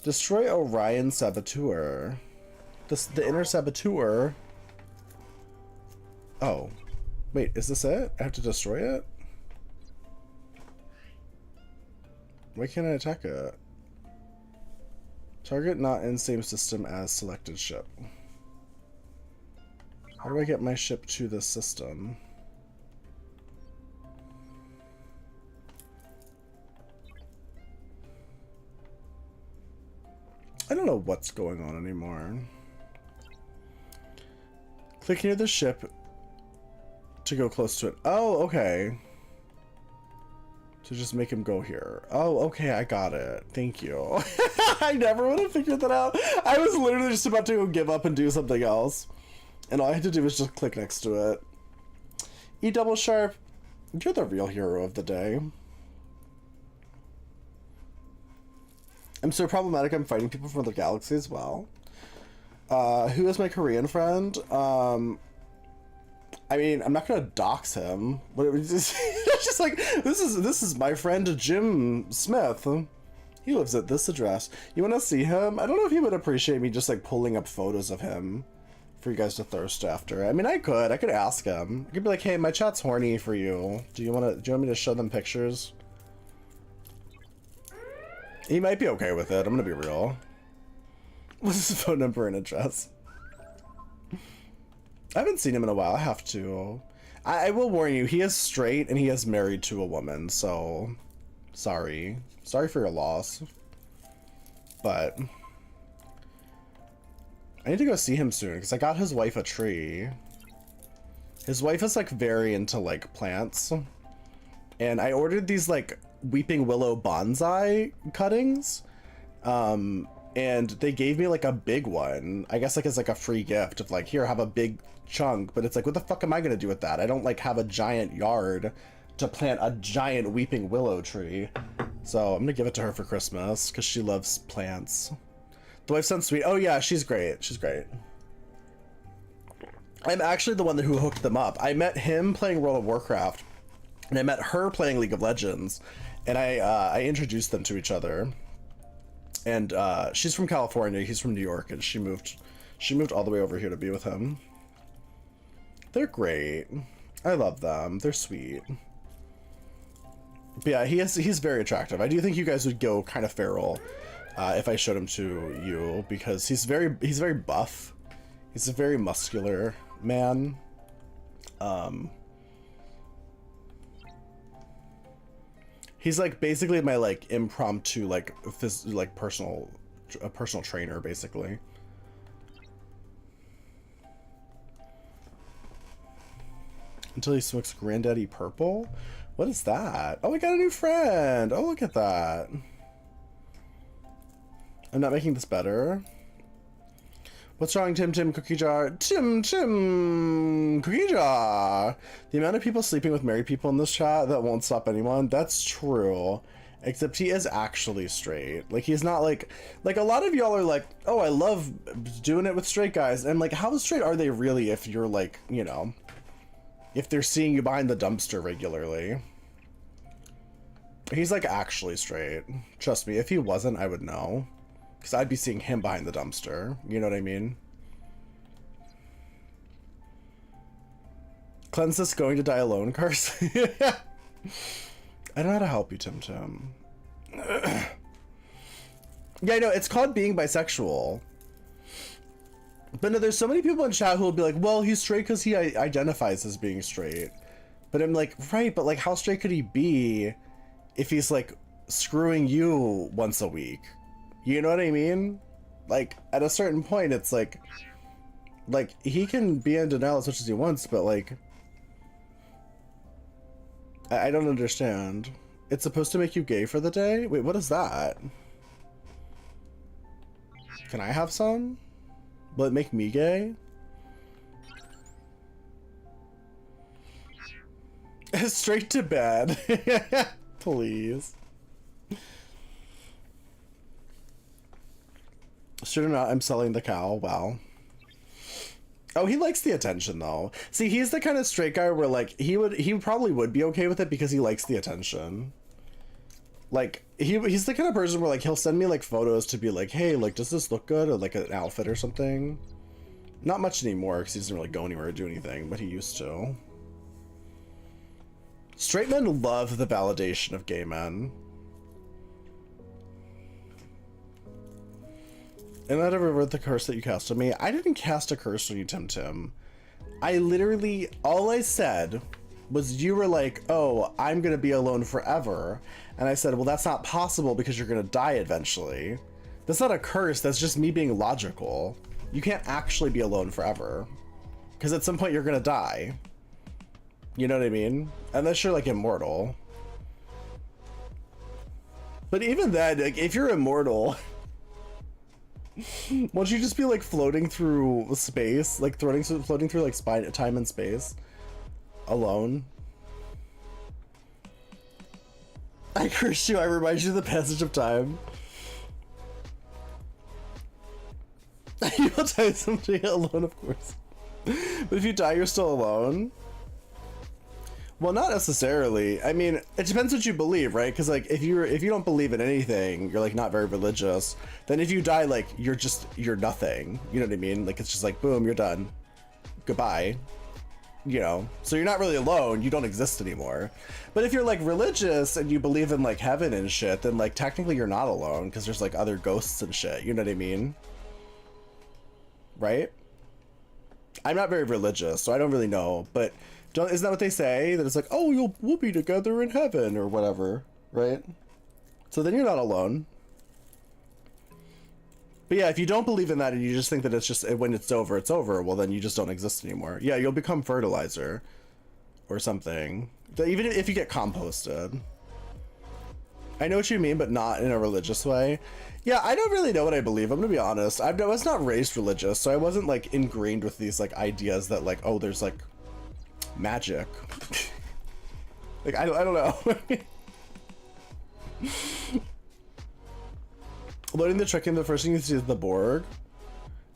Destroy Orion Saboteur. The inner saboteur. Oh. Wait, is this it? I have to destroy it? Why can't I attack it? Target not in same system as selected ship. How do I get my ship to this system? I don't know what's going on anymore. Click near the ship to go close to it. Oh, okay. To just make him go here. Oh, okay, I got it. Thank you. I never would have figured that out. I was literally just about to give up and do something else. And all I had to do was just click next to it. E double sharp, you're the real hero of the day. I'm so problematic I'm fighting people from the galaxy as well. Who is my Korean friend? I mean, I'm not gonna dox him, but it was just, it's just like, this is my friend Jim Smith. He lives at this address. You wanna see him? I don't know if he would appreciate me just like pulling up photos of him for you guys to thirst after. I mean, I could ask him. I could be like, hey, my chat's horny for you. Do you want me to show them pictures? He might be okay with it, I'm gonna be real. What's his phone number and address? I haven't seen him in a while. I have to. I will warn you, he is straight and he is married to a woman, so sorry. Sorry for your loss. But I need to go see him soon because I got his wife a tree. His wife is like very into like plants. And I ordered these like weeping willow bonsai cuttings. And they gave me like a big one, I guess like as like a free gift of like, here, have a big chunk, but it's like, what the fuck am I gonna do with that? I don't like have a giant yard to plant a giant weeping willow tree. So I'm gonna give it to her for Christmas because she loves plants. The wife sounds sweet. Oh yeah, she's great. She's great. I'm actually the one who hooked them up. I met him playing World of Warcraft and I met her playing League of Legends, and I introduced them to each other. And she's from California, he's from New York, and she moved all the way over here to be with him. They're great. I love them. They're sweet. But yeah, he's very attractive. I do think you guys would go kind of feral if I showed him to you, because he's very buff. He's a very muscular man. He's like basically my like impromptu like personal trainer basically. Until he smokes Granddaddy Purple? What is that? Oh, I got a new friend. Oh, look at that. I'm not making this better. What's wrong, Tim Cookie Jar? Tim Cookie Jar! The amount of people sleeping with married people in this chat that won't stop anyone, that's true. Except he is actually straight. Like, he's not like a lot of y'all are like, oh, I love doing it with straight guys. And like, how straight are they really if you're like, you know, if they're seeing you behind the dumpster regularly? He's like actually straight. Trust me, if he wasn't, I would know. Because I'd be seeing him behind the dumpster. You know what I mean? Cleanse this going to die alone curse? I don't know how to help you, Tim. Yeah, I know. It's called being bisexual. But no, there's so many people in chat who will be like, well, he's straight because he identifies as being straight. But I'm like, right, but like, how straight could he be if he's like screwing you once a week? You know what I mean? Like, at a certain point, it's like he can be in denial as much as he wants, but like, I don't understand. It's supposed to make you gay for the day? Wait, what is that? Can I have some? Will it make me gay? Straight to bed. Please. Sure or not, I'm selling the cow. Wow. Oh, he likes the attention though. See, he's the kind of straight guy where like he probably would be okay with it because he likes the attention. Like he's the kind of person where like he'll send me like photos to be like, hey, like does this look good, or like an outfit or something. Not much anymore because he doesn't really go anywhere or do anything, but he used to. Straight men love the validation of gay men. And that ever read the curse that you cast on me? I didn't cast a curse on you, Tim Tim. I literally, all I said was you were like, oh, I'm gonna be alone forever. And I said, well, that's not possible because you're gonna die eventually. That's not a curse, that's just me being logical. You can't actually be alone forever. Because at some point you're gonna die. You know what I mean? Unless you're like immortal. But even then, like, if you're immortal, won't you just be like floating through space? Like floating through like time and space? Alone? I curse you, I remind you of the passage of time. You will die someday alone, of course. But if you die, you're still alone? Well, not necessarily. I mean, it depends what you believe, right? Because like if you don't believe in anything, you're like not very religious. Then if you die, like you're nothing. You know what I mean? Like it's just like boom, you're done. Goodbye. You know, so you're not really alone. You don't exist anymore. But if you're like religious and you believe in like heaven and shit, then like technically you're not alone because there's like other ghosts and shit. You know what I mean? Right? I'm not very religious, so I don't really know. But isn't that what they say? That it's like, oh, we'll be together in heaven or whatever, right? So then you're not alone. But yeah, if you don't believe in that and you just think that it's just when it's over, well, then you just don't exist anymore. Yeah, you'll become fertilizer or something. Even if you get composted. I know what you mean, but not in a religious way. Yeah, I don't really know what I believe. I'm gonna be honest. I was not raised religious, so I wasn't like ingrained with these like ideas that like, oh, there's like magic. Like I don't know. Loading the trick in, the first thing you see is the Borg.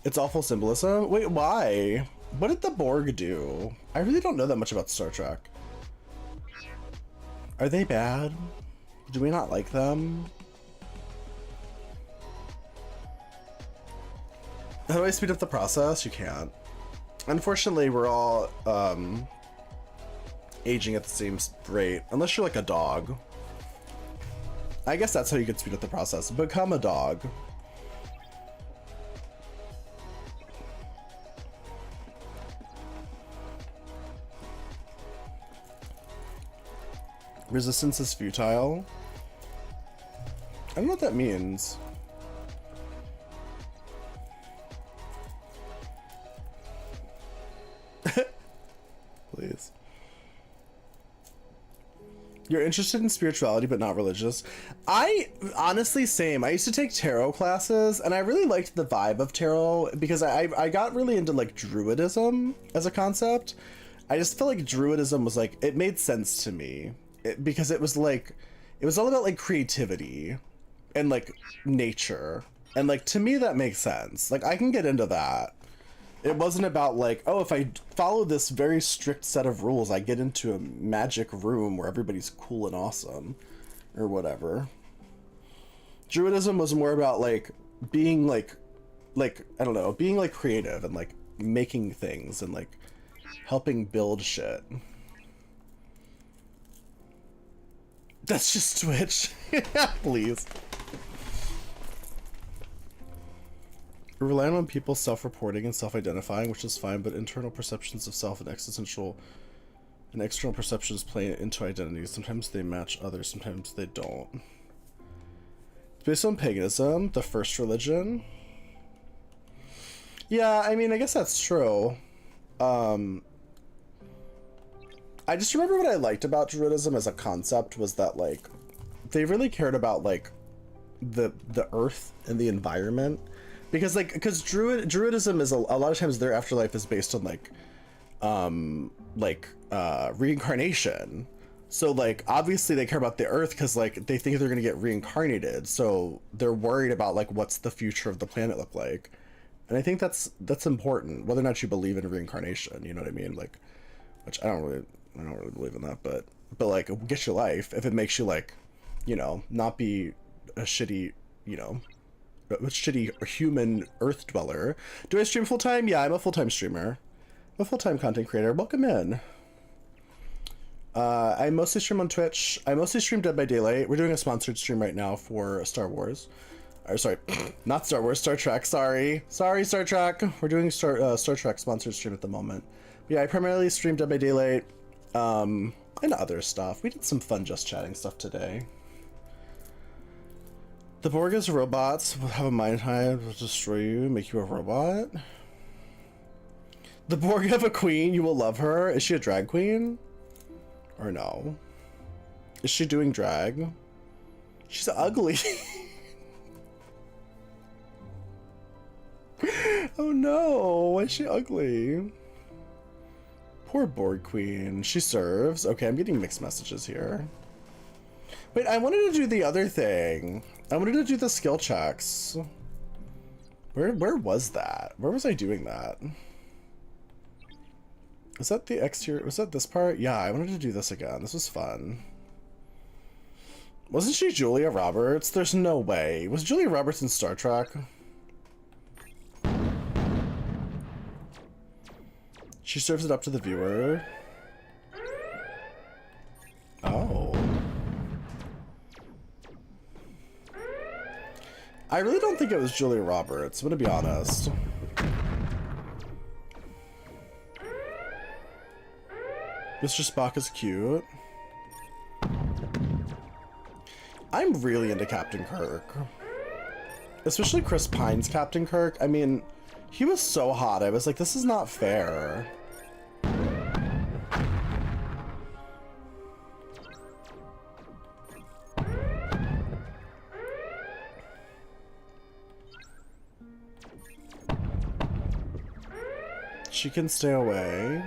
It's awful symbolism. Wait, why? What did the Borg do? I really don't know that much about Star Trek. Are they bad? Do we not like them? How do I speed up the process? You can't. Unfortunately, we're all aging at the same rate, unless you're like a dog. I guess that's how you could speed up the process. Become a dog. Resistance is futile. I don't know what that means. Please. You're interested in spirituality but not religious. I honestly, same. I used to take tarot classes and I really liked the vibe of tarot because I got really into like druidism as a concept. I just feel like druidism was like, it made sense to me because it was like, it was all about like creativity and like nature. And like, to me, that makes sense. Like I can get into that. It wasn't about like, oh, if I follow this very strict set of rules, I get into a magic room where everybody's cool and awesome or whatever. Druidism was more about like being like, I don't know, being like creative and like making things and like helping build shit. That's just Twitch. Please. We're relying on people self-reporting and self-identifying, which is fine, but internal perceptions of self and external perceptions play into identities. Sometimes they match others, sometimes they don't. It's based on paganism, the first religion. Yeah, I mean, I guess that's true. I just remember what I liked about Druidism as a concept was that, like, they really cared about, like, the earth and the environment. Because, like, because Druidism is a lot of times their afterlife is based on, like, reincarnation. So, like, obviously they care about the earth because, like, they think they're going to get reincarnated. So they're worried about, like, what's the future of the planet look like. And I think that's important, whether or not you believe in reincarnation, you know what I mean? Like, which I don't really believe in that, but like, get your life if it makes you, like, you know, not be a shitty, you know, a shitty human earth dweller. Do I stream full time? Yeah, I'm a full-time streamer. I'm a full-time content creator. Welcome in. I mostly stream on Twitch. I mostly stream Dead by Daylight. We're doing a sponsored stream right now for Star Wars. Or sorry, not Star Wars, Star Trek. Sorry, Star Trek. We're doing Star Trek sponsored stream at the moment. But yeah, I primarily stream Dead by Daylight, and other stuff. We did some fun just chatting stuff today. The Borgas robots will have a mind hive, will destroy you, make you a robot. The Borg have a queen, you will love her. Is she a drag queen? Or no? Is she doing drag? She's ugly. Oh no, why is she ugly? Poor Borg queen. She serves. Okay, I'm getting mixed messages here. Wait, I wanted to do the other thing. I wanted to do the skill checks. Where was that? Where was I doing that? Was that the exterior? Was that this part? Yeah, I wanted to do this again. This was fun. Wasn't she Julia Roberts? There's no way. Was Julia Roberts in Star Trek? She serves it up to the viewer. Oh. I really don't think it was Julia Roberts, I'm gonna be honest. Mr. Spock is cute. I'm really into Captain Kirk. Especially Chris Pine's Captain Kirk. I mean, he was so hot. I was like, this is not fair. She can stay away.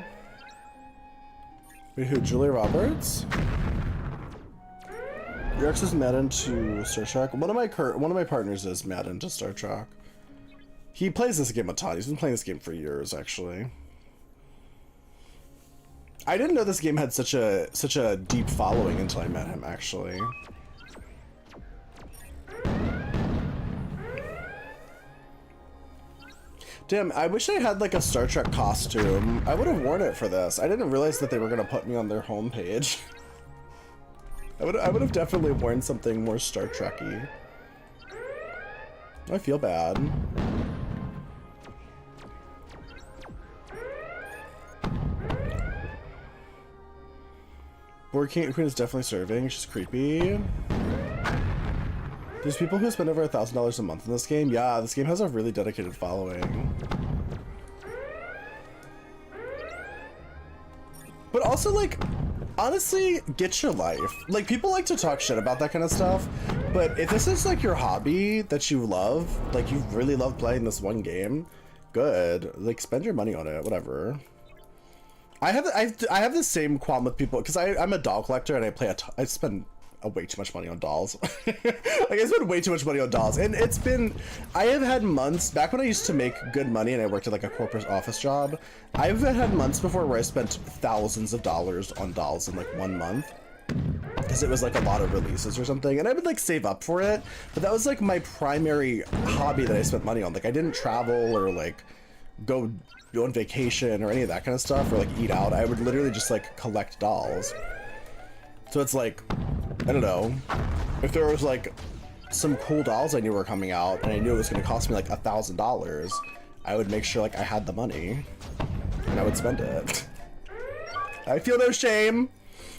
Wait, who? Julia Roberts? Your ex is mad into Star Trek. One of my partners is mad into Star Trek. He plays this game a ton. He's been playing this game for years, actually. I didn't know this game had such a deep following until I met him, actually. Damn, I wish I had like a Star Trek costume. I would have worn it for this. I didn't realize that they were gonna put me on their homepage. I would have definitely worn something more Star Trek-y. I feel bad. Borg Queen is definitely serving. She's creepy. There's people who spend over $1,000 a month in this game. Yeah, this game has a really dedicated following. But also, like, honestly, get your life. Like, people like to talk shit about that kind of stuff, but if this is, like, your hobby that you love, like, you really love playing this one game, good. Like, spend your money on it, whatever. I have the same qualm with people, because I'm a doll collector, and I spend way too much money on dolls. Like, I spend way too much money on dolls, and I have had months back when I used to make good money and I worked at like a corporate office job. I've had months before where I spent thousands of dollars on dolls in like 1 month because it was like a lot of releases or something, and I would like save up for it, but that was like my primary hobby that I spent money on. Like, I didn't travel or like go on vacation or any of that kind of stuff, or like eat out. I would literally just like collect dolls. So it's like, I don't know, if there was like some cool dolls I knew were coming out and I knew it was going to cost me like $1,000, I would make sure like I had the money and I would spend it. I feel no shame.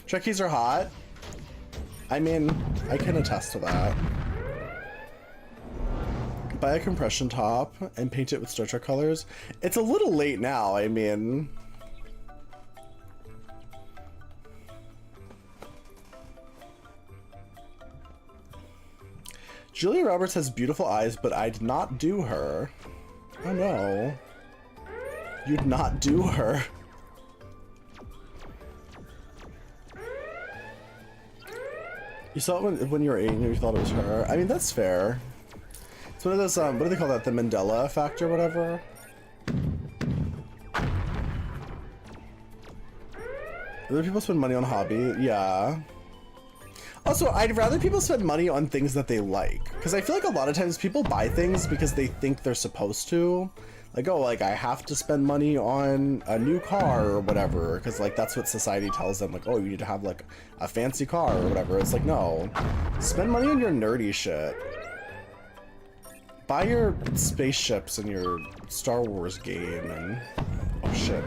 Trekkies are hot. I mean, I can attest to that. Buy a compression top and paint it with Star Trek colors. It's a little late now, I mean. Julia Roberts has beautiful eyes, but I'd not do her. Oh no. You'd not do her. You saw it when you were 8 and you thought it was her. I mean, that's fair. It's one of those, what do they call that? The Mandela effect or whatever? Other people spend money on hobby? Yeah. Also, I'd rather people spend money on things that they like. Because I feel like a lot of times people buy things because they think they're supposed to. Like, oh, like, I have to spend money on a new car or whatever. Because, like, that's what society tells them. Like, oh, you need to have, like, a fancy car or whatever. It's like, no. Spend money on your nerdy shit. Buy your spaceships and your Star Wars game and... Oh, shit.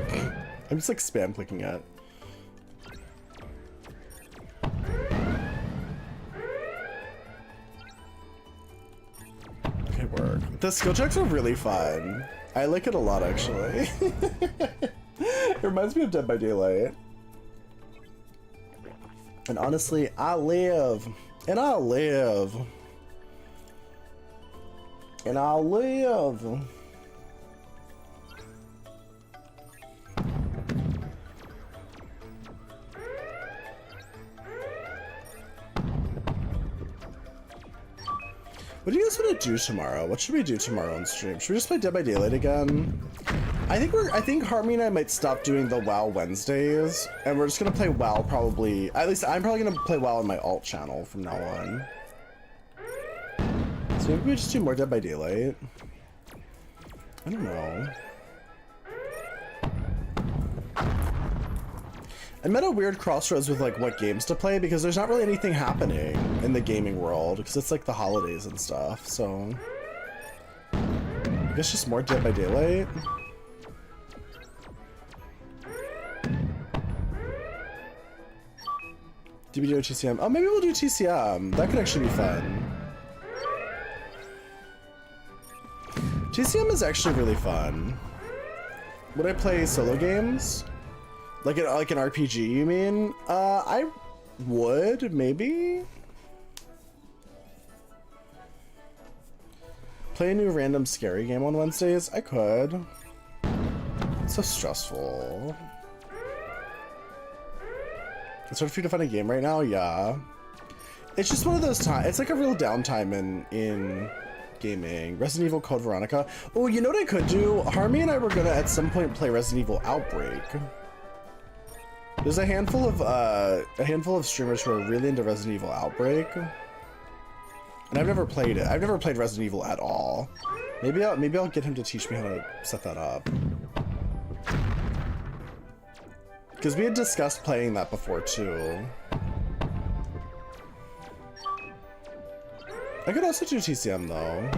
I'm just, like, spam clicking it. Okay, work. The skill checks are really fun. I like it a lot, actually. It reminds me of Dead by Daylight. And honestly, I live. And I live. And I live. What do you guys want to do tomorrow? What should we do tomorrow on stream? Should we just play Dead by Daylight again? I think Harmony and I might stop doing the WoW Wednesdays, and we're just gonna play WoW probably. At least I'm probably gonna play WoW on my alt channel from now on. So maybe we just do more Dead by Daylight. I don't know. I'm at a weird crossroads with like what games to play because there's not really anything happening in the gaming world because it's like the holidays and stuff, so I guess just more Dead by Daylight. DBD or TCM? Oh, maybe we'll do TCM. That could actually be fun. TCM is actually really fun. Would I play solo games? Like an RPG, you mean? I would, maybe? Play a new random scary game on Wednesdays? I could. It's so stressful. It's hard for you to find a game right now? Yeah. It's just one of those times. It's like a real downtime in gaming. Resident Evil Code Veronica. Oh, you know what I could do? Harmy and I were gonna at some point play Resident Evil Outbreak. There's a handful of streamers who are really into Resident Evil Outbreak, and I've never played it. I've never played Resident Evil at all. Maybe I'll get him to teach me how to set that up. Because we had discussed playing that before too. I could also do TCM though.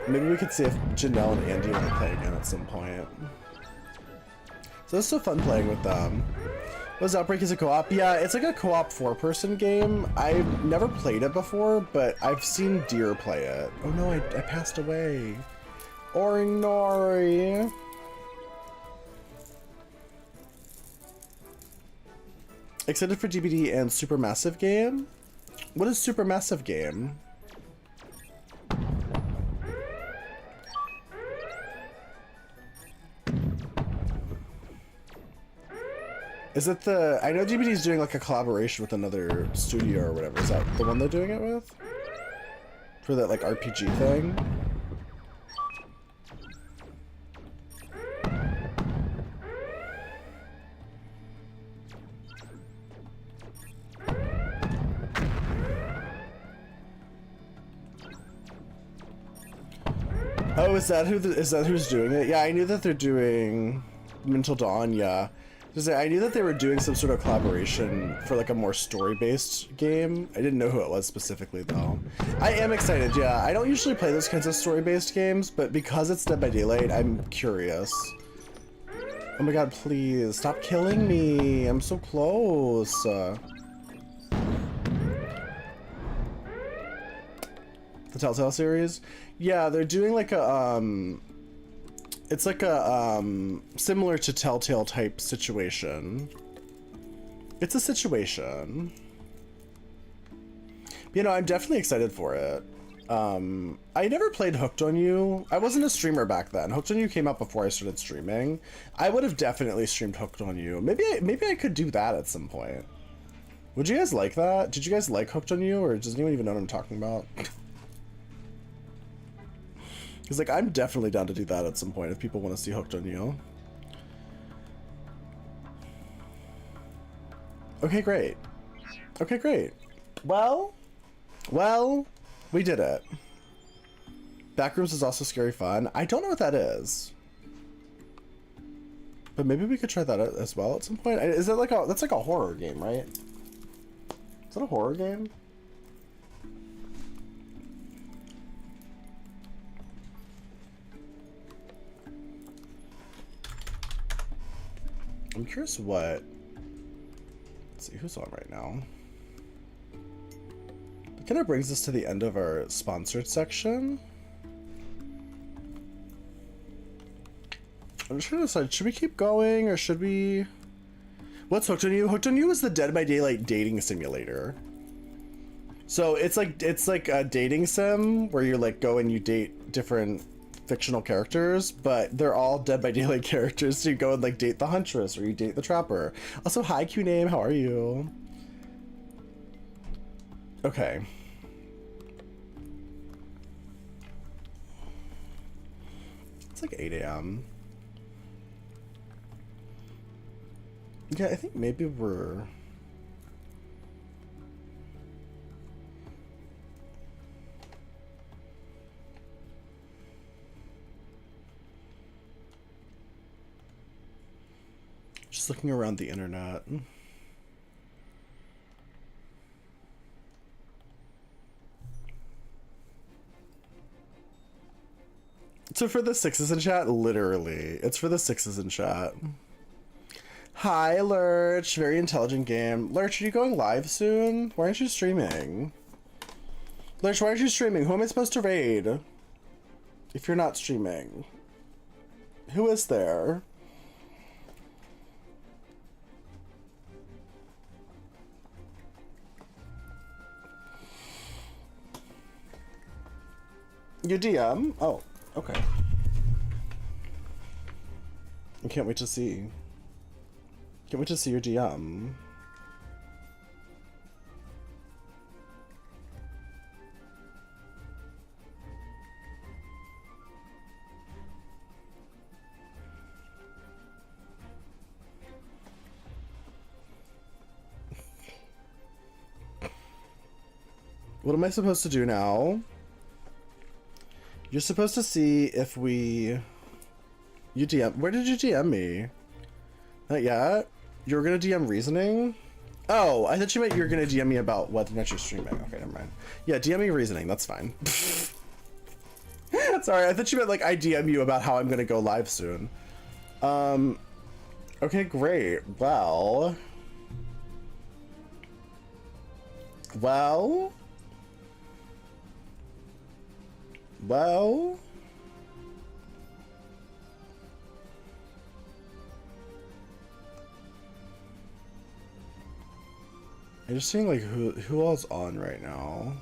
Maybe we could see if Janelle and Andy want to play again at some point. So it's so fun playing with them. Was Outbreak is a co-op? Yeah, it's like a co-op 4-person game. I've never played it before, but I've seen Deer play it. Oh no, I passed away. Orinori. Excited for DBD and Supermassive Game? What is Supermassive Game? Is it the... I know DBD is doing like a collaboration with another studio or whatever. Is that the one they're doing it with? For that like RPG thing? Oh, is that who's doing it? Yeah, I knew that they're doing Until Dawn, yeah. Just say, I knew that they were doing some sort of collaboration for like a more story-based game. I didn't know who it was specifically though. I am excited, yeah. I don't usually play those kinds of story-based games, but because it's Dead by Daylight, I'm curious. Oh my god, please, stop killing me. I'm so close. The Telltale series? Yeah, they're doing like a, it's like a, similar to Telltale type situation. It's a situation. You know, I'm definitely excited for it. I never played Hooked on You. I wasn't a streamer back then. Hooked on You came out before I started streaming. I would have definitely streamed Hooked on You. Maybe I could do that at some point. Would you guys like that? Did you guys like Hooked on You, or does anyone even know what I'm talking about? Because, like, I'm definitely down to do that at some point if people want to see Hooked on You. Okay, great. Okay, great. Well, we did it. Backrooms is also scary fun. I don't know what that is. But maybe we could try that as well at some point. Is that like that's like a horror game, right? Is that a horror game? I'm curious what... Let's see, who's on right now? That kind of brings us to the end of our sponsored section. I'm just trying to decide, should we keep going or should we... What's Hooked on You? Hooked on You is the Dead by Daylight dating simulator. So it's like a dating sim where you like go and you date different fictional characters, but they're all Dead by Daylight characters, so you go and like date the Huntress or you date the Trapper. Also, hi Q name, how are you? Okay. It's like 8 a.m. Yeah, I think maybe we're... Just looking around the internet. So for the sixes in chat, literally, it's for the sixes in chat. Hi, Lurch. Very intelligent game. Lurch, are you going live soon? Why aren't you streaming? Lurch, why aren't you streaming? Who am I supposed to raid? If you're not streaming. Who is there? Your DM? Oh, okay. I can't wait to see. Can't wait to see your DM. What am I supposed to do now? You're supposed to see if we... You DM... Where did you DM me? Not yet? You were gonna DM Reasoning? Oh, I thought you meant you were gonna DM me about whether or not you're streaming. Okay, never mind. Yeah, DM me Reasoning, that's fine. Sorry, I thought you meant like I DM you about how I'm gonna go live soon. Okay, great. Well... I'm just seeing like who all's on right now.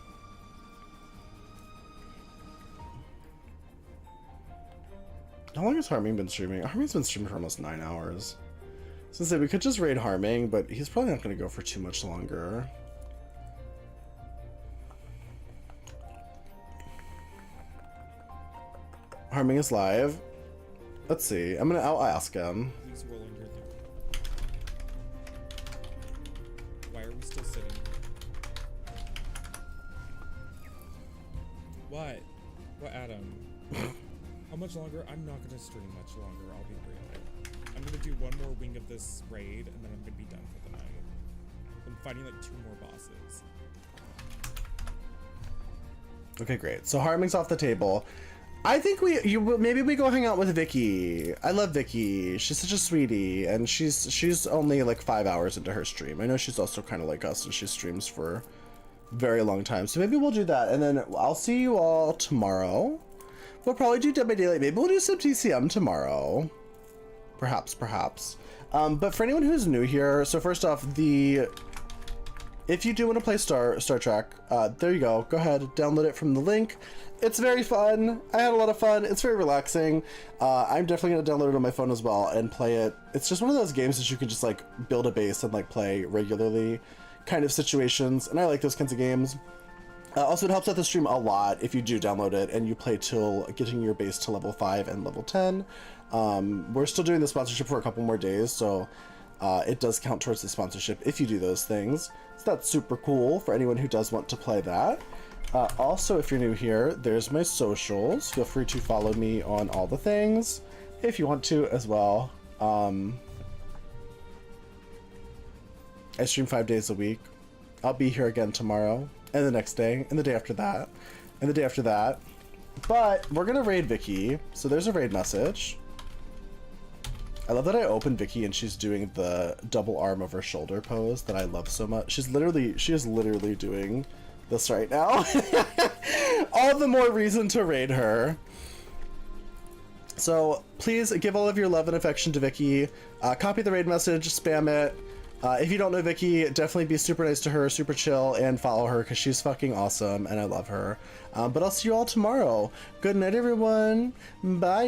How long has Harming been streaming? Harming's been streaming for almost 9 hours. So say we could just raid Harming, but he's probably not going to go for too much longer. Harming is live. Let's see. I'll ask him. Please roll under there. Why are we still sitting? What? What, Adam? How much longer? I'm not gonna stream much longer, I'll be real. I'm gonna do one more wing of this raid, and then I'm gonna be done for the night. I'm fighting like 2 more bosses. Okay, great. So Harming's off the table. I think maybe we go hang out with Vicky. I love Vicky. She's such a sweetie, and she's only like 5 hours into her stream. I know she's also kind of like us, and she streams for a very long time. So maybe we'll do that, and then I'll see you all tomorrow. We'll probably do Dead by Daylight. Maybe we'll do some TCM tomorrow. Perhaps. But for anyone who's new here, so first off, if you do want to play Star Trek, there you go. Go ahead, download it from the link. It's very fun. I had a lot of fun. It's very relaxing. I'm definitely going to download it on my phone as well and play it. It's just one of those games that you can just like build a base and like play regularly kind of situations. And I like those kinds of games. Also, it helps out the stream a lot if you do download it and you play till getting your base to level 5 and level 10. We're still doing the sponsorship for a couple more days, so it does count towards the sponsorship if you do those things. So that's super cool for anyone who does want to play that. Also, if you're new here, there's my socials. Feel free to follow me on all the things if you want to as well. I stream 5 days a week. I'll be here again tomorrow, and the next day, and the day after that, and the day after that. But we're gonna raid Vicky, so there's a raid message. I love that I opened Vicky and she's doing the double arm over shoulder pose that I love so much. She is literally doing this right now. All the more reason to raid her. So please give all of your love and affection to Vicky. Copy the raid message, spam it. If you don't know Vicky, definitely be super nice to her, super chill, and follow her because she's fucking awesome and I love her. But I'll see you all tomorrow. Good night, everyone. Bye.